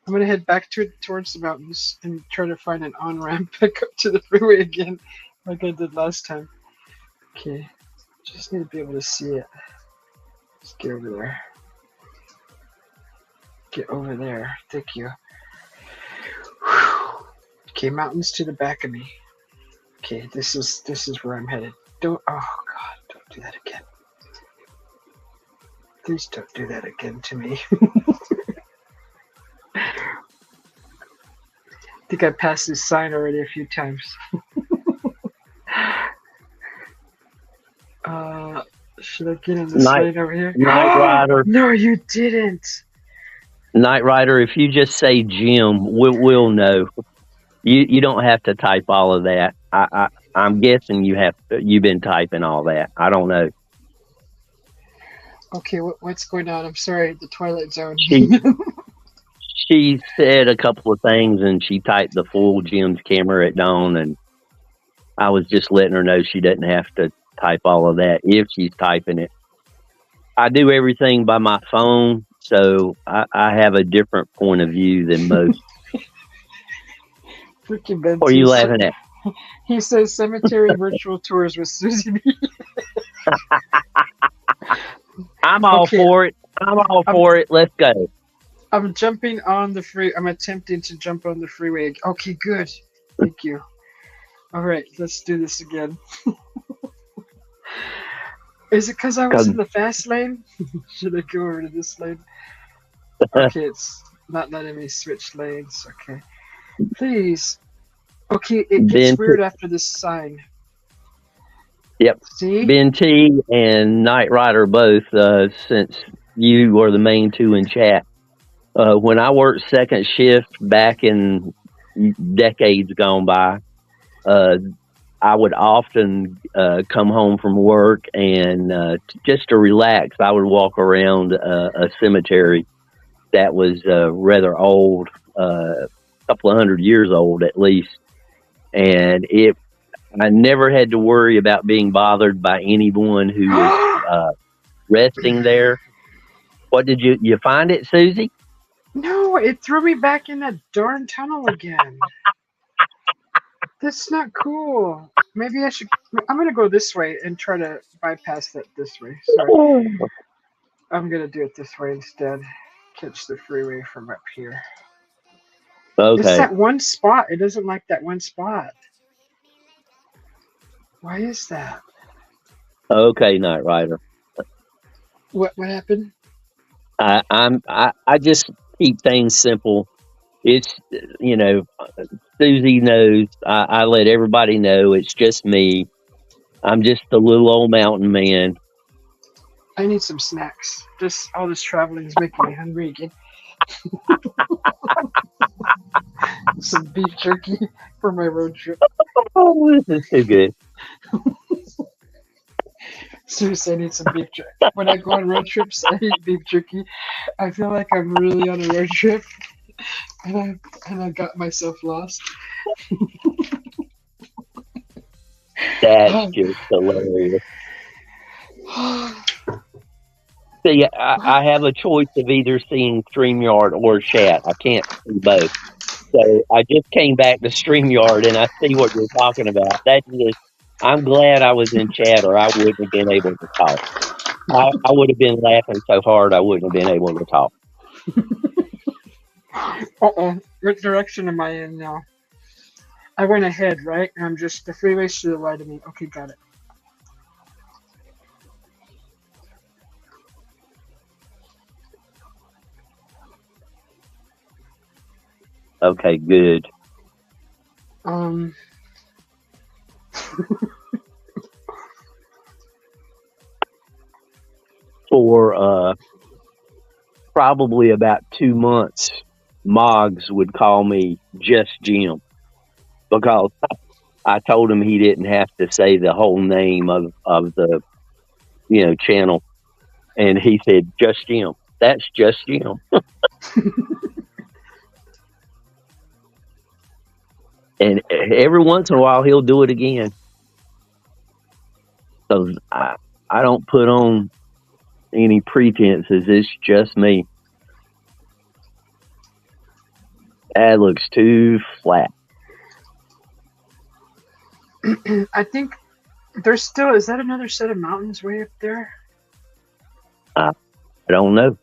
gonna head back towards the mountains and try to find an on ramp back up to the freeway again, like I did last time. Okay. Just need to be able to see it. Let's get over there. Get over there. Thank you. Whew. Okay, mountains to the back of me. Okay, this is where I'm headed. Don't. Oh God! Don't do that again. Please don't do that again to me. I think I passed this sign already a few times. Should I get in this Night lane over here? Night Rider. No, you didn't. Night Rider, if you just say Jim, we'll know. You don't have to type all of that. I'm guessing you've been typing all that. I don't know. Okay, what's going on? I'm sorry, the Twilight Zone. She said a couple of things, and she typed the full Jim's camera at dawn, and I was just letting her know she doesn't have to type all of that if she's typing it. I do everything by my phone, so I have a different point of view than most. Freaking Ben. What are you laughing at? He says cemetery virtual tours with Susie B. I'm all for it. I'm all for it. Let's go. I'm jumping on the free. I'm attempting to jump on the freeway. Okay, good. Thank you. All right, let's do this again. Is it because I was in the fast lane? Should I go over to this lane? Okay, it's not letting me switch lanes. Okay. Please. Okay, it gets weird after this sign. Yep. See? Ben T and Knight Rider both, since you are the main two in chat. When I worked second shift back in decades gone by, I would often come home from work and just to relax, I would walk around a cemetery that was rather old, a couple of 100 years old at least. And I never had to worry about being bothered by anyone who was resting there. What did you find it, Susie? No, it threw me back in that darn tunnel again. That's not cool. Maybe I should. I'm gonna go this way and try to bypass that this way. Sorry. I'm gonna do it this way instead. Catch the freeway from up here. Okay. It's that one spot. It doesn't like that one spot. Why is that? Okay, Knight Rider. What happened? I just keep things simple. It's Susie knows. I let everybody know it's just me. I'm just a little old mountain man. I need some snacks. Just all this traveling is making me hungry again. Some beef jerky for my road trip. Oh, this is too good. Seriously, I need some beef jerky. When I go on road trips, I eat beef jerky. I feel like I'm really on a road trip, and I got myself lost. That's just hilarious. See, I have a choice of either seeing StreamYard or chat. I can't see both. So I just came back to StreamYard and I see what you're talking about. I'm glad I was in chat or I wouldn't have been able to talk. I would have been laughing so hard I wouldn't have been able to talk. Uh-oh. What direction am I in now? I went ahead, right? And the freeway's to the right of me. Okay, got it. Okay, good. For probably about 2 months, Moggs would call me just Jim because I told him he didn't have to say the whole name of the channel, and he said just Jim. That's just Jim. And every once in a while he'll do it again. So I don't put on any pretenses. It's just me. That looks too flat. I think there's still. Is that another set of mountains way up there? I don't know.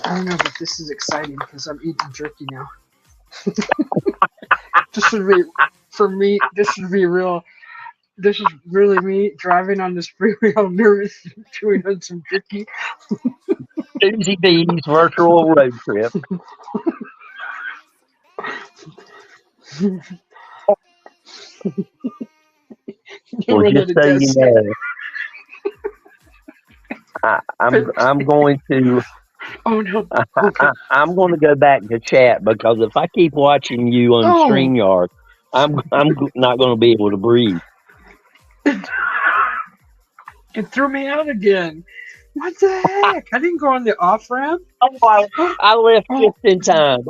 I don't know, but this is exciting because I'm eating jerky now. This should be for me. This should be real. This is really me driving on this freeway. I'm nervous, chewing on some jerky. Susie B's virtual road trip. Well, just so you know, I'm going to. Oh no! Okay. I'm going to go back to chat because if I keep watching you on StreamYard, I'm not going to be able to breathe. It threw me out again. What the heck? I didn't go on the off ramp. Oh, I left just in time.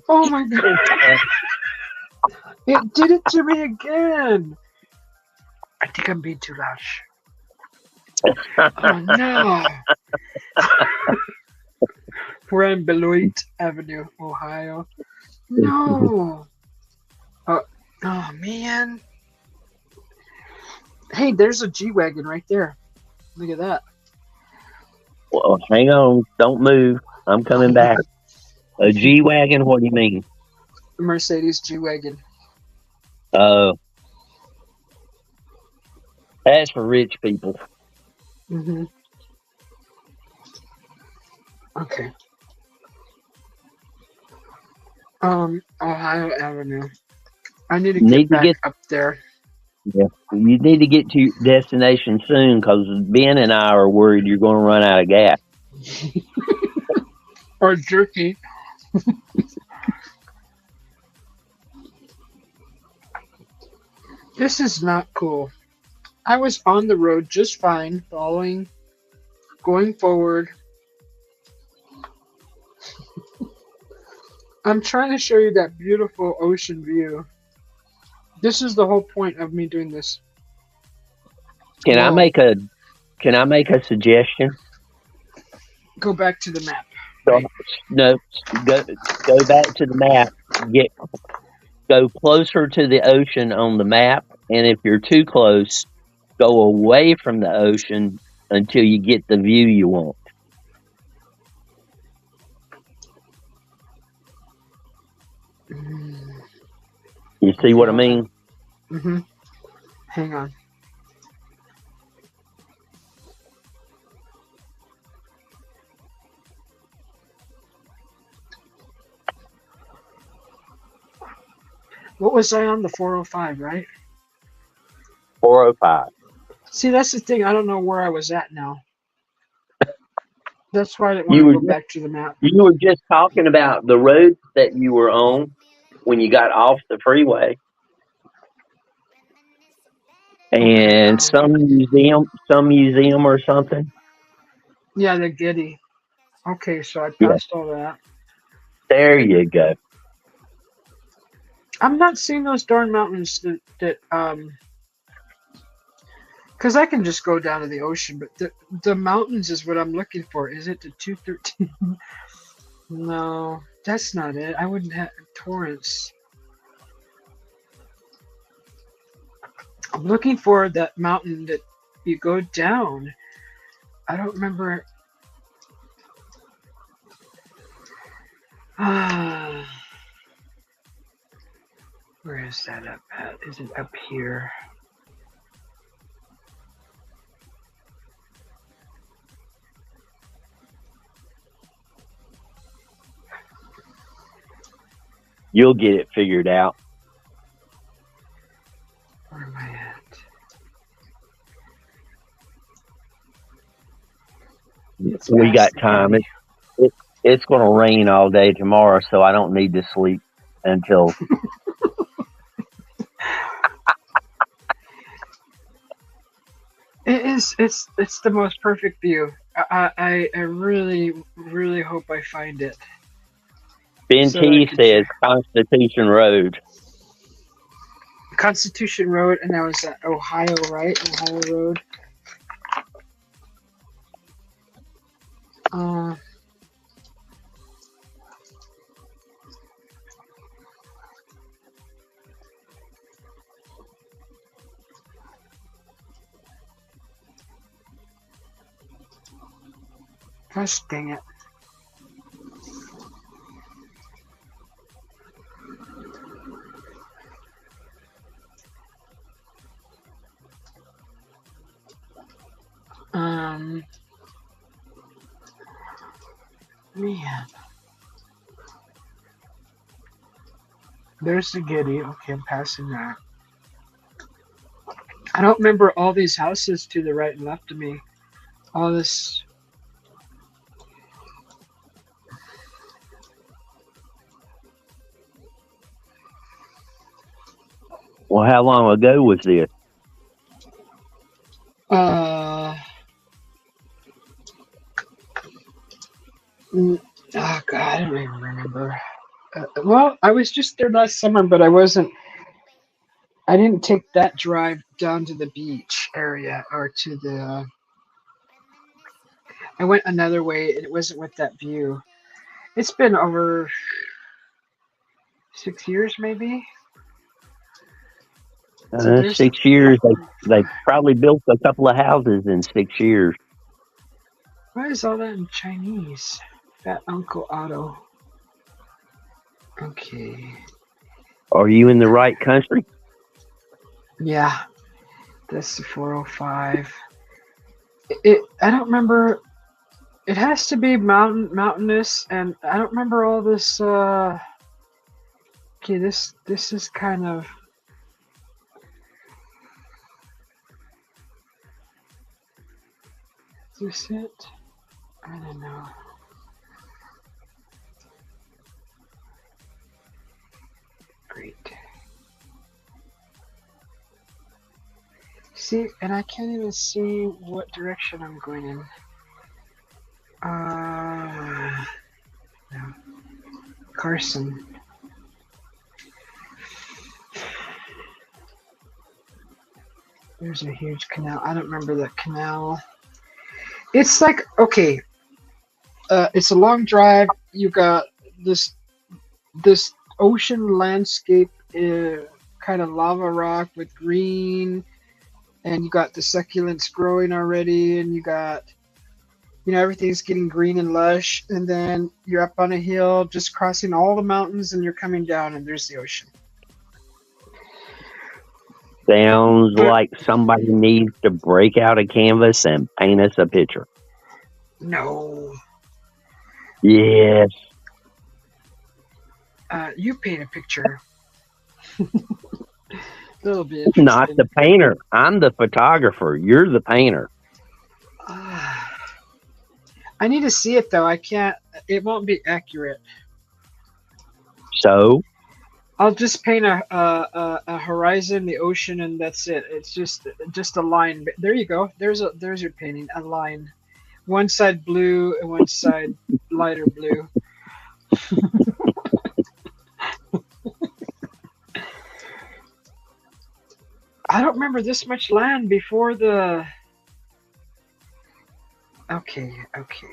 Oh my god! It did it to me again. I think I'm being too loud. Oh no! We're on Beloit Avenue, Ohio. No. Oh man. Hey, there's a G-Wagon right there. Look at that. Well, hang on. Don't move. I'm coming back. A G-Wagon? What do you mean? A Mercedes G-Wagon. That's for rich people. Mm-hmm. Okay. Ohio Avenue. I need to get back up there. Yeah, you need to get to your destination soon because Ben and I are worried you're going to run out of gas. Or jerky. This is not cool. I was on the road just fine, going forward. I'm trying to show you that beautiful ocean view. This is the whole point of me doing this. Can I make a suggestion? Go back to the map. Right? No, go back to the map. Go closer to the ocean on the map, and if you're too close, go away from the ocean until you get the view you want. You see what I mean? Mm-hmm. Hang on. What was I on? The 405, right? 405. See, that's the thing. I don't know where I was at now. That's why I didn't want You to were go just, back to the map. you were just talking about the road that you were on when you got off the freeway, Okay. and some museum or something. Yeah, the Getty. Okay, so I Yeah, passed all that. there you go. I'm not seeing those darn mountains that because I can just go down to the ocean, but the mountains is what I'm looking for. Is it the 213? No, that's not it. I wouldn't have Torrance. I'm looking for that mountain that you go down. I don't remember. Ah, where is that up at? Is it up here? You'll get it figured out. Where am I at? It's We got past the time. Getty. It's going to rain all day tomorrow, so I don't need to sleep until. It is. It's the most perfect view. I really hope I find it Ben so that I T can says share. Constitution Road. Constitution Road, and that was at Ohio, right? Ohio Road. Uh, gosh dang it. Man. There's the Getty. Okay, I'm passing that. I don't remember all these houses to the right and left of me. All this. Well, how long ago was this? Oh God, I don't even remember. Well, I was just there last summer, but I wasn't. I didn't take that drive down to the beach area or to the. I went another way, and it wasn't with that view. It's been over 6 years, maybe. So there's the 6 years. They 405. probably built a couple of houses in 6 years. Why is all that in Chinese? Fat Uncle Otto. Okay. Are you in the right country? Yeah, that's the 405. I don't remember. It has to be mountainous, and I don't remember all this. Okay, this is kind of. Is this it? I don't know. Great. See, and I can't even see what direction I'm going in. No. Carson. There's a huge canal. I don't remember that canal. It's like, okay, it's a long drive. You got this ocean landscape, kind of lava rock with green, and you got the succulents growing already, and you got, everything's getting green and lush, and then you're up on a hill, just crossing all the mountains, and you're coming down, and there's the ocean. Sounds But like somebody needs to break out a canvas and paint us a picture. no, Yes. you paint a picture. That'll be Not interesting. the painter. I'm the photographer. You're the painter. I need to see it though. I can't. It won't be accurate. So, I'll just paint a horizon, the ocean, and that's it. It's just a line. There you go. There's your painting. A line. One side blue and one side lighter blue. I don't remember this much land before the. Okay,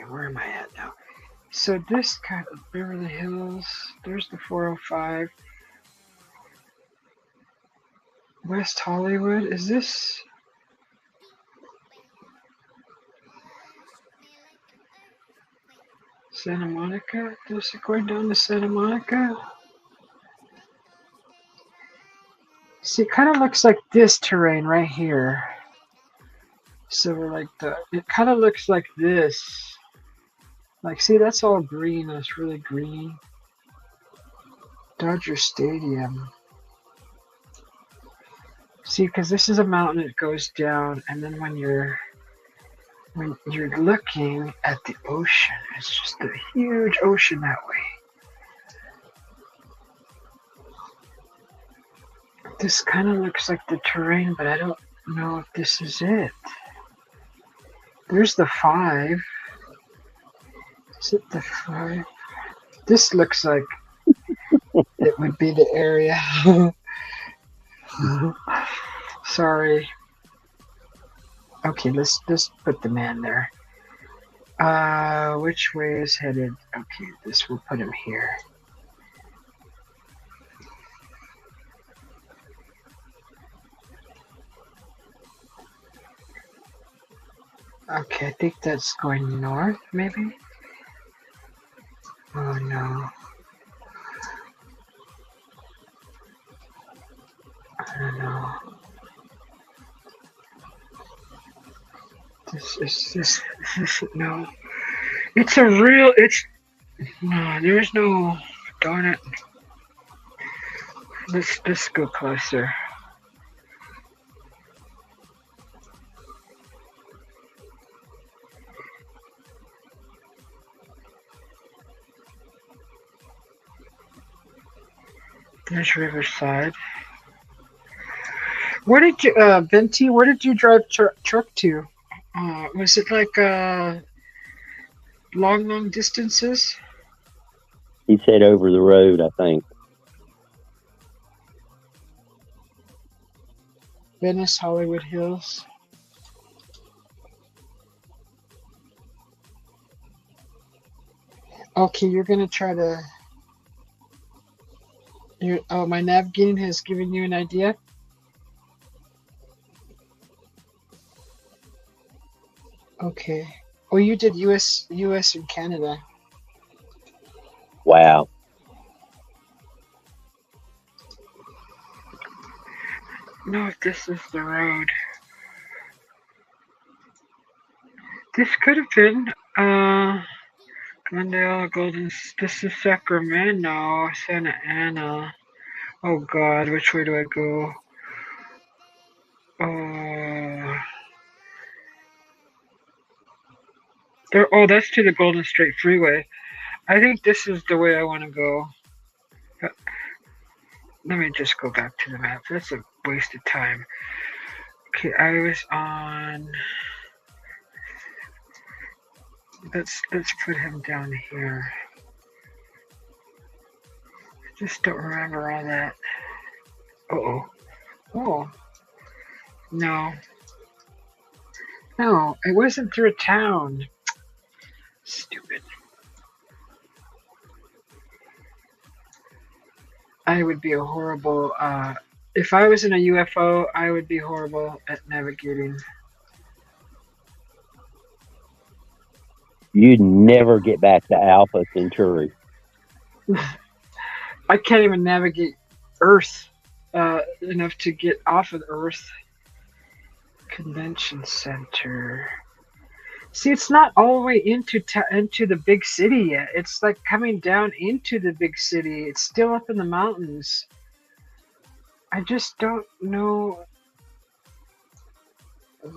where am I at now? So this kind of Beverly Hills. There's the 405. West Hollywood. Is this? Santa Monica? Is it going down to Santa Monica? See, it kind of looks like this terrain right here. So we're like it kind of looks like this. Like, see, that's all green. That's really green. Dodger Stadium. See, because this is a mountain, it goes down, and then when you're looking at the ocean, it's just a huge ocean that way. This kind of looks like the terrain, but I don't know if this is it. There's the 5. Is it the 5? This looks like it would be the area. Sorry. Okay, let's put the man there. Which way is headed? Okay, this will put him here. Okay, I think that's going north, maybe? Oh no. I don't know. This no. It's no, there's no, darn it. Let's go closer. There's Riverside. Where did you, Venti? Where did you drive truck to? Was it like long distances? he said over the road, I think. Venice, Hollywood Hills. Okay, you're gonna try to. My navigating has given you an idea. Okay. Oh, you did U.S. and Canada. Wow. No, this is the road. This could have been Glendale, This is Sacramento, Santa Ana. Oh God, which way do I go? That's to the Golden State Freeway. I think this is the way I want to go. Let me just go back to the map. That's a waste of time. Okay, I was on. Let's put him down here. I just don't remember all that. Oh. No, it wasn't through a town. Stupid. I would be a horrible. If I was in a UFO, I would be horrible at navigating. You'd never get back to Alpha Centauri. I can't even navigate Earth. enough to get off of Earth. Convention Center. See, it's not all the way into the big city yet. It's like coming down into the big city. It's still up in the mountains. I just don't know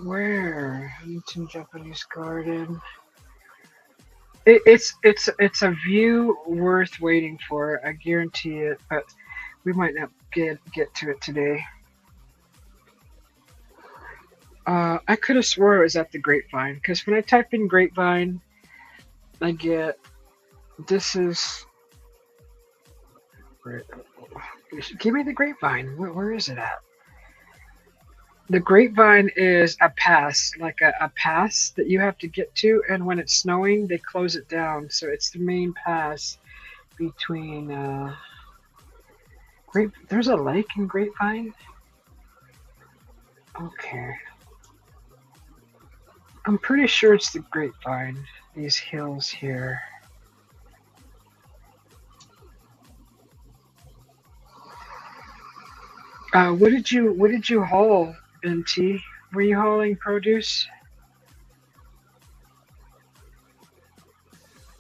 where. Huntington Japanese Garden. It's a view worth waiting for. I guarantee it. But we might not get to it today. I could have swore it was at the Grapevine, because when I type in Grapevine, I get this is. Give me the Grapevine. Where is it at? The Grapevine is a pass, like a pass that you have to get to, and when it's snowing, they close it down. So it's the main pass between. There's a lake in Grapevine? Okay. I'm pretty sure it's the Grapevine, these hills here. What did you haul, NT? Were you hauling produce?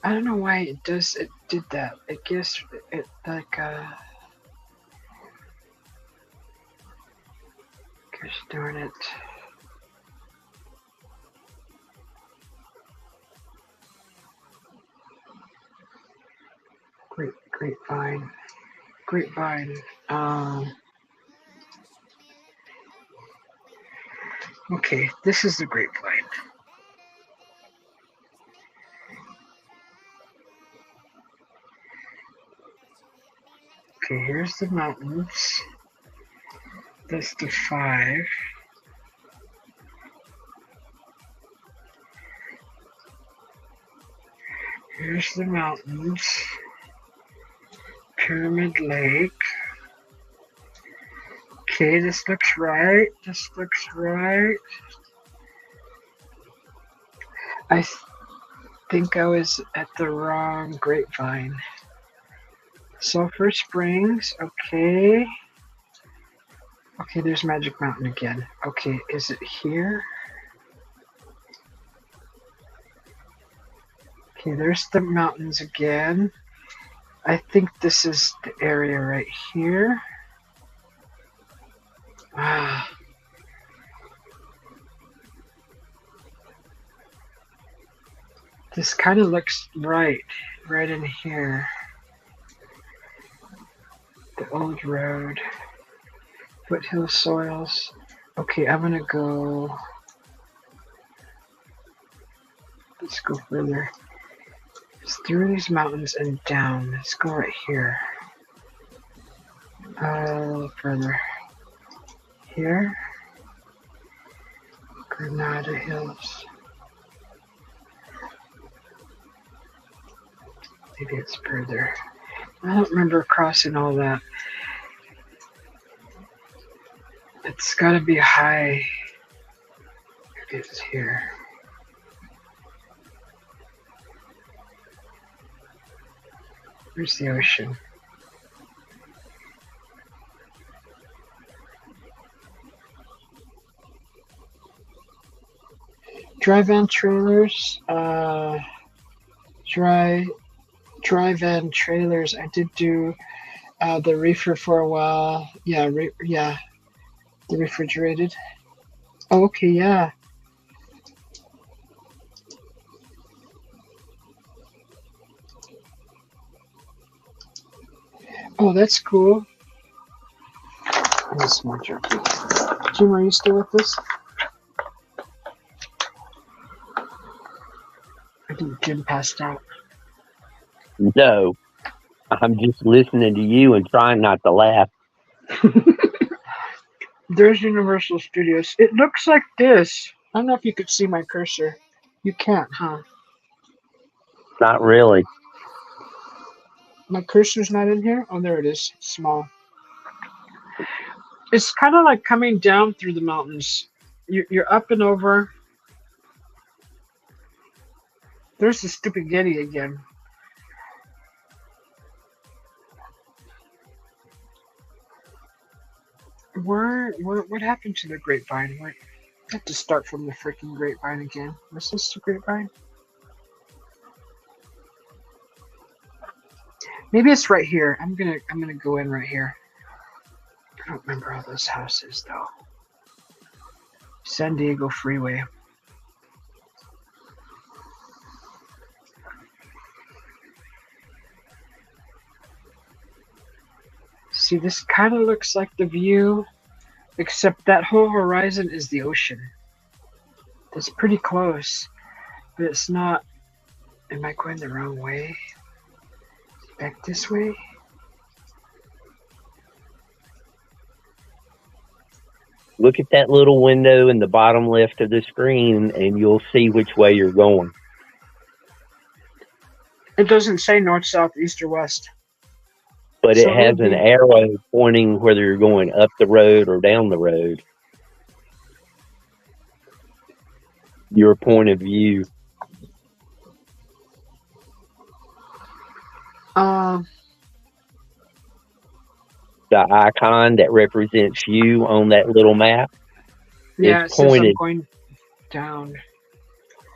I don't know why it did that. I guess it like gosh darn it. Grapevine. Okay, this is the Grapevine. Okay, here's the mountains. That's the 5. Here's the mountains. Pyramid Lake. Okay, this looks right. I think I was at the wrong Grapevine. Sulphur Springs, okay. Okay, there's Magic Mountain again. Okay, is it here? Okay, there's the mountains again. I think this is the area right here. Ah. This kind of looks right in here. The old road. Foothill soils. Okay, I'm gonna go. Let's go further. It's through these mountains and down. Let's go right here. A little further. Here. Granada Hills. Maybe it's further. I don't remember crossing all that. It's gotta be high. It's here. Where's the ocean? Dry van trailers. Dry van trailers. I did do the reefer for a while. Yeah, the refrigerated. Oh, okay, yeah. Oh, that's cool. I need some more jerky. Jim, are you still with us? I think Jim passed out. No, I'm just listening to you and trying not to laugh. There's Universal Studios. It looks like this. I don't know if you could see my cursor. You can't, huh? Not really. My cursor's not in here? Oh, there it is. Small. It's kind of like coming down through the mountains. You're up and over. There's the stupid Getty again. What happened to the grapevine? I have to start from the freaking grapevine again. Was this the grapevine? Maybe it's right here. I'm gonna go in right here. I don't remember all those houses though. San Diego Freeway. See, this kind of looks like the view, except that whole horizon is the ocean. It's pretty close, but it's not. Am I going the wrong way? Back this way? Look at that little window in the bottom left of the screen, and you'll see which way you're going. It doesn't say north, south, east, or west. But So it has an arrow pointing whether you're going up the road or down the road. Your point of view. The icon that represents you on that little map. Yeah, is it says pointed. I'm going down.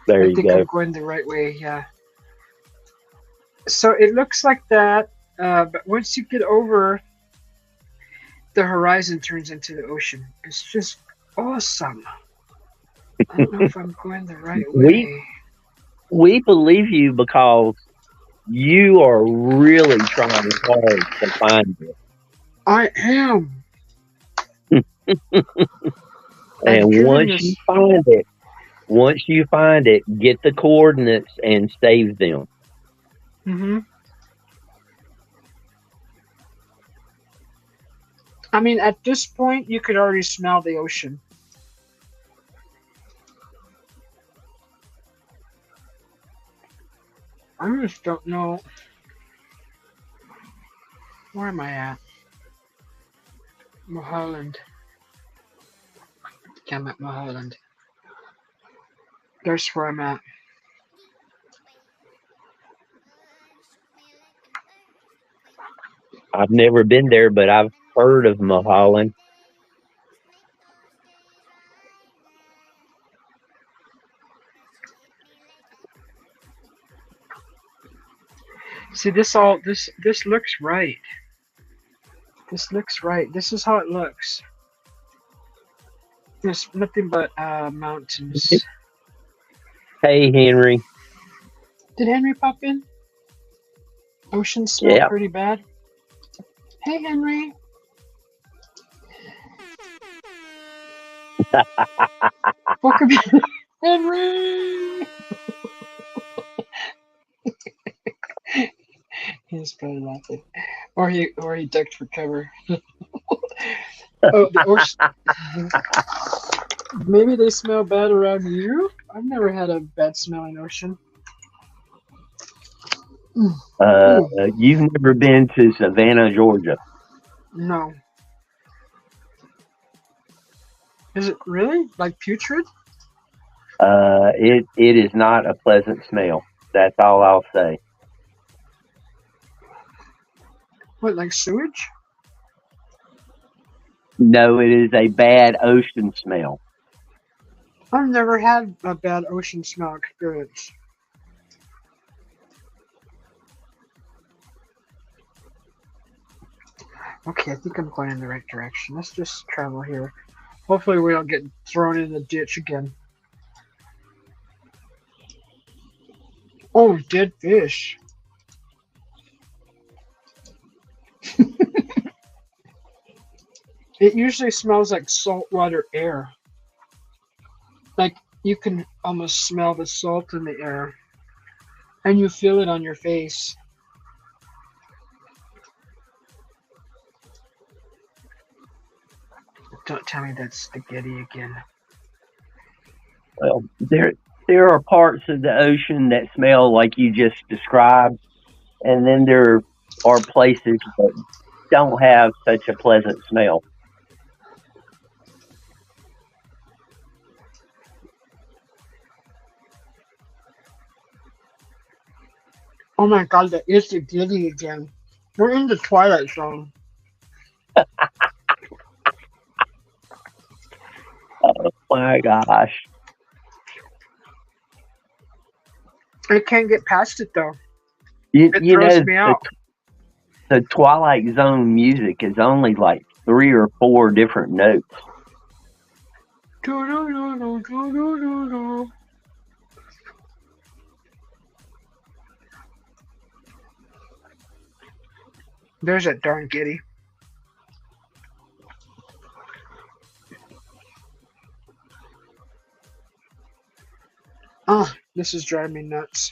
There I you think go. I'm going the right way, yeah. So it looks like that, but once you get over, the horizon turns into the ocean. It's just awesome. I don't know if I'm going the right way. We believe you because you are really trying hard to find it. I am. And once you find it, get the coordinates and save them. Mm-hmm. I mean, at this point, you could already smell the ocean. I just don't know. Where am I at? Mulholland. I think I'm at Mulholland. There's where I'm at. I've never been there, but I've heard of Mulholland. See, this looks right. This looks right. This is how it looks. There's nothing but mountains. Hey, Henry. Did Henry pop in? Ocean smell pretty bad. Hey, Henry. Welcome, Henry. He's probably laughing, or he ducked for cover. Oh, the ocean. Maybe they smell bad around you. I've never had a bad smelling ocean. You've never been to Savannah, Georgia? No. Is it really like putrid? It is not a pleasant smell. That's all I'll say. What, like sewage? No, it is a bad ocean smell. I've never had a bad ocean smell experience. Okay, I think I'm going in the right direction. Let's just travel here. Hopefully we don't get thrown in the ditch again. Oh, dead fish. It usually smells like saltwater air. Like you can almost smell the salt in the air. And you feel it on your face. Don't tell me that's spaghetti again. Well, there are parts of the ocean that smell like you just described, and then there are places that don't have such a pleasant smell. Oh my god, that is spaghetti again. We're in the Twilight Zone. my gosh. I can't get past it though. You, It you throws know, me the, out. the Twilight Zone music is only like 3 or 4 different notes. There's that darn kitty. Oh, this is driving me nuts.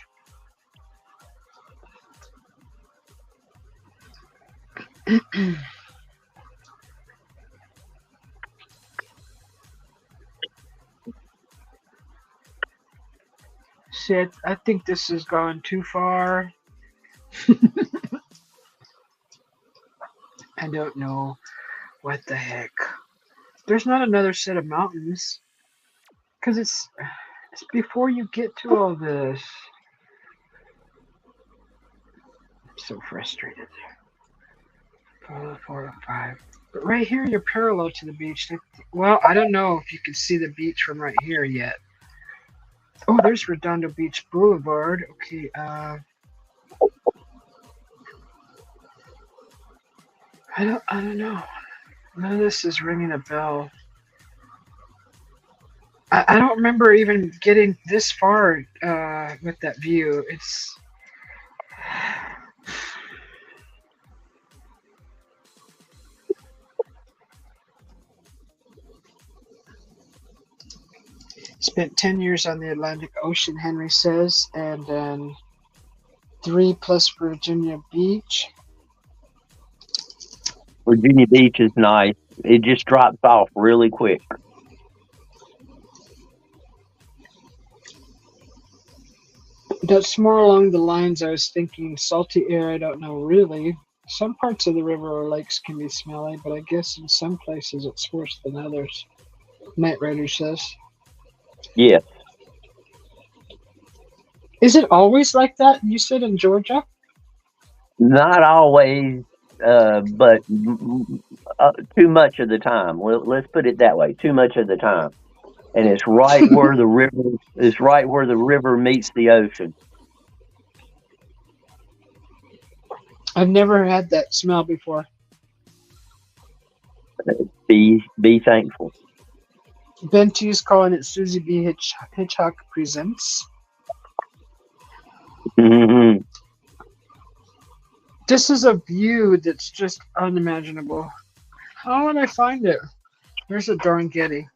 Shit, I think this is going too far. I don't know. What the heck? There's not another set of mountains. Because it's before you get to all this. I'm so frustrated. 4 or 5. But right here, you're parallel to the beach. Well, I don't know if you can see the beach from right here yet. Oh, there's Redondo Beach Boulevard. Okay, I don't know. None of this is ringing a bell. I don't remember even getting this far with that view. Spent 10 years on the Atlantic Ocean, Henry says, and then 3 plus Virginia Beach. Virginia Beach is nice. It just drops off really quick. That's more along the lines I was thinking. Salty air, I don't know really. Some parts of the river or lakes can be smelly, but I guess in some places it's worse than others. Night Rider says. Yes. Is it always like that? You said in Georgia? Not always, but too much of the time. Well, let's put it that way. Too much of the time, and it's right where the river. It's right where the river meets the ocean. I've never had that smell before. Be thankful. Ben T's calling it Susie B. Hitchcock Presents. Mm-hmm. This is a view that's just unimaginable. How would I find it? There's a darn Getty.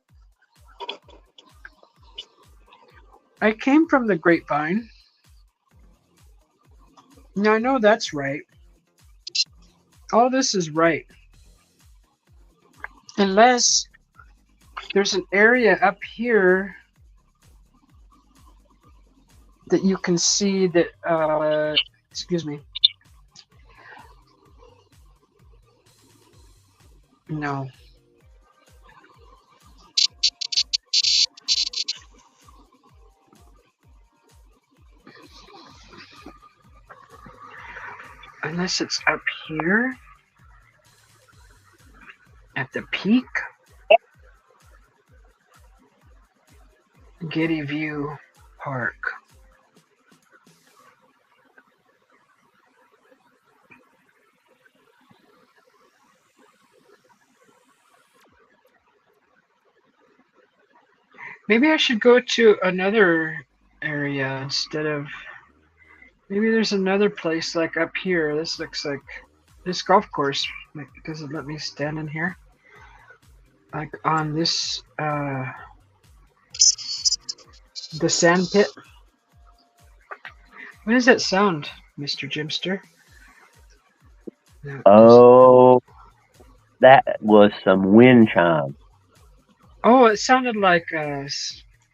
I came from the Grapevine. Now I know that's right. All this is right. Unless there's an area up here that you can see that, excuse me. No. Unless it's up here at the peak. Getty View Park. Maybe I should go to another area instead of. Maybe there's another place like up here. This looks like this golf course. Like, does it let me stand in here? Like on this, the sand pit. What does that sound, Mr. Jimster? No, Oh, that was some wind chime. oh, it sounded like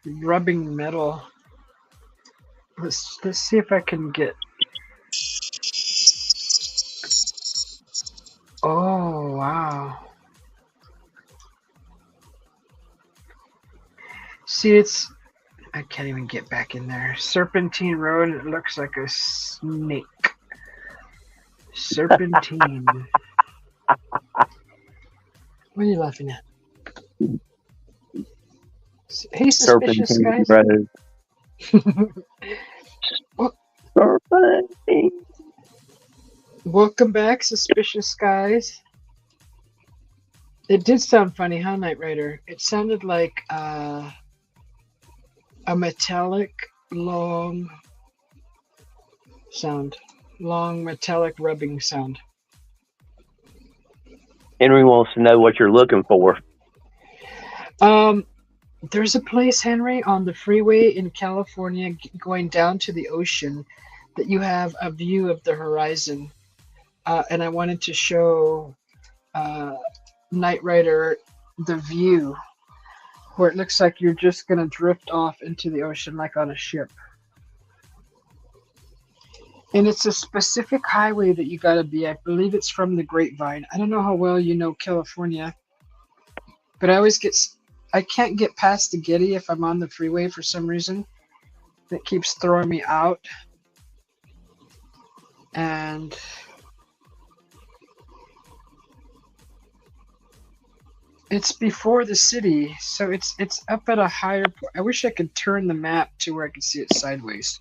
rubbing metal. Let's see if I can get. Oh wow! See, I can't even get back in there. Serpentine Road. It looks like a snake. Serpentine. What are you laughing at? Hey, suspicious Serpentine guys. Road. Well, Serpentine. welcome back, suspicious guys. It did sound funny, huh, Knight Rider? It sounded like a metallic, long sound. Long, metallic rubbing sound. Henry wants to know what you're looking for. There's a place, Henry, on the freeway in California going down to the ocean that you have a view of the horizon. And I wanted to show Knight Rider the view where it looks like you're just going to drift off into the ocean like on a ship. And it's a specific highway that you got to be. I believe it's from the Grapevine. I don't know how well you know California, but I can't get past the Getty if I'm on the freeway for some reason. It keeps throwing me out. And it's before the city, so it's up at a higher point. I wish I could turn the map to where I could see it sideways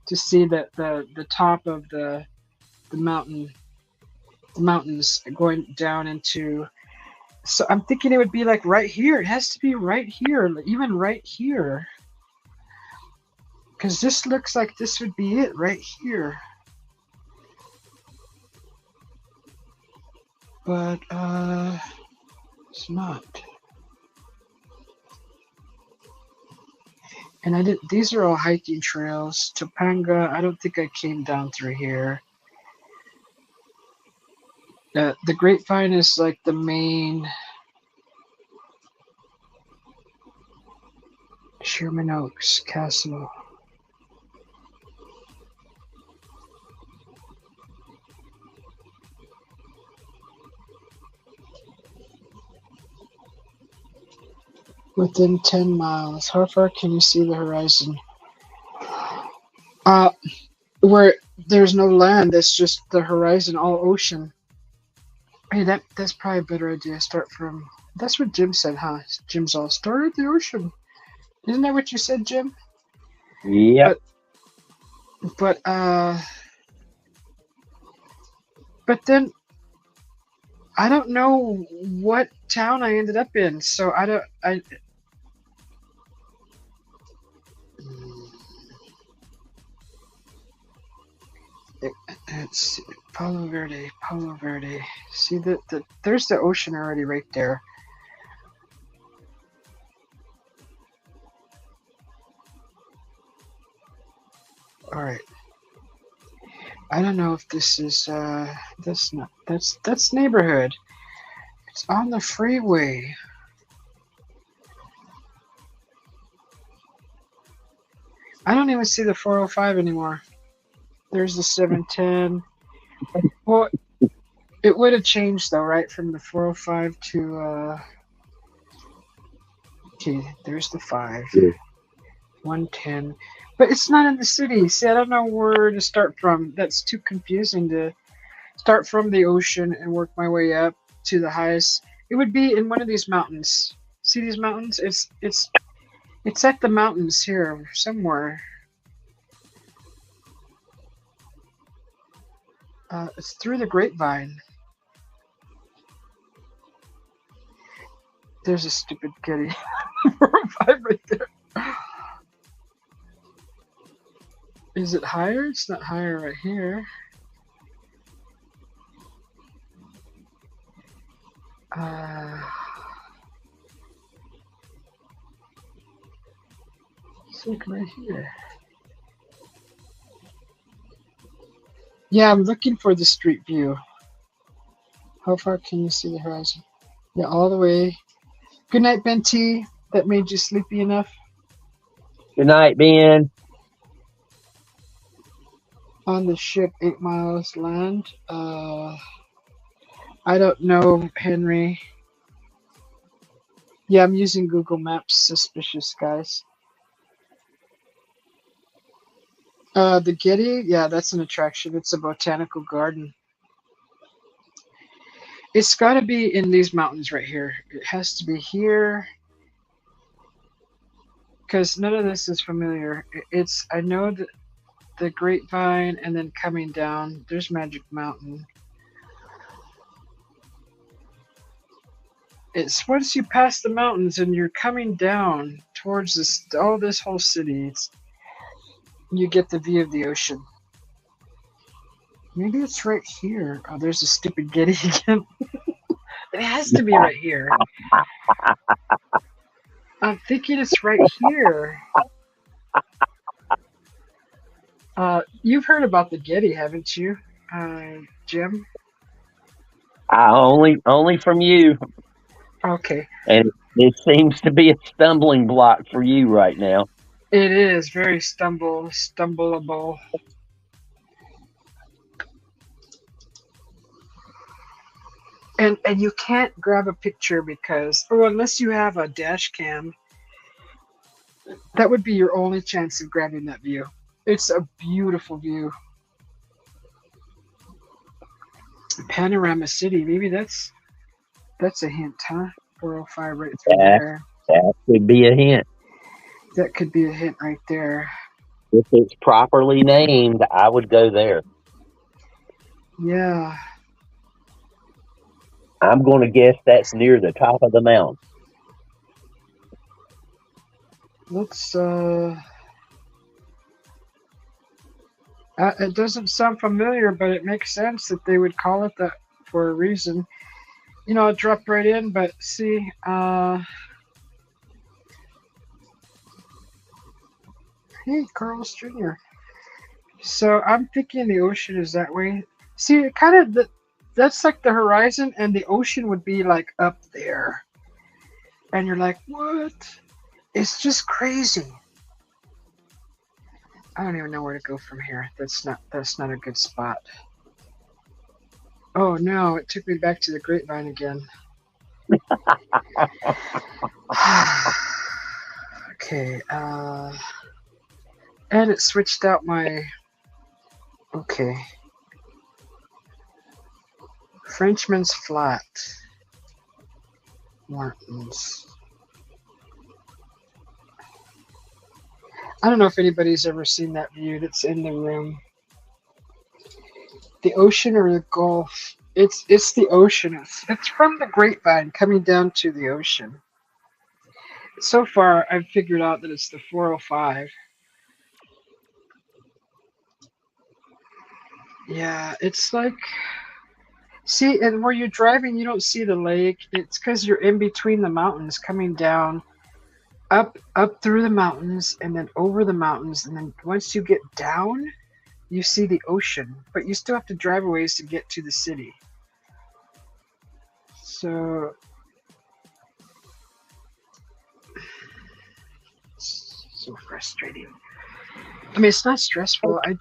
to see that the top of the mountains going down into. So I'm thinking it would be like right here. It has to be right here, even right here. Because this looks like this would be it right here. But, it's not. And these are all hiking trails. Topanga, I don't think I came down through here. The Grapevine is like the main. Sherman Oaks Castle. Within 10 miles. How far can you see the horizon? Where there's no land, that's just the horizon, all ocean. Hey, that's probably a better idea. Start from. That's what Jim said, huh? Jim's all start at the ocean. Isn't that what you said, Jim? Yep. But then I don't know what town I ended up in, so it's Palo Verde. See there's the ocean already right there. All right. I don't know if this is that's neighborhood. It's on the freeway. I don't even see the 405 anymore. There's the 710. Well, it would have changed though, right? From the 405 to okay, there's the 5. Yeah. 110. But it's not in the city. See, I don't know where to start from. That's too confusing to start from the ocean and work my way up to the highest. It would be in one of these mountains. See these mountains? It's at the mountains here somewhere. It's through the Grapevine. There's a stupid kitty. 405 right there. Is it higher? It's not higher right here. It's like right here. Yeah, I'm looking for the street view. How far can you see the horizon? Yeah, all the way. Good night, Ben T. That made you sleepy enough? Good night, Ben. On the ship, 8 miles land. I don't know, Henry. Yeah, I'm using Google Maps, suspicious guys. The Getty, yeah, that's an attraction. It's a botanical garden. It's got to be in these mountains right here. It has to be here. because none of this is familiar. It's I know that the Grapevine, and then coming down, there's Magic Mountain. It's once you pass the mountains and you're coming down towards this whole city, you get the view of the ocean. Maybe it's right here. Oh, there's a stupid Getty again. It has to be right here. I'm thinking it's right here. You've heard about the Getty, haven't you, Jim? Only from you, Okay. and it seems to be a stumbling block for you right now. It is very stumbleable. And you can't grab a picture because, or unless you have a dash cam, that would be your only chance of grabbing that view. It's a beautiful view. Panorama City, maybe that's a hint, huh? 405 right through there. That could be a hint. That could be a hint right there. If it's properly named, I would go there. Yeah. I'm going to guess that's near the top of the mountain. Let's it doesn't sound familiar, but it makes sense that they would call it that for a reason. You know, it dropped right in, but see, hey, Carlos Jr. So I'm thinking the ocean is that way. See, it kind of that's like the horizon, and the ocean would be like up there, and you're like, what? It's just crazy. I don't even know where to go from here. That's not a good spot. Oh no, it took me back to the Grapevine again. Okay, and it switched out my okay. Frenchman's Flat. Martins. I don't know if anybody's ever seen that view that's in the room. The ocean or the Gulf? It's the ocean. It's from the Grapevine coming down to the ocean. So far, I've figured out that it's the 405. Yeah, it's like, see, and where you're driving, you don't see the lake. It's because you're in between the mountains coming down, up through the mountains, and then over the mountains. And then once you get down, you see the ocean. But you still have to drive a ways to get to the city. So, it's so frustrating. I mean, it's not stressful. I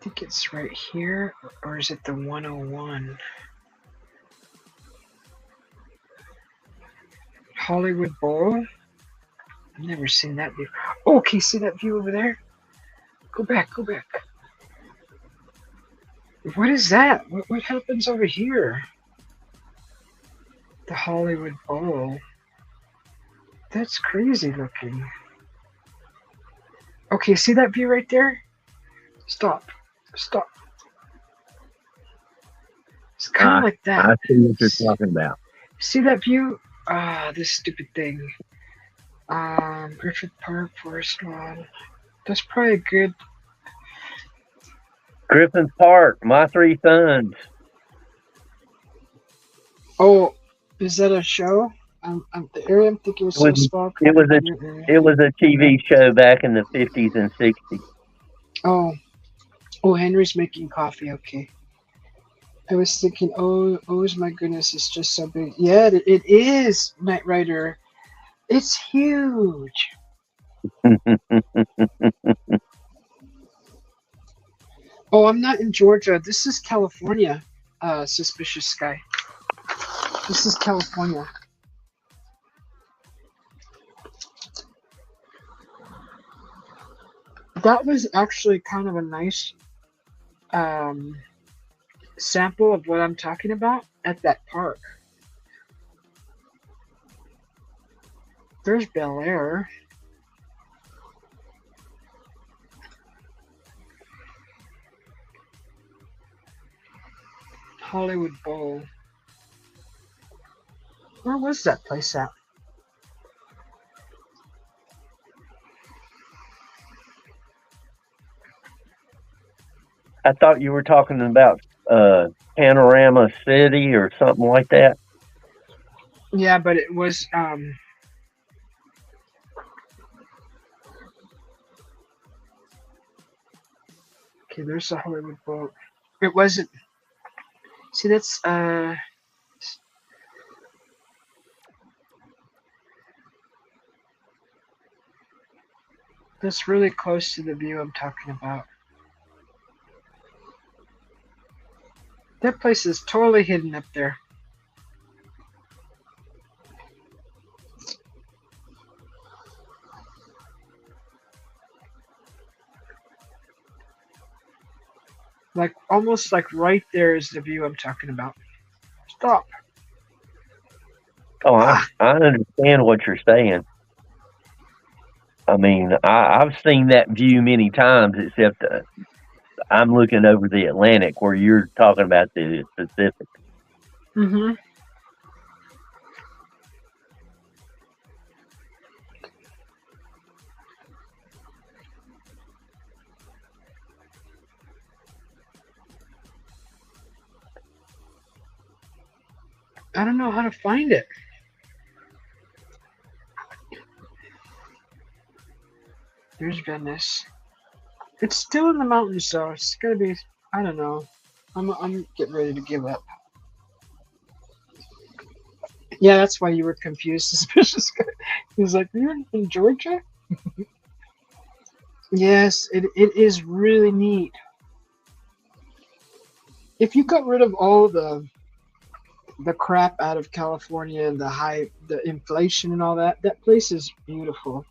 think it's right here, or is it the 101? Hollywood Bowl? I've never seen that view. Oh, can you see that view over there? Go back. What is that? What happens over here? The Hollywood Bowl. That's crazy looking. Okay, see that view right there? Stop. It's kind of like that. I see what you're talking about. See that view? This stupid thing. Griffith Park, Forest Lawn. That's probably a good. Griffith Park, my three sons. Oh, is that a show? The area I'm thinking was so small. It was a TV show back in the 50s and 60s. Oh, Henry's making coffee. Okay. I was thinking, oh my goodness, it's just so big. Yeah, it is, Knight Rider. It's huge. Oh, I'm not in Georgia. This is California. Suspicious Sky. This is California. That was actually kind of a nice sample of what I'm talking about at that park. There's Bel Air. Hollywood Bowl. Where was that place at? I thought you were talking about Panorama City or something like that. Yeah, but it was okay, there's the Hollywood Bowl. It wasn't. See, that's really close to the view I'm talking about. That place is totally hidden up there. Like almost like right there is the view I'm talking about. Stop. Oh, I understand what you're saying. I mean, I've seen that view many times, except I'm looking over the Atlantic where you're talking about the Pacific. Mm-hmm. I don't know how to find it. There's Venice. It's still in the mountains, so it's gonna be. I don't know. I'm getting ready to give up. Yeah, that's why you were confused, suspicious guy. He was like, "You're in Georgia?" Yes, it is really neat. If you got rid of all the crap out of California and the inflation and all that, that place is beautiful.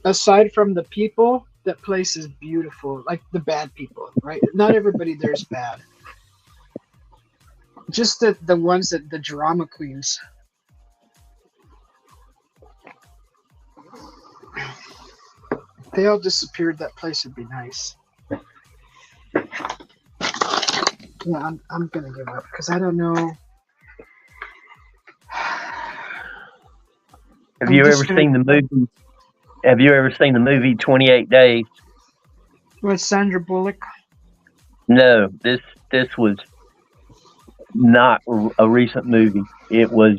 Aside from the people, that place is beautiful. Like the bad people, right? Not everybody there's bad. Just the ones that the drama queens. If they all disappeared, that place would be nice. Yeah, I'm gonna give up because I don't know. Have you ever seen the movie? Have you ever seen the movie 28 Days? With Sandra Bullock? No, this was not a recent movie. It was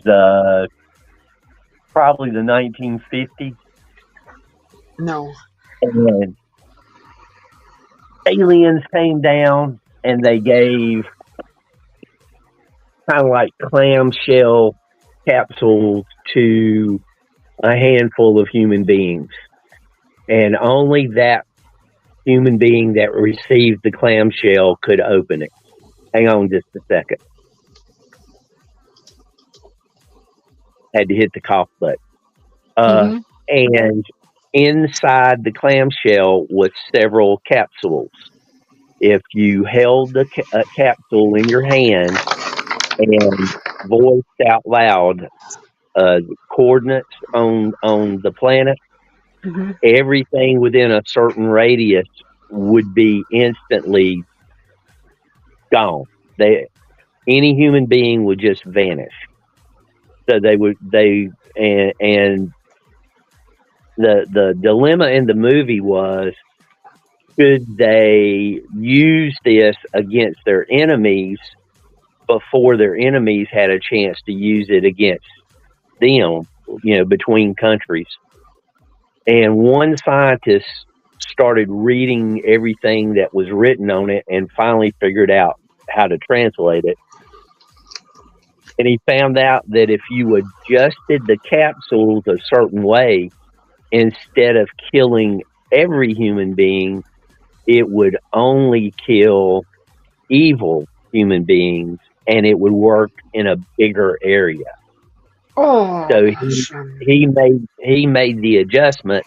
probably the 1950s. No. And aliens came down and they gave kind of like clamshell capsules to a handful of human beings. And only that human being that received the clamshell could open it. Hang on just a second. Had to hit the cough button. And inside the clamshell was several capsules. If you held the capsule in your hand and voiced out loud coordinates on the planet, everything within a certain radius would be instantly gone. Any human being would just vanish. So and the dilemma in the movie was, should they use this against their enemies before their enemies had a chance to use it against them, between countries? And one scientist started reading everything that was written on it and finally figured out how to translate it. And he found out that if you adjusted the capsules a certain way, instead of killing every human being, it would only kill evil human beings, and it would work in a bigger area. Oh, so he made the adjustment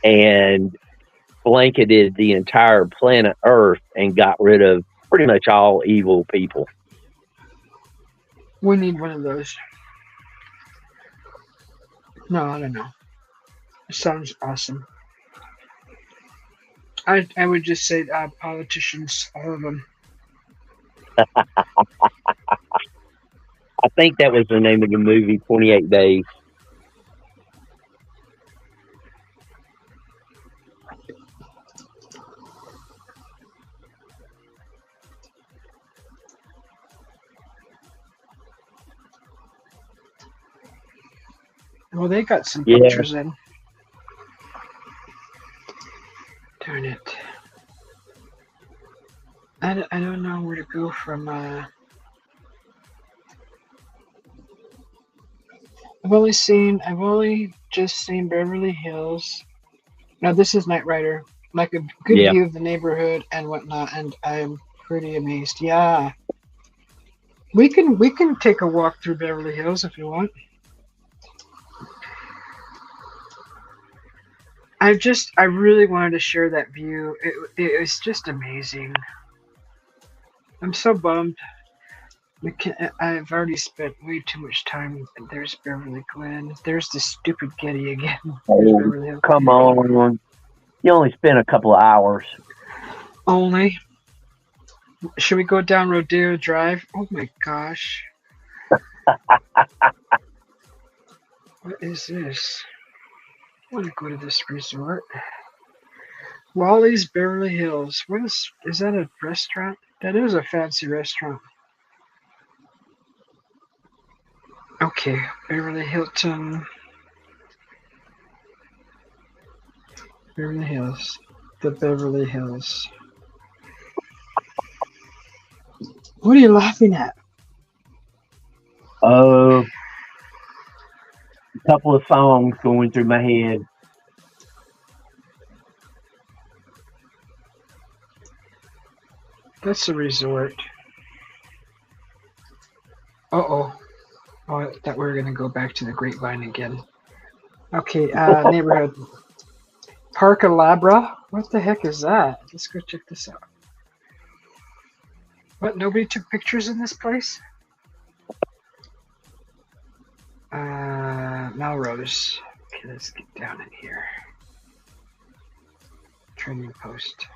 and blanketed the entire planet Earth and got rid of pretty much all evil people. We need one of those. No, I don't know. Sounds awesome. I would just say politicians, all of them. I think that was the name of the movie, 28 Days. Well, they got some Yeah, pictures in. Darn it. I don't know where to go from. I've only just seen Beverly Hills. Now this is Knight Rider, like a good yeah. view of the neighborhood and whatnot, and I'm pretty amazed. Yeah, we can take a walk through Beverly Hills if you want. I really wanted to share that view. It was just amazing. I'm so bummed. I've already spent way too much time. There's Beverly Glen. There's the stupid Getty again. There's Oh, Beverly Hills. come on. You only spent a couple of hours. Only. Should we go down Rodeo Drive? Oh my gosh. What is this? I want to go to this resort. Wally's Beverly Hills. What is that a restaurant? That is a fancy restaurant. Okay, Beverly Hilton. Beverly Hills. The Beverly Hills. What are you laughing at? A couple of songs going through my head. That's a resort. Uh-oh. Oh, I thought we were going to go back to the Grapevine again. Okay, neighborhood. Park Alabra? What the heck is that? Let's go check this out. What, nobody took pictures in this place? Melrose. Okay, let's get down in here. Training post.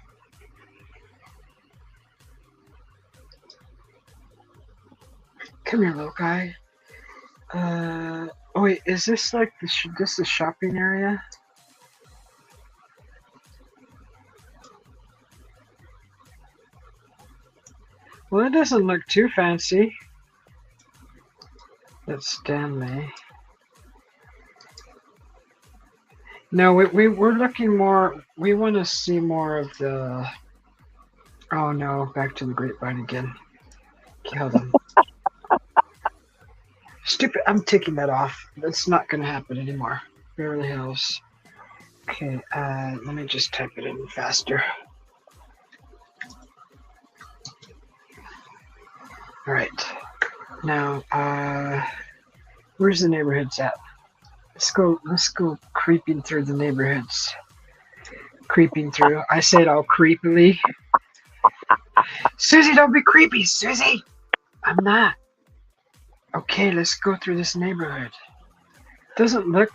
Come here, little guy. Oh wait, is this like this the shopping area? Well, it doesn't look too fancy. That's Stanley. No, we're looking more. We want to see more of the. Oh no! Back to the Grapevine again. Okay, hold on. Stupid! I'm taking that off. That's not going to happen anymore. Beverly Hills. Okay, let me just type it in faster. All right. Now, where's the neighborhoods at? Let's go creeping through the neighborhoods. Creeping through. I say it all creepily. Susie, don't be creepy, Susie. I'm not. Okay, let's go through this neighborhood. Doesn't look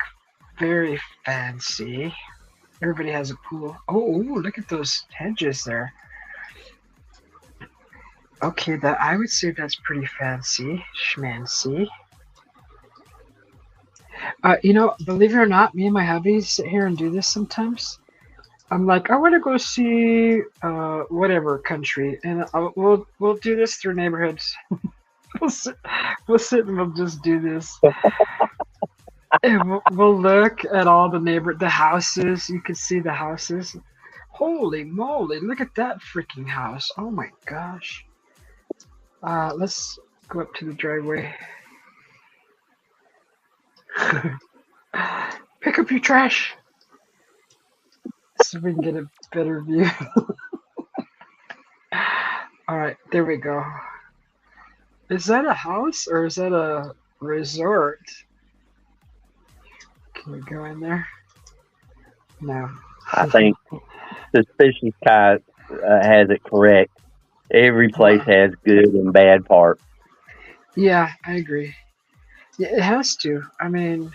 very fancy. Everybody has a pool. Oh, look at those hedges there. Okay, I would say that's pretty fancy, schmancy. Believe it or not, me and my hubby sit here and do this sometimes. I'm like, I want to go see whatever country, and we'll do this through neighborhoods. we'll sit and we'll just do this. And we'll look at all the houses. You can see the houses. Holy moly! Look at that freaking house. Oh my gosh. Let's go up to the driveway. Pick up your trash so we can get a better view. All right, there we go. Is that a house or is that a resort? Can we go in there? No. I think Suspicious Cat has it correct. Every place has good and bad parts. Yeah, I agree. Yeah, it has to. I mean,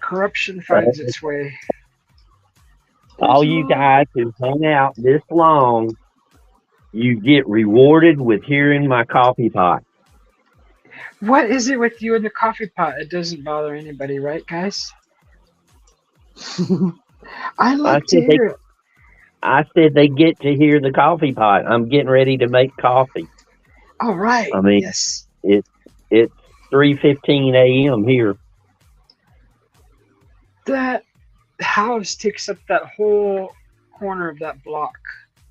Corruption finds its way. All There's you more. guys who hung out this long, you get rewarded with hearing my coffee pot. What is it with you and the coffee pot? It doesn't bother anybody, right, guys? I I like to said they hear it. I said they get to hear the coffee pot. I'm getting ready to make coffee. All right. I mean, Yes. it's 3:15 a.m. here. That house takes up that whole corner of that block.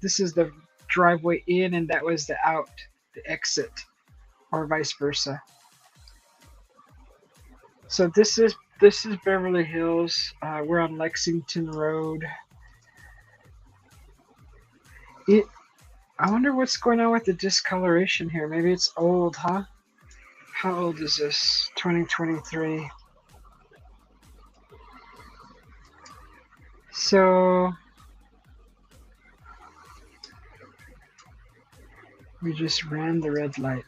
This is the driveway in, and that was the out, the exit, or vice versa. So this is Beverly Hills. We're on Lexington Road. I wonder what's going on with the discoloration here. Maybe it's old, huh? How old is this? 2023. So we just ran the red light.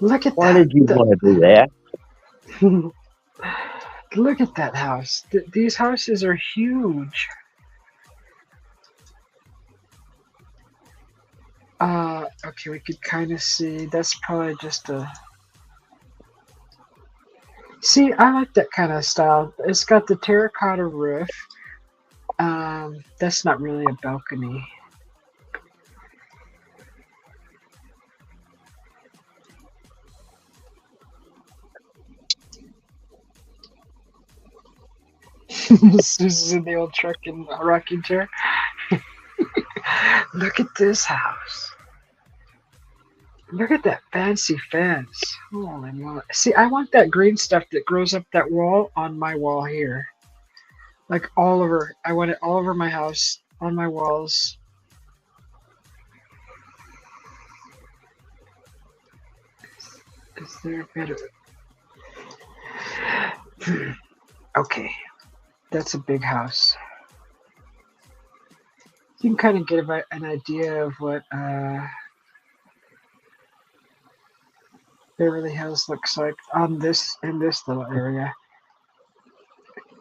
Look at Why that. did you want to do that? Look at that house. These houses are huge. Okay, we could kind of see. That's probably just a. See, I like that kind of style. It's got the terracotta roof. That's not really a balcony. Susie's in the old truck in a rocking chair. Look at this house. Look at that fancy fence. Holy moly. See, I want that green stuff that grows up that wall on my wall here. Like all over. I want it all over my house, on my walls. Is there a better? Okay. That's a big house. You can kind of get an idea of what Beverly Hills looks like in this little area.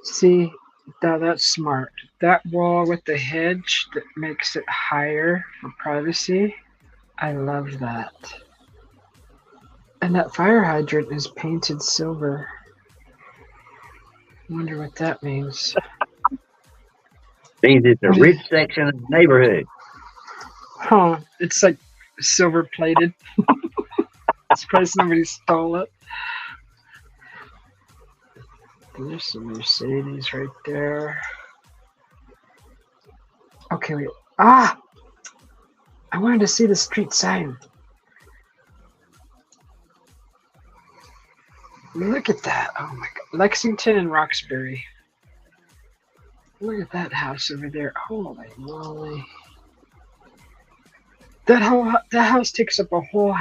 See, now that's smart. That wall with the hedge that makes it higher for privacy. I love that. And that fire hydrant is painted silver. Wonder what that means. Means it's a rich section of the neighborhood. Huh. It's like silver plated. It's probably somebody stole it. There's some Mercedes right there. Okay, wait. I wanted to see the street sign. Look at that. Oh my God. Lexington and Roxbury. Look at that house over there. Holy moly. That house takes up a whole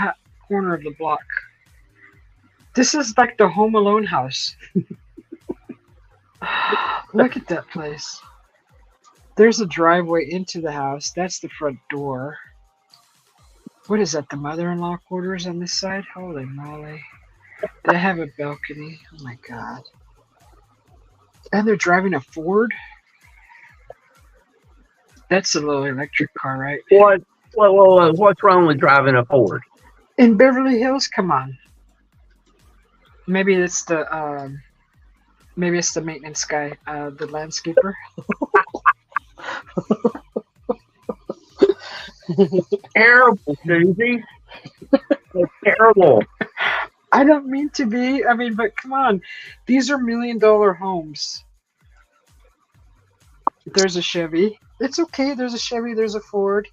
corner of the block. This is like the Home Alone house. Look at that place. There's a driveway into the house. That's the front door. What is that? The mother-in-law quarters on this side? Holy moly. They have a balcony. Oh my God. And they're driving a Ford? That's a little electric car, right? What's wrong with driving a Ford? In Beverly Hills? Come on. Maybe it's the maintenance guy, the landscaper. Terrible, Susie. It's terrible. I don't mean to be. I mean, but come on. These are $1 million homes. There's a Chevy. It's okay. There's a Chevy. There's a Ford.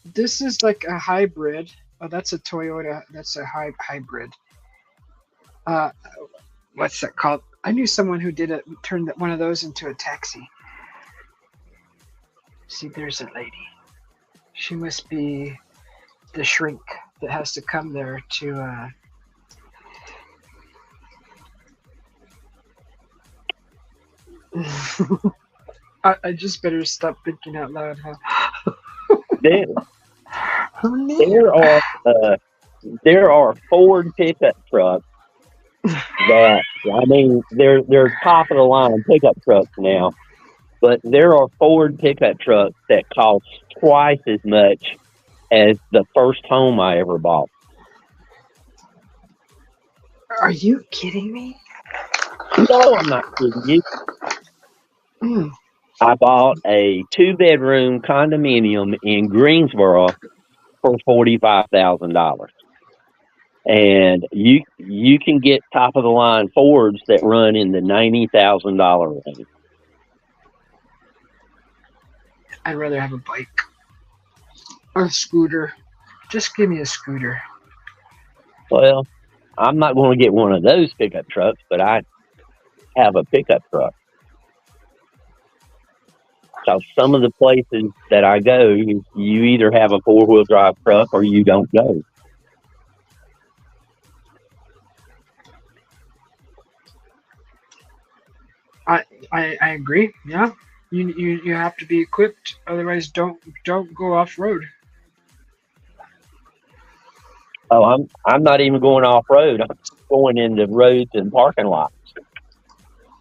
This is like a hybrid. Oh, that's a Toyota. That's a hybrid. What's that called? I knew someone who turned one of those into a taxi. See, there's a lady. She must be the shrink that has to come there to I just better stop thinking out loud, huh? There are Ford pickup trucks that, I mean, they're top of the line pickup trucks now, but there are Ford pickup trucks that cost twice as much as the first home I ever bought. Are you kidding me? No, I'm not kidding you. Mm. I bought a 2-bedroom condominium in Greensboro for $45,000. And you can get top of the line Fords that run in the $90,000 range. I'd rather have a bike or a scooter. Just give me a scooter. Well, I'm not going to get one of those pickup trucks, but I have a pickup truck. So some of the places that I go, you either have a 4-wheel drive truck or you don't go. I agree. Yeah, you have to be equipped. Otherwise, don't go off road. Oh, I'm not even going off road. I'm going into roads and parking lots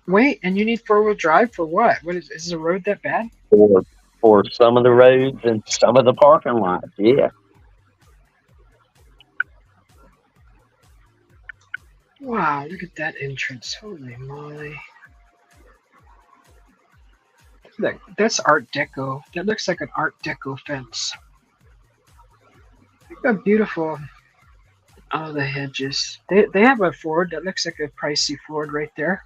Wait, and you need 4-wheel drive for what? What is the road that bad? for some of the roads and some of the parking lots. Yeah. Wow, look at that entrance. Holy moly. That's Art Deco. That looks like an Art Deco fence. Look how beautiful. Oh, the hedges. They have a Ford that looks like a pricey Ford right there.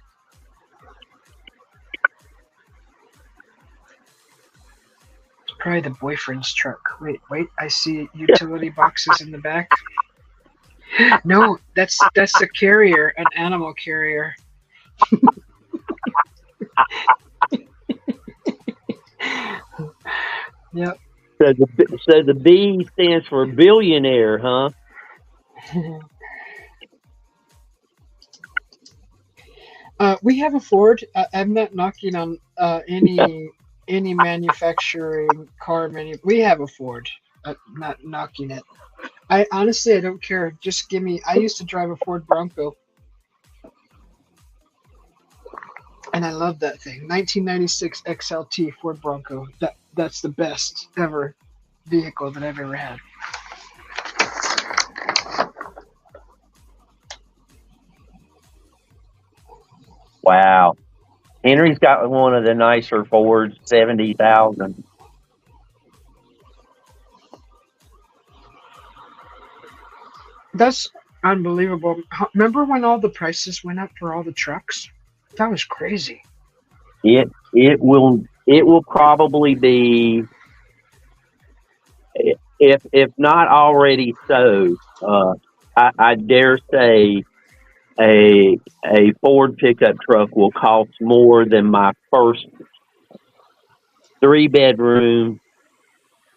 It's probably the boyfriend's truck. Wait, I see utility boxes in the back. No, that's a carrier, an animal carrier. Yep. So the B stands for billionaire, huh? We have a Ford. I'm not knocking on any manufacturing car we have a Ford. I'm not knocking it. I honestly don't care. Just give me. I used to drive a Ford Bronco, and I love that thing. 1996 XLT Ford Bronco. That's the best ever vehicle that I've ever had. Wow. Henry's got one of the nicer Fords, 70,000. That's unbelievable. Remember when all the prices went up for all the trucks? That was crazy. It will probably be, if not already so, I dare say a Ford pickup truck will cost more than my first 3-bedroom,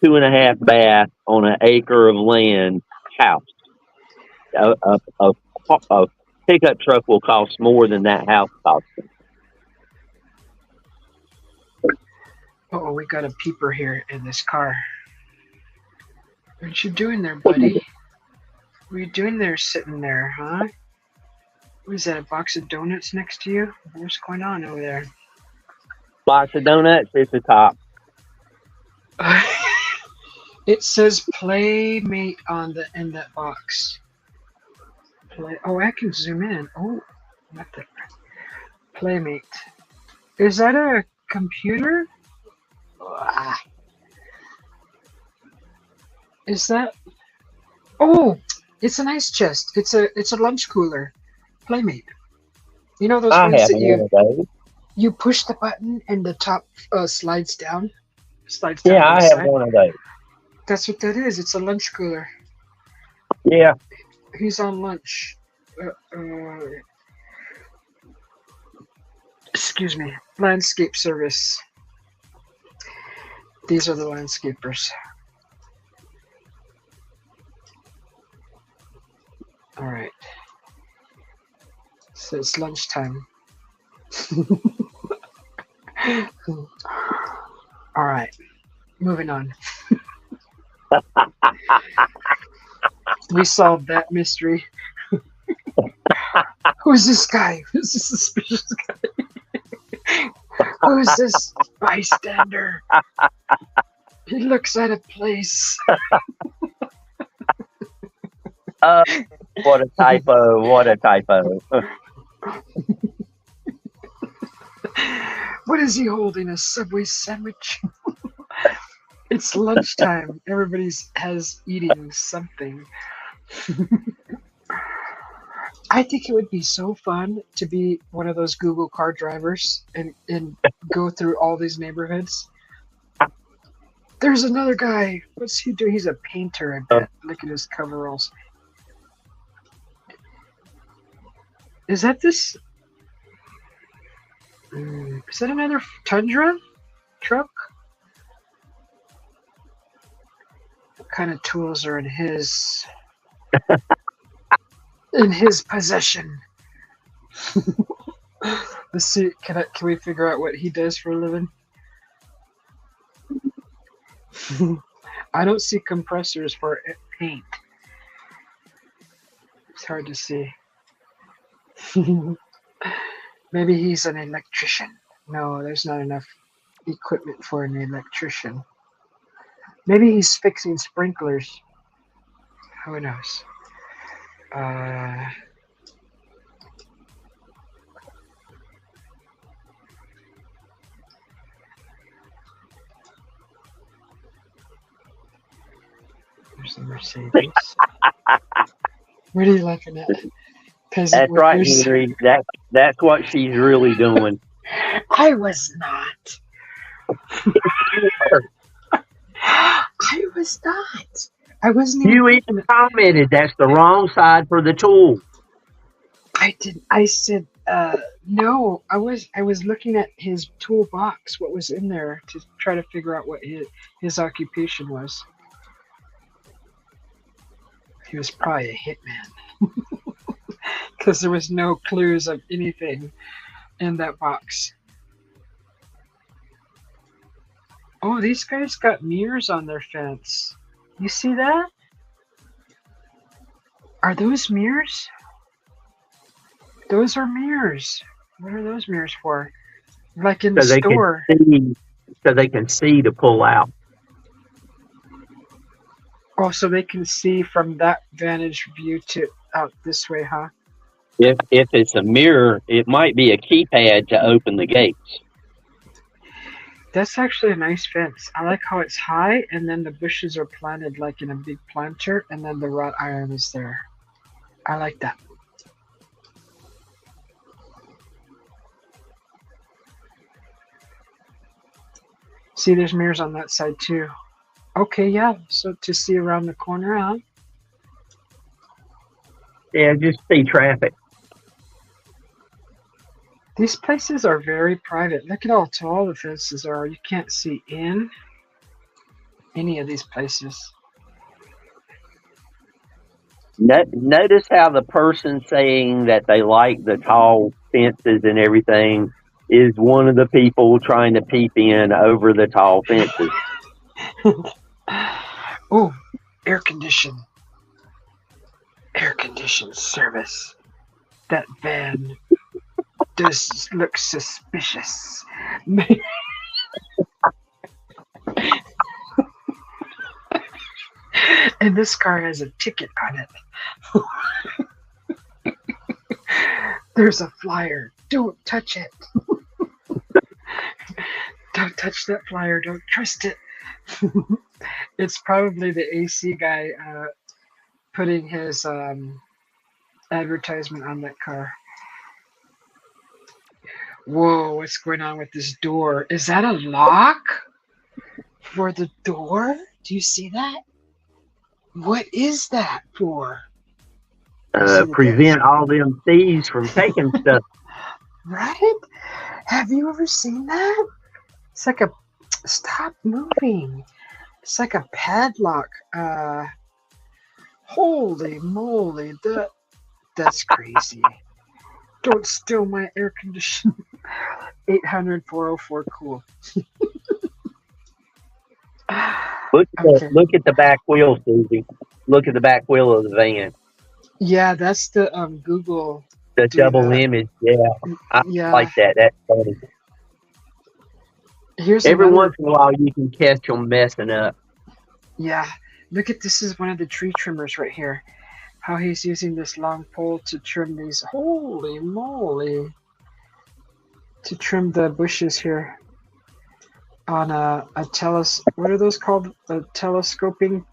2.5 bath on an acre of land house. A pickup truck will cost more than that house cost. Oh, we got a peeper here in this car. What you doing there, buddy? What are you doing there, sitting there, huh? What is that, a box of donuts next to you? What's going on over there? Box of donuts at the top. It says Playmate in that box. Oh, I can zoom in. Oh, what the Playmate. Is that a computer? Is that? Oh, it's an ice chest. It's a lunch cooler. Playmate. You know those I ones have that one of those. you push the button and the top slides down. Slides Yeah, down I have one of those. That's what that is. It's a lunch cooler. Yeah. He's on lunch. Excuse me. Landscape service. These are the landscapers. All right. So it's lunchtime. All right. Moving on. We solved that mystery. Who's this guy? Who's this suspicious guy? Who's this bystander? He looks out of place. What a typo. What a typo. What is he holding? A Subway sandwich? It's lunchtime. Everybody's eating something. I think it would be so fun to be one of those Google car drivers and go through all these neighborhoods. There's another guy. What's he doing? He's a painter, I bet. Look at his coveralls. Is that this? Is that another Tundra truck? What kind of tools are in his possession? Let's see. Can we figure out what he does for a living? I don't see compressors for paint. It's hard to see. Maybe he's an electrician. No, there's not enough equipment for an electrician. Maybe he's fixing sprinklers. Who knows? There's the Mercedes. What are you laughing at? That's right, Henry. That's what she's really doing. I was not. I was not. I wasn't You even commented that's the wrong side for the tool. I did. I said no. I was looking at his toolbox. What was in there to try to figure out what his occupation was. He was probably a hitman. Because there was no clues of anything in that box. Oh, these guys got mirrors on their fence. You see that? Are those mirrors? Those are mirrors. What are those mirrors for? Like in the store. So they can see to pull out. Oh, so they can see from that vantage view to out this way, huh? If it's a mirror, it might be a keypad to open the gates. That's actually a nice fence. I like how it's high, and then the bushes are planted like in a big planter, and then the wrought iron is there. I like that. See, there's mirrors on that side too. Okay, yeah. So to see around the corner, huh? Yeah, just see traffic. These places are very private. Look at how tall the fences are. You can't see in any of these places. Notice how the person saying that they like the tall fences and everything is one of the people trying to peep in over the tall fences. Oh, air condition service. That van does look suspicious. And this car has a ticket on it. There's a flyer. Don't touch it. Don't touch that flyer. Don't trust it. It's probably the AC guy putting his advertisement on that car. Whoa, what's going on with this door? Is that a lock for the door? Do you see that? What is that for? Prevent all them thieves from taking stuff. Right? Have you ever seen that? It's like a stop moving. It's like a padlock. Holy moly, that's crazy. Don't steal my air conditioner. 800-404-COOL. Look at the back wheel, Susie. Look at the back wheel of the van. Yeah, that's the Google The do double that. image, yeah. I Yeah. like that. That's funny. Here's Every another. once in a while, you can catch them messing up. Yeah. Look at this is one of the tree trimmers right here. How he's using this long pole to trim these. Holy moly! To trim the bushes here on a what are those called? A telescoping.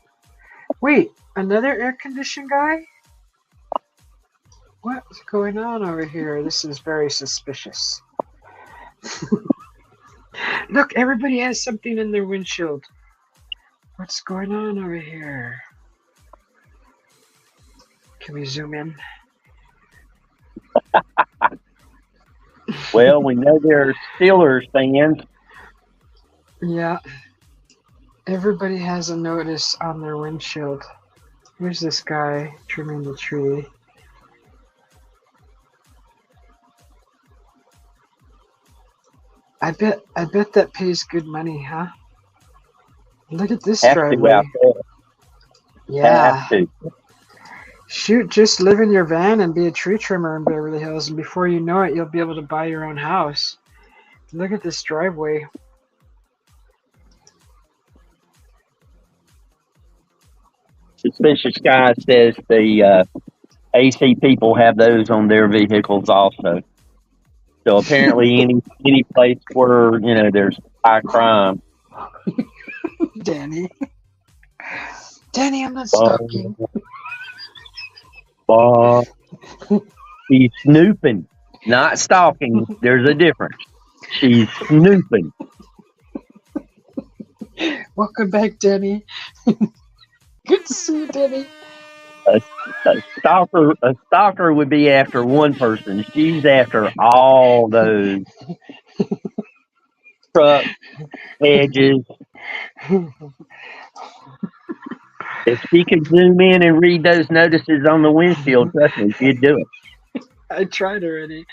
Wait, another air conditioned guy? What's going on over here? This is very suspicious. Look, everybody has something in their windshield. What's going on over here? Can we zoom in? Well, we know they're Steelers fans. Yeah. Everybody has a notice on their windshield. Here's this guy trimming the tree. I bet that pays good money, huh? Look at this Have to driveway. out there. Yeah. Have to. Shoot, just live in your van and be a tree trimmer in Beverly Hills, and before you know it, you'll be able to buy your own house. Look at this driveway. Suspicious Guy says the AC people have those on their vehicles also. So apparently, any place where there's high crime. Danny, I'm not stalking. She's snooping, not stalking. There's a difference. She's snooping. Welcome back, Danny. Good to see you, Danny. A stalker would be after one person. She's after all those trucks, hedges. If she could zoom in and read those notices on the windshield, trust me, she'd do it. I tried already.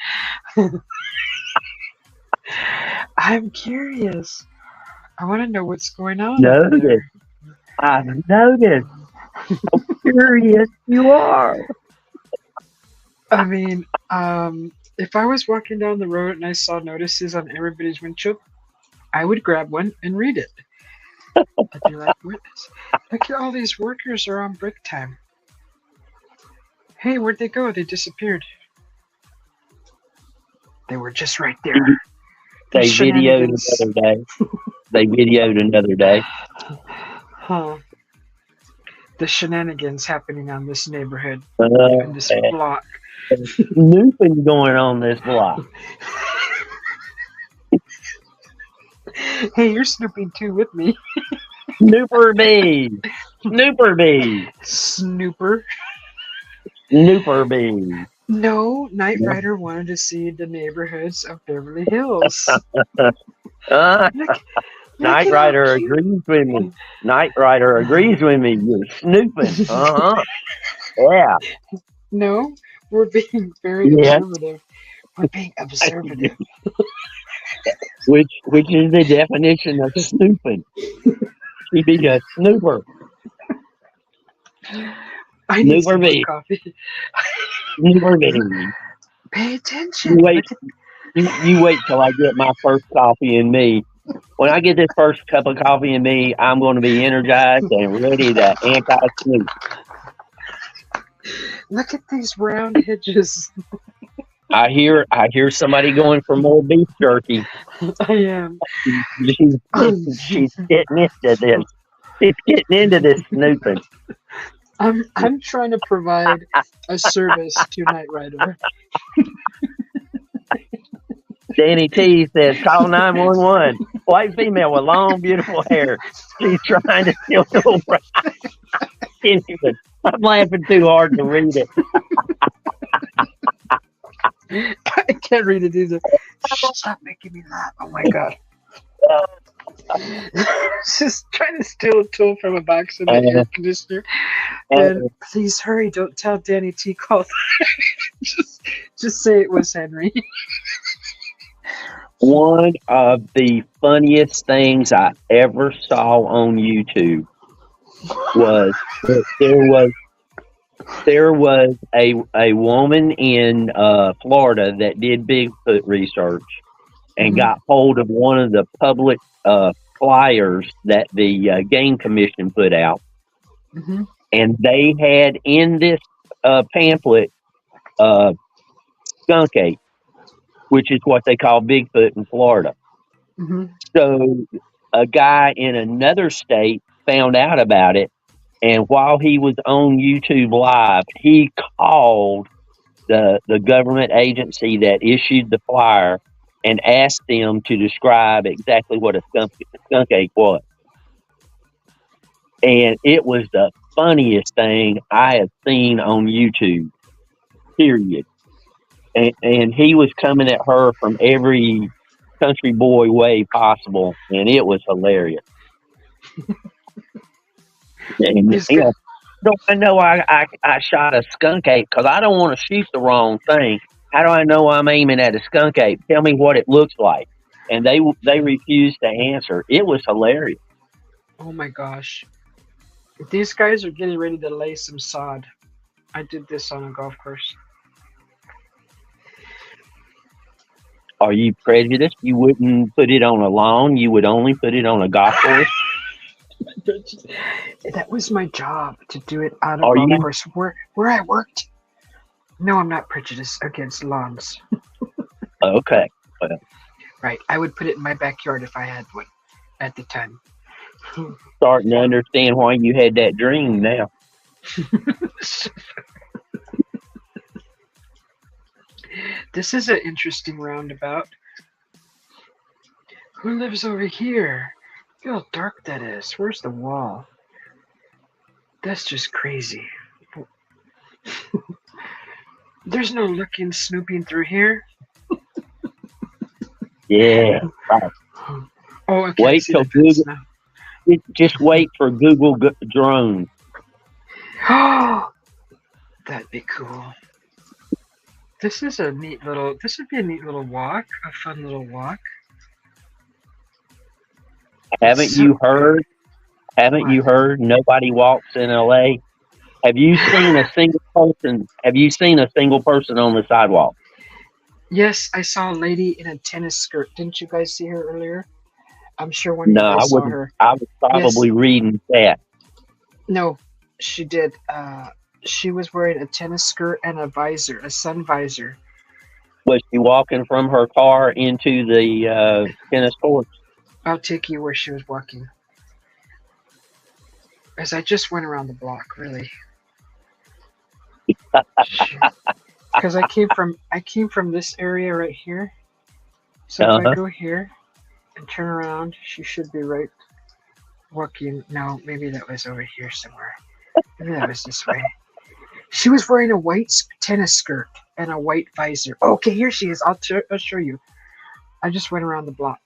I'm curious. I want to know what's going on. Notice. I noticed. How curious you are. I mean, if I was walking down the road and I saw notices on everybody's windshield, I would grab one and read it. I'd be like, what? Look at all these workers are on break time. Hey, where'd they go? They disappeared. They were just right there. They videoed another day. They videoed another day. Huh. The shenanigans happening on this neighborhood, in this block. Snooping going on this block. Hey, you're snooping too with me. Snooper bee. Snooper bee. Snooper. Snooper bee. No, Knight Rider wanted to see the neighborhoods of Beverly Hills. Knight Rider agrees with me. Knight Rider agrees with me. You're snooping. Yeah. No, we're being very observative. We're being observative. Which is the definition of snooping? She'd be a snooper. I need some more coffee. Snooper bee. Pay attention. You wait till I get my first coffee in me. When I get this first cup of coffee in me, I'm going to be energized and ready to anti-snoop. Look at these round hedges. I hear somebody going for more beef jerky. I am. She's getting into this. She's getting into this snooping. I'm trying to provide a service to Knight Rider. Danny T says, call 911. White female with long, beautiful hair. She's trying to steal your bride. I'm laughing too hard to read it. I can't read it either. Stop making me laugh. Oh my God. Just trying to steal a tool from a box of the air conditioner. And please hurry, don't tell Danny T called. just say it was Henry. One of the funniest things I ever saw on YouTube was that there was There was a woman in Florida that did Bigfoot research and Mhm. got hold of one of the public flyers that the Game Commission put out, Mhm. and they had in this pamphlet uh, skunk ape, which is what they call Bigfoot in Florida. Mhm. So a guy in another state found out about it, and while he was on YouTube Live, he called the government agency that issued the flyer and asked them to describe exactly what a skunk ape was. And it was the funniest thing I have seen on YouTube, period. And he was coming at her from every country boy way possible, and it was hilarious. And, This guy. do I know I shot a skunk ape? Because I don't want to shoot the wrong thing. How do I know I'm aiming at a skunk ape? Tell me what it looks like. And they refused to answer. It was hilarious. Oh my gosh. These guys are getting ready to lay some sod. I did this on a golf course. Are you prejudiced? You wouldn't put it on a lawn. You would only put it on a golf course. That was my job to do it on a Are golf you course where I worked. No, I'm not prejudiced against lawns. okay? Well, Right. I would put it in my backyard if I had one at the time. starting to understand why you had that dream now. This is an interesting roundabout. Who lives over here? Look how dark that is. Where's the wall? That's just crazy. There's no looking, snooping through here. Yeah. Right. Oh, I can't Wait see till the fence Google. Just wait for Google drones. now. That'd be cool. This is a neat little. This would be a neat little walk. A fun little walk. Haven't So- you heard? Haven't you What? heard? Nobody walks in LA. Have you seen a single person? Have you seen a single person on the sidewalk? Yes, I saw a lady in a tennis skirt. Didn't you guys see her earlier? I'm sure one of No, you I guys saw wouldn't. her. I was probably reading that. No, she did. She was wearing a tennis skirt and a visor, a sun visor. Was she walking from her car into the tennis court? I'll take you where she was walking. As I just went around the block, really. Because I came from this area right here. So if I Uh-huh. go here and turn around, she should be right walking. No, maybe that was over here somewhere. Maybe that was this way. She was wearing a white tennis skirt and a white visor. Okay, here she is. I'll show you. I just went around the block.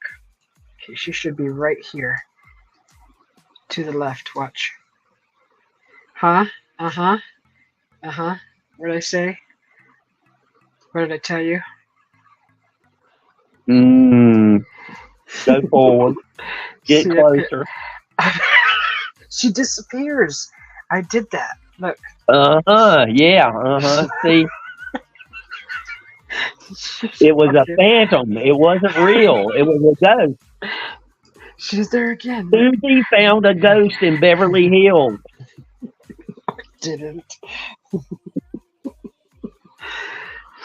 Okay, she should be right here. To the left, watch. Huh? Uh-huh. Uh-huh. What did I say? What did I tell you? Go forward. Get See, closer. she disappears. I did that. Look. Yeah. See, it was a phantom. It wasn't real. It was a ghost. She's there again. Susie found a ghost in Beverly Hills. Didn't.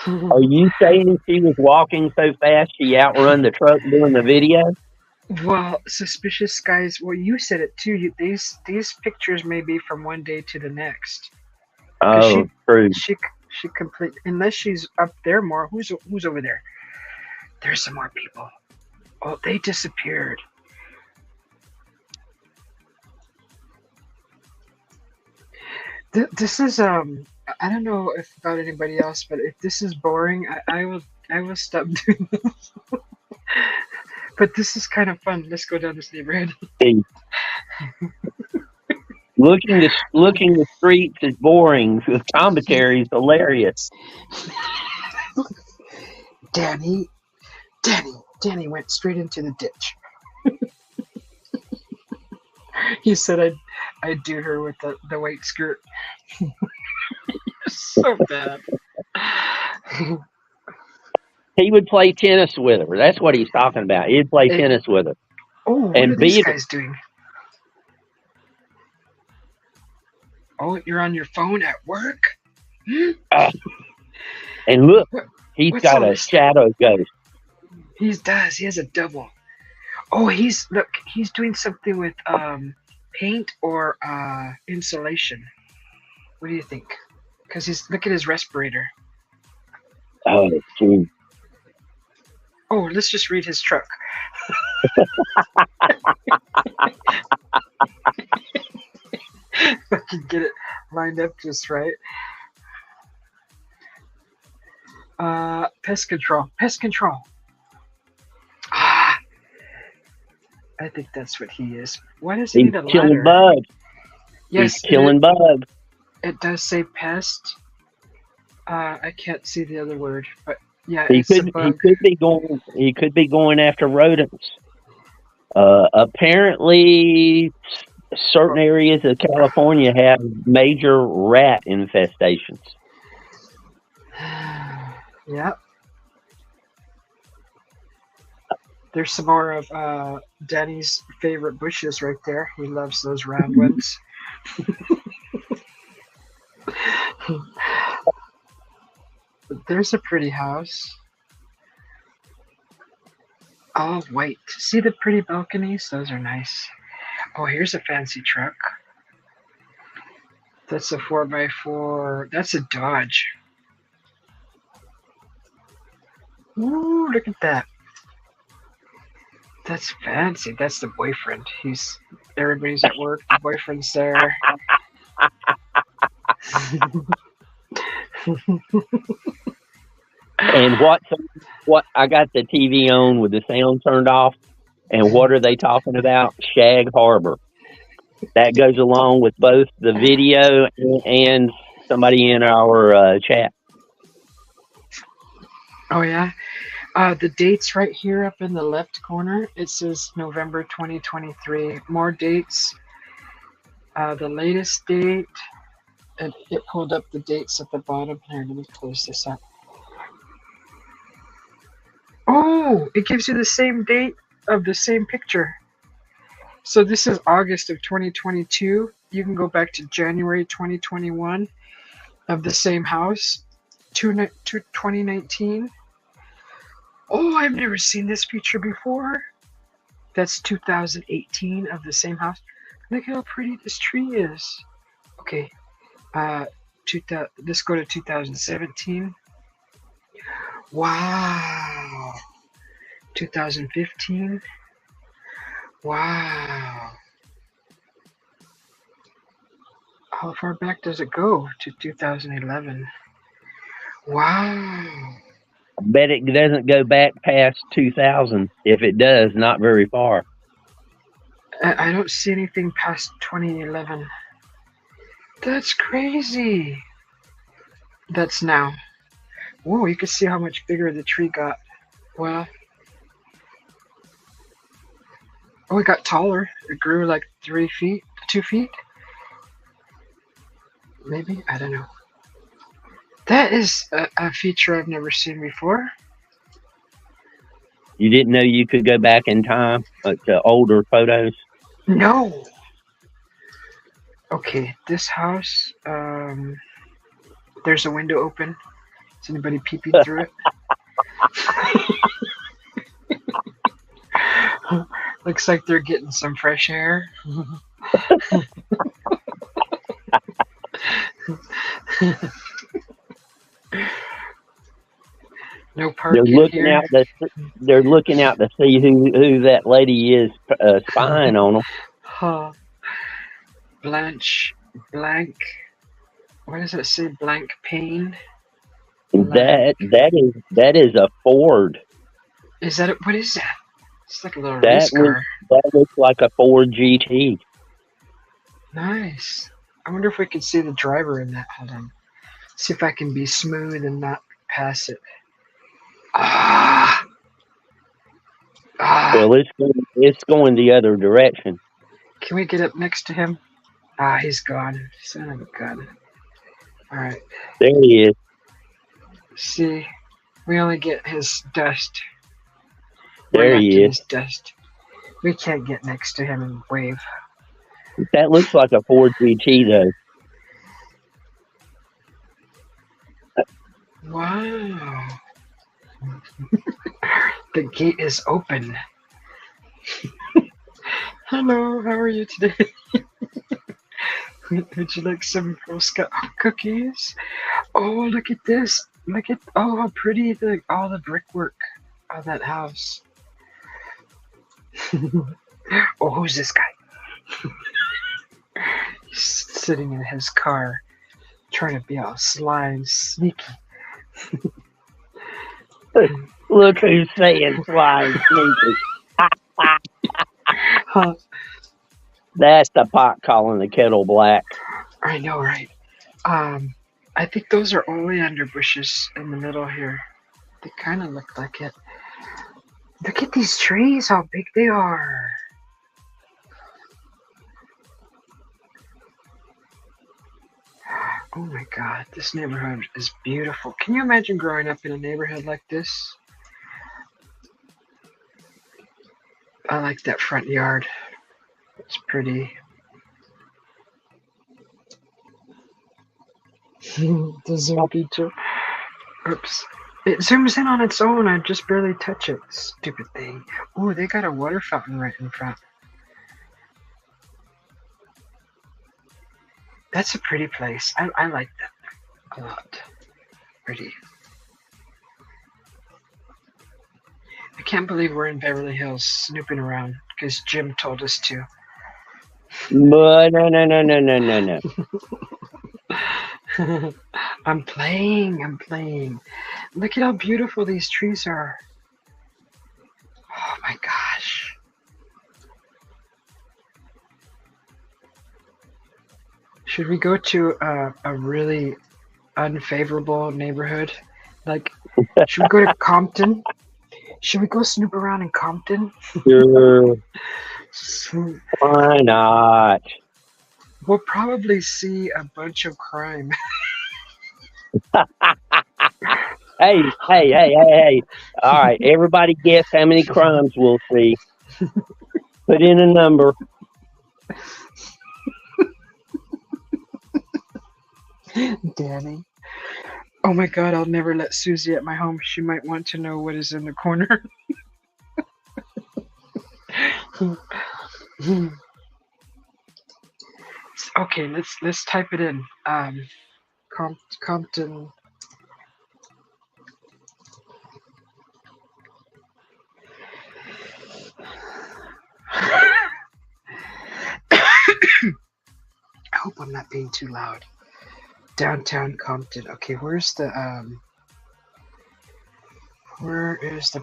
Are you saying she was walking so fast she outrun the truck doing the video? Well, suspicious guys. Well, you said it too. These pictures may be from one day to the next. Oh, true. She complete unless she's up there more. Who's over there? There's some more people. Oh, they disappeared. This is I don't know if about anybody else, but if this is boring, I will stop doing this. But this is kind of fun. Let's go down this neighborhood. See, looking the streets is boring. The commentary is hilarious. Danny went straight into the ditch. He said I'd do her with the white skirt. So bad. He would play tennis with her. That's what he's talking about. He'd play Hey, tennis with her oh, what and are these beat her. guys doing? Oh, you're on your phone at work? And look, What, he's what's got all a this? shadow ghost. He does. He has a double. Oh, he's doing something with paint or insulation. What do you think? Because look at his respirator. Oh, gee. Oh, let's just read his truck. If I can get it lined up just right. Pest control. Pest control. Ah, I think that's what he is. Why does he He's need a killing ladder? bugs. Yes, He's killing bugs. it does say pest. I can't see the other word, but yeah, He it's a could bug. be going after rodents. Apparently, certain areas of California have major rat infestations. Yep. There's some more of Danny's favorite bushes right there. He loves those round ones. There's a pretty house. All white. See the pretty balconies? Those are nice. Oh, here's a fancy truck. That's a 4x4. That's a Dodge. Ooh, look at that. That's fancy. That's the boyfriend. Everybody's at work. The boyfriend's there. And what I got the TV on with the sound turned off, and what are they talking about? Shag Harbor. That goes along with both the video and somebody in our chat. Oh yeah. The date's right here up in the left corner. It says November 2023. More dates. The latest date. And it pulled up the dates at the bottom. Here, let me close this up. Oh, it gives you the same date of the same picture. So this is August of 2022. You can go back to January 2021 of the same house, 2019. Oh, I've never seen this picture before. That's 2018 of the same house. Look how pretty this tree is. Okay, let's go to 2017. Wow. 2015. Wow. How far back does it go? To 2011. Wow. I bet it doesn't go back past 2000. If it does, not very far. I don't see anything past 2011. That's crazy. That's now. Whoa, you can see how much bigger the tree got. Well, oh, it got taller. It grew like 2 feet. Maybe, I don't know. That is a feature I've never seen before. You didn't know you could go back in time to older photos? No. Okay, this house, there's a window open. Is anybody peeping through it? Looks like they're getting some fresh air. No parking here. They're looking out to see who that lady is spying on them. Huh. Blank. What does it say? Blank pane. That is a Ford. Is that what is that? It's like a little race car. That looks like a Ford GT. Nice. I wonder if we can see the driver in that. Hold on. See if I can be smooth and not pass it. Well, it's going the other direction. Can we get up next to him? He's gone. Son of a gun. All right. There he is. See, we only get his dust. There We're left he in is. his dust. We can't get next to him and wave. That looks like a Ford GT, though. Wow. The gate is open. Hello, how are you today? Would you like some Girl Scout cookies? Oh, look at this. Look at, oh, how pretty all the brickwork of that house. Oh, who's this guy? He's sitting in his car, trying to be all sly and sneaky. Look who's saying flying sneaky. Huh. That's the pot calling the kettle black. I know, right? I think those are oleander bushes in the middle here. They kind of look like it. Look at these trees, how big they are. Oh my God, this neighborhood is beautiful. Can you imagine growing up in a neighborhood like this? I like that front yard. It's pretty. The zoom feature. Oops. It zooms in on its own. I just barely touch it. Stupid thing. Oh, they got a water fountain right in front. That's a pretty place. I like that a lot. Pretty. I can't believe we're in Beverly Hills snooping around because Jim told us to. But no. I'm playing. Look at how beautiful these trees are. Oh my gosh. Should we go to a really unfavorable neighborhood? Like, should we go to Compton? Should we go snoop around in Compton? Sure. Why not? We'll probably see a bunch of crime. Hey. All right, everybody guess how many crimes we'll see. Put in a number. Danny. Oh my God, I'll never let Susie at my home. She might want to know what is in the corner. Okay, let's type it in. Compton. I hope I'm not being too loud. Downtown Compton. Okay, where is the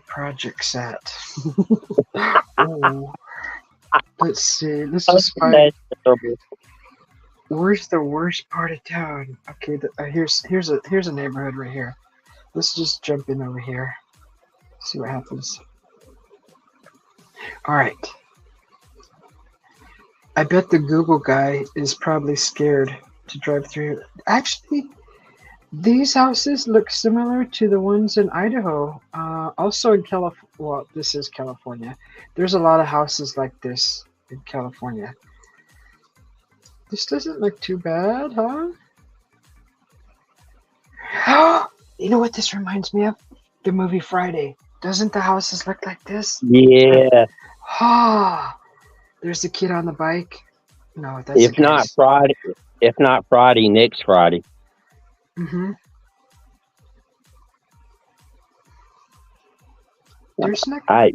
projects at? Oh, let's see. Let's just find. That's terrible. Where's the worst part of town? Okay, here's a neighborhood right here. Let's just jump in over here. See what happens. All right. I bet the Google guy is probably scared to drive through. Actually, these houses look similar to the ones in Idaho. Also in California. Well, this is California. There's a lot of houses like this in California. This doesn't look too bad, huh? You know what this reminds me of? The movie Friday. Doesn't the houses look like this? Yeah. There's the kid on the bike. No, that's If not Friday, next Friday. Mm-hmm. There's not. I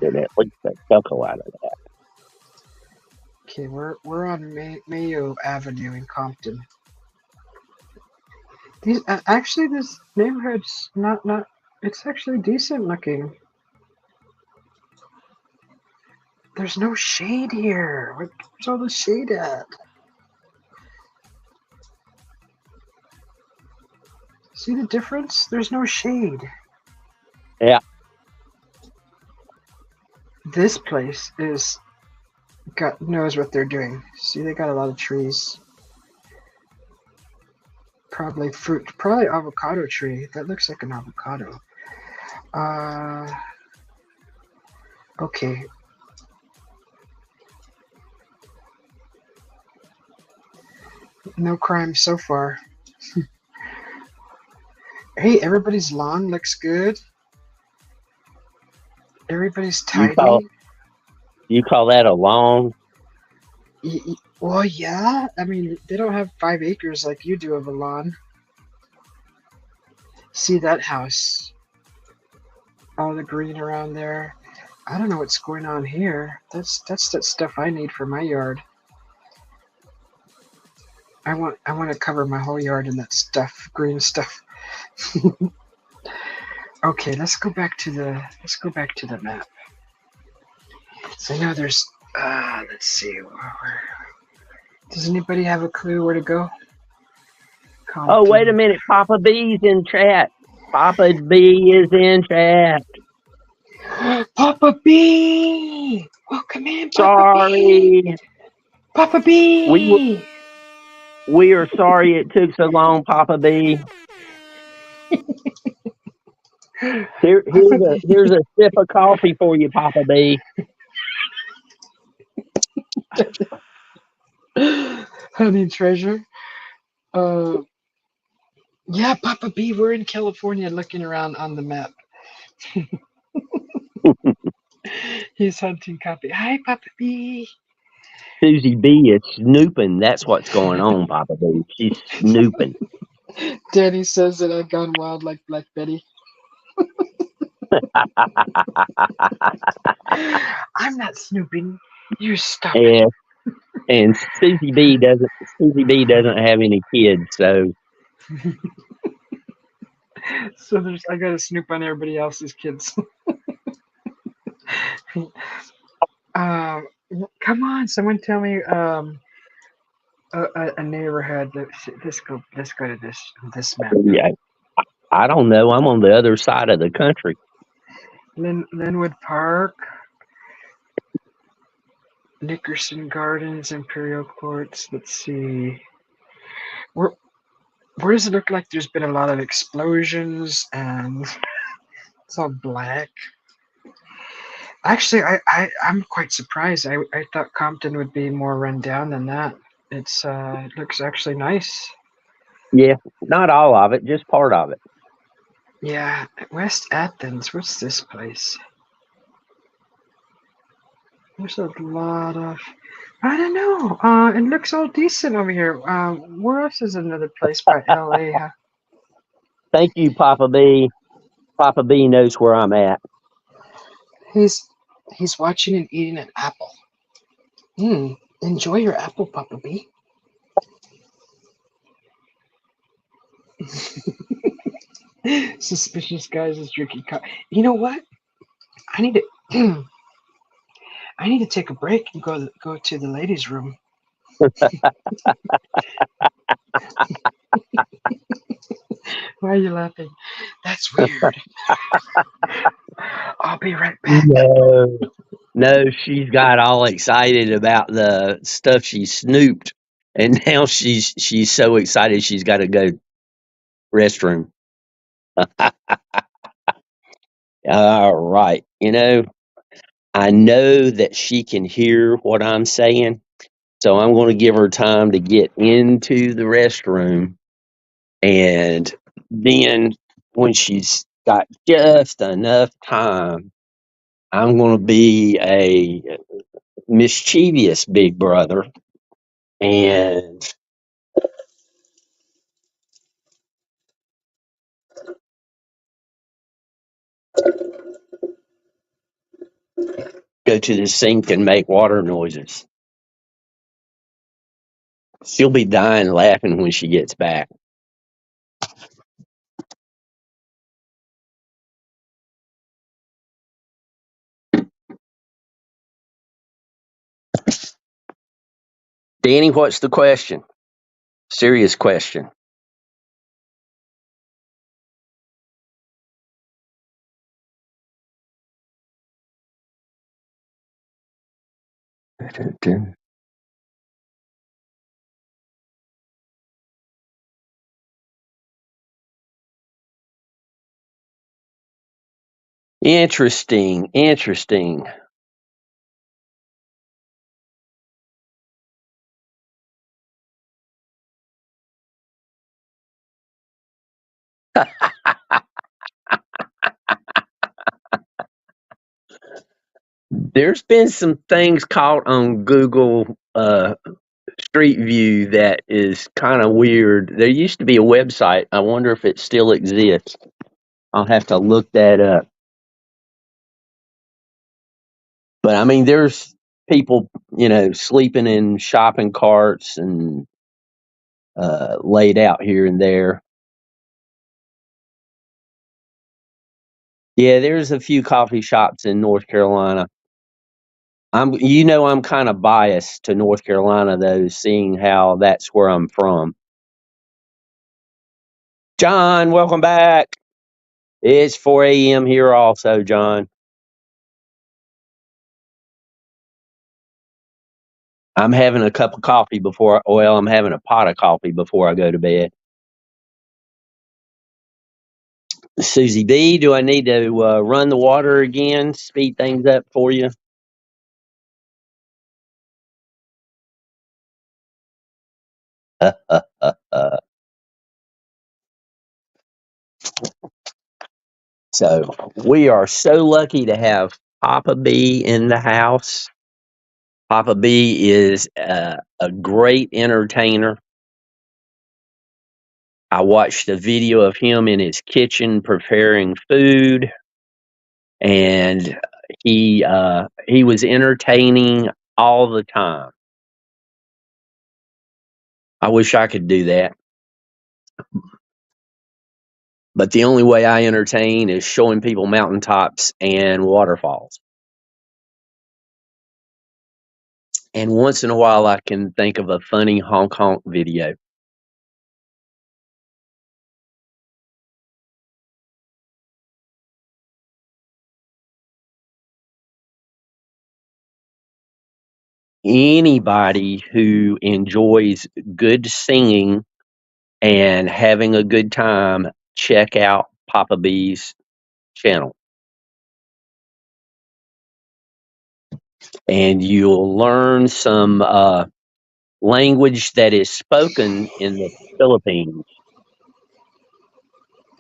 did at least a chuckle out of that. Okay, we're on Mayo Avenue in Compton. These actually, this neighborhood's not. It's actually decent looking. There's no shade here. Where's all the shade at? See the difference? There's no shade. Yeah. This place knows what they're doing. See, they got a lot of trees. Probably fruit. Probably avocado tree. That looks like an avocado. Okay. No crime so far. Hey, everybody's lawn looks good. Everybody's You call tidy. you call that a lawn? Well, yeah. I mean, they don't have 5 acres like you do of a lawn. See that house? All the green around there. I don't know what's going on here. That's that stuff I need for my yard. I want to cover my whole yard in that stuff, green stuff. Okay, let's go back to the map. So now there's let's see. Does anybody have a clue where to go? Oh, wait a Compton. minute. Papa B's in chat. Papa B is in chat. Papa B! Welcome in, Papa B! Sorry. Papa We B! we are sorry it took so long, Papa B. Papa B. Here's a sip of coffee for you, Papa B. Honey treasure. Yeah, Papa B, we're in California looking around on the map. He's hunting copy. Hi, Papa B. Susie B is snooping. That's what's going on, Papa B. She's snooping. Danny says that I've gone wild like Black Betty. I'm not snooping. You stop it. and and Susie B doesn't have any kids, so So I gotta snoop on everybody else's kids. Um, Come on, someone tell me a neighborhood. Let's go to this map. yeah. I don't know. I'm on the other side of the country. Linwood Park, Nickerson Gardens, Imperial Courts. Let's see. Where does it look like there's been a lot of explosions and it's all black? Actually, I'm quite surprised. I thought Compton would be more run down than that. It looks actually nice. Yeah, not all of it, just part of it. Yeah, West Athens. What's this place? There's a lot of. I don't know. It looks all decent over here. Where else is another place by LA? Thank you, Papa B. Papa B knows where I'm at. He's watching and eating an apple. Enjoy your apple, Papa B. Suspicious guys is drinking coffee. You know what? I need to. I need to take a break and go to the ladies' room. Why are you laughing? That's weird. I'll be right back. No, she's got all excited about the stuff she snooped, and now she's so excited she's got to go restroom. All right, I know that she can hear what I'm saying, so I'm going to give her time to get into the restroom, and then when she's got just enough time, I'm going to be a mischievous big brother and go to the sink and make water noises. She'll be dying laughing when she gets back. Danny, what's the question? Serious question. Interesting. Interesting. There's been some things caught on Google Street View that is kind of weird. There used to be a website. I wonder if it still exists. I'll have to look that up. But I mean, there's people, sleeping in shopping carts and laid out here and there. Yeah, there's a few coffee shops in North Carolina. I'm kind of biased to North Carolina though, seeing how that's where I'm from. John, welcome back. It's 4 a.m. here also, John. I'm having a cup of coffee I'm having a pot of coffee before I go to bed. Susie B, do I need to run the water again, speed things up for you? So we are so lucky to have Papa B in the house. Papa B is a great entertainer. I watched a video of him in his kitchen preparing food, and he was entertaining all the time. I wish I could do that. But the only way I entertain is showing people mountaintops and waterfalls. And once in a while, I can think of a funny honk honk video. Anybody who enjoys good singing and having a good time, check out Papa B's channel. And you'll learn some language that is spoken in the Philippines.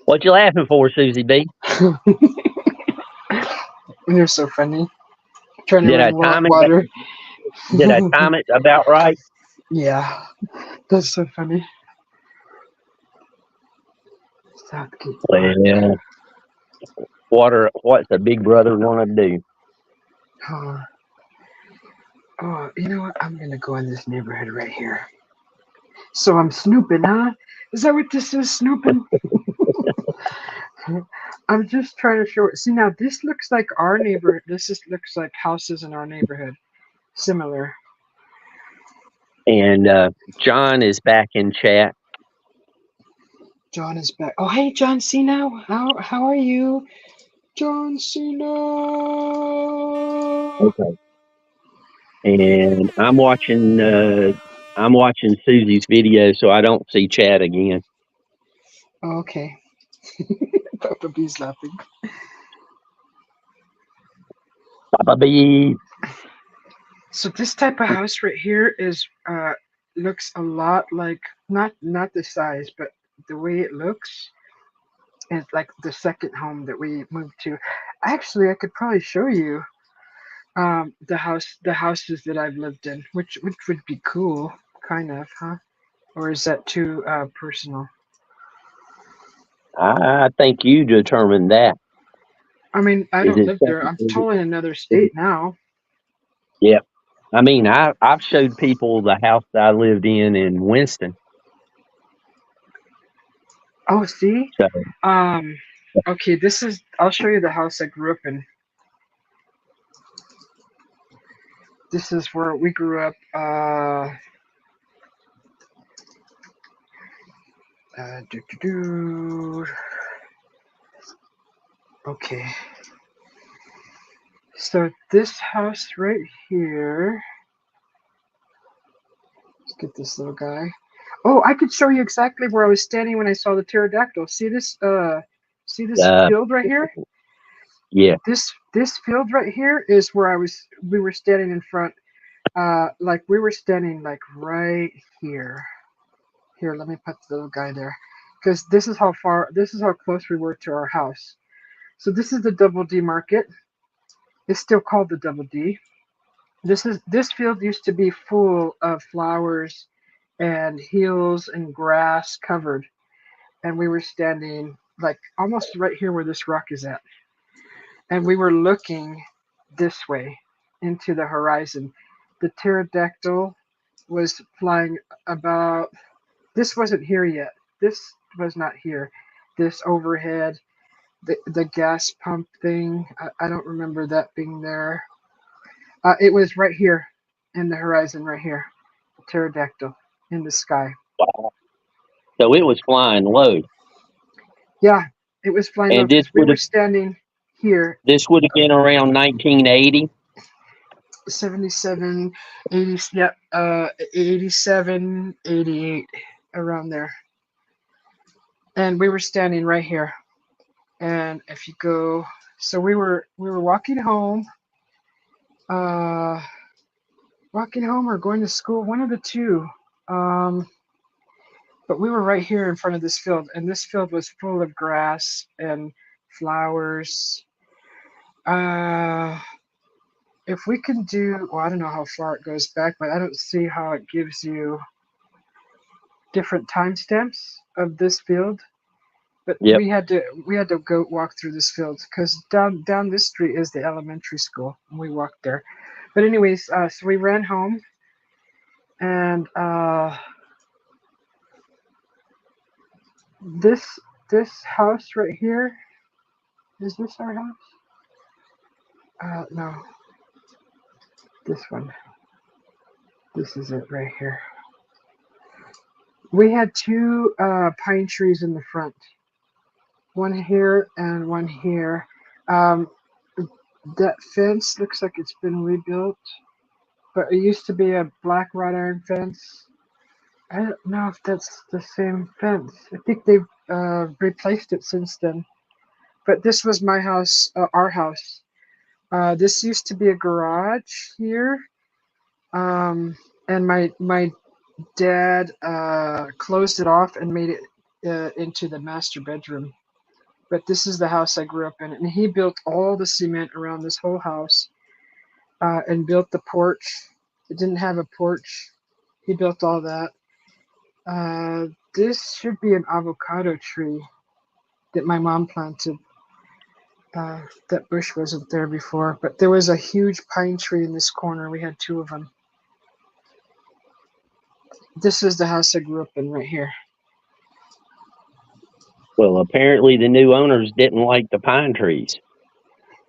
What you laughing for, Susie B? You're so funny. Trying to Did I run time it? water. Did I time it about right? Yeah, that's so funny. Southgate Park. Well, what's a big brother gonna do? Oh, you know what? I'm gonna go in this neighborhood right here. So I'm snooping, huh? Is that what this is, snooping? I'm just trying to show it. See, now this looks like our neighborhood. Looks like houses in our neighborhood. Similar. And John is back in chat. John is back. Oh, hey, John Cena. How are you? John Cena. Okay. And I'm watching Susie's video, so I don't see chat again. Oh, okay. Papa B's laughing. Papa B. So this type of house right here is looks a lot like not the size, but the way it looks is like the second home that we moved to. Actually, I could probably show you the houses that I've lived in, which would be cool, kind of, huh? Or is that too personal? I think you determined that. I mean, I Is don't it live there. I'm something? totally in another state now. Yep. I mean, I've showed people the house that I lived in Winston. Oh, see? So Okay, I'll show you the house I grew up in. This is where we grew up. Okay. So this house right here. Let's get this little guy. Oh, I could show you exactly where I was standing when I saw the pterodactyl. See this uh, field right here? Yeah. This field right here is where we were standing in front. Like we were standing like right here. Here, let me put the little guy there, because this is how close we were to our house. So this is the Double D Market. It's still called the Double D. This field used to be full of flowers and hills and grass covered, and we were standing like almost right here where this rock is at, and we were looking this way into the horizon. The pterodactyl was flying about. This wasn't here yet. This was not here. This overhead, the gas pump thing. I don't remember that being there. It was right here in the horizon, right here. Pterodactyl in the sky. So it was flying low, Yeah, it was flying low and because we were standing here. this would have been around 1980. 77, 80, yeah, 87, 88, around there. And we were standing right here. And if you go, so we were uh, walking home or going to school, one of the two. Um, but we were right here in front of this field, and this field was full of grass and flowers. Uh, if we can do, well, I don't know how far it goes back, but I don't see how it gives you different timestamps of this field. But Yep. we had to go walk through this field because down this street is the elementary school, and we walked there. But anyways, so we ran home, and this house right here, is this our house? No, this one. This is it right here. We had two pine trees in the front, one here and one here. Um, that fence looks like it's been rebuilt, but it used to be a black wrought iron fence. I don't know if that's the same fence. I think they've replaced it since then. But this was my house, our house. This used to be a garage here, and my dad closed it off and made it into the master bedroom. But this is the house I grew up in, and he built all the cement around this whole house, and built the porch. It didn't have a porch. He built all that. This should be an avocado tree that my mom planted. That bush wasn't there before, but there was a huge pine tree in this corner. We had two of them. This is the house I grew up in right here. Well, apparently the new owners didn't like the pine trees.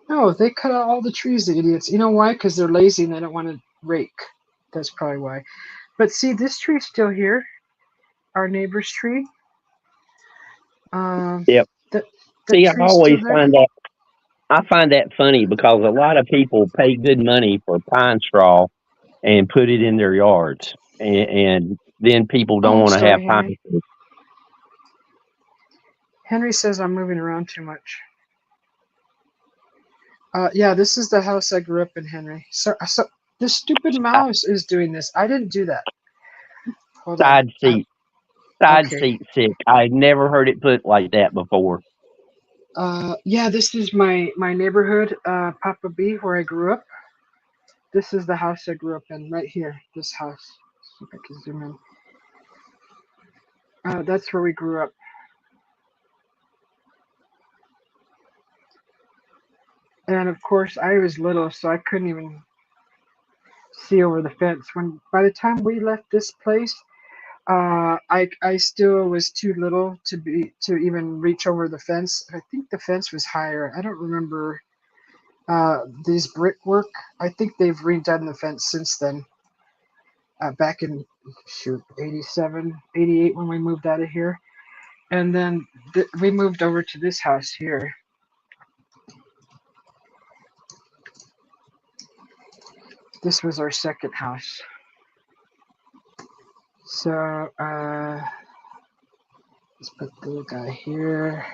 No, they cut out all the trees, the idiots. You know why? Because they're lazy and they don't want to rake. That's probably why. But see, this tree's still here. Our neighbor's tree. Yep. That See, tree's still there. I find that funny because a lot of people pay good money for pine straw and put it in their yards, and then people Oh, don't I'm want to have sorry, pine Henry. trees. Henry says I'm moving around too much. Yeah, this is the house I grew up in, Henry. So this stupid mouse is doing this. I didn't do that. Hold on. Side seat, side Okay. seat sick. I never heard it put like that before. Yeah, this is my neighborhood, Papa B, where I grew up. This is the house I grew up in, right here. This house. See if I can zoom in. That's where we grew up. And of course, I was little, so I couldn't even see over the fence. By the time we left this place, I still was too little to even reach over the fence. I think the fence was higher. I don't remember these brickwork. I think they've redone the fence since then. Back in 87, 88 when we moved out of here, and then we moved over to this house here. This was our second house. So let's put the guy here.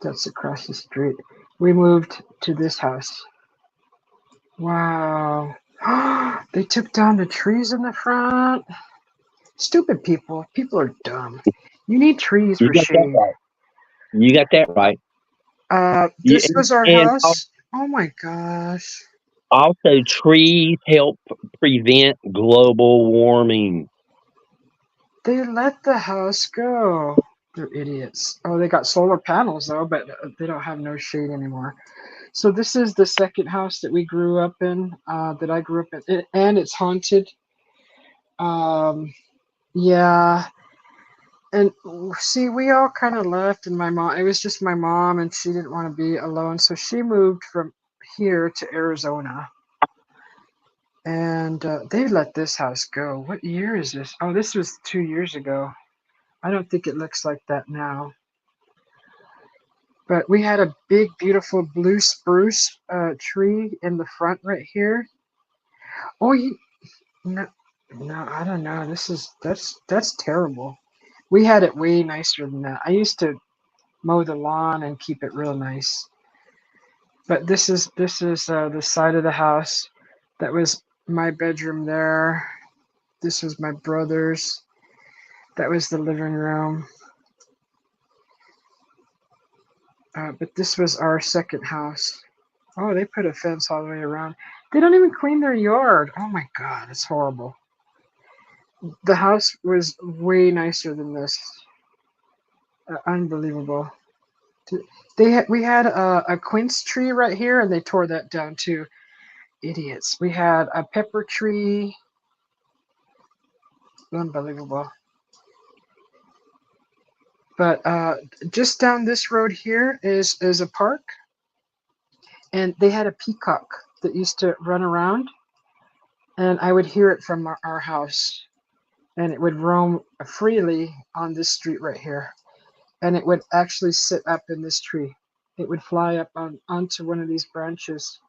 That's across the street. We moved to this house. Wow. They took down the trees in the front. Stupid people. People are dumb. You need trees You for got that shade. right. You got that right. You, This was our and house. Oh my gosh. also, trees help prevent global warming. They let the house go. They're idiots. Oh, they got solar panels though, but they don't have no shade anymore. So this is the second house that we grew up in, that I grew up in, and it's haunted. Um, yeah, and see, we all kind of left, and my mom. It was just my mom, and she didn't want to be alone, so she moved from here to Arizona, and they let this house go. What year is this? Oh, this was 2 years ago. I don't think it looks like that now. But we had a big, beautiful blue spruce tree in the front right here. Oh, no, no, I don't know. That's terrible. We had it way nicer than that. I used to mow the lawn and keep it real nice. But this is the side of the house. That was my bedroom there. This was my brother's. That was the living room. But this was our second house. Oh, they put a fence all the way around. They don't even clean their yard. Oh my God, it's horrible. The house was way nicer than this. Unbelievable. We had a quince tree right here, and they tore that down too. Idiots. We had a pepper tree. Unbelievable. But just down this road here is a park, and they had a peacock that used to run around, and I would hear it from our house, and it would roam freely on this street right here, and it would actually sit up in this tree. It would fly up onto one of these branches,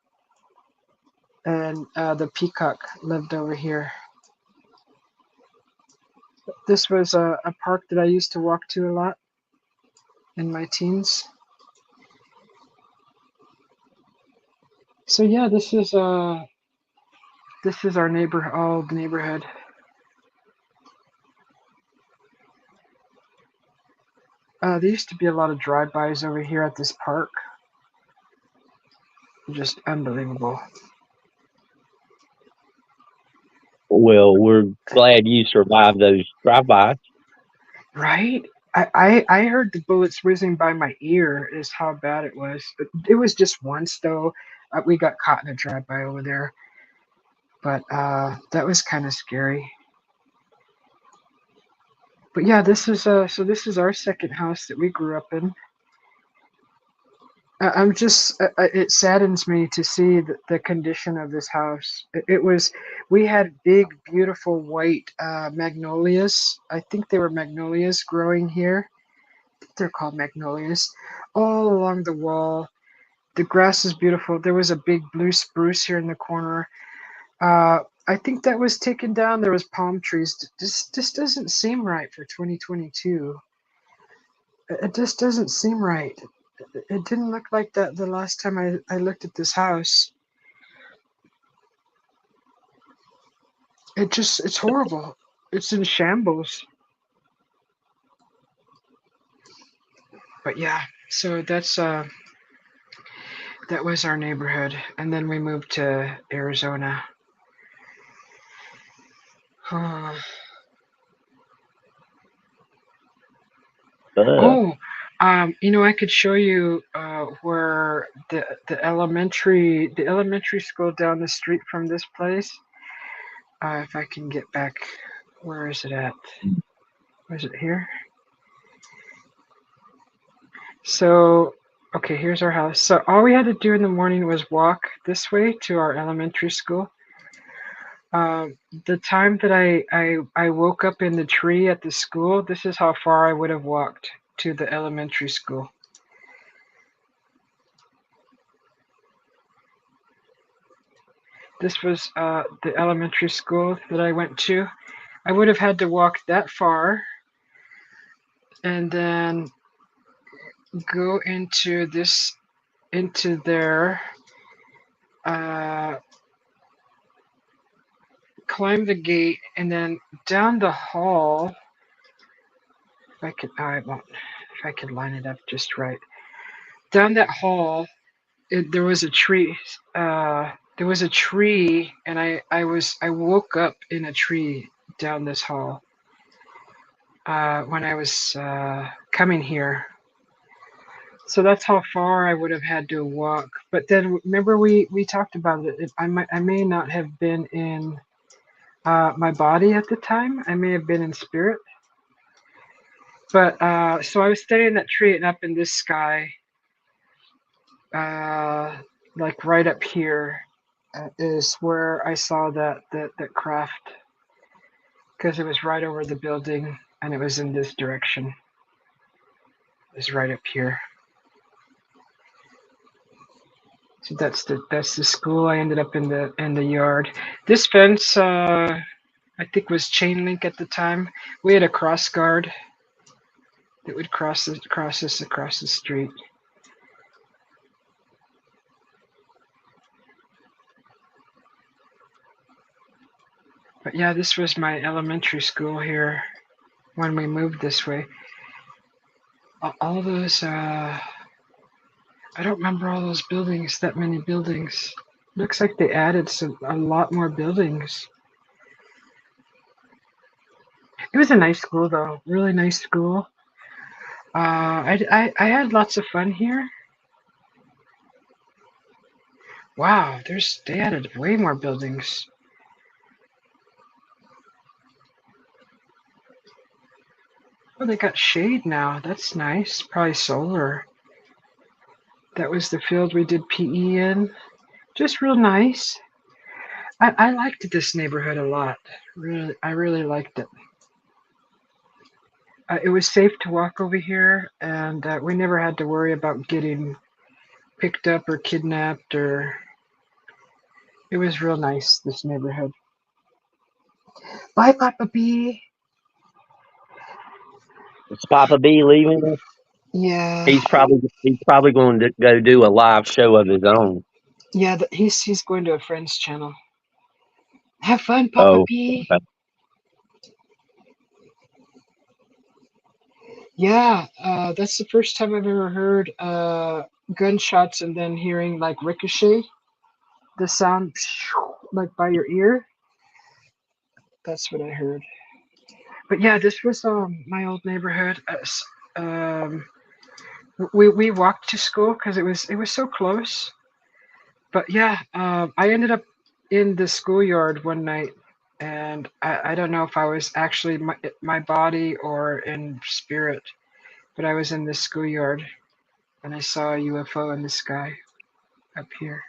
and the peacock lived over here. This was a park that I used to walk to a lot in my teens. So yeah, this is our old neighborhood. There used to be a lot of drive-bys over here at this park. Just unbelievable. Well, we're glad you survived those drive-bys. Right? I heard the bullets whizzing by my ear is how bad it was. But it was just once though. We got caught in a drive-by over there. But that was kind of scary. But yeah, this is this is our second house that we grew up in. I'm just it saddens me to see the condition of this house. It was we had big, beautiful white magnolias. I think they were magnolias growing here. I think they're called magnolias, all along the wall. The grass is beautiful. There was a big blue spruce here in the corner. I think that was taken down. There was palm trees. This doesn't seem right for 2022. It just doesn't seem right. It didn't look like that the last time I looked at this house. It's horrible. It's in shambles. But yeah, so that was our neighborhood, and then we moved to Arizona. Uh, Oh, I could show you where the elementary school down the street from this place. If I can get back, where is it at? Was it here? So, okay, here's our house. So all we had to do in the morning was walk this way to our elementary school. The time that I woke up in the tree at the school, this is how far I would have walked to the elementary school. This was the elementary school that I went to. I would have had to walk that far, and then go into there, climb the gate, and then down the hall. If I could, I won't. If I could line it up just right. Down that hall, there was a tree. There was a tree, and I woke up in a tree down this hall when I was coming here. So that's how far I would have had to walk. But then remember we talked about it. I may not have been in my body at the time. I may have been in spirit. But so I was standing in that tree and up in this sky, like right up here, is where I saw that craft, because it was right over the building and it was in this direction. It was right up here. So that's the school. I ended up in the yard. This fence, I think, was chain link at the time. We had a cross guard that would cross us across the street. But yeah, this was my elementary school here when we moved this way. All those, I don't remember all those buildings, that many buildings. Looks like they added a lot more buildings. It was a nice school though, really nice school. I had lots of fun here. Wow, they added way more buildings. Oh, they got shade now. That's nice. Probably solar. That was the field we did PE in. Just real nice. I liked this neighborhood a lot. Really, I really liked it. It was safe to walk over here, and we never had to worry about getting picked up or kidnapped. It was real nice, this neighborhood. Bye, Papa B. Is Papa B leaving us? Yeah, He's probably going to go do a live show of his own. yeah. He's going to a friend's channel. Have fun, Papa Oh, B. okay. Yeah, that's the first time I've ever heard gunshots and then hearing like ricochet, the sound like by your ear. That's what I heard. But yeah, this was my old neighborhood. Um, we walked to school because it was so close. But yeah, I ended up in the schoolyard one night, and I don't know if I was actually my body or in spirit, but I was in the schoolyard and I saw a UFO in the sky up here.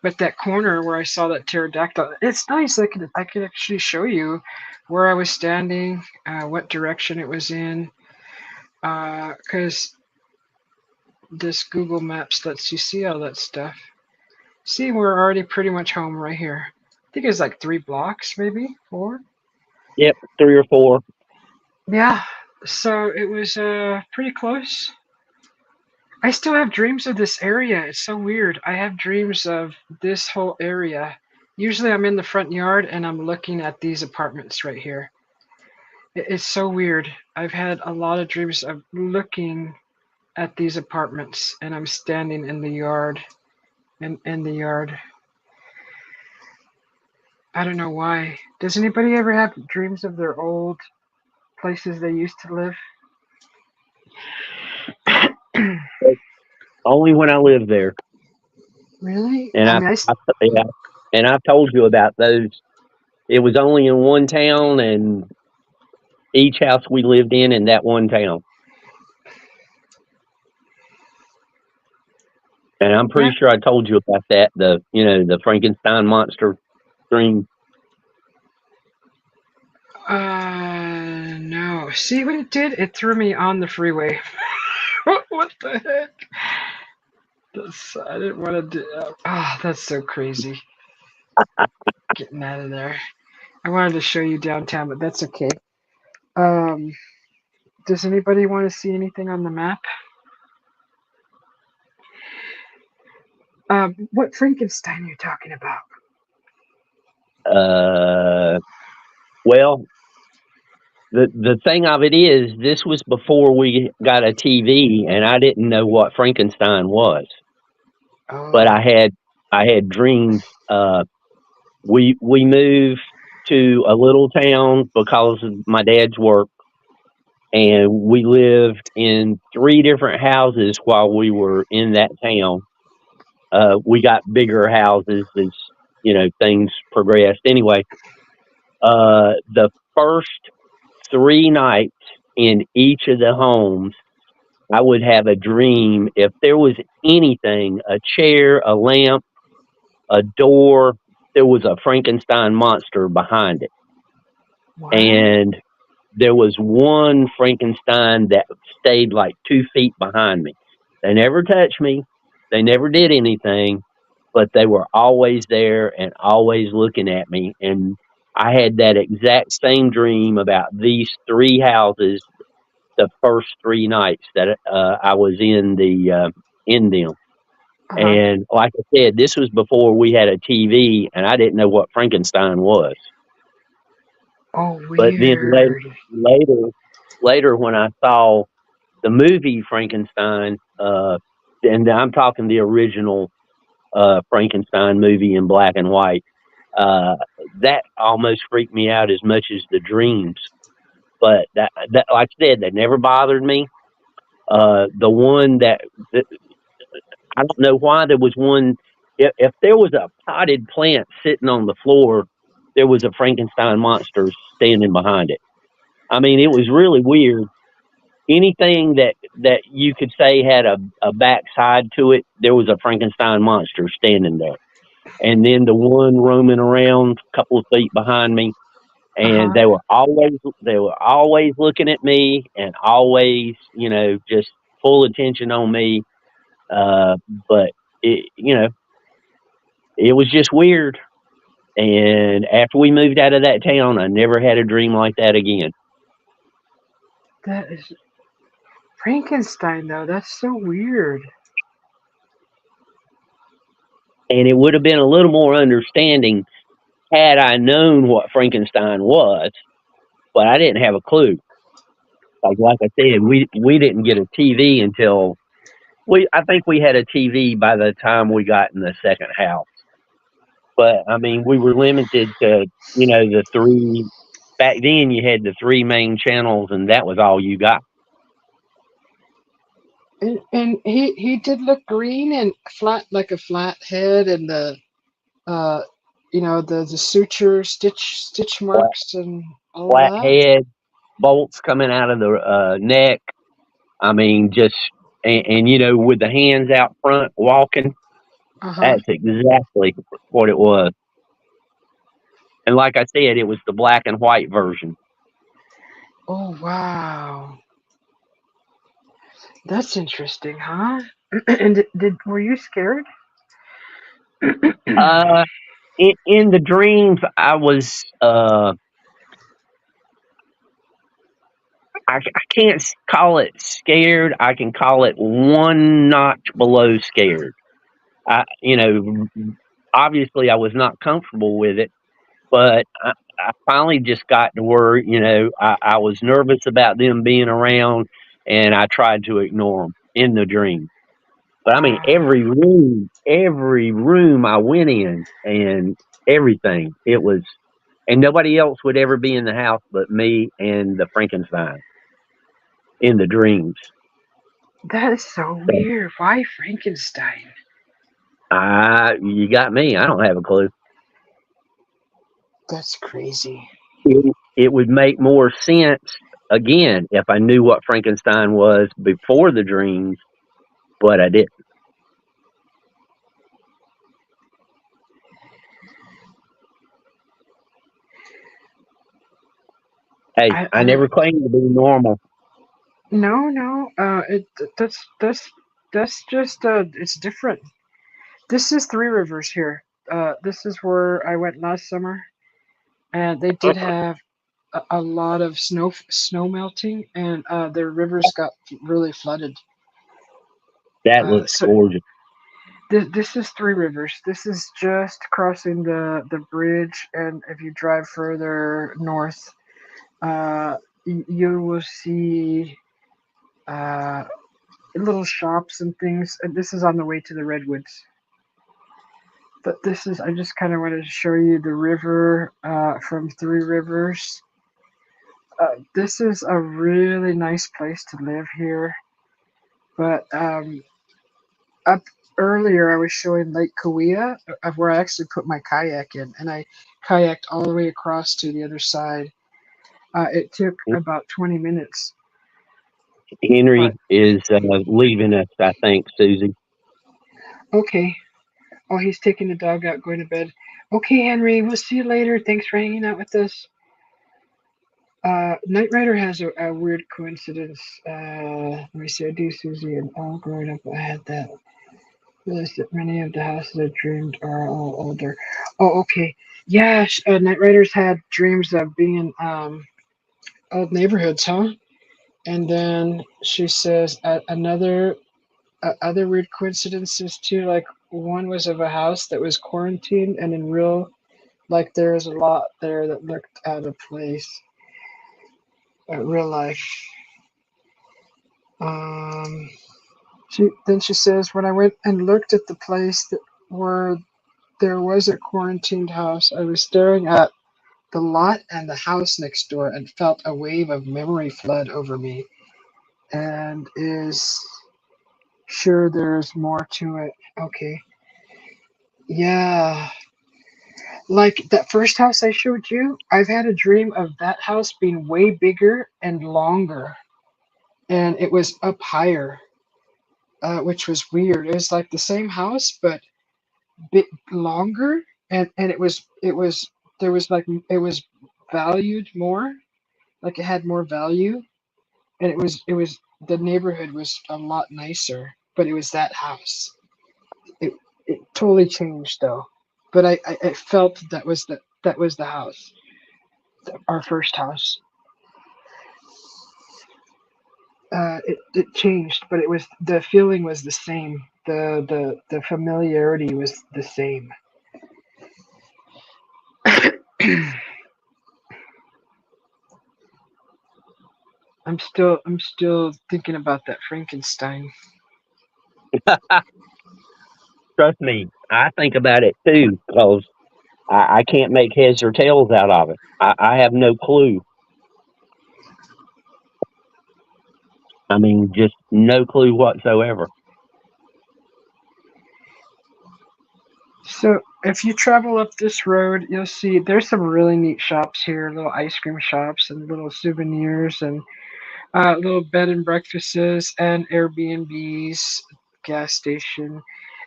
But that corner where I saw that pterodactyl, it's nice. I could actually show you where I was standing, what direction it was in, because this Google Maps lets you see all that stuff. See, we're already pretty much home right here. I think it's like 3 blocks, maybe 4. Yep, 3 or 4. Yeah, so it was pretty close. I still have dreams of this area. It's so weird. I have dreams of this whole area. Usually I'm in the front yard and I'm looking at these apartments right here. It's so weird. I've had a lot of dreams of looking at these apartments and I'm standing in the yard. In the yard. I don't know why. Does anybody ever have dreams of their old places they used to live? Only when I lived there. Really? And I mean, yeah, and I've told you about those. It was only in one town, and each house we lived in that one town. And I'm pretty sure I told you about that. The Frankenstein monster dream. No. See what it did? It threw me on the freeway. What the heck? I didn't want to do. That's so crazy. Getting out of there. I wanted to show you downtown, but that's okay. Does anybody want to see anything on the map? What Frankenstein are you talking about? Well, the thing of it is, this was before we got a TV, and I didn't know what Frankenstein was. But Oh, I had dreams. We moved to a little town because of my dad's work, and we lived in 3 different houses while we were in that town. We got bigger houses as things progressed. Anyway, the first 3 nights in each of the homes, I would have a dream. If there was anything, a chair, a lamp, a door, there was a Frankenstein monster behind it. what? And there was one Frankenstein that stayed like 2 feet behind me. They never touched me. They never did anything, but they were always there and always looking at me. And I had that exact same dream about these 3 houses the first 3 nights that I was in them. Uh-huh. And like I said, this was before we had a TV, and I didn't know what Frankenstein was. Oh, But then weird. later when I saw the movie Frankenstein, and I'm talking the original Frankenstein movie in black and white, that almost freaked me out as much as the dreams. But that like I said, they never bothered me. The one that I don't know why there was one. If there was a potted plant sitting on the floor, there was a Frankenstein monster standing behind it. I mean, it was really weird. Anything that you could say had a backside to it, there was a Frankenstein monster standing there. And then the one roaming around a couple of feet behind me, and Uh-huh. they were always looking at me and always just full attention on me. But it was just weird. And after we moved out of that town, I never had a dream like that again. That is Frankenstein, though. That's so weird. And it would have been a little more understanding had I known what Frankenstein was, but I didn't have a clue. Like I said, we didn't get a TV until I think we had a TV by the time we got in the second house. But I mean, we were limited to the 3. Back then, you had the 3 main channels, and that was all you got. And he did look green and flat, like a flat head, and uh the suture stitch Flat, marks and all flat that. head, bolts coming out of the neck. I mean, just and with the hands out front walking. Uh-huh. That's exactly what it was. And like I said, it was the black and white version. Oh, wow. That's interesting, huh? And were you scared? Uh, in the dreams, I was. I can't call it scared. I can call it one notch below scared. Obviously I was not comfortable with it, but I finally just got to where I was nervous about them being around, and I tried to ignore them in the dream. But I mean, Ah, every room I went in, and everything, it was, and nobody else would ever be in the house but me and the Frankenstein in the dreams. that is so So weird. Why Frankenstein? you got me. I don't have a clue. That's crazy. It would make more sense again if I knew what Frankenstein was before the dreams, but I didn't. Hey, I I don't. never claimed to be normal. No, no. That's just it's different. This is Three Rivers here. This is where I went last summer, and they did have a lot of snow melting, and their rivers got really flooded. That looks So gorgeous. this is Three Rivers. This is just crossing the bridge, and if you drive further north, uh, you will see uh, little shops and things. And this is on the way to the Redwoods. But this is, I just kind of wanted to show you the river from Three Rivers. This is a really nice place to live here. But up earlier, I was showing Lake Kauai, of where I actually put my kayak in, and I kayaked all the way across to the other side. It took about 20 minutes. But Henry is leaving us, I think, Susie. okay. Oh, he's taking the dog out, going to bed. Okay, Henry, we'll see you later. Thanks for hanging out with us. Knight Rider has a weird coincidence. Let me see. I do, Susie, and all growing up, I had that. Realized that many of the houses I dreamed are all older. Oh, okay. Yeah, Knight Riders had dreams of being in old neighborhoods, huh? And then she says another other weird coincidences too. Like one was of a house that was quarantined, and in real, like there was a lot there that looked out of place. Real life. Um, she says when I went and looked at the place where there was a quarantined house, I was staring at the lot and the house next door and felt a wave of memory flood over me. And is sure there's more to it. Okay. Yeah. Like that first house I showed you, I've had a dream of that house being way bigger and longer. And it was up higher, which was weird. It was like the same house, but bit longer. And it was there was like it was valued more, like it had more value, and it was the neighborhood was a lot nicer, but it was that house. It totally changed though, but I felt that was the house, our first house. It changed, but it was the feeling was the same. The familiarity was the same. I'm still thinking about that Frankenstein. Trust me, I think about it too, because I can't make heads or tails out of it. I have no clue. I mean, just no clue whatsoever. So if you travel up this road, you'll see there's some really neat shops here, little ice cream shops and little souvenirs and little bed and breakfasts and Airbnbs, gas station.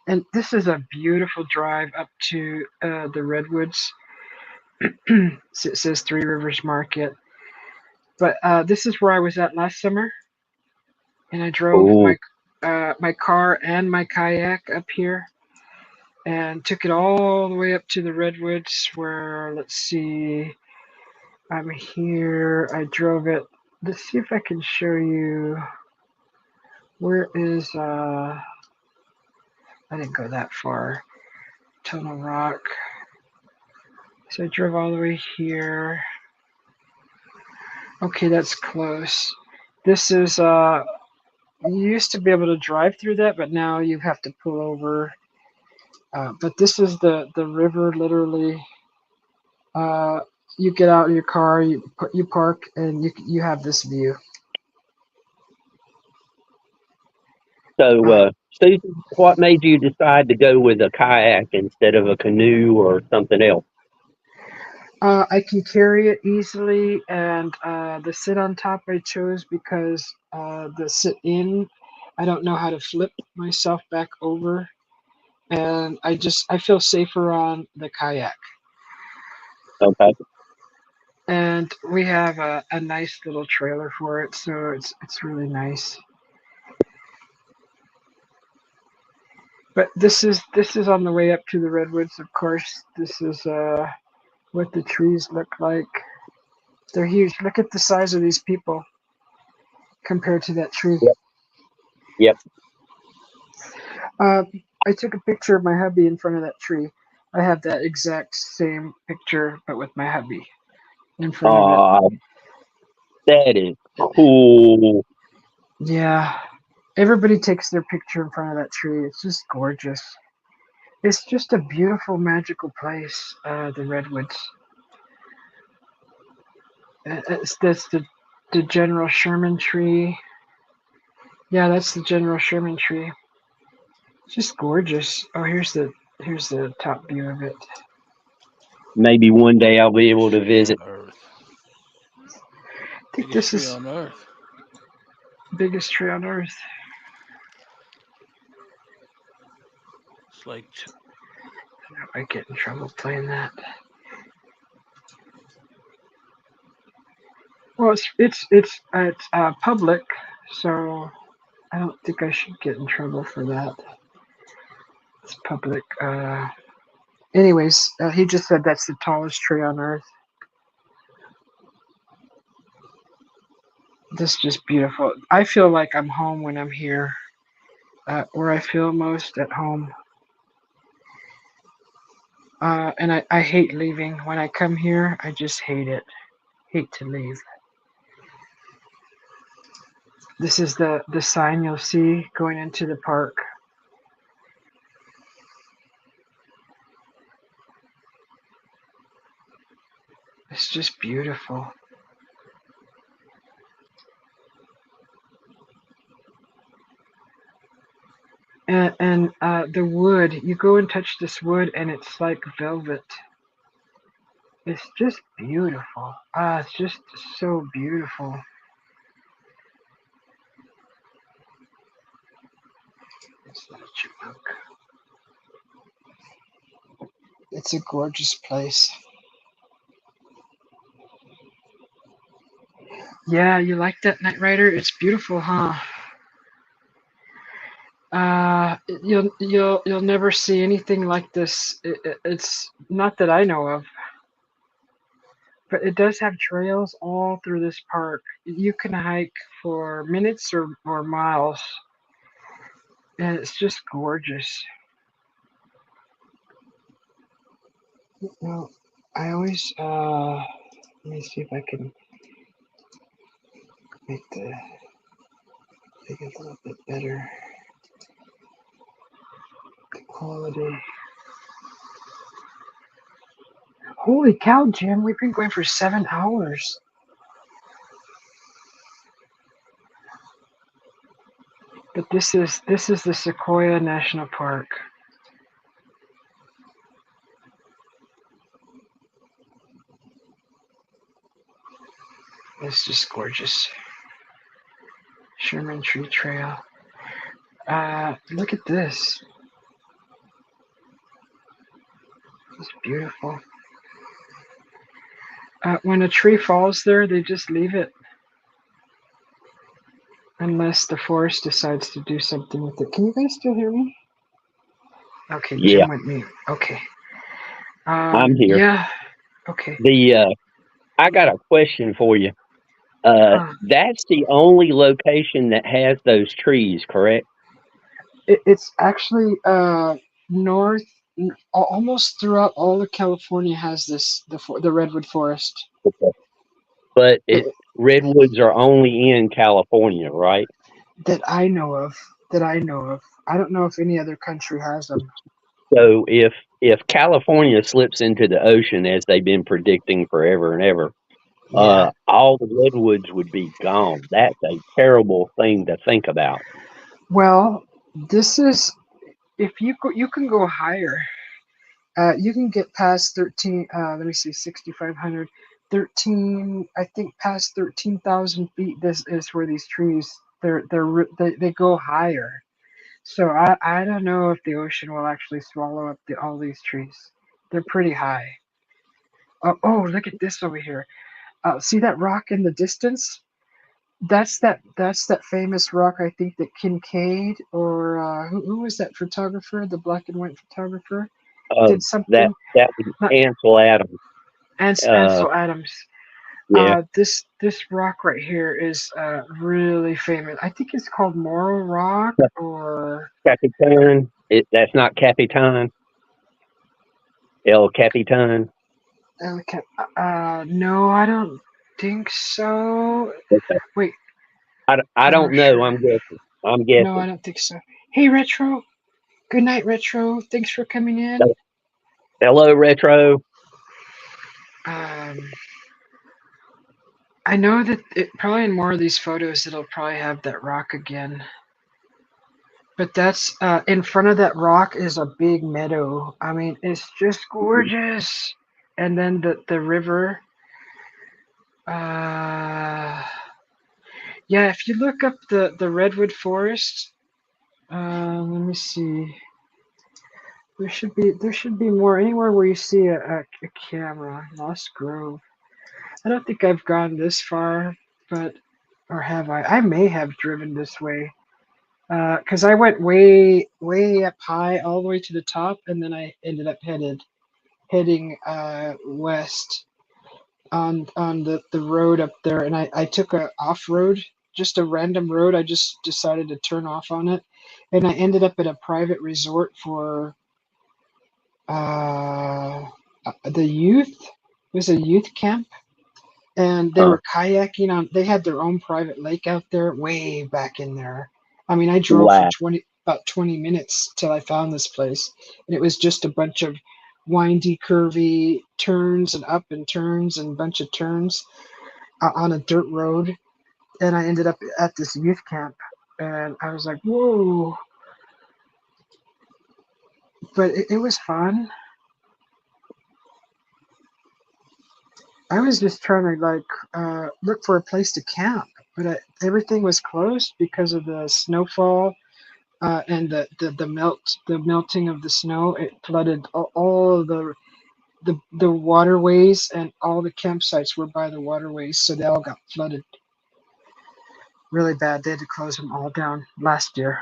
And this is a beautiful drive up to the Redwoods. So it says Three Rivers Market. But this is where I was at last summer, and I drove Oh, my car and my kayak up here, and took it all the way up to the Redwoods. Where let's see, I'm here. I drove it. Let's see if I can show you. Where is I didn't go that far. Tunnel Rock. So I drove all the way here. Okay, that's close. This is you used to be able to drive through that, but now you have to pull over. But this is the river literally. Uh, you get out of your car, you park, and you have this view. so Uh, Susan, what made you decide to go with a kayak instead of a canoe or something else? I can carry it easily, and the sit on top I chose because the sit in, I don't know how to flip myself back over, and I feel safer on the kayak. Okay. And we have a nice little trailer for it, so it's really nice. But this is on the way up to the redwoods. Of course, this is what the trees look like. They're huge. Look at the size of these people compared to that tree. Yep. Yep. Uh, I took a picture of my hubby in front of that tree. I have that exact same picture, but with my hubby in front of it. That is cool. Yeah. Everybody takes their picture in front of that tree. It's just gorgeous. It's just a beautiful, magical place, the Redwoods. That's the General Sherman tree. Yeah, that's the General Sherman tree. It's just gorgeous. Oh, here's the top view of it. Maybe one day I'll be able to visit. Earth. I think Biggest this tree is on Earth. the biggest tree on Earth. It's like I get in trouble playing that. Well, it's public, so I don't think I should get in trouble for that. It's public. Anyways, he just said that's the tallest tree on Earth. This is just beautiful. I feel like I'm home when I'm here, where I feel most at home. And I hate leaving. When I come here, I just hate it. Hate to leave. This is the sign you'll see going into the park. It's just beautiful. And the wood, you go and touch this wood and it's like velvet. It's just beautiful. It's just so beautiful. It's not a chipmunk. It's a gorgeous place. Yeah, you like that, Night Rider? It's beautiful, huh? You'll never see anything like this. It's not that I know of, but it does have trails all through this park. You can hike for minutes or miles, and it's just gorgeous. Well, I always let me see if I can make the thing a little bit better. The quality. Holy cow, Jim! We've been going for 7 hours. But this is the Sequoia National Park. It's just gorgeous. Sherman Tree Trail. Look at this. It's beautiful. When a tree falls there, they just leave it. Unless the forest decides to do something with it. Can you guys still hear me? Okay, Yeah, Jim went mute. Okay. I'm here. Yeah. Okay. I got a question for you. That's the only location that has those trees, correct? It's actually north, almost throughout all of California has the redwood forest. Okay. But redwoods are only in California, right? That I know of. I don't know if any other country has them. So if California slips into the ocean as they've been predicting forever and ever, Yeah. all the redwoods would be gone. That's a terrible thing to think about. Well, this is if you can go higher. You can get past 13. Let me see, 6,500, 13. I think past 13,000 feet. This is where these trees they go higher. So I don't know if the ocean will actually swallow up all these trees. They're pretty high. Oh, look at this over here. See that rock in the distance? That's that famous rock. I think that Kincaid or who was that photographer? The black and white photographer did That something. was Not Ansel Adams. Ansel Adams. Yeah, This rock right here is really famous. I think it's called Moral Rock or Capitan. That's not Capitan. El Capitan. no, I don't think so. Okay. Wait, I I'm don't not know. sure. I'm guessing. I'm No, I guessing. don't think so. Hey, Retro. Good night, Retro. Thanks for coming in. Hello, Retro. Um, I know that probably in more of these photos it'll probably have that rock again. But that's in front of that rock is a big meadow. I mean, it's just gorgeous. And then the river. Uh, yeah, if you look up the redwood forest, let me see. There should be more anywhere where you see a camera. Lost Grove. I don't think I've gone this far, but or have I? I may have driven this way. Because I went way up high, all the way to the top, and then I ended up heading west on the road up there, and I took a off road, just a random road. I just decided to turn off on it, and I ended up at a private resort for uh, the youth. It was a youth camp, and they Huh. were kayaking on. They had their own private lake out there, way back in there. I mean, I drove for Wow. about 20 minutes till I found this place, and it was just a bunch of windy, curvy turns and up and turns and bunch of turns on a dirt road. And I ended up at this youth camp, and I was like, whoa! But it was fun. I was just trying to look for a place to camp, but everything was closed because of the snowfall and the melting of the snow. It flooded all of the waterways, and all the campsites were by the waterways, so they all got flooded really bad. They had to close them all down last year.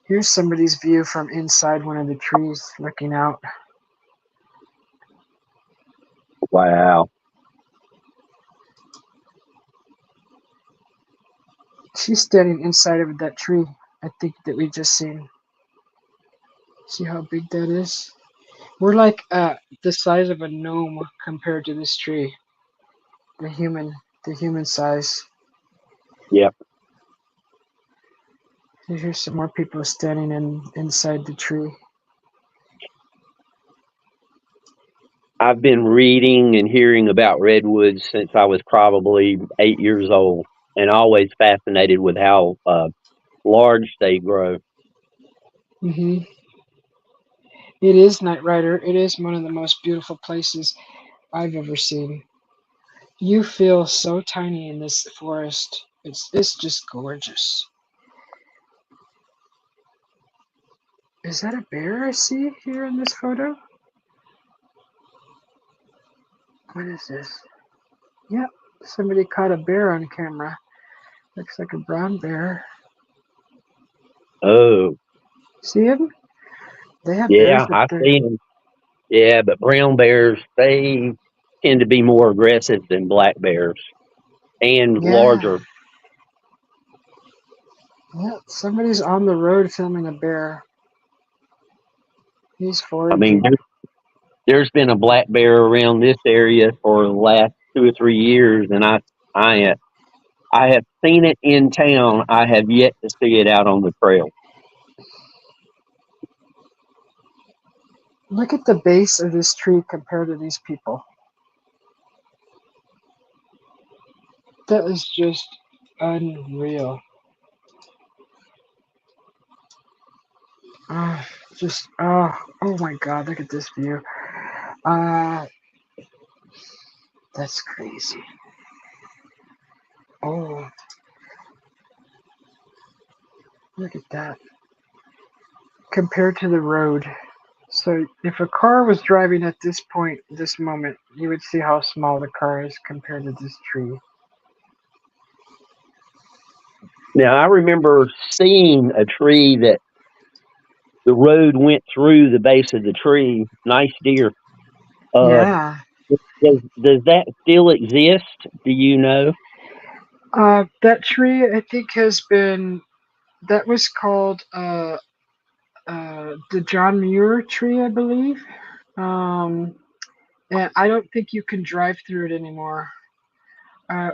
Here's somebody's view from inside one of the trees, looking out. Wow. She's standing inside of that tree, I think, that we just seen. See how big that is? We're like the size of a gnome compared to this tree. The human size. Yep. Here's some more people standing inside the tree. I've been reading and hearing about redwoods since I was probably 8 years old, and always fascinated with how large they grow. hmm It is Night Rider. It is one of the most beautiful places I've ever seen. You feel so tiny in this forest. It's just gorgeous. Is that a bear I see here in this photo? What is this? Yep, somebody caught a bear on camera. Looks like a brown bear. Oh, See him? They have bears yeah, up I've there. seen them. Yeah, but brown bears, they tend to be more aggressive than black bears and Yeah, larger. yeah. Somebody's on the road filming a bear. He's I mean, foraging. there's been a black bear around this area for the last 2 or 3 years, and I, I have seen it in town. I have yet to see it out on the trail. Look at the base of this tree compared to these people. That is just unreal. Oh, oh my God! Look at this view. Uh, that's crazy. Oh, look at that. Compared to the road. So if a car was driving at this point, this moment, you would see how small the car is compared to this tree. Now, I remember seeing a tree that the road went through the base of the tree. Nice deer. Uh, Yeah. does that still exist? Do you know? That tree, I think, that was called the John Muir tree, I believe. Um, and I don't think you can drive through it anymore.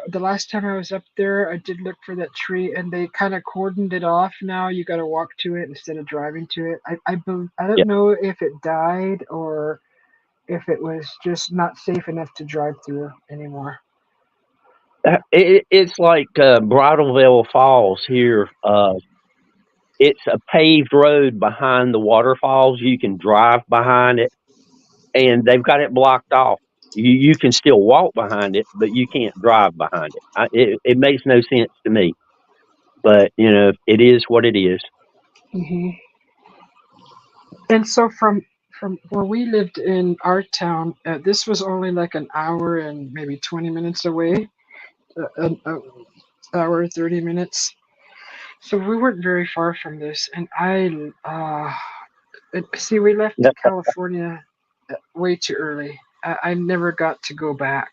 The last time I was up there, I did look for that tree, and they kind of cordoned it off. Now you got to walk to it instead of driving to it. I Yeah. don't know if it died or if it was just not safe enough to drive through anymore. It's like Bridalveil Falls here. It's a paved road behind the waterfalls. You can drive behind it, and they've got it blocked off. You can still walk behind it, but you can't drive behind it. It makes no sense to me, but it is what it is. Hmm. And so from where we lived in our town, this was only like an hour and maybe 20 minutes away, an hour 30 minutes. So we weren't very far from this, and see, we left Yep. California way too early. I never got to go back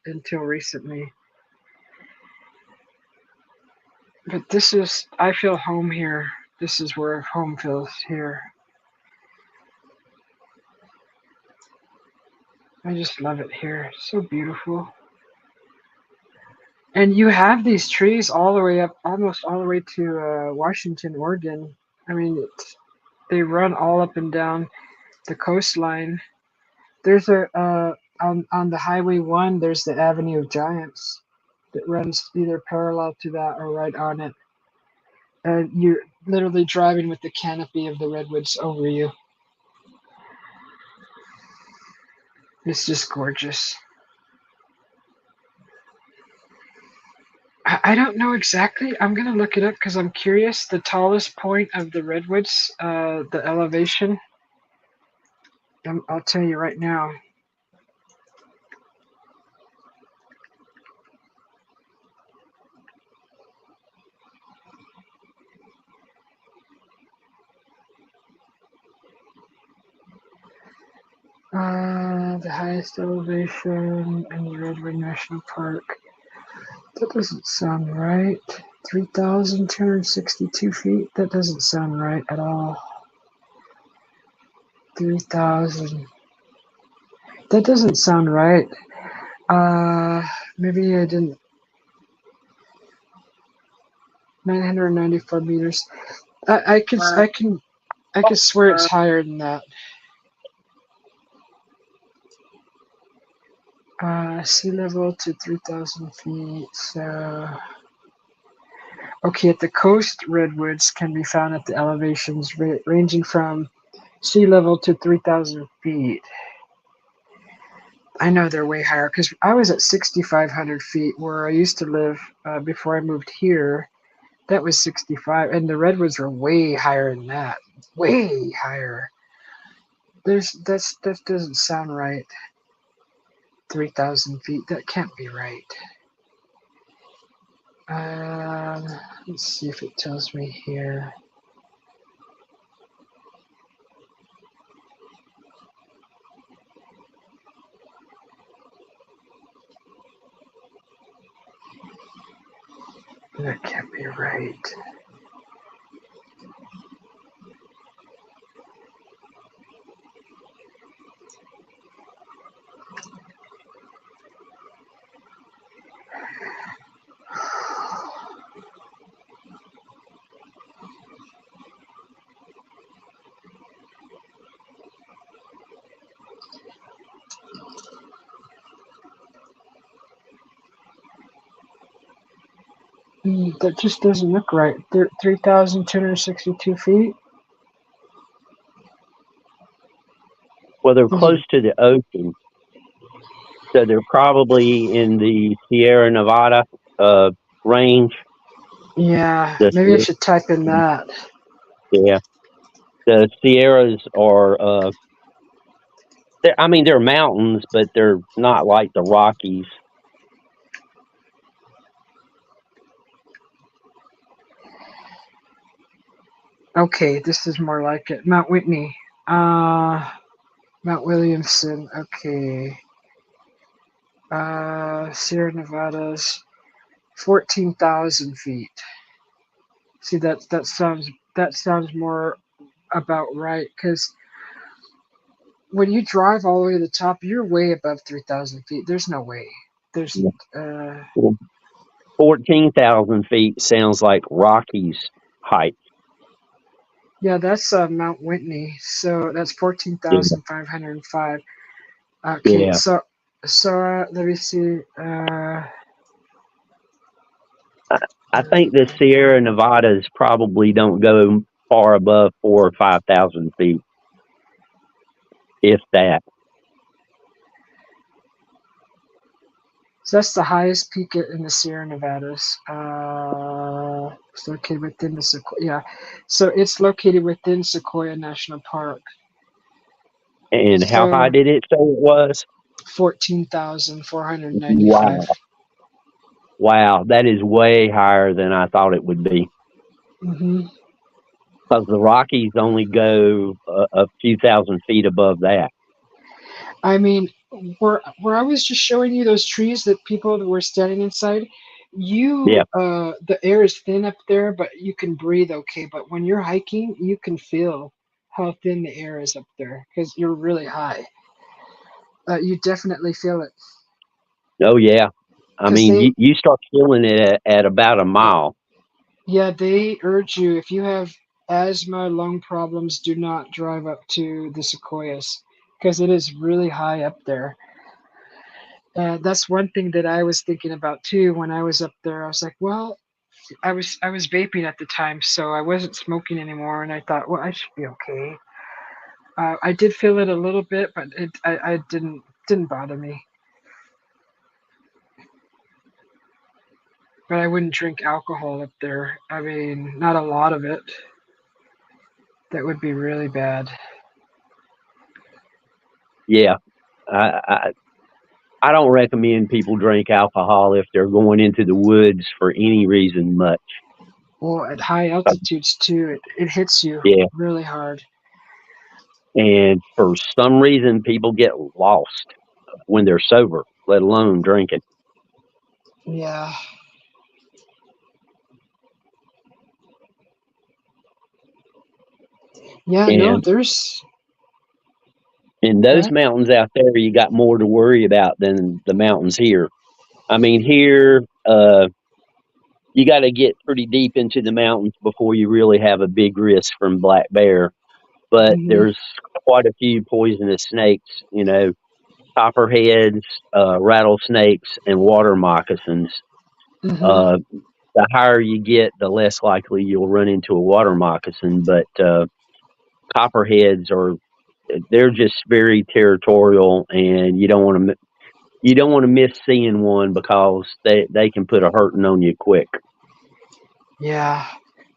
until recently. But I feel home here. This is where home feels here. I just love it here. It's so beautiful. And you have these trees all the way up, almost all the way to Washington, Oregon. I mean, they run all up and down the coastline. There's on the Highway 1, there's the Avenue of Giants that runs either parallel to that or right on it. And you're literally driving with the canopy of the redwoods over you. It's just gorgeous. I don't know exactly. I'm gonna look it up because I'm curious. The tallest point of the redwoods, the elevation. I'll tell you right now. The highest elevation in the Redwood National Park. That doesn't sound right. 3,262 feet? That doesn't sound right at all. 3,000. That doesn't sound right. Maybe I didn't. 994 meters. I can swear it's higher than that. Sea level to 3,000 feet. So, okay, at the coast, redwoods can be found at the elevations ranging from sea level to 3,000 feet. I know they're way higher because I was at 6,500 feet where I used to live before I moved here. That was 65, and the redwoods were way higher than that. Way higher. That doesn't sound right. 3,000 feet. That can't be right. Let's see if it tells me here. That can't be right. That just doesn't look right. 3,262 feet. Well, they're Those are, close to the ocean, so they're probably in the Sierra Nevada range. yeah, The maybe I should type in that. Yeah, the Sierras are. I mean, they're mountains, but they're not like the Rockies. Okay, this is more like it. Mount Whitney. Uh, Mount Williamson. Okay. Sierra Nevadas, 14,000 feet. See, that sounds more about right, because when you drive all the way to the top, you're way above 3,000 feet. There's no way. There's, Yeah. uh, 14,000 feet sounds like Rocky's height. yeah, that's Mount Whitney. So that's Yeah. 14,505. Okay, Yeah. so let me see. I think the Sierra Nevadas probably don't go far above 4 or 5,000 feet, if that. So that's the highest peak in the Sierra Nevadas. It's located within the Sequoia. Yeah, so it's located within Sequoia National Park. And how high So did it say it was? 14,495. Wow. Wow. That is way higher than I thought it would be. Hmm. Because the Rockies only go a few thousand feet above that. I mean, where I was just showing you those trees that people were standing inside, Yeah. the air is thin up there, but you can breathe okay. But when you're hiking, you can feel how thin the air is up there because you're really high. You definitely feel it Oh, yeah. I because mean, you start feeling it at about a mile. yeah, they urge you if you have asthma, lung problems, do not drive up to the Sequoias because it is really high up there. That's one thing that I was thinking about too when I was up there. I was like, well, I was vaping at the time, so I wasn't smoking anymore, and I thought, well, I should be okay. I did feel it a little bit, but I didn't bother me. But I wouldn't drink alcohol up there. I mean, not a lot of it. That would be really bad. Yeah. I, I don't recommend people drink alcohol if they're going into the woods for any reason much. Well, at high altitudes too, it hits you Yeah. really hard. And for some reason, people get lost when they're sober, let alone drinking. Yeah. Yeah, no, And there's in go those ahead. mountains out there, you got more to worry about than the mountains here. I mean, here, you got to get pretty deep into the mountains before you really have a big risk from black bear. But Hmm. there's quite a few poisonous snakes, copperheads, rattlesnakes, and water moccasins. Hmm. Uh, the higher you get, the less likely you'll run into a water moccasin. But copperheads they're just very territorial, and you don't want to miss seeing one because they can put a hurting on you quick. Yeah.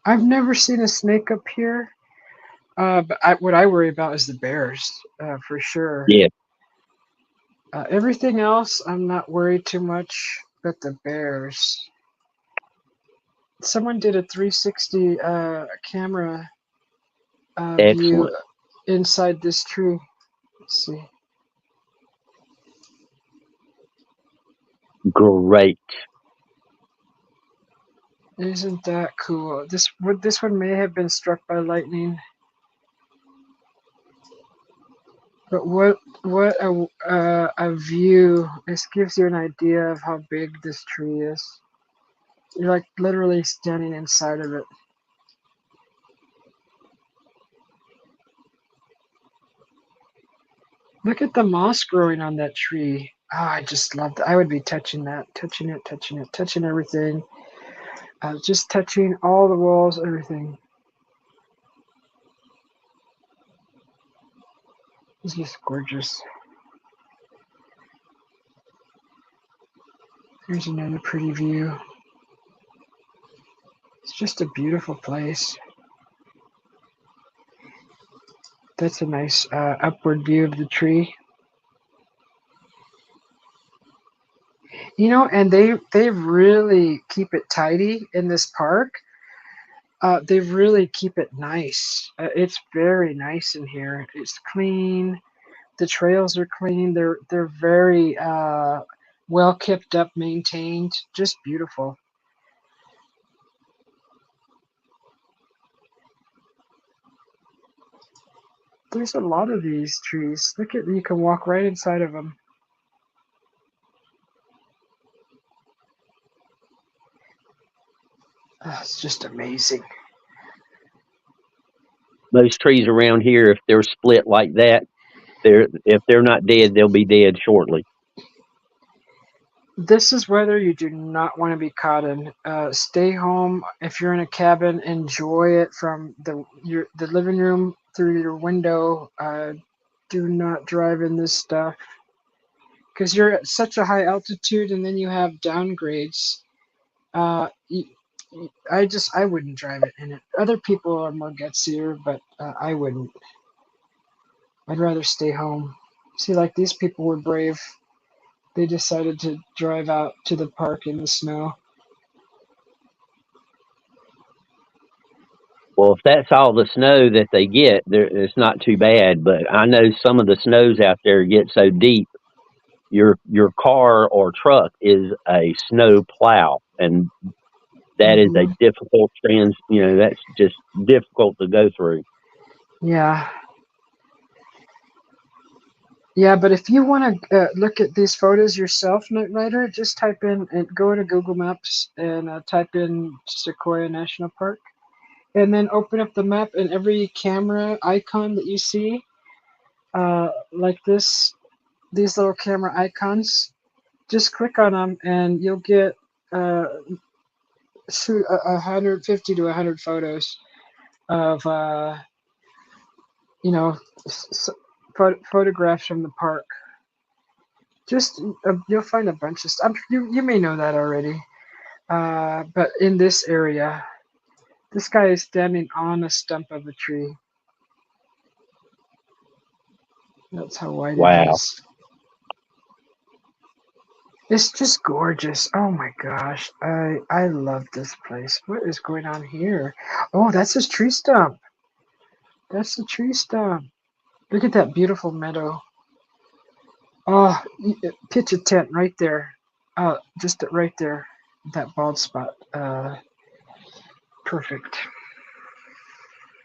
I've never seen a snake up here. But what I worry about is the bears, for sure. Yeah, Everything else, I'm not worried too much, but the bears. Someone did a 360 camera view excellent, inside this tree. Let's see. great. Isn't that cool? This one may have been struck by lightning, but what a view! This gives you an idea of how big this tree is. You're like literally standing inside of it. Look at the moss growing on that tree. Oh, I just love that. I would be touching that, touching it, touching it, touching everything. Just touching all the walls, everything. It's just gorgeous. Here's another pretty view. It's just a beautiful place. That's a nice upward view of the tree. And they really keep it tidy in this park. They really keep it nice. It's very nice in here. It's clean. The trails are clean. They're very well kept up, maintained. Just beautiful. There's a lot of these trees. Look at you can walk right inside of them. Oh, it's just amazing. Most trees around here, if they're split like that, if they're not dead, they'll be dead shortly. This is weather you do not want to be caught in. Stay home. If you're in a cabin, enjoy it from the living room through your window. Do not drive in this stuff because you're at such a high altitude, and then you have downgrades. Uh, I wouldn't drive it in it. Other people are more gutsier, but I wouldn't. I'd rather stay home. See, like these people were brave. They decided to drive out to the park in the snow. Well, if that's all the snow that they get, it's not too bad. But I know some of the snows out there get so deep, your car or truck is a snow plow, and that is a Mhm. difficult that's just difficult to go through. Yeah. Yeah, but if you want to look at these photos yourself, Night Rider, just type in and go to Google Maps and type in Sequoia National Park, and then open up the map and every camera icon that you see, like these little camera icons, just click on them and you'll get uh, 150 to 100 photos of you know photographs from the park. Just you'll find a bunch of stuff. You may know that already. But in this area, this guy is standing on a stump of a tree. That's how wide it Wow. is. It's just gorgeous. Oh my gosh. I love this place. What is going on here? Oh, that's his tree stump. That's the tree stump. Look at that beautiful meadow. Oh, pitch a tent right there. Just right there. That bald spot. Perfect.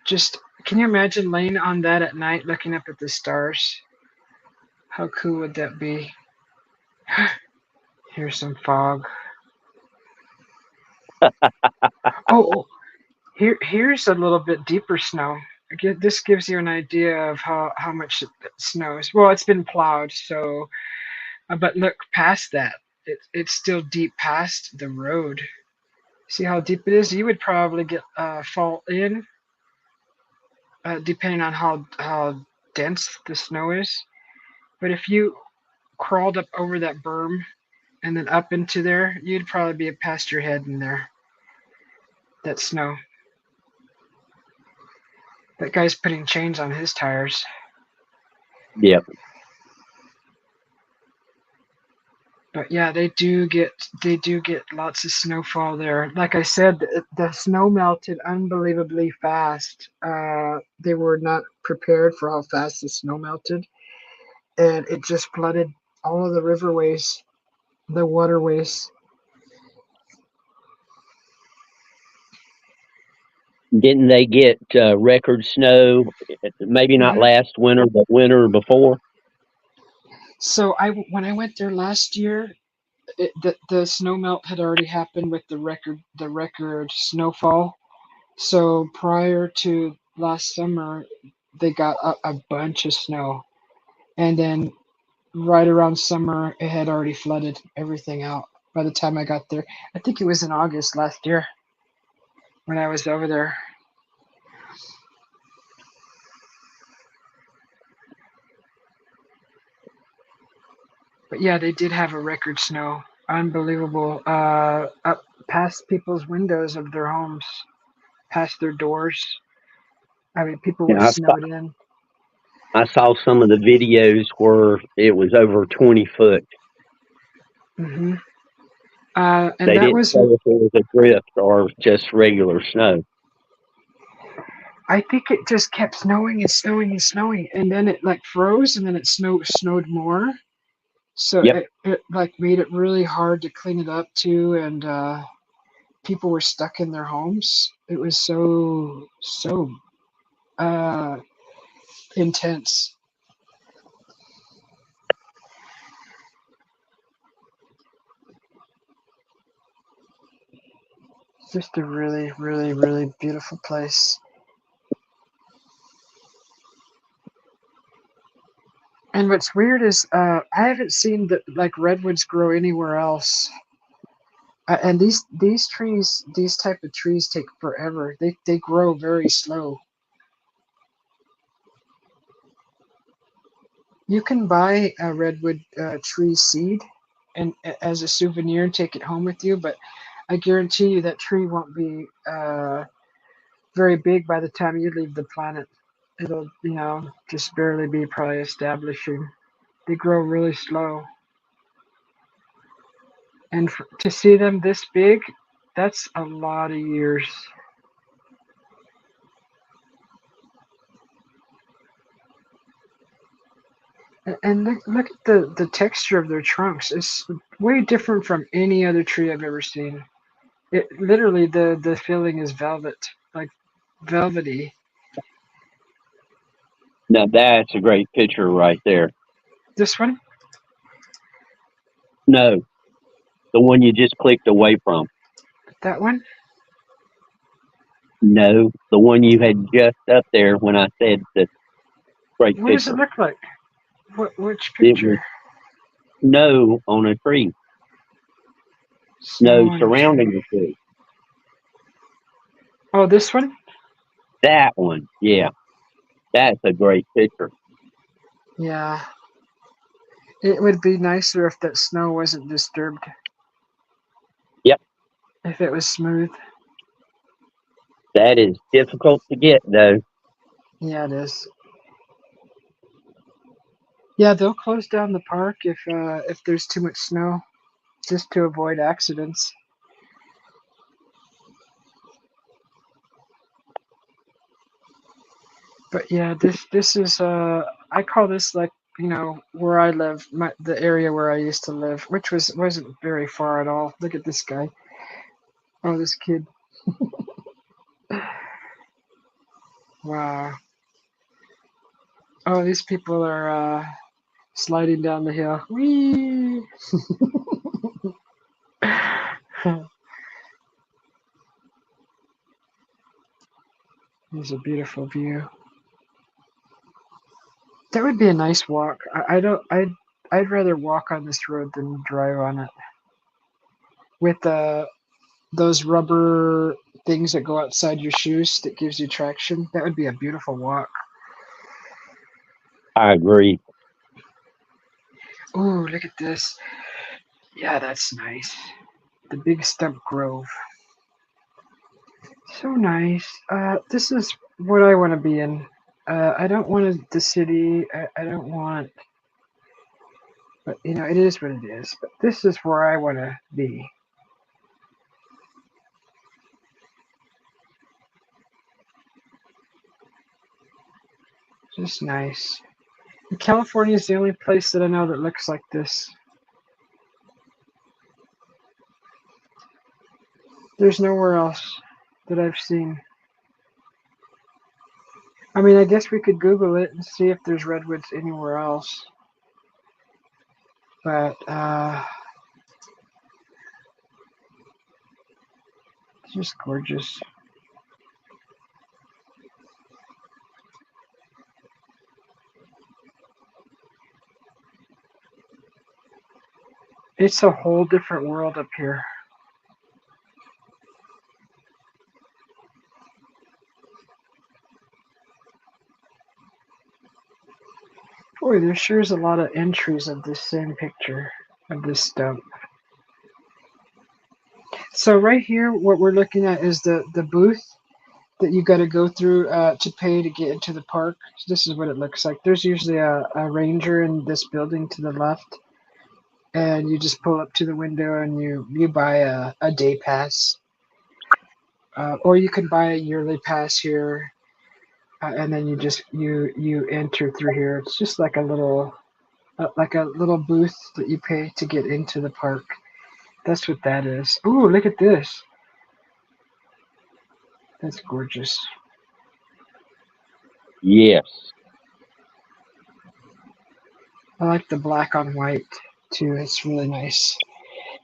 Just can you imagine laying on that at night looking up at the stars? How cool would that be? Here's some fog. Oh, here's a little bit deeper snow. Again, this gives you an idea of how much it snows. Well, it's been plowed, so but look past that. It's still deep past the road. See how deep it is? You would probably get fall in, depending on how dense the snow is. But if you crawled up over that berm and then up into there, you'd probably be past your head in there. That snow. That guy's putting chains on his tires. Yep. But yeah, they do get lots of snowfall there. Like I said, the snow melted unbelievably fast. They were not prepared for how fast the snow melted, and it just flooded all of the riverways, the waterways. Didn't they get record snow? Maybe not Mhm. last winter, but winter before. So when I went there last year, the snow melt had already happened with the record snowfall. So prior to last summer, they got a bunch of snow, and then right around summer, it had already flooded everything out. By the time I got there, I think it was in August last year when I was over there. But yeah, they did have a record snow. Unbelievable. Up past people's windows of their homes, past their doors. I mean, people were Yeah, snowed in. I saw some of the videos where it was over 20 foot. Hmm. And They that didn't was, say if it was a drift or just regular snow. I think it just kept snowing and snowing and snowing, and then it like froze, and then it snowed more. So Yep. it like made it really hard to clean it up too, and people were stuck in their homes. It was so uh, intense. Just a really, really, really beautiful place. And what's weird is I haven't seen that like redwoods grow anywhere else. And these trees, these type of trees, take forever. They grow very slow. You can buy a redwood tree seed and as a souvenir and take it home with you, but I guarantee you that tree won't be very big by the time you leave the planet. It'll, just barely be probably establishing. They grow really slow. And to see them this big, that's a lot of years. And look at the texture of their trunks. It's way different from any other tree I've ever seen. It literally the feeling is velvet, like velvety. Now that's a great picture right there. This one, No, the one you just clicked away from. that one. No, the one you had just up there when I said the great What does it picture. look like? Which It was picture? snow on a tree. Snow Snow on a surrounding tree. the tree. Oh, this one? That one, yeah, that's a great picture. Yeah. It would be nicer if that snow wasn't disturbed. Yep, If it was smooth. that is difficult to get though. Yeah, it is. Yeah, they'll close down the park if there's too much snow, just to avoid accidents. But yeah, this is I call this like where I live, the area where I used to live, which wasn't very far at all. Look at this guy. Oh, this kid. Wow. Oh, these people are sliding down the hill. Whee! There's a beautiful view. That would be a nice walk. I don't. I'd rather walk on this road than drive on it. With those rubber things that go outside your shoes that gives you traction, that would be a beautiful walk. I agree. Ooh, look at this. Yeah, that's nice. The Big Stump Grove. So nice. This is what I want to be in. I don't want the city. I don't want. But it is what it is. But this is where I want to be. Just nice. California is the only place that I know that looks like this. There's nowhere else that I've seen. I mean, I guess we could Google it and see if there's redwoods anywhere else. But it's just gorgeous. It's a whole different world up here. Boy, there sure is a lot of entries of this same picture of this stump. So right here, what we're looking at is the booth that you got to go through to pay to get into the park. So this is what it looks like. There's usually a ranger in this building to the left, and you just pull up to the window and you buy a day pass, or you can buy a yearly pass here. and then you enter through here. It's just like a little booth that you pay to get into the park. That's what that is. Ooh, look at this. That's gorgeous. Yes. I like the black on white too. It's really nice.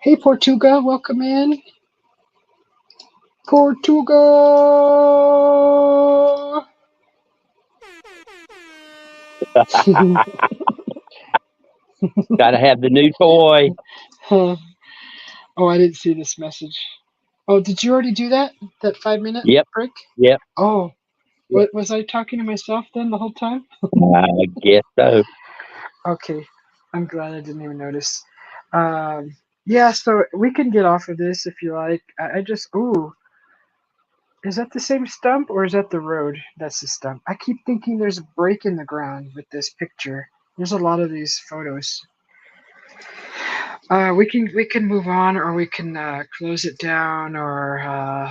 Hey, Portuga, welcome in. Portuga. Got to have the new toy. Huh. Oh, I didn't see this message. Oh, did you already do that? That 5-minute Yep. break? Yep. Oh, Yep. was I talking to myself then the whole time? I guess so. Okay, I'm glad I didn't even notice. Yeah, so we can get off of this if you like. I just, ooh, is that the same stump or is that the road? That's the stump. I keep thinking there's a break in the ground with this picture. There's a lot of these photos. We can move on, or we can close it down, or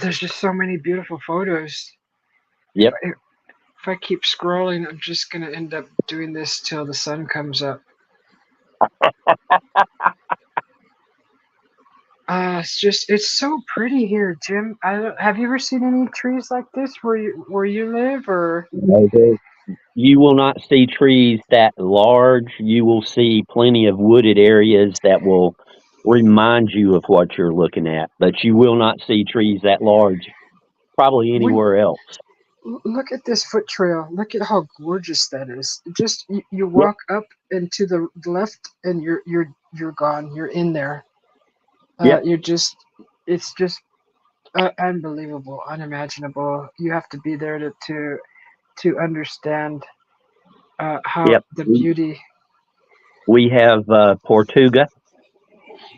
there's just so many beautiful photos. Yep. If I keep scrolling, I'm just gonna end up doing this till the sun comes up. It's so pretty here, Jim. Have you ever seen any trees like this where you live, or? You will not see trees that large. You will see plenty of wooded areas that will remind you of what you're looking at, but you will not see trees that large probably We anywhere else. look at this foot trail. Look at how gorgeous that is. Just you Yep. walk up and to the left, and you're gone. You're in there. Yep. It's just unbelievable, unimaginable. You have to be there to understand how Yep. the beauty. We have Portuga.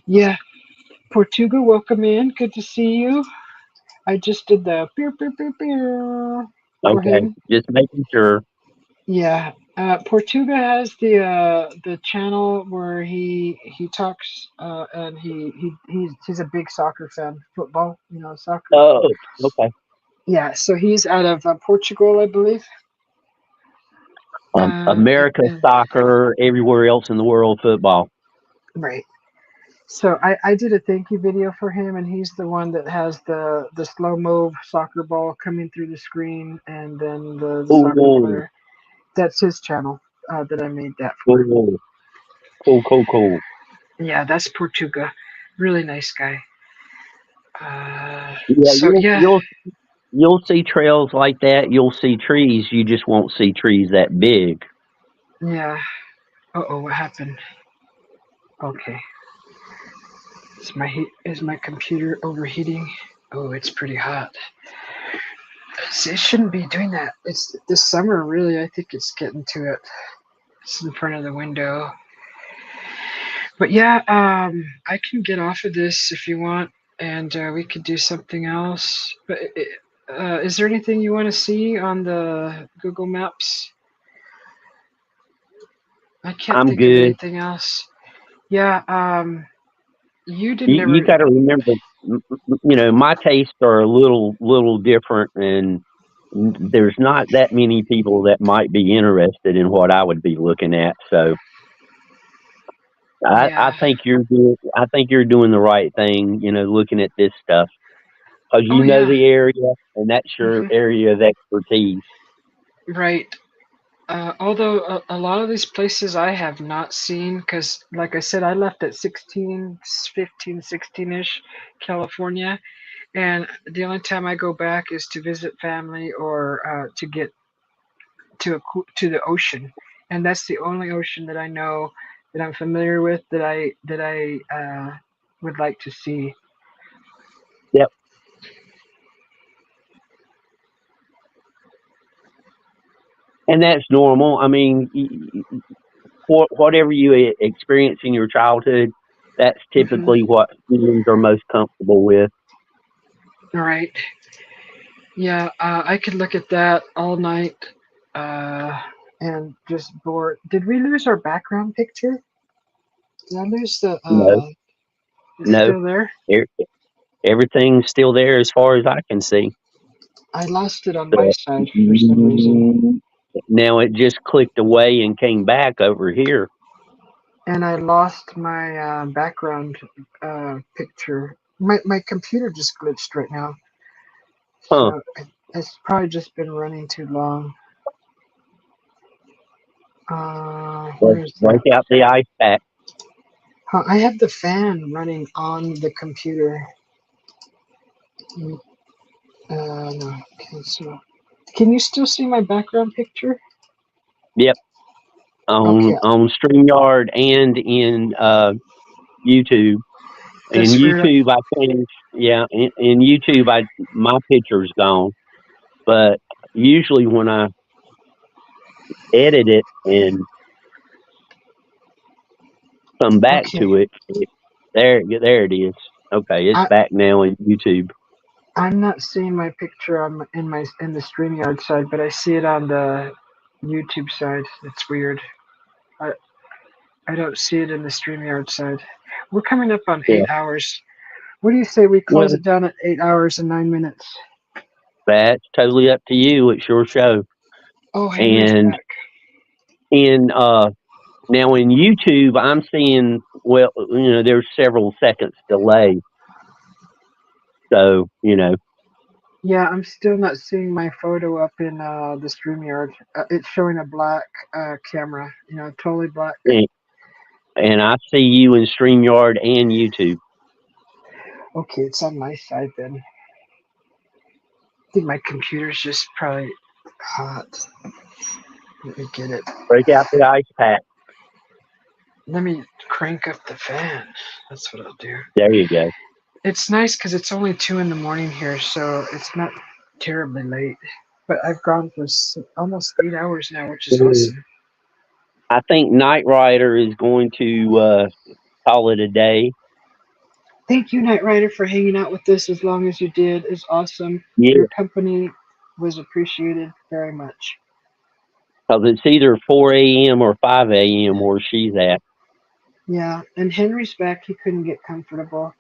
Yeah, Portuga, welcome in. Good to see you. I just did the beer, beer, beer, beer for Okay. him. Just making sure. Yeah, Portuga has the channel where he talks and he's a big soccer fan, football, soccer. Oh, okay. Yeah, so he's out of Portugal, I believe. Uh, America and, soccer, everywhere else in the world football. right. So I did a thank you video for him, and he's the one that has the slow mo soccer ball coming through the screen, and then the soccer Ooh, player. That's his channel that I made that for. cool, cool. Yeah, that's Portuga. Really nice guy. Yeah, So yeah, you'll see trails like that. You'll see trees. You just won't see trees that big. yeah. Oh, what happened? Okay. Is my computer overheating? Oh, it's pretty hot. It shouldn't be doing that. It's this summer, really. I think it's getting to it. It's in front of the window. But yeah, I can get off of this if you want, and we could do something else. But is there anything you want to see on the Google Maps? I can't I'm think of good. anything else. Yeah, you didn't You ever. got to remember, my tastes are a little different, and there's not that many people that might be interested in what I would be looking at. So I Yeah. think I think you're doing the right thing. Looking at this stuff because Oh you know yeah. the area, and that's your Hmm. area of expertise. Right. Although a lot of these places I have not seen, because like I said, I left at 16, 15, 16-ish, California, and the only time I go back is to visit family or to get to the ocean, and that's the only ocean that I know that I'm familiar with that I would like to see. Yep. And that's normal. I mean, whatever you experience in your childhood, that's Hmm. typically what humans are most comfortable with. Right. Yeah, I could look at that all night uh, and just bore. Did we lose our background picture? Did I lose the? No, It's no. still there. There- everything's still there as far as I can see. I lost it on my So, side for some reason. now it just clicked away and came back over here. And I lost my background picture. My computer just glitched right now. Huh. So it's probably just been running too long. Well, Where is break that? out the ice pack. Huh, I have the fan running on the computer. No. Okay, so can you still see my background picture? Yep. Okay, On StreamYard and in YouTube. In that's weird. YouTube, I changed. Yeah, in YouTube, my picture's gone. But usually when I edit it and come back Okay, to it, there it is. Okay, it's I back now in YouTube. I'm not seeing my picture on in the StreamYard side, but I see it on the YouTube side. It's weird. I I don't see it in the StreamYard side. We're coming up on Yeah. 8 hours. What do you say we Well, close it down at 8 hours and 9 minutes? that's totally up to you. It's your show. Oh, Henry's And back. in now in YouTube, I'm seeing, well, there's several seconds delay. So, Yeah, I'm still not seeing my photo up in the StreamYard. It's showing a black camera, totally black. and I see you in StreamYard and YouTube. Okay, it's on my side then. I think my computer's just probably hot. Let me get it. Break out the ice pack. Let me crank up the fan. That's what I'll do. There you go. It's nice because it's only 2 in the morning here, so it's not terribly late. But I've gone for almost 8 hours now, which is awesome. I think Knight Rider is going to call it a day. Thank you, Knight Rider, for hanging out with us as long as you did. It's awesome. Yeah, Your company was appreciated very much. because it's either 4 a.m. or 5 a.m. where she's at. Yeah, and Henry's back. He couldn't get comfortable.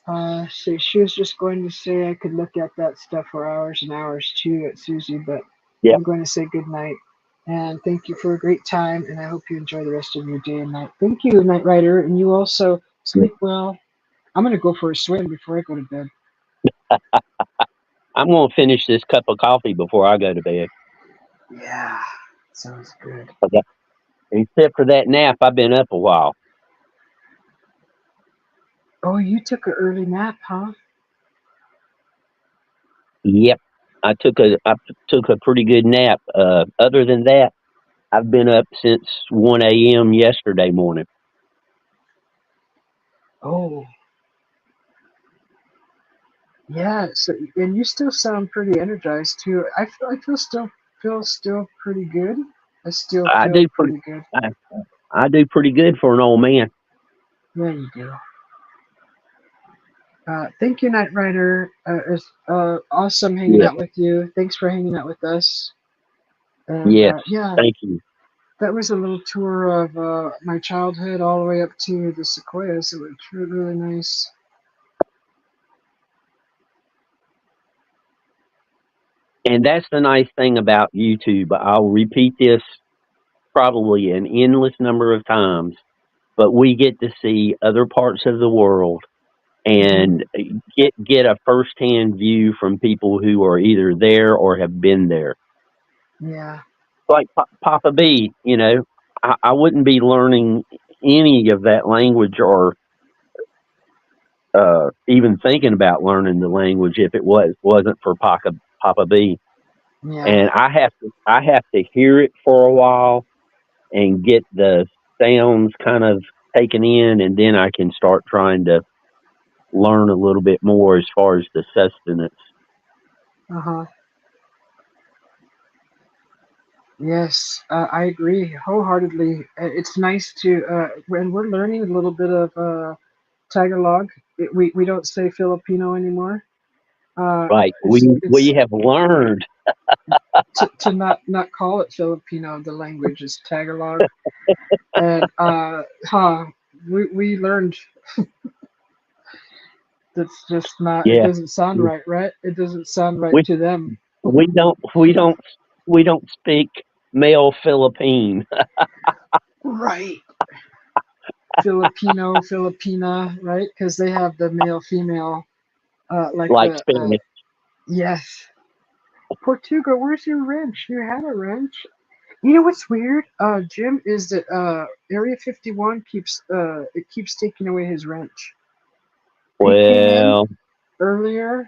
So she was just going to say I could look at that stuff for hours and hours too at Susie, but Yep. I'm going to say good night. And thank you for a great time, and I hope you enjoy the rest of your day and night. Thank you, Knight Rider, and you also sleep well. I'm going to go for a swim before I go to bed. I'm going to finish this cup of coffee before I go to bed. Yeah, sounds good. Except for that nap, I've been up a while. Oh, you took an early nap, huh? Yep. I took a pretty good nap. Other than that, I've been up since 1 a.m. yesterday morning. Oh, yeah. So, and you still sound pretty energized too. I feel still pretty good. I still I feel do pretty pretty good. I, I do pretty good for an old man. Yeah, you do. Thank you, Knight Rider. It's awesome hanging Yeah. out with you. Thanks for hanging out with us. And Yes. yeah, Thank you. that was a little tour of my childhood all the way up to the sequoias. It was really, really nice. And that's the nice thing about YouTube. I'll repeat this probably an endless number of times, but we get to see other parts of the world and get a firsthand view from people who are either there or have been there. Yeah. Like Papa B, I wouldn't be learning any of that language or even thinking about learning the language if it wasn't for Papa B. Yeah. And I have to hear it for a while and get the sounds kind of taken in, and then I can start trying to learn a little bit more as far as the sustenance. Uh-huh. Yes, I agree wholeheartedly. It's nice to when we're learning a little bit of Tagalog. We don't say Filipino anymore. Right. It's We have learned. to not call it Filipino. The language is Tagalog, and we learned That's just not. It Yeah, doesn't sound right, right? It doesn't sound right we to them. we don't speak male Philippine Right. Filipino, Filipina, right? Because they have the male, female, like like the Spanish. yes. Portuga, where's your wrench? You had a wrench. You know what's weird, Jim, is that Area 51 keeps taking away his wrench. He came in Well, earlier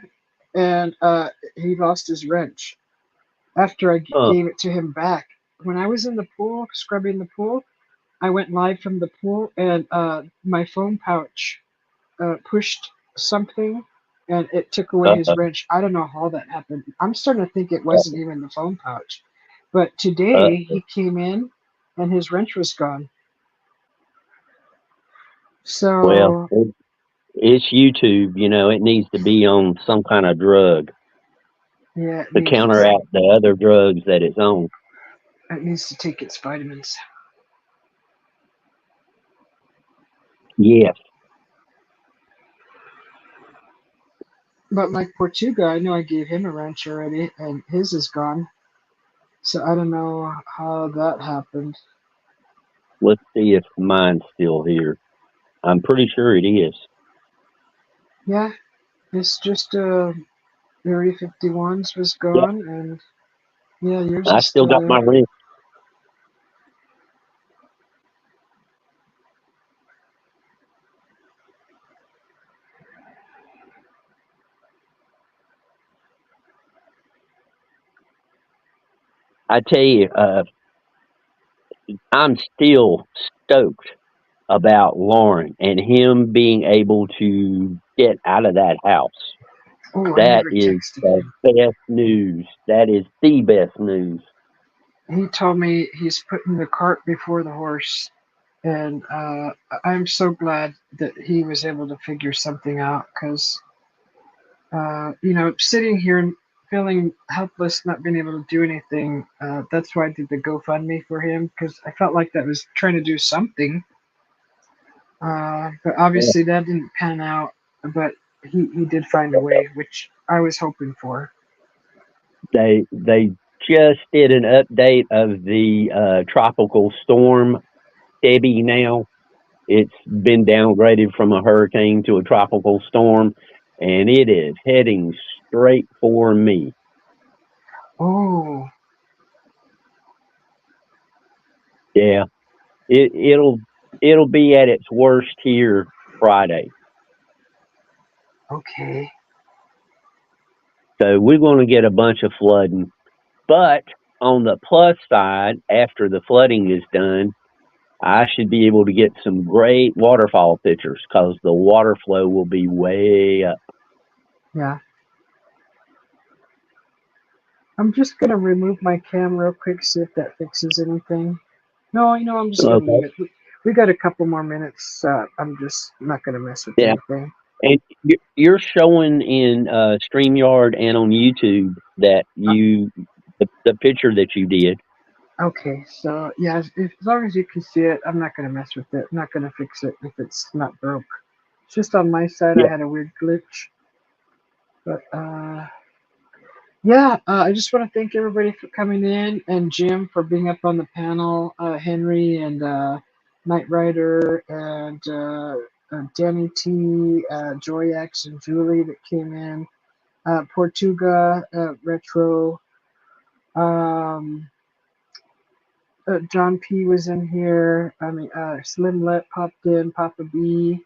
and he lost his wrench after I huh, gave it to him back. When I was in the pool, scrubbing the pool, I went live from the pool and my phone pouch pushed something and it took away uh, his wrench. I don't know how that happened. I'm starting to think it uh, wasn't even the phone pouch. But uh, today he came in and his wrench was gone. well, So it's YouTube. It needs to be on some kind of drug yeah, to counteract the other drugs that it's on. it needs to take its vitamins. Yes, But my Portuga, I know I gave him a wrench already and his is gone. So I don't know how that happened. let's see if mine's still here. I'm pretty sure it is. Yeah, it's just Area 51's was Yeah, gone and yeah, yours I is still still got my there. wrench. I tell you, I'm still stoked about Lauren and him being able to get out of that house. Oh, I That never is texted the him. best news. That is the best news. He told me he's putting the cart before the horse, and I'm so glad that he was able to figure something out. Because sitting here and feeling helpless, not being able to do anything. That's why I did the GoFundMe for him because I felt like that was trying to do something. But Yeah. obviously that didn't pan out. But he did find a way, which I was hoping for. They just did an update of the tropical storm Debbie now. It's been downgraded from a hurricane to a tropical storm, and it is heading straight for me. Oh, Yeah, it'll be at its worst here Friday. okay. So we're going to get a bunch of flooding. But on the plus side, after the flooding is done, I should be able to get some great waterfall pictures because the water flow will be way up. Yeah. I'm just gonna remove my cam real quick, see if that fixes anything. No, I'm just gonna Okay. leave it. We got a couple more minutes. I'm just not gonna mess with Yeah. anything. And you're showing in StreamYard and on YouTube that Uh, the picture that you did. okay, so yeah, as long as you can see it, I'm not gonna mess with it. I'm not gonna fix it if it's not broke. It's just on my side, I Yeah. had a weird glitch. But yeah, I just want to thank everybody for coming in and Jim for being up on the panel, Henry and Knight Rider and Danny T, Joy X and Julie that came in, Portuga, Retro, um, John P was in here. I mean, Slim Let popped in, Papa B,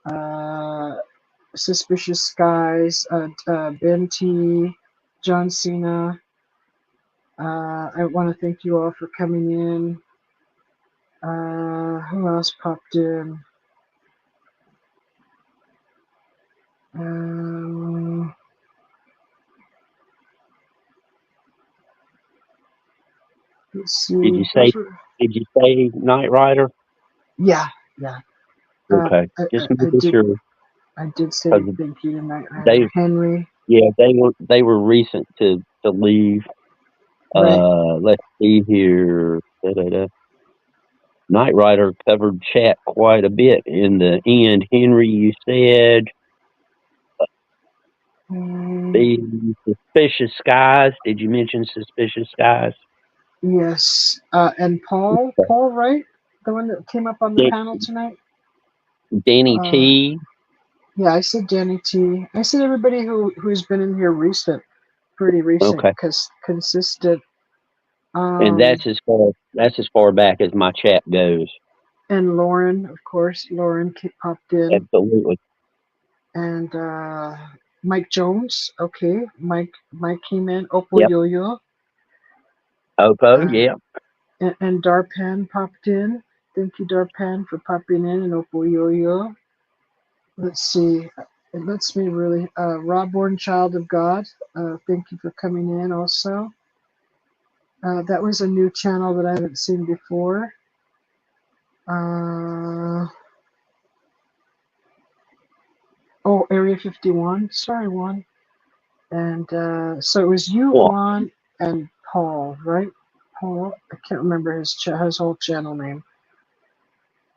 uh, Suspicious Skies, Ben T, John Cena. I want to thank you all for coming in. Who else popped in? Um, let's Did you see. say Those were, did you say Knight Rider? yeah, yeah. Uh, Okay. I, Just I, I making did. sure I did say because thank you to Knight Rider. they Henry, they were recent to leave. right? Let's see here. Da-da-da. Knight Rider covered chat quite a bit in the end. Henry, you said. Mm, The Suspicious Skies. Did you mention Suspicious Skies? yes. And Paul, right? The one that came up on the Dan- panel tonight. Danny Uh, T. yeah, I said Danny T. I said everybody who's been in here pretty recent, Okay, cause consistent. and that's as far back as my chat goes. And Lauren, of course, popped in, Absolutely. and Mike Jones. Okay, Mike came in. Oppo Yep. Yo-Yo, Opo. uh, Yeah. and Darpan popped in. Thank you, Darpan, for popping in, and Oppo Yo-Yo. Let's see. It lets me really. Raw-born child of God. Thank you for coming in. Also, that was a new channel that I haven't seen before. Oh, Area 51. Sorry, Juan. And so it was you, Well, Juan, and Paul, right? Paul. I can't remember his whole channel name.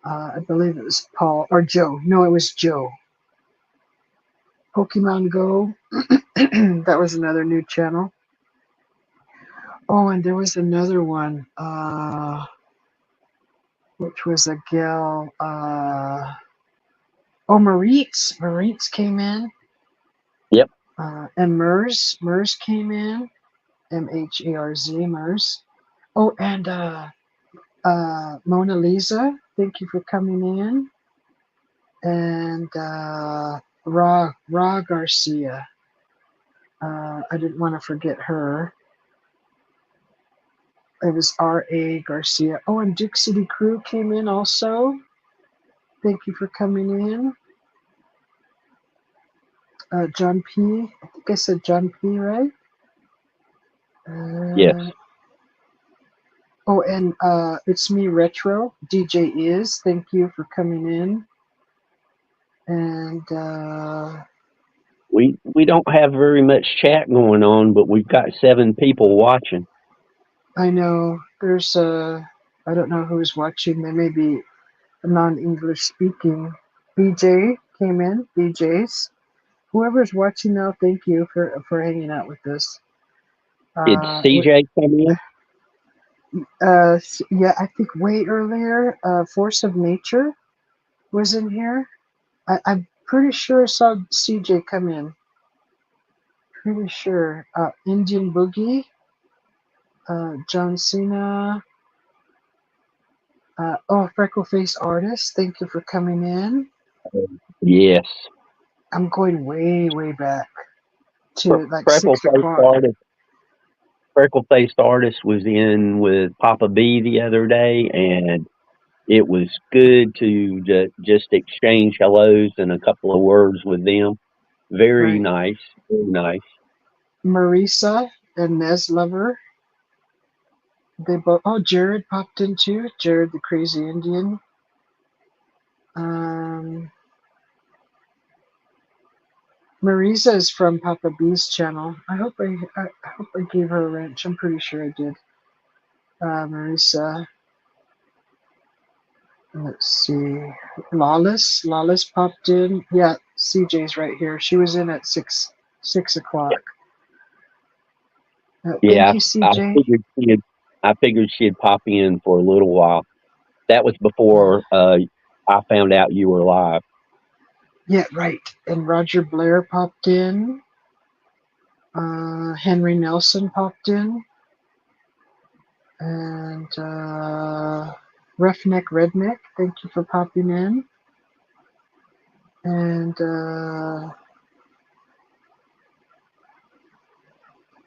I believe it was Paul or Joe. No, it was Joe. Pokemon Go. That was another new channel. Oh, and there was another one, which was a gal. Maritz. Maritz came in. yep. And Mers came in. Mharz, Mers. Oh, and Mona Lisa, thank you for coming in. And Ra Garcia. I didn't want to forget her. It was R.A. Garcia. Oh, and Duke City Crew came in also. Thank you for coming in. John P. I think I said John P, right? Yes. Oh, and it's me, Retro. DJ Is. Thank you for coming in. And We don't have very much chat going on, but we've got 7 people watching. I know there's I don't know who's watching. There may be a non-English speaking. BJ came in. BJ's. Whoever's watching now, thank you for hanging out with us. Did CJ come in? Yeah, I think way earlier. Force of Nature was in here. I'm pretty sure I saw CJ come in. Pretty sure. Indian Boogie. John Cena. Freckle Face Artist. Thank you for coming in. Yes. I'm going way back to like Freckle 6 o'clock. faced artist was in with Papa B the other day, and it was good to just exchange hellos and a couple of words with them. Very Right. nice. Very nice. Marisa and Nez Lover. They both. Oh, Jared popped in too. Jared the Crazy Indian. Marisa is from Papa B's channel. I hope I gave her a wrench. I'm pretty sure I did. Marisa. Let's see. Lawless popped in. Yeah, CJ's right here. She was in at 6 o'clock. Thank Yeah, you, I CJ. figured she'd pop in for a little while. That was before I found out you were live. Yeah, right. And Roger Blair popped in. Henry Nelson popped in. And Roughneck Redneck, thank you for popping in. And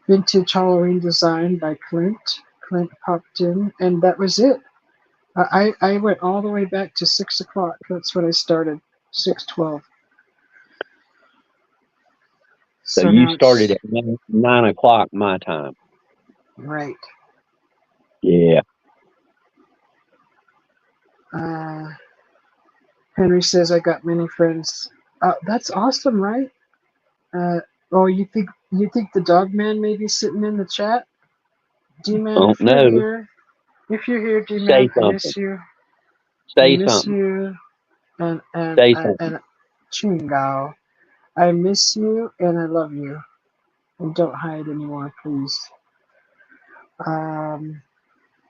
Vintage Halloween Design by Clint. Clint popped in. And that was it. I went all the way back to 6 o'clock. That's when I started. 6:12. So So you now started it's at 9 o'clock my time. right. Yeah. Henry says I got many friends. That's awesome, right? You think the dog man may be sitting in the chat? D man, Oh if you're no. here, D Say man, I something. miss you. I Say miss something. you. And Say something. Chingao. I miss you and I love you. And don't hide anymore, please. Um,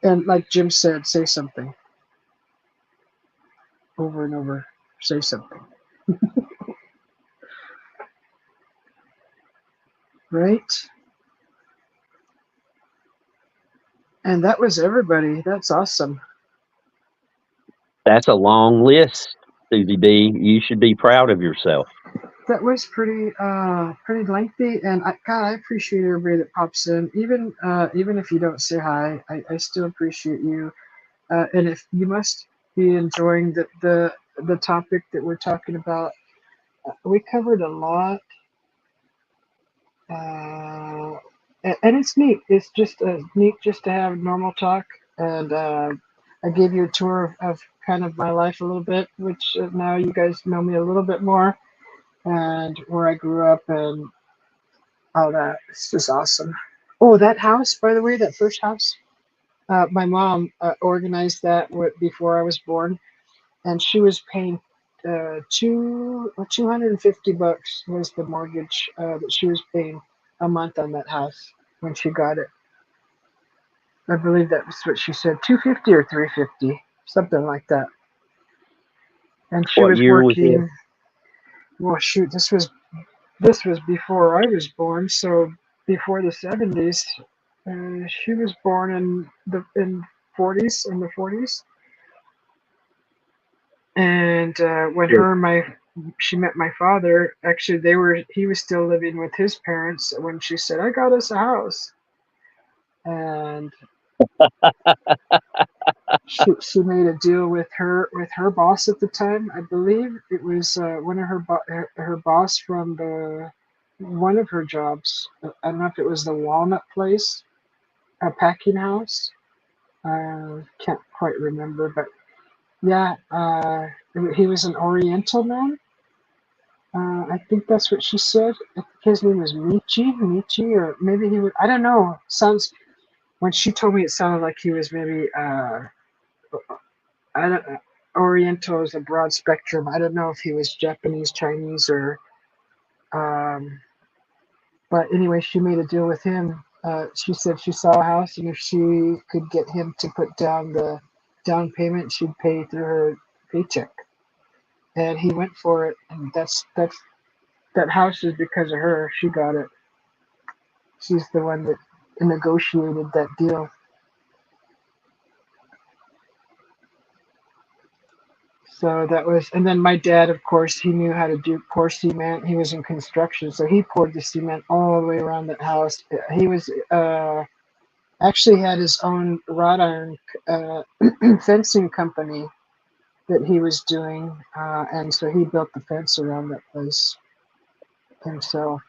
and like Jim said, say something over and over. Say something, right? And that was everybody. That's awesome. That's a long list, Susie B. You should be proud of yourself. That was pretty lengthy, and God, I appreciate everybody that pops in, even if you don't say hi, I still appreciate you. And if you must be enjoying the topic that we're talking about, we covered a lot, and it's neat. It's just neat just to have normal talk, and I gave you a tour of kind of my life a little bit, which now you guys know me a little bit more, and where I grew up and all that. It's just awesome. Oh, that house, by the way, that first house, my mom organized that before I was born, and she was paying $250 was the mortgage that she was paying a month on that house when she got it. I believe that was what she said, 250 or 350, something like that. And she What was year was this? working. Well, shoot, this was before I was born, so before the 70s. She was born in 40s, in the 40s, and when she met my father. Actually, he was still living with his parents when she said, "I got us a house," and she made a deal with her boss at the time. I believe it was one of her boss from the one of her jobs. I don't know if it was the Walnut Place, a packing house. Can't quite remember, but yeah, he was an Oriental man. I think that's what she said. I think his name was Michi, or maybe he was. I don't know. Sounds when she told me, it sounded like he was maybe. I don't. Oriental is a broad spectrum. I don't know if he was Japanese, Chinese, or. Um, but anyway, she made a deal with him. She said she saw a house, and if she could get him to put down the down payment, she'd pay through her paycheck. And he went for it, and that house is because of her. She got it. She's the one that negotiated that deal. So that was, and then my dad, of course, he knew how to pour cement. He was in construction, so he poured the cement all the way around that house. He was actually had his own wrought iron uh, fencing company that he was doing, and so he built the fence around that place himself.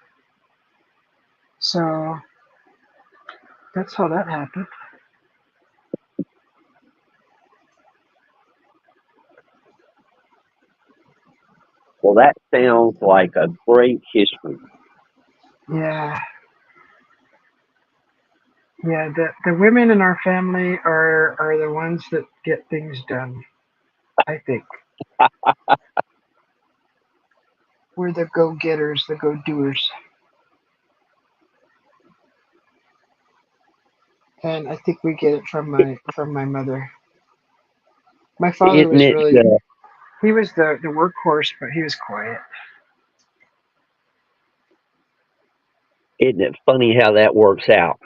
So that's how that happened. Well, that sounds like a great history. Yeah, yeah. The women in our family are the ones that get things done. I think we're the go-getters, the go-doers, and I think we get it from my mother. My father Isn't was it? really he was the workhorse, but he was quiet. Isn't it funny how that works out?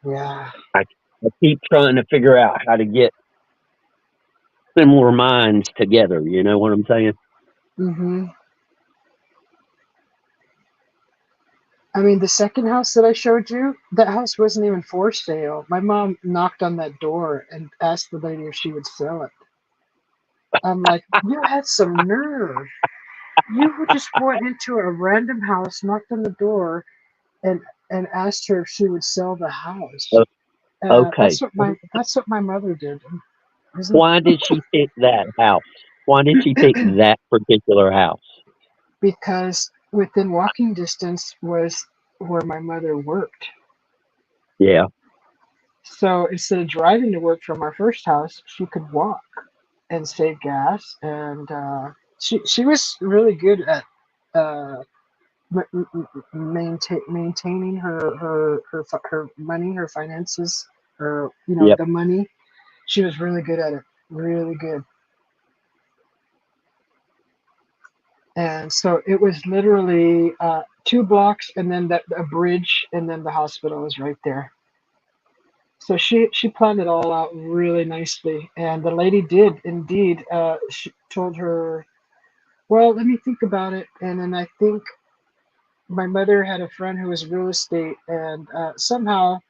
Yeah. I, I keep trying to figure out how to get similar minds together. You know what I'm saying? Mhm. I mean, the second house that I showed you, that house wasn't even for sale. My mom knocked on that door and asked the lady if she would sell it. I'm like, you had some nerve. You just went into a random house, knocked on the door, and asked her if she would sell the house. O- Okay. That's what my mother did. Isn't Why did she pick that house? Why did she pick that particular house? because within walking distance was where my mother worked. Yeah. So instead of driving to work from our first house, she could walk and save gas. And she was really good at maintaining her money, her finances, her Yep. the money. She was really good at it, really good. And so it was literally 2 blocks, and then a bridge, and then the hospital was right there. So she planned it all out really nicely, and the lady did indeed. She told her, "Well, let me think about it." And then I think my mother had a friend who was real estate, and somehow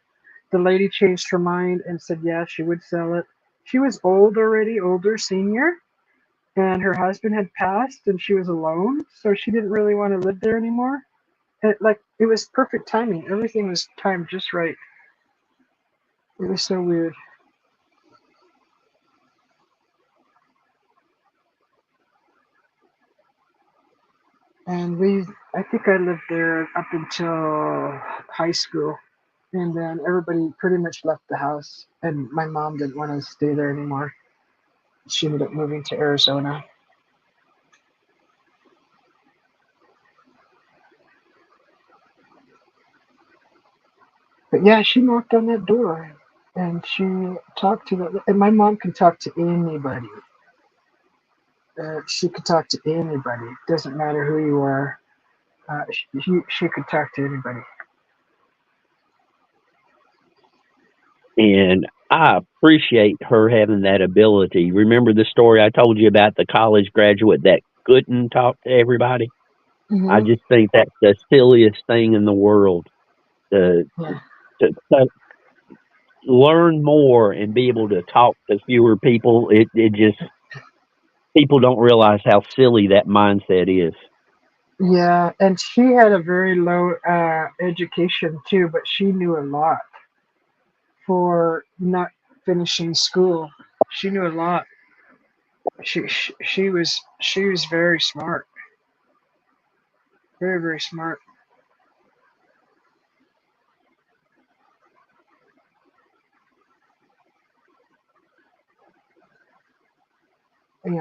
the lady changed her mind and said, "Yeah, she would sell it." She was old already, older senior, and her husband had passed, and she was alone, so she didn't really want to live there anymore. And it was perfect timing. Everything was timed just right. It was so weird. And I think I lived there up until high school. And then everybody pretty much left the house. And my mom didn't want to stay there anymore. She ended up moving to Arizona. But yeah, she knocked on that door and she talked to the. And my mom can talk to anybody. She could talk to anybody. Doesn't matter who you are. She could talk to anybody. And I appreciate her having that ability. Remember the story I told you about the college graduate that couldn't talk to everybody? I Hmm. just think that's the silliest thing in the world to, Yeah. to learn more and be able to talk to fewer people. It just, people don't realize how silly that mindset is. Yeah, and she had a very low education too, but she knew a lot for not finishing school. She knew a lot. She was very smart, very very smart.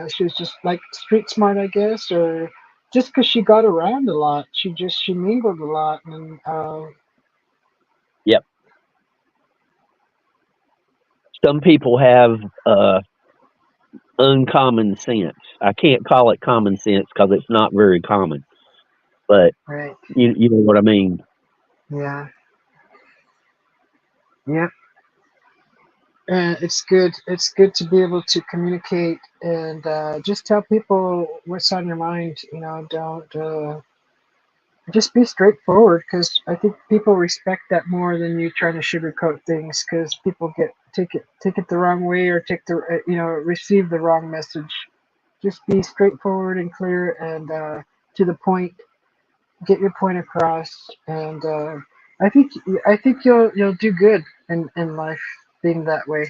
She was just like street smart, I guess, or just because she got around a lot. She mingled a lot, and Yep. Some people have uncommon sense. I can't call it common sense because it's not very common, but right, you know what I mean. yeah, yep. And it's good. It's good to be able to communicate and just tell people what's on your mind. Don't just be straightforward because I think people respect that more than you trying to sugarcoat things because people take it the wrong way or take the receive the wrong message. Just be straightforward and clear and to the point. Get your point across, and I think I think you'll do good in life being that way.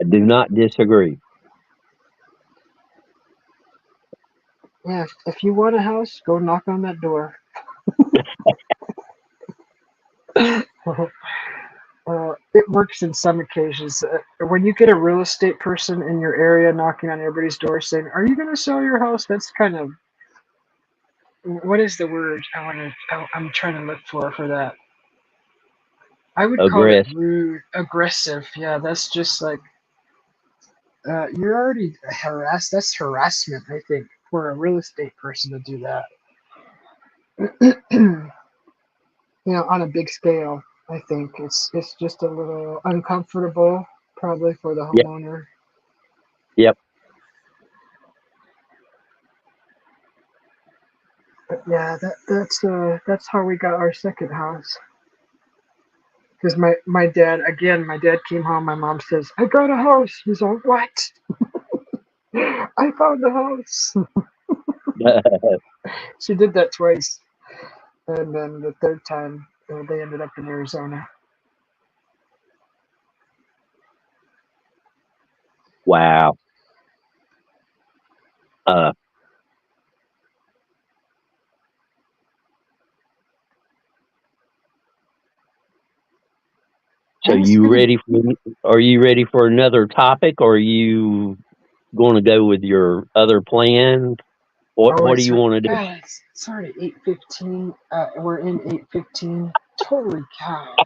I do not disagree. Yeah, if you want a house, go knock on that door. It works in some occasions. When you get a real estate person in your area knocking on everybody's door saying, "Are you going to sell your house?" That's kind of what is the word I'm trying to look for that. I would call it Aggressive. rude, aggressive. Yeah, that's just like you're already harassed. That's harassment, I think, for a real estate person to do that. On a big scale. I think it's just a little uncomfortable, probably for the Yep. homeowner. Yep. But yeah, that's how we got our second house. Because my dad came home. My mom says, "I got a house." He's like, "What?" I found a house. She did that twice, and then the third time they ended up in Arizona. Wow. Uh, so And it's you been ready for? Are you ready for another topic, or are you? going to go with your other plan? What Oh, What do it's you want to do? it's already 8:15. We're in 8:15. Holy cow.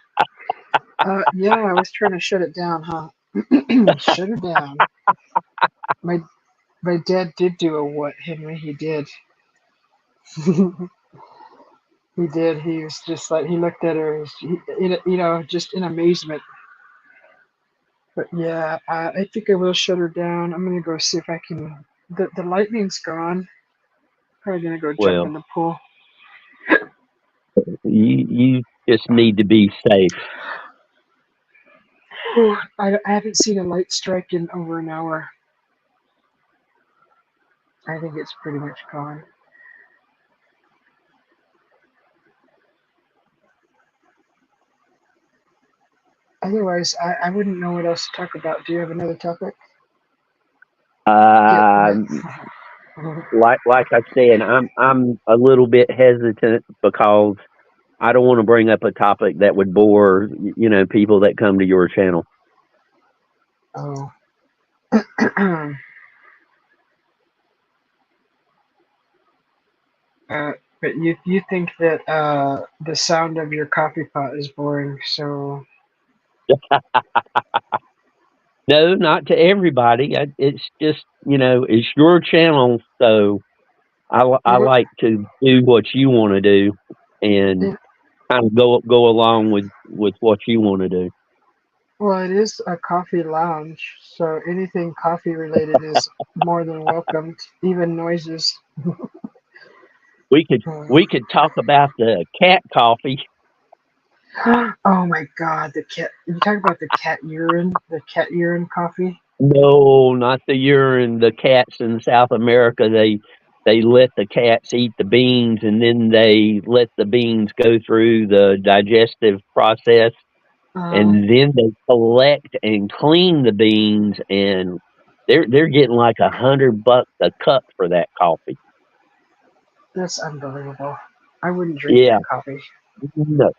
Yeah, I was trying to shut it down, huh? Shut it down. My my dad did do a what, Henry? He did. He did. He was just like he looked at her, just in amazement. But yeah, I think I will shut her down. I'm gonna go see if I can. The lightning's gone. Probably gonna go jump Well, in the pool. you just need to be safe. I haven't seen a light strike in over an hour. I think it's pretty much gone. Otherwise, I wouldn't know what else to talk about. Do you have another topic? Get Uh, wet. like I said, I'm a little bit hesitant because I don't want to bring up a topic that would bore people that come to your channel. Oh. But you think that the sound of your coffee pot is boring, so No, not to everybody. It's just it's your channel, so I well, like to do what you want to do and it, kind of go along with what you want to do. well, it is a coffee lounge, so anything coffee related is more than welcomed, even noises. We could we could talk about the cat coffee. Oh my God, the cat! You talk about the cat urine coffee. No, not the urine. The cats in South America, they let the cats eat the beans, and then they let the beans go through the digestive process, Uh, and then they collect and clean the beans, and they're getting like $100 a cup for that coffee. that's unbelievable. I wouldn't drink Yeah, that coffee. no,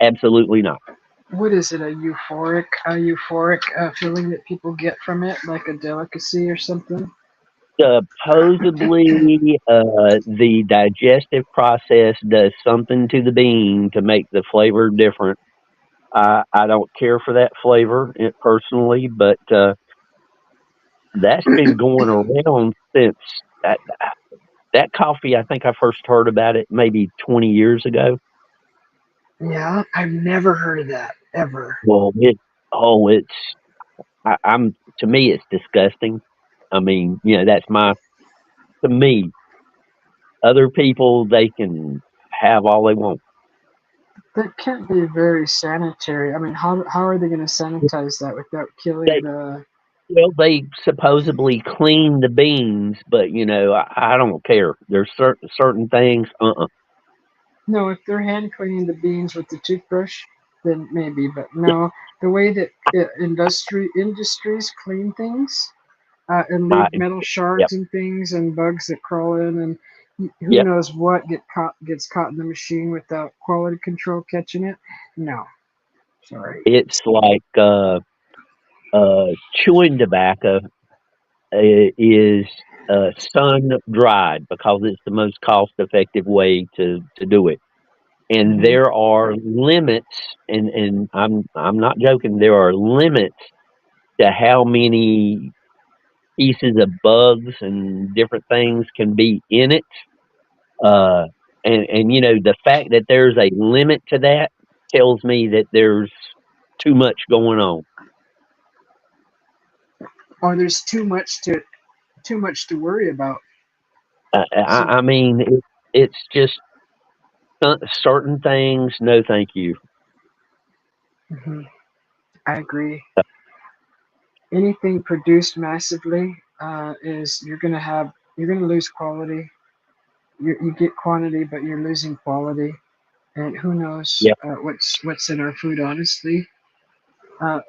absolutely not. What is it? A euphoric feeling that people get from it, like a delicacy or something? Supposedly, the digestive process does something to the bean to make the flavor different. I don't care for that flavor personally, but that's been going around since that coffee. I think I first heard about it maybe 20 years ago. Yeah, I've never heard of that ever. Well, it's I'm to me it's disgusting. I mean, that's to me. Other people they can have all they want. That can't be very sanitary. I mean, how are they going to sanitize that without killing They the? Well, they supposedly clean the beans, but I don't care. There's certain things. No, if they're hand cleaning the beans with the toothbrush, then maybe. But no, the way that industries clean things and I, leave metal yep, shards and things and bugs that crawl in and who yep. knows what gets caught in the machine without quality control catching it. No, sorry. It's like chewing tobacco is sun dried because it's the most cost effective way to do it. And Hmm. there are limits, and I'm not joking. There are limits to how many pieces of bugs and different things can be in it. Uh, and the fact that there's a limit to that tells me that there's too much going on. Or there's too much to worry about. So I mean, it's just certain things. No, thank you. mhm, I agree. Anything produced massively is you're gonna lose quality. You get quantity, but you're losing quality. And who knows Yep. what's in our food? Honestly, uh,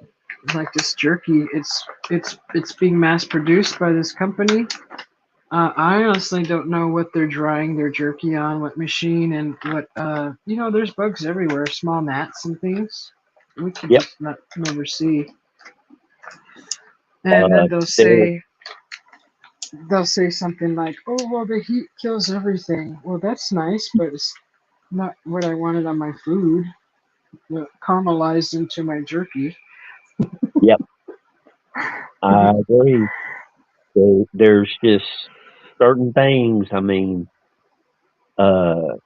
like this jerky, it's being mass produced by this company. I honestly don't know what they're drying their jerky on, what machine, and what. There's bugs everywhere, small gnats and things. We can Yep. just not never see. And then they'll There, say, they'll say something like, "Oh, well, the heat kills everything." Well, that's nice, but it's not what I wanted on my food. Caramelized into my jerky. Yep, I agree. There's just certain things. I mean, uh,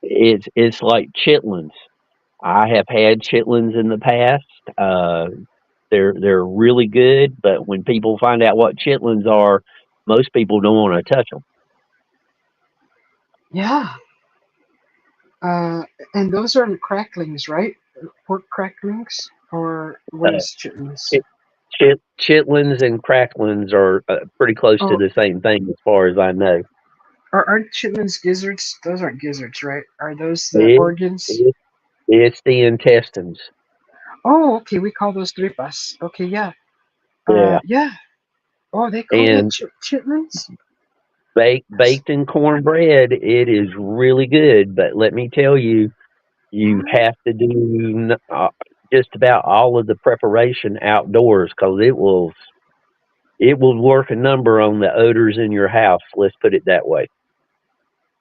it's like chitlins. I have had chitlins in the past. They're really good, but when people find out what chitlins are, most people don't want to touch them. Yeah, and those are cracklings, right? Pork cracklings, or what Uh, is chitlins? it, chitlins and cracklins are pretty close to Oh, the same thing, as far as I know. aren't chitlins gizzards? Those aren't gizzards, right? Are those the It, organs? it, it's the intestines. Oh, okay. We call those tripas. Okay, yeah. Yeah, Yeah. Oh, they call that and chitlins. baked in cornbread, it is really good. But let me tell you, you What? have to do just about all of the preparation outdoors, because it will work a number on the odors in your house. Let's put it that way.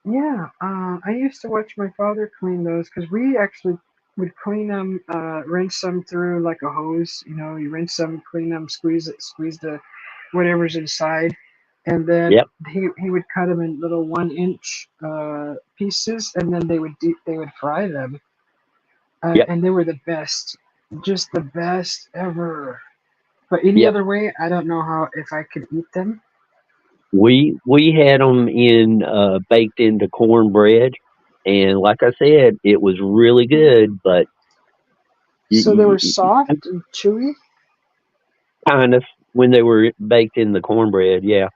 Yeah. I used to watch my father clean those because we actually would clean them, rinse them through like a hose. You know, you rinse them, clean them, squeeze it, squeeze the whatever's inside, and then Yep, he would cut them in little 1 inch pieces, and then they would fry them, yep, and they were the best, just the best ever. But any yep. other way, I don't know how if I could eat them. We had them in baked into cornbread, and like I said, it was really good. But So they were you, soft and chewy. kind of when they were baked in the cornbread, yeah.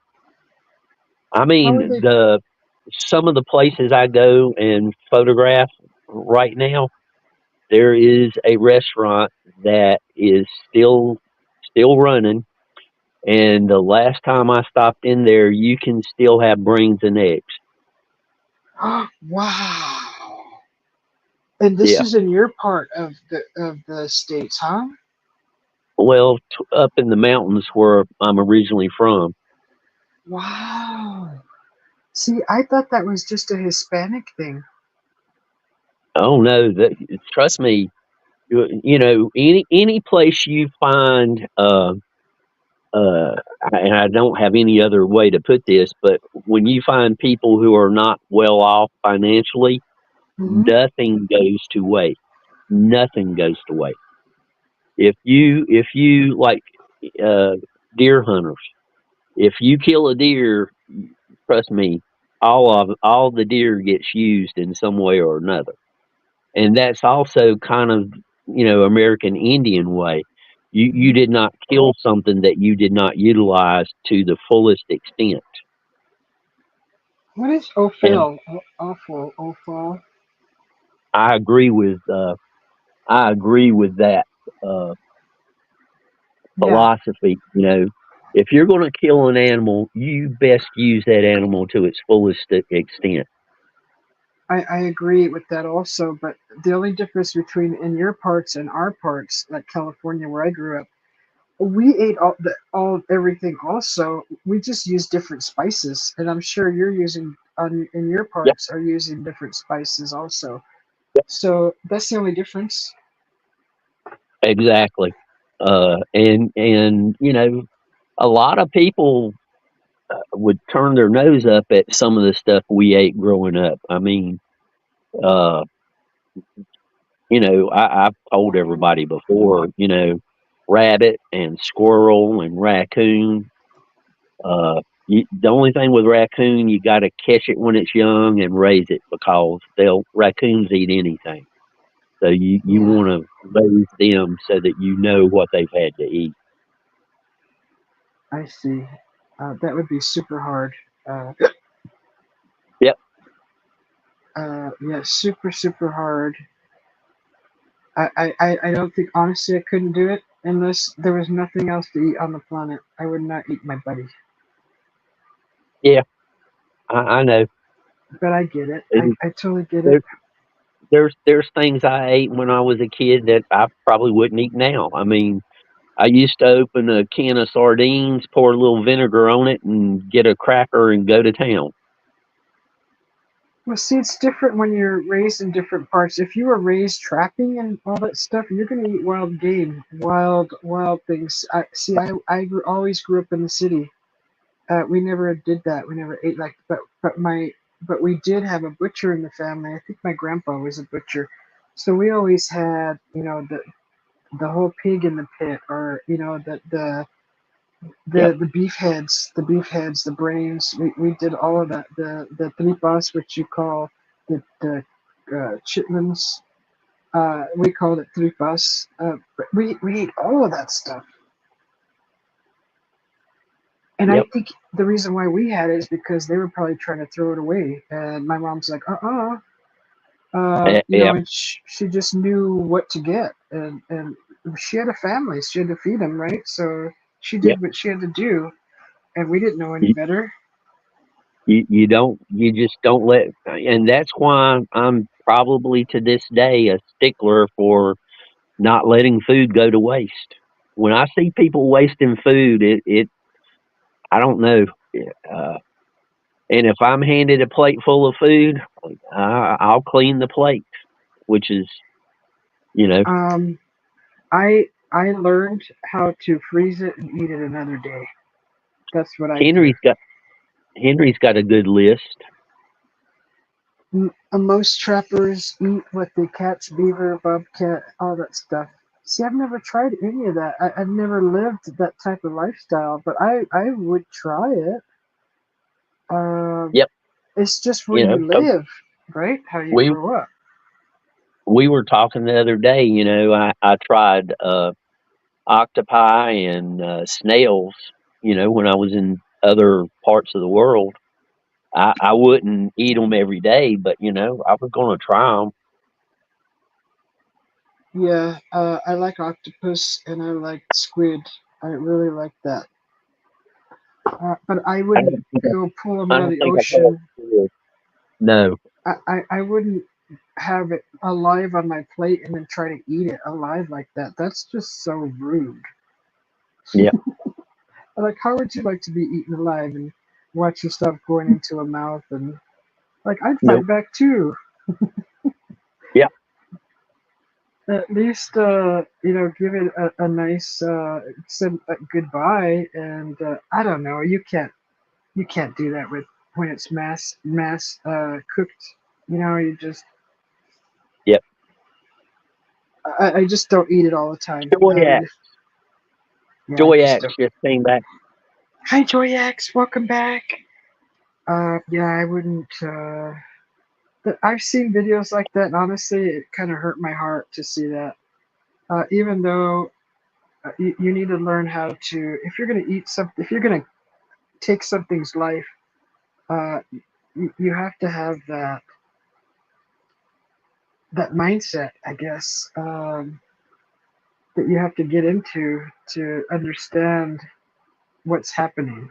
I How were mean, they? the some of the places I go and photograph right now, there is a restaurant that is still running, and the last time I stopped in there, you can still have brains and eggs. Wow. And this Yeah. is in your part of the states, huh? Well, up in the mountains where I'm originally from. Wow. See, I thought that was just a Hispanic thing. Oh no, trust me. Any place you find, and I don't have any other way to put this, but when you find people who are not well off financially, Hmm. nothing goes to waste. Nothing goes to waste. If you like uh, deer hunters, if you kill a deer, trust me, all the deer gets used in some way or another. And that's also kind of American Indian way. You Hmm. did not kill something that you did not utilize to the fullest extent. What is And Ophel? Awful, Ophel. I agree with that uh, Yeah, philosophy. If you're going to kill an animal, you best use that animal to its fullest extent. I agree with that also. But the only difference between in your parts and our parts, like California, where I grew up, we ate all everything. Also, we just use different spices, and I'm sure you're using in your Yeah, parts are using different spices also. So that's the only difference. exactly. And a lot of people would turn their nose up at some of the stuff we ate growing up. I mean, uh, I've told everybody before, rabbit and squirrel and raccoon. The only thing with raccoon, you got to catch it when it's young and raise it, because raccoons eat anything. So you Yeah, want to raise them so that you know what they've had to eat. I see. That would be super hard. Uh, Yep. yeah, super hard. I don't think honestly I couldn't do it unless there was nothing else to eat on the planet. I would not eat my buddy. Yeah, I know. But I get it. And I totally get it. there, there's things I ate when I was a kid that I probably wouldn't eat now. I mean, I used to open a can of sardines, pour a little vinegar on it, and get a cracker and go to town. Well, see, it's different when you're raised in different parts. If you were raised trapping and all that stuff, you're going to eat wild game, wild things. Always grew up in the city. We never did that. We never ate like, but we did have a butcher in the family. I think my grandpa was a butcher, so we always had, the whole pig in the pit, or Yep. the beef heads, the brains. We did all of that. The tripas, which you call the chitlins. We called it tripas. But we ate all of that stuff. And I Yep. think the reason why we had it is because they were probably trying to throw it away. And my mom's like, Yeah. and she just knew what to get. And she had a family. She had to feed them, right? So she Yep. did what she had to do. And we didn't know any You, better. you just don't let, and that's why I'm probably to this day a stickler for not letting food go to waste. When I see people wasting food, I don't know. Uh, and if I'm handed a plate full of food, I'll clean the plate, which is, you know, Um, I learned how to freeze it and eat it another day. That's what I do. Henry's got Henry's got a good list. Most trappers eat what they catch: beaver, bobcat, all that stuff. See, I've never tried any of that. I've never lived that type of lifestyle, but I would try it. Um, Yep. it's just where you 'Cause live, right? How you we grow up. we were talking the other day. I tried octopi and snails. When I was in other parts of the world, I wouldn't eat them every day, but I was going to try them. Yeah, I like octopus and I like squid. I really like that. But I I wouldn't don't think go pull them I out of don't the think I've had ocean. it. No. I wouldn't have it alive on my plate and then try to eat it alive like that. That's just so rude. Yeah. Like, how would you like to be eaten alive and watch yourself going into a mouth? And like, I'd fight Nope. back too. Yeah. At least, give it a nice said goodbye. And I don't know, you can't do that with when it's mass cooked. You just Yep. I just don't eat it all the time. Joy Yeah, I just Joyax don't. just came back. Hi, Joyax, welcome back. Yeah, I wouldn't. I've seen videos like that, and honestly, it kind of hurt my heart to see that. Even though you need to learn how to, if you're going to eat something, if you're going to take something's life, uh, you have to have that mindset, I guess, that you have to get into to understand what's happening.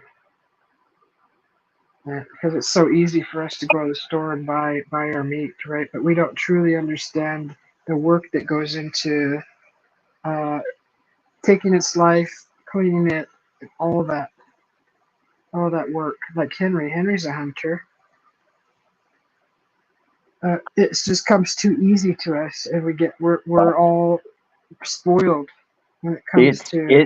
Because it's so easy for us to go to the store and buy our meat, right? But we don't truly understand the work that goes into uh, taking its life, cleaning it, all that work. Like Henry's a hunter. It just comes too easy to us, and we're all spoiled when it comes It's to.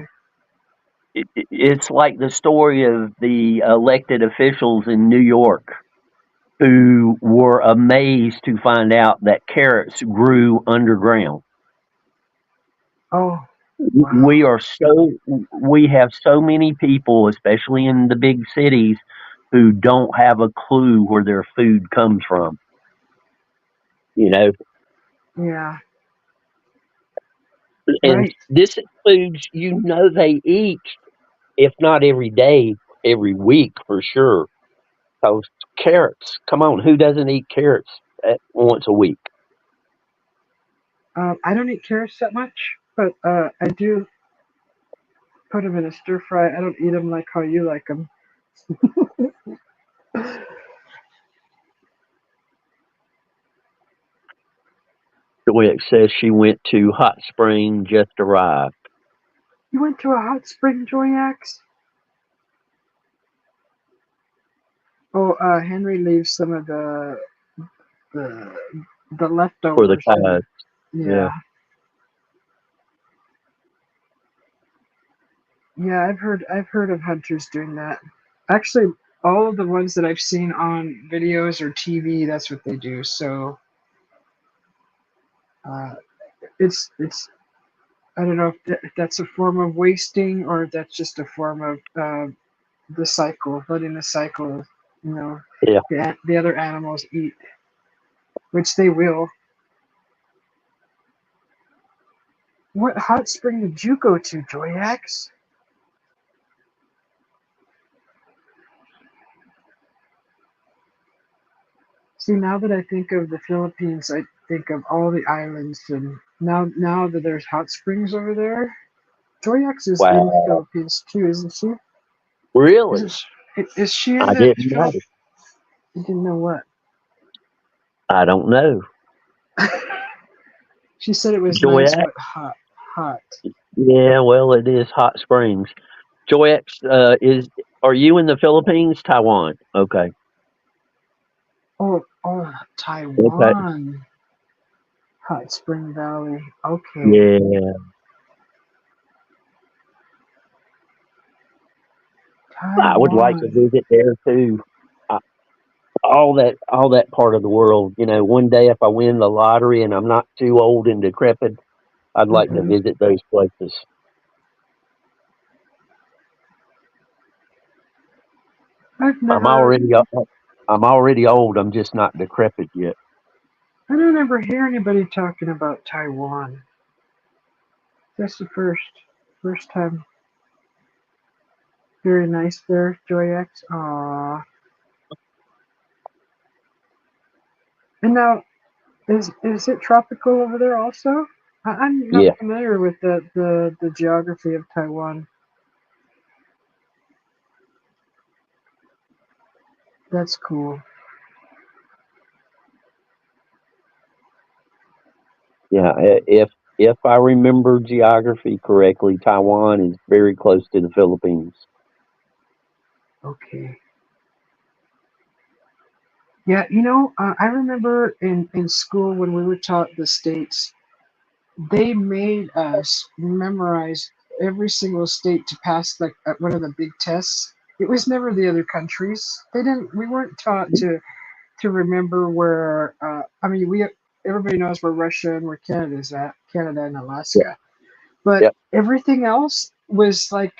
it's like the story of the elected officials in New York who were amazed to find out that carrots grew underground. Oh, wow. We have so many people, especially in the big cities, who don't have a clue where their food comes from. You know, Yeah, and right. this is foods they eat, if not every day, every week for sure. So carrots, come on, who doesn't eat carrots once a week? I don't eat carrots that much, but I do put them in a stir fry. I don't eat them like how you like them. The way it says she went to Hot Spring, just arrived. You went to a hot spring, Joyax? Oh, Henry leaves some of the the for the leftovers in. tide. Yeah, Yeah. yeah. I've heard of hunters doing that. Actually, all of the ones that I've seen on videos or TV, that's what they do. So uh, it's I don't know if that's a form of wasting or if that's just a form of the cycle, letting the cycle, you know, Yeah. the other animals eat, which they will. What hot spring did you go to, Joyax? See, now that I think of the Philippines, I think of all the islands, and now that there's hot springs over there, Joyax is in the Wow. Philippines too, isn't she? Isn't Really? she? Is she in I the didn't know. Philippines? You didn't know what? I don't know. She said it was nice Joy but hot, hot. Yeah, well, it is hot springs. Joy are you in the Philippines? Taiwan. Okay. Oh, Okay. Taiwan, Hot Spring Valley. Okay, Yeah. I would like to Taiwan. visit there too. I, all that part of the world. One day if I win the lottery and I'm not too old and decrepit, I'd like to Hmm. visit those places. I've I'm never. already o- I'm already old. I'm just not decrepit yet. I don't ever hear anybody talking about Taiwan. That's the first time. Very nice there, Joyax. Aww. And now, is it tropical over there also? I'm not Yeah. familiar with the geography of Taiwan. That's cool. Yeah. If I remember geography correctly, Taiwan is very close to the Philippines. Okay. Yeah, I remember in school when we were taught the states, they made us memorize every single state to pass like one of the big tests. It was never the other countries. They didn't. We weren't taught to remember where. I mean, we everybody knows where Russia and where Canada's at, Canada and Yeah. Alaska. But Yeah. everything else was like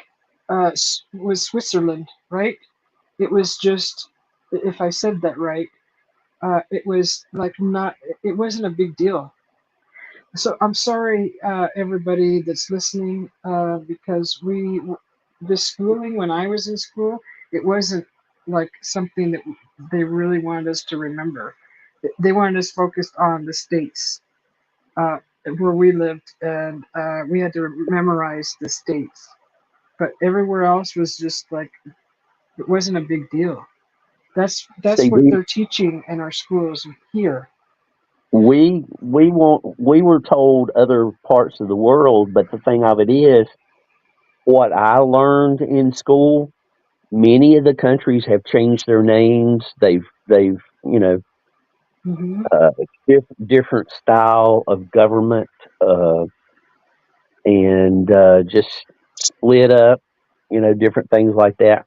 was Switzerland, right? It was just, if I said that right, it was like not. It wasn't a big deal. So I'm sorry, everybody that's listening, because the schooling when I was in school, it wasn't like something that they really wanted us to remember. They wanted us focused on the states where we lived, and we had to memorize the states. But everywhere else was just like it wasn't a big deal. That's See, what they're teaching in our schools here. we were told other parts of the world, but the thing of it is, what I learned in school, many of the countries have changed their names. They've Hmm. uh, different style of government, uh, and just split up. Different things like that.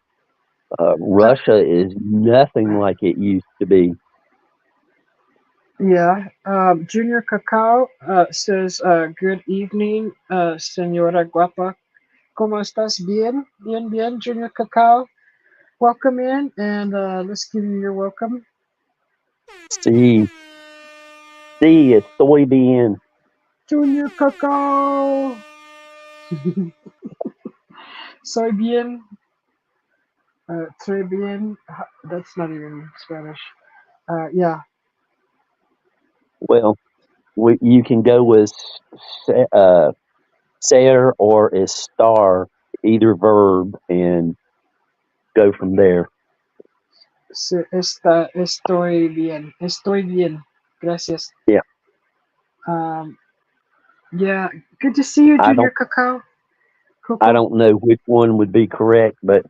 Uh, Russia is nothing like it used to be. Yeah, Junior Cacao says, good evening, Senora Guapa. ¿Cómo estás? Bien, bien, bien, Junior Cacao. Welcome in, and let's give you your welcome. Sí, sí, estoy bien. Junior Cacao! Soy bien, très bien. That's not even Spanish. Yeah, Well, you can go with ser or estar, either verb, and go from there. estoy bien. Gracias. Yeah, Um, yeah, good to see you, I Junior don't. Cacao. Cool, I cool. don't know which one would be correct, but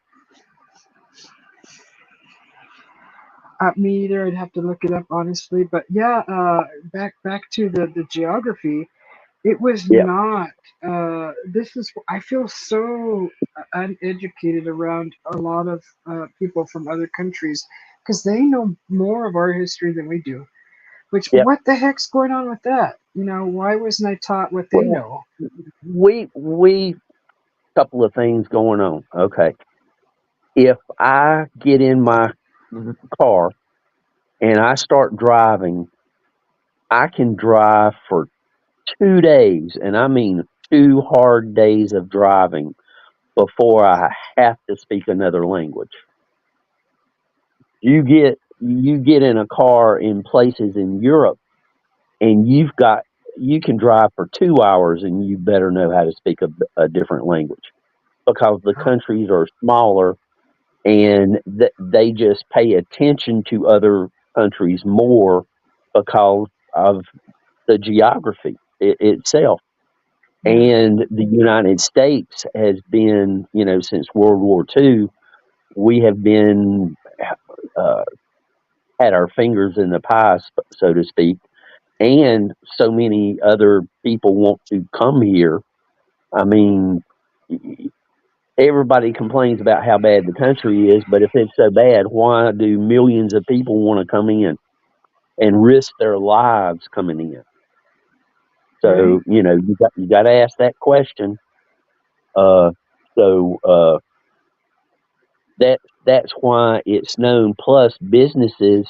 Me either. I'd have to look it up honestly. But yeah, back to the geography. It was yeah, not. This is. I feel so uneducated around a lot of people from other countries because they know more of our history than we do. Which, yeah. what the heck's going on with that? Why wasn't I taught what they Well, know? we couple of things going on. Okay, if I get in my car and I start driving, I can drive for 2 days, and I mean 2 hard days of driving before I have to speak another language. You get in a car in places in Europe, and you can drive for 2 hours, and you better know how to speak a different language because the countries are smaller, and they just pay attention to other countries more because of the geography itself. Yeah, And the United States has been, since World War II, we have been uh, had our fingers in the pie, so to speak, and so many other people want to come here. I mean, everybody complains about how bad the country is, but if it's so bad, why do millions of people want to come in and risk their lives coming in? right, So you got to ask that question. Uh, so that's why it's known. Plus, businesses,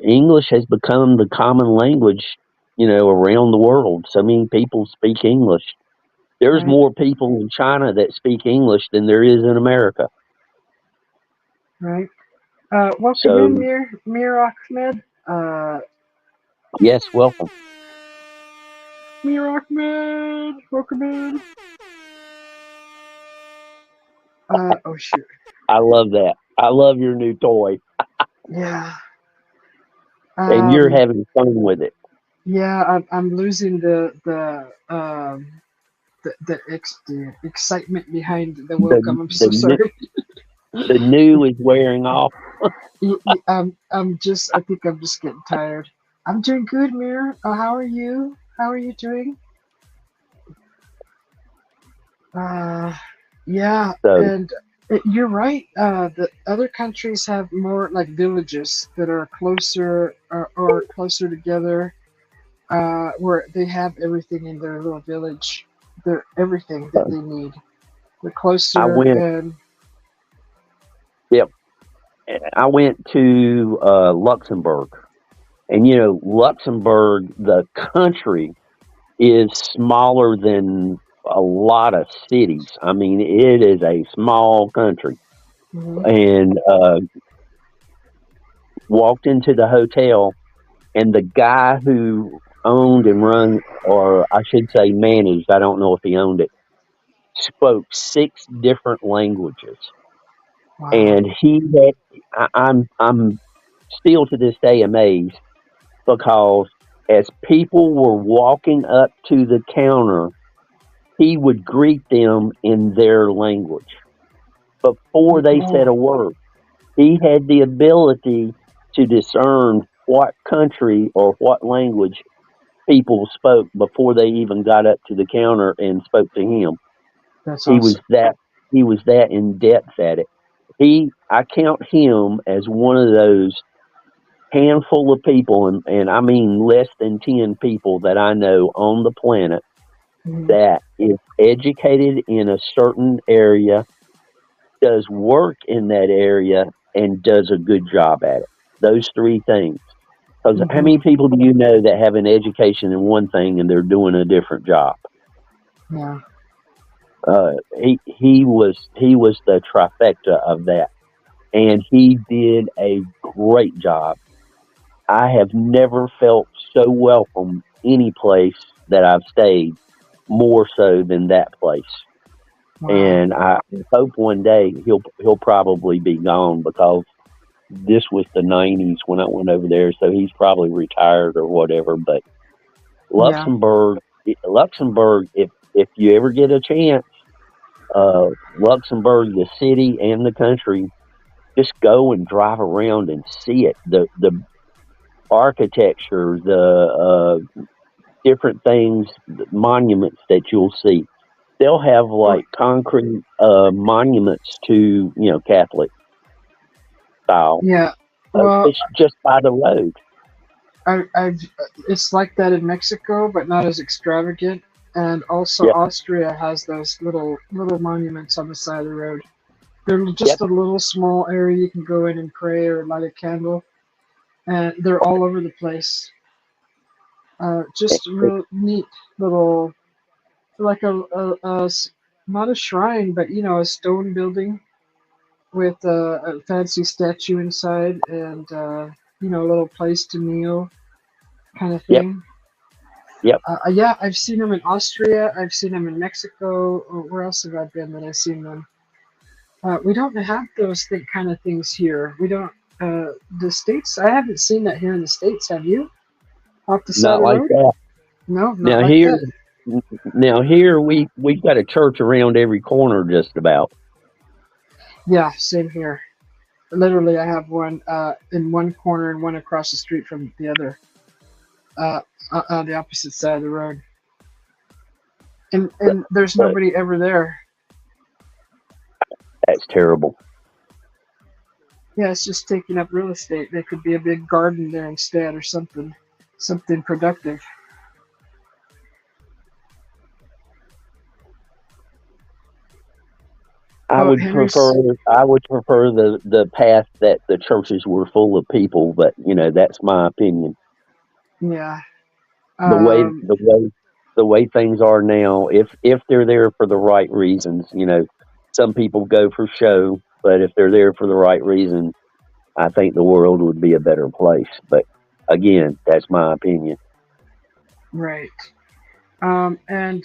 English has become the common language, around the world. So many people speak English. There's right, more people in China that speak English than there is in America. right. Welcome in, So Mir Ahmed. yes, welcome. Mir Ahmed, welcome in. Oh shoot. I love that. I love your new toy, Yeah. and you're Um. having fun with it. Yeah. I'm losing the excitement behind the The welcome. I'm the so new- sorry. the new is wearing off. I think I'm just getting tired. I'm doing good, Mir. How are you? How are you doing? Uh, yeah, So and you're right. The other countries have more like villages that are closer or closer together, where they have everything in their little village. They're everything that they need. They're I closer, went. and Yep, I went to Luxembourg, and Luxembourg, the country is smaller than a lot of cities. I mean, it is a small country, mhm. and walked into the hotel, and the guy who owned and run, or I should say managed, I don't know if he owned it, spoke 6 different languages, Wow. and I'm still to this day amazed because as people were walking up to the counter, he would greet them in their language before they said Oh, a word. He had the ability to discern what country or what language people spoke before they even got up to the counter and spoke to him. that's He was awesome. that he was that in depth at it. I count him as one of those handful of people, and I mean less than 10 people that I know on the planet Mhm. that is educated in a certain area, does work in that area, and does a good job at it. Those 3 things. Because how Mhm. many people do you know that have an education in one thing and they're doing a different job? Yeah. He was the trifecta of that, and he did a great job. I have never felt so welcome any place that I've stayed more so than that place. Wow. And I hope one day he'll probably be gone because this was the '90s when I went over there, so he's probably retired or whatever. But Yeah. Luxembourg, if you ever get a chance, Luxembourg, the city and the country, just go and drive around and see it. The architecture, the different things, the monuments that you'll see. They'll have Oh, like concrete monuments to Catholic style. yeah. Well, It's just by the road. I've it's like that in Mexico, but not as extravagant. And also Yep, Austria has those little monuments on the side of the road. They're yep. just a little small area you can go in and pray or light a candle, and they're all over the place. It, Just it, real neat little, like not a shrine, but a stone building with a fancy statue inside, and a little place to kneel, kind of yep, thing. yep. Yeah, I've seen them in Austria. I've seen them in Mexico. Where else have I been that I've seen them? We don't have those kind of things here. We don't. The States, I haven't seen that here in the States. Have you? Off the side of Not the like road? that. No, not Now like here, that. now here we've got a church around every corner, just about. Yeah, same here. Literally, I have one in one corner and one across the street from the other, uh, on the opposite side of the road. And there's But nobody ever there. that's terrible. Yeah, it's just taking up real estate. There could be a big garden there instead, or something productive. I Oh, would prefer Henry's. I would prefer the path that the churches were full of people, but that's my opinion. Yeah. The way Um. the way the way things are now, if they're there for the right reasons, some people go for show, but if they're there for the right reason, I think the world would be a better place. But again, that's my opinion. Right. And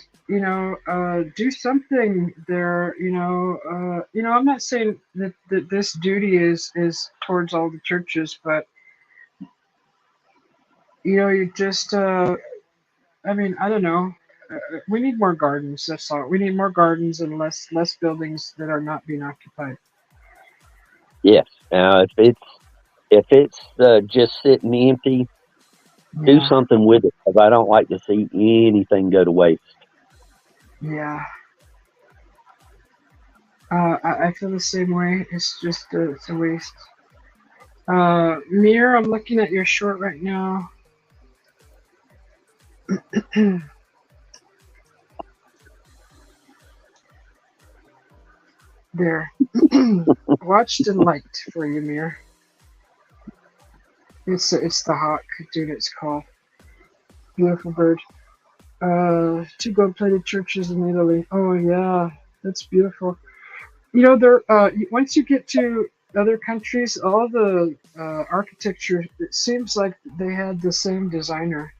do something there. I'm not saying that this duty is towards all the churches, but you just. I mean, I don't know. We need more gardens. That's all. We need more gardens and less buildings that are not being occupied. Yes. Now, if it's just sitting empty, do Yeah. something with it. Because I don't like to see anything go to waste. Yeah. I feel the same way. It's just it's a waste. Mir, I'm looking at your short right now. There. Watched and liked for you, Mir. It's the hawk, dude. It's called beautiful bird. Two gold-plated churches in Italy. Oh yeah, that's beautiful. There. Once you get to other countries, all the architecture, it seems like they had the same designer.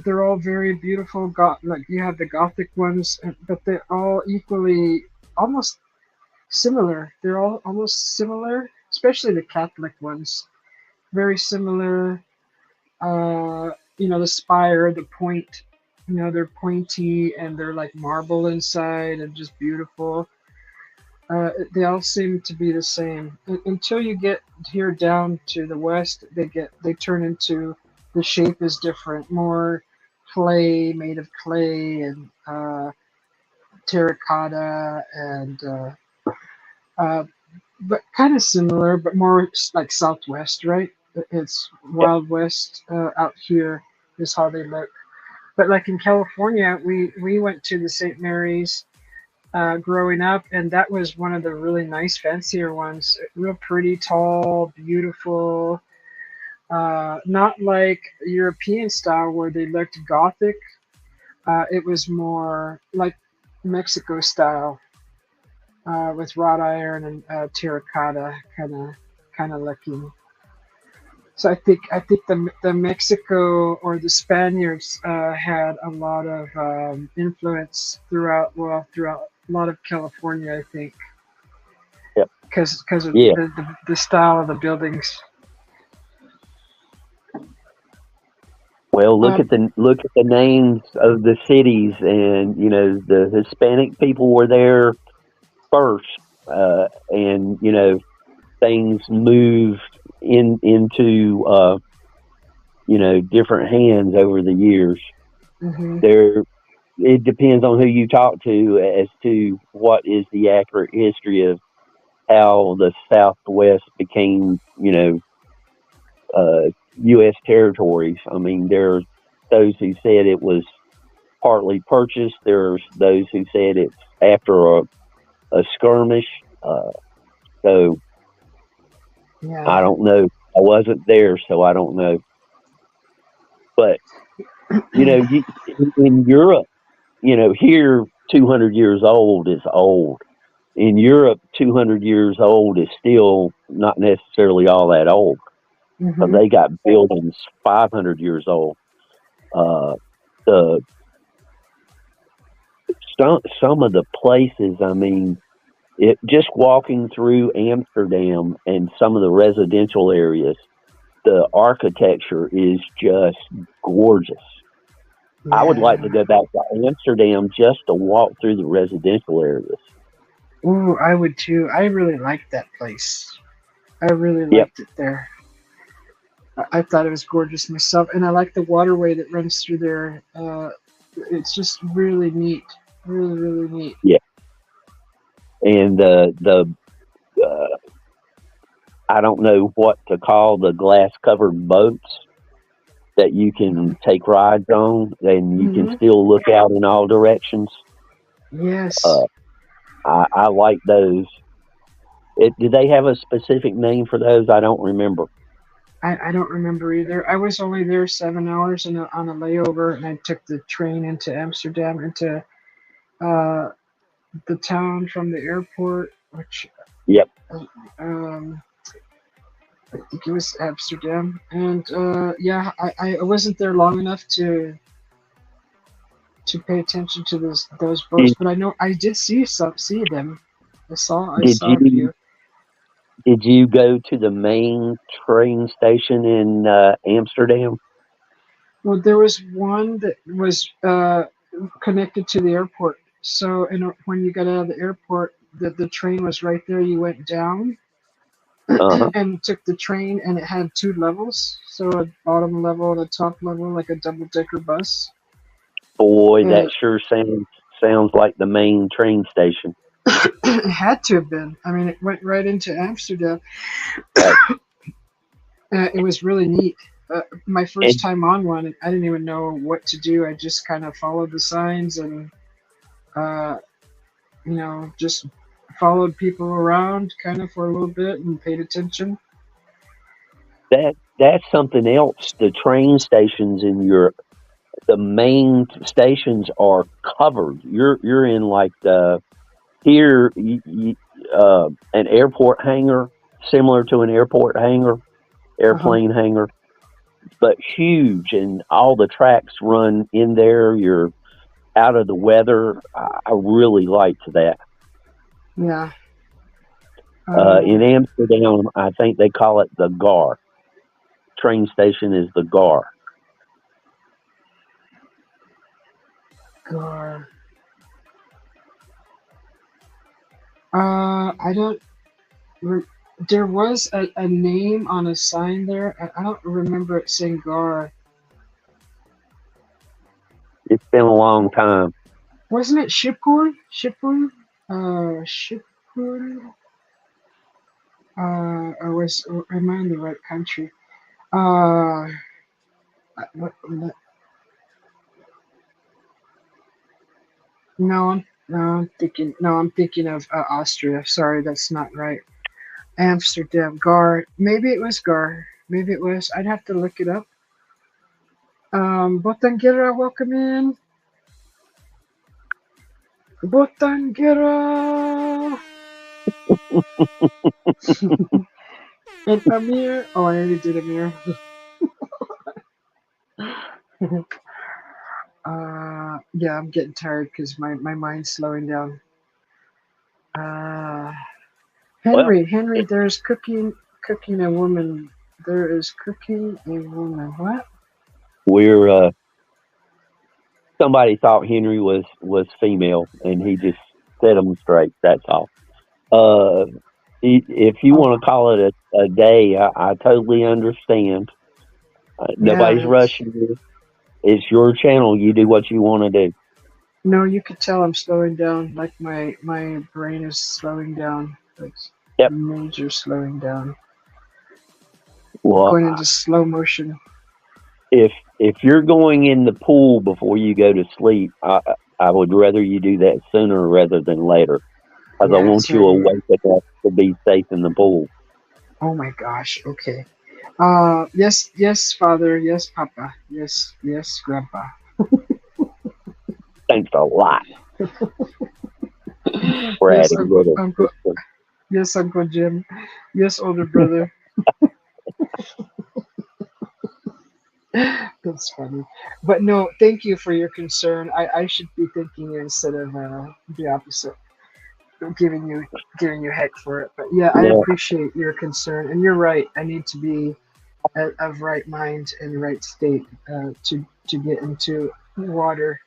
They're all very beautiful. Like you have the Gothic ones, but they're all equally, almost similar. They're all almost similar, especially the Catholic ones. Very similar. The spire, the point. They're pointy and they're like marble inside and just beautiful. They all seem to be the same until you get here down to the west. They turn into, the shape is different, more clay, made of clay and terracotta and uh, but kind of similar, but more like Southwest, right? It's Yep. Wild West out here is how they look. But like in California, we went to the St. Mary's growing up, and that was one of the really nice, fancier ones. Real pretty, tall, beautiful. Not like European style where they looked Gothic. It was more like Mexico style with wrought iron and terracotta kind of looking. So I think the Mexico or the Spaniards had a lot of influence throughout a lot of California. I think Yep. because of Yeah. the style of the buildings. Well, look Um, at the names of the cities, and the Hispanic people were there. first, and things moved into different hands over the years. Hmm. It depends on who you talk to as to what is the accurate history of how the Southwest became, U.S. territories. I mean, there's those who said it was partly purchased. There's those who said it's after a skirmish. So Yeah. I don't know. I wasn't there, so I don't know. But in Europe, here 200 years old is old. In Europe, 200 years old is still not necessarily all that old. Hmm. They got buildings 500 years old. The some of the places, I mean, just walking through Amsterdam and some of the residential areas, the architecture is just gorgeous. I would like to Yeah. go back to Amsterdam just to walk through the residential areas. Ooh, I would too. I really liked that place. I really Yep. liked it there. I thought it was gorgeous myself, and I like the waterway that runs through there. It's just really neat, really, really neat. Yeah. And the I don't know what to call the glass covered boats that you can take rides on, and you can Hmm. still look out in all directions. Yes, Uh, I like those. Do they have a specific name for those? I don't remember. I don't remember either. I was only there 7 hours on a layover, and I took the train into Amsterdam, into uh, the town from the airport, which Yep. um, I think it was Amsterdam. And yeah, I wasn't there long enough to pay attention to those boats, Did, but I know I did see them. I did saw a you few. did you go to the main train station in Amsterdam? Well, there was one that was connected to the airport. So, when you got out of the airport, the train was right there. You went down Uh-huh. and took the train, and it had two levels. So a bottom level and a top level, like a double decker bus. Boy, that And sure sounds like the main train station. it had to have been. I mean, it went right into Amsterdam. Right. It was really neat. My first And time on one, I didn't even know what to do. I just kind of followed the signs and, uh, just followed people around kind of for a little bit and paid attention. that's something else. The train stations in Europe, the main stations are covered. You're in like the here an airport hangar, similar to an airport hangar, Uh-huh. airplane hangar, but huge, and all the tracks run in there. You're out of the weather. I really liked that. Yeah. In Amsterdam, I think they call it the Gar. Train station is the Gar. Gar. I don't. Re- there was a name on a sign there. I don't remember it saying Gar. It's been a long time. Wasn't it Shipur? Shipur? Shipur? Am I in the right country? Uh, what, no, I'm thinking of Austria. Sorry, that's not right. Amsterdam, Gar. Maybe it was Gar. Maybe it was. I'd have to look it up. Botangira, welcome in. Botangira. And Amir. Oh, I already did Amir. Yeah, I'm getting tired because my mind's slowing down. Uh, Well, Henry, there's cooking a woman. There is cooking a woman. What? we're somebody thought Henry was female, and he just set them straight. That's all. If you Oh, want to call it a day, I totally understand. yeah. Nobody's rushing you. It's your channel. You do what you want to do. No, you could tell I'm slowing down. Like my brain is slowing down. Like Yep. major slowing down. Well, Going into slow motion. if you're going in the pool before you go to sleep, I would rather you do that sooner rather than later, because I Yeah, want you same. awake enough to be safe in the pool. Oh my gosh. Okay. Yes, yes, Father. Yes, Papa. Yes, yes, Grandpa. Thanks a lot, Yes, Brady. Uncle. Yes, Uncle Jim. Yes, older brother. That's funny. But no, thank you for your concern. I should be thanking you instead of the opposite. Giving you heck for it. But yeah, I Yeah, appreciate your concern. And you're right. I need to be of right mind and right state to get into water.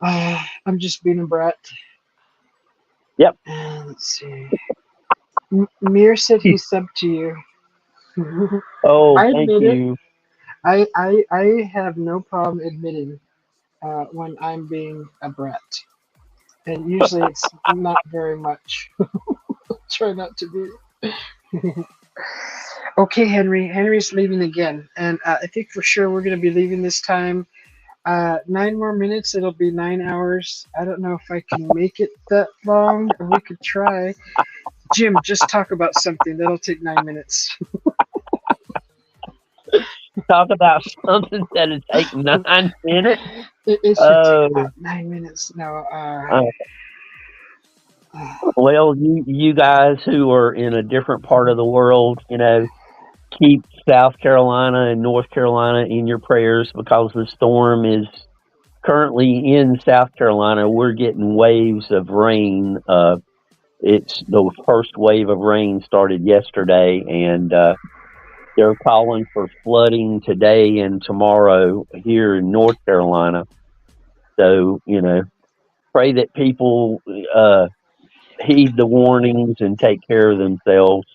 I'm just being a brat. yep. Let's see. Mir said he subbed to you. Oh, I thank admit it. you. I have no problem admitting when I'm being a brat. And usually it's not very much. Try not to be. Okay, Henry. Henry's leaving again. And I think for sure we're going to be leaving this time. 9 more minutes, it'll be 9 hours. I don't know if I can make it that long, or we could try. Jim, just talk about something. That'll take 9 minutes. Talk about something that'll take 9 minutes. It should take Oh, about 9 minutes. No, uh, well, you guys who are in a different part of the world, keep South Carolina and North Carolina in your prayers, because the storm is currently in South Carolina. We're getting waves of rain. It's the first wave of rain started yesterday, and they're calling for flooding today and tomorrow here in North Carolina. So, pray that people heed the warnings and take care of themselves,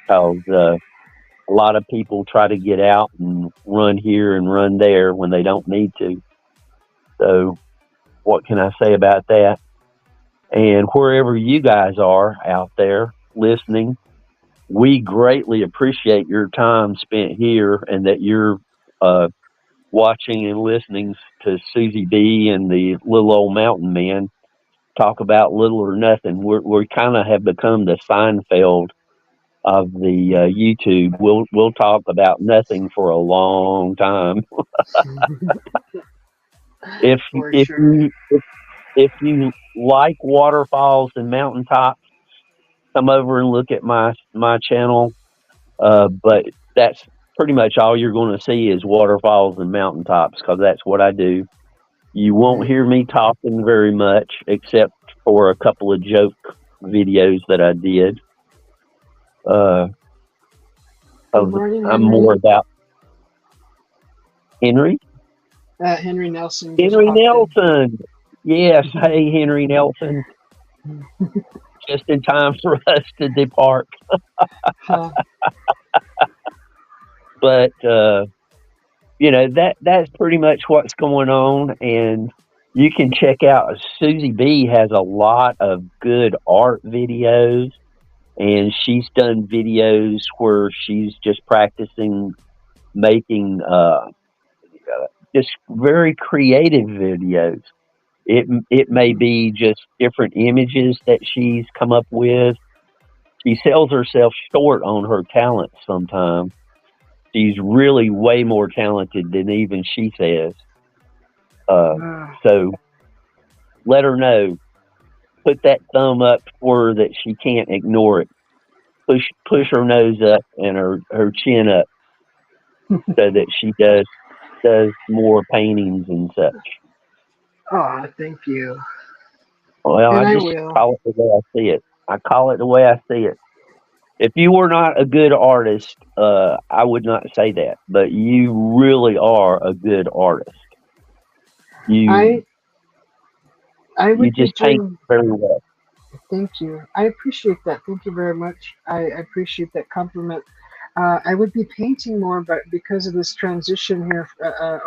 because a lot of people try to get out and run here and run there when they don't need to. So, what can I say about that? And wherever you guys are out there listening, we greatly appreciate your time spent here, and that you're uh, watching and listening to Susie B and the little old mountain man talk about little or nothing. We kind of have become the Seinfeld of the YouTube. We'll talk about nothing for a long time. If for if sure. you if you like waterfalls and mountaintops, come over and look at my channel. But that's pretty much all you're going to see is waterfalls and mountaintops, because that's what I do. You won't Right. hear me talking very much, except for a couple of joke videos that I did. Uh, Good morning, I'm more Henry. about Henry. Henry Nelson just Henry popped in. Nelson. Yes. Hey, Henry Nelson. Just in time for us to depart. Huh. But, that's pretty much what's going on. And you can check out Susie B has a lot of good art videos, and she's done videos where she's just practicing making just very creative videos. It may be just different images that she's come up with. She sells herself short on her talents sometimes. She's really way more talented than even she says. Ah, So let her know. Put that thumb up for her that she can't ignore it. Push her nose up and her chin up, so that she does more paintings and such. oh, thank you. Well, And I I just will. call it the way I see it. I call it the way I see it. If you were not a good artist, I would not say that. But you really are a good artist. You I you would be just paint doing very well. Thank you. I appreciate that. Thank you very much. I appreciate that compliment. I would be painting more, but because of this transition here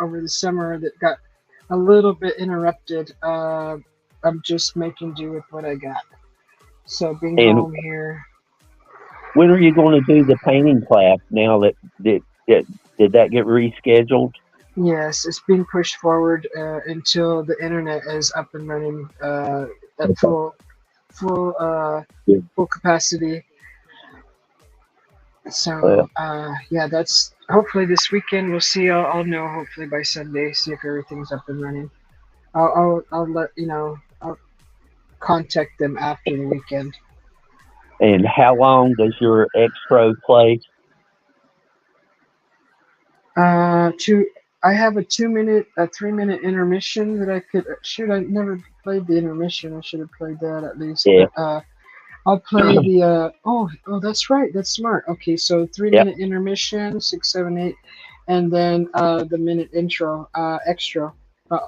over the summer that got a little bit interrupted, I'm just making do with what I got. So being And home here. when are you going to do the painting class now that did that get rescheduled? Yes, it's being pushed forward until the internet is up and running at Okay. full Yeah. full capacity. Well, So yeah, that's hopefully this weekend. We'll see. I'll know hopefully by Sunday. See if everything's up and running. I'll let you know. I'll contact them after the weekend. and how long does your extra play? Two. I have a 2 minute, a 3 minute intermission that I could. Shoot, I never played the intermission. I should have played that at least. Yeah. But I'll play the. Oh, that's right. That's smart. Okay, so three Yep. minute intermission, 6, 7, 8, and then the minute intro, extra,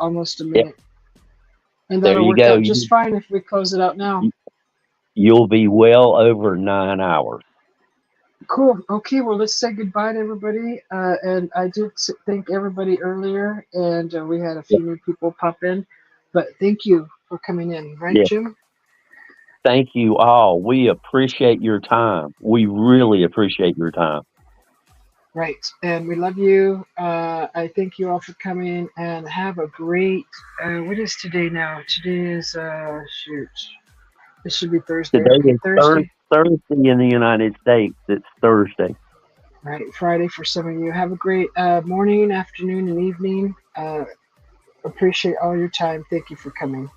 almost a Yep. minute, and There that'll you work go. out just fine if we close it out now. You'll be well over 9 hours. Cool. Okay, well, let's say goodbye to everybody. And I did thank everybody earlier, and we had a Yeah. few new people pop in, but thank you for coming in, right, Yeah. Jim? Thank you all. We appreciate your time. We really appreciate your time. Right. And we love you. I thank you all for coming, and have a great. What is today now? Today is shoot. It should be Thursday. Today Okay, is Thursday. Thursday in the United States. It's Thursday. Right, Friday for some of you. Have a great morning, afternoon, and evening. Appreciate all your time. Thank you for coming.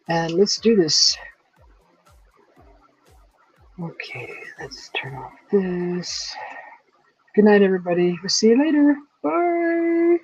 And let's do this. Okay, let's turn off this. Good night, everybody. We'll see you later. Bye.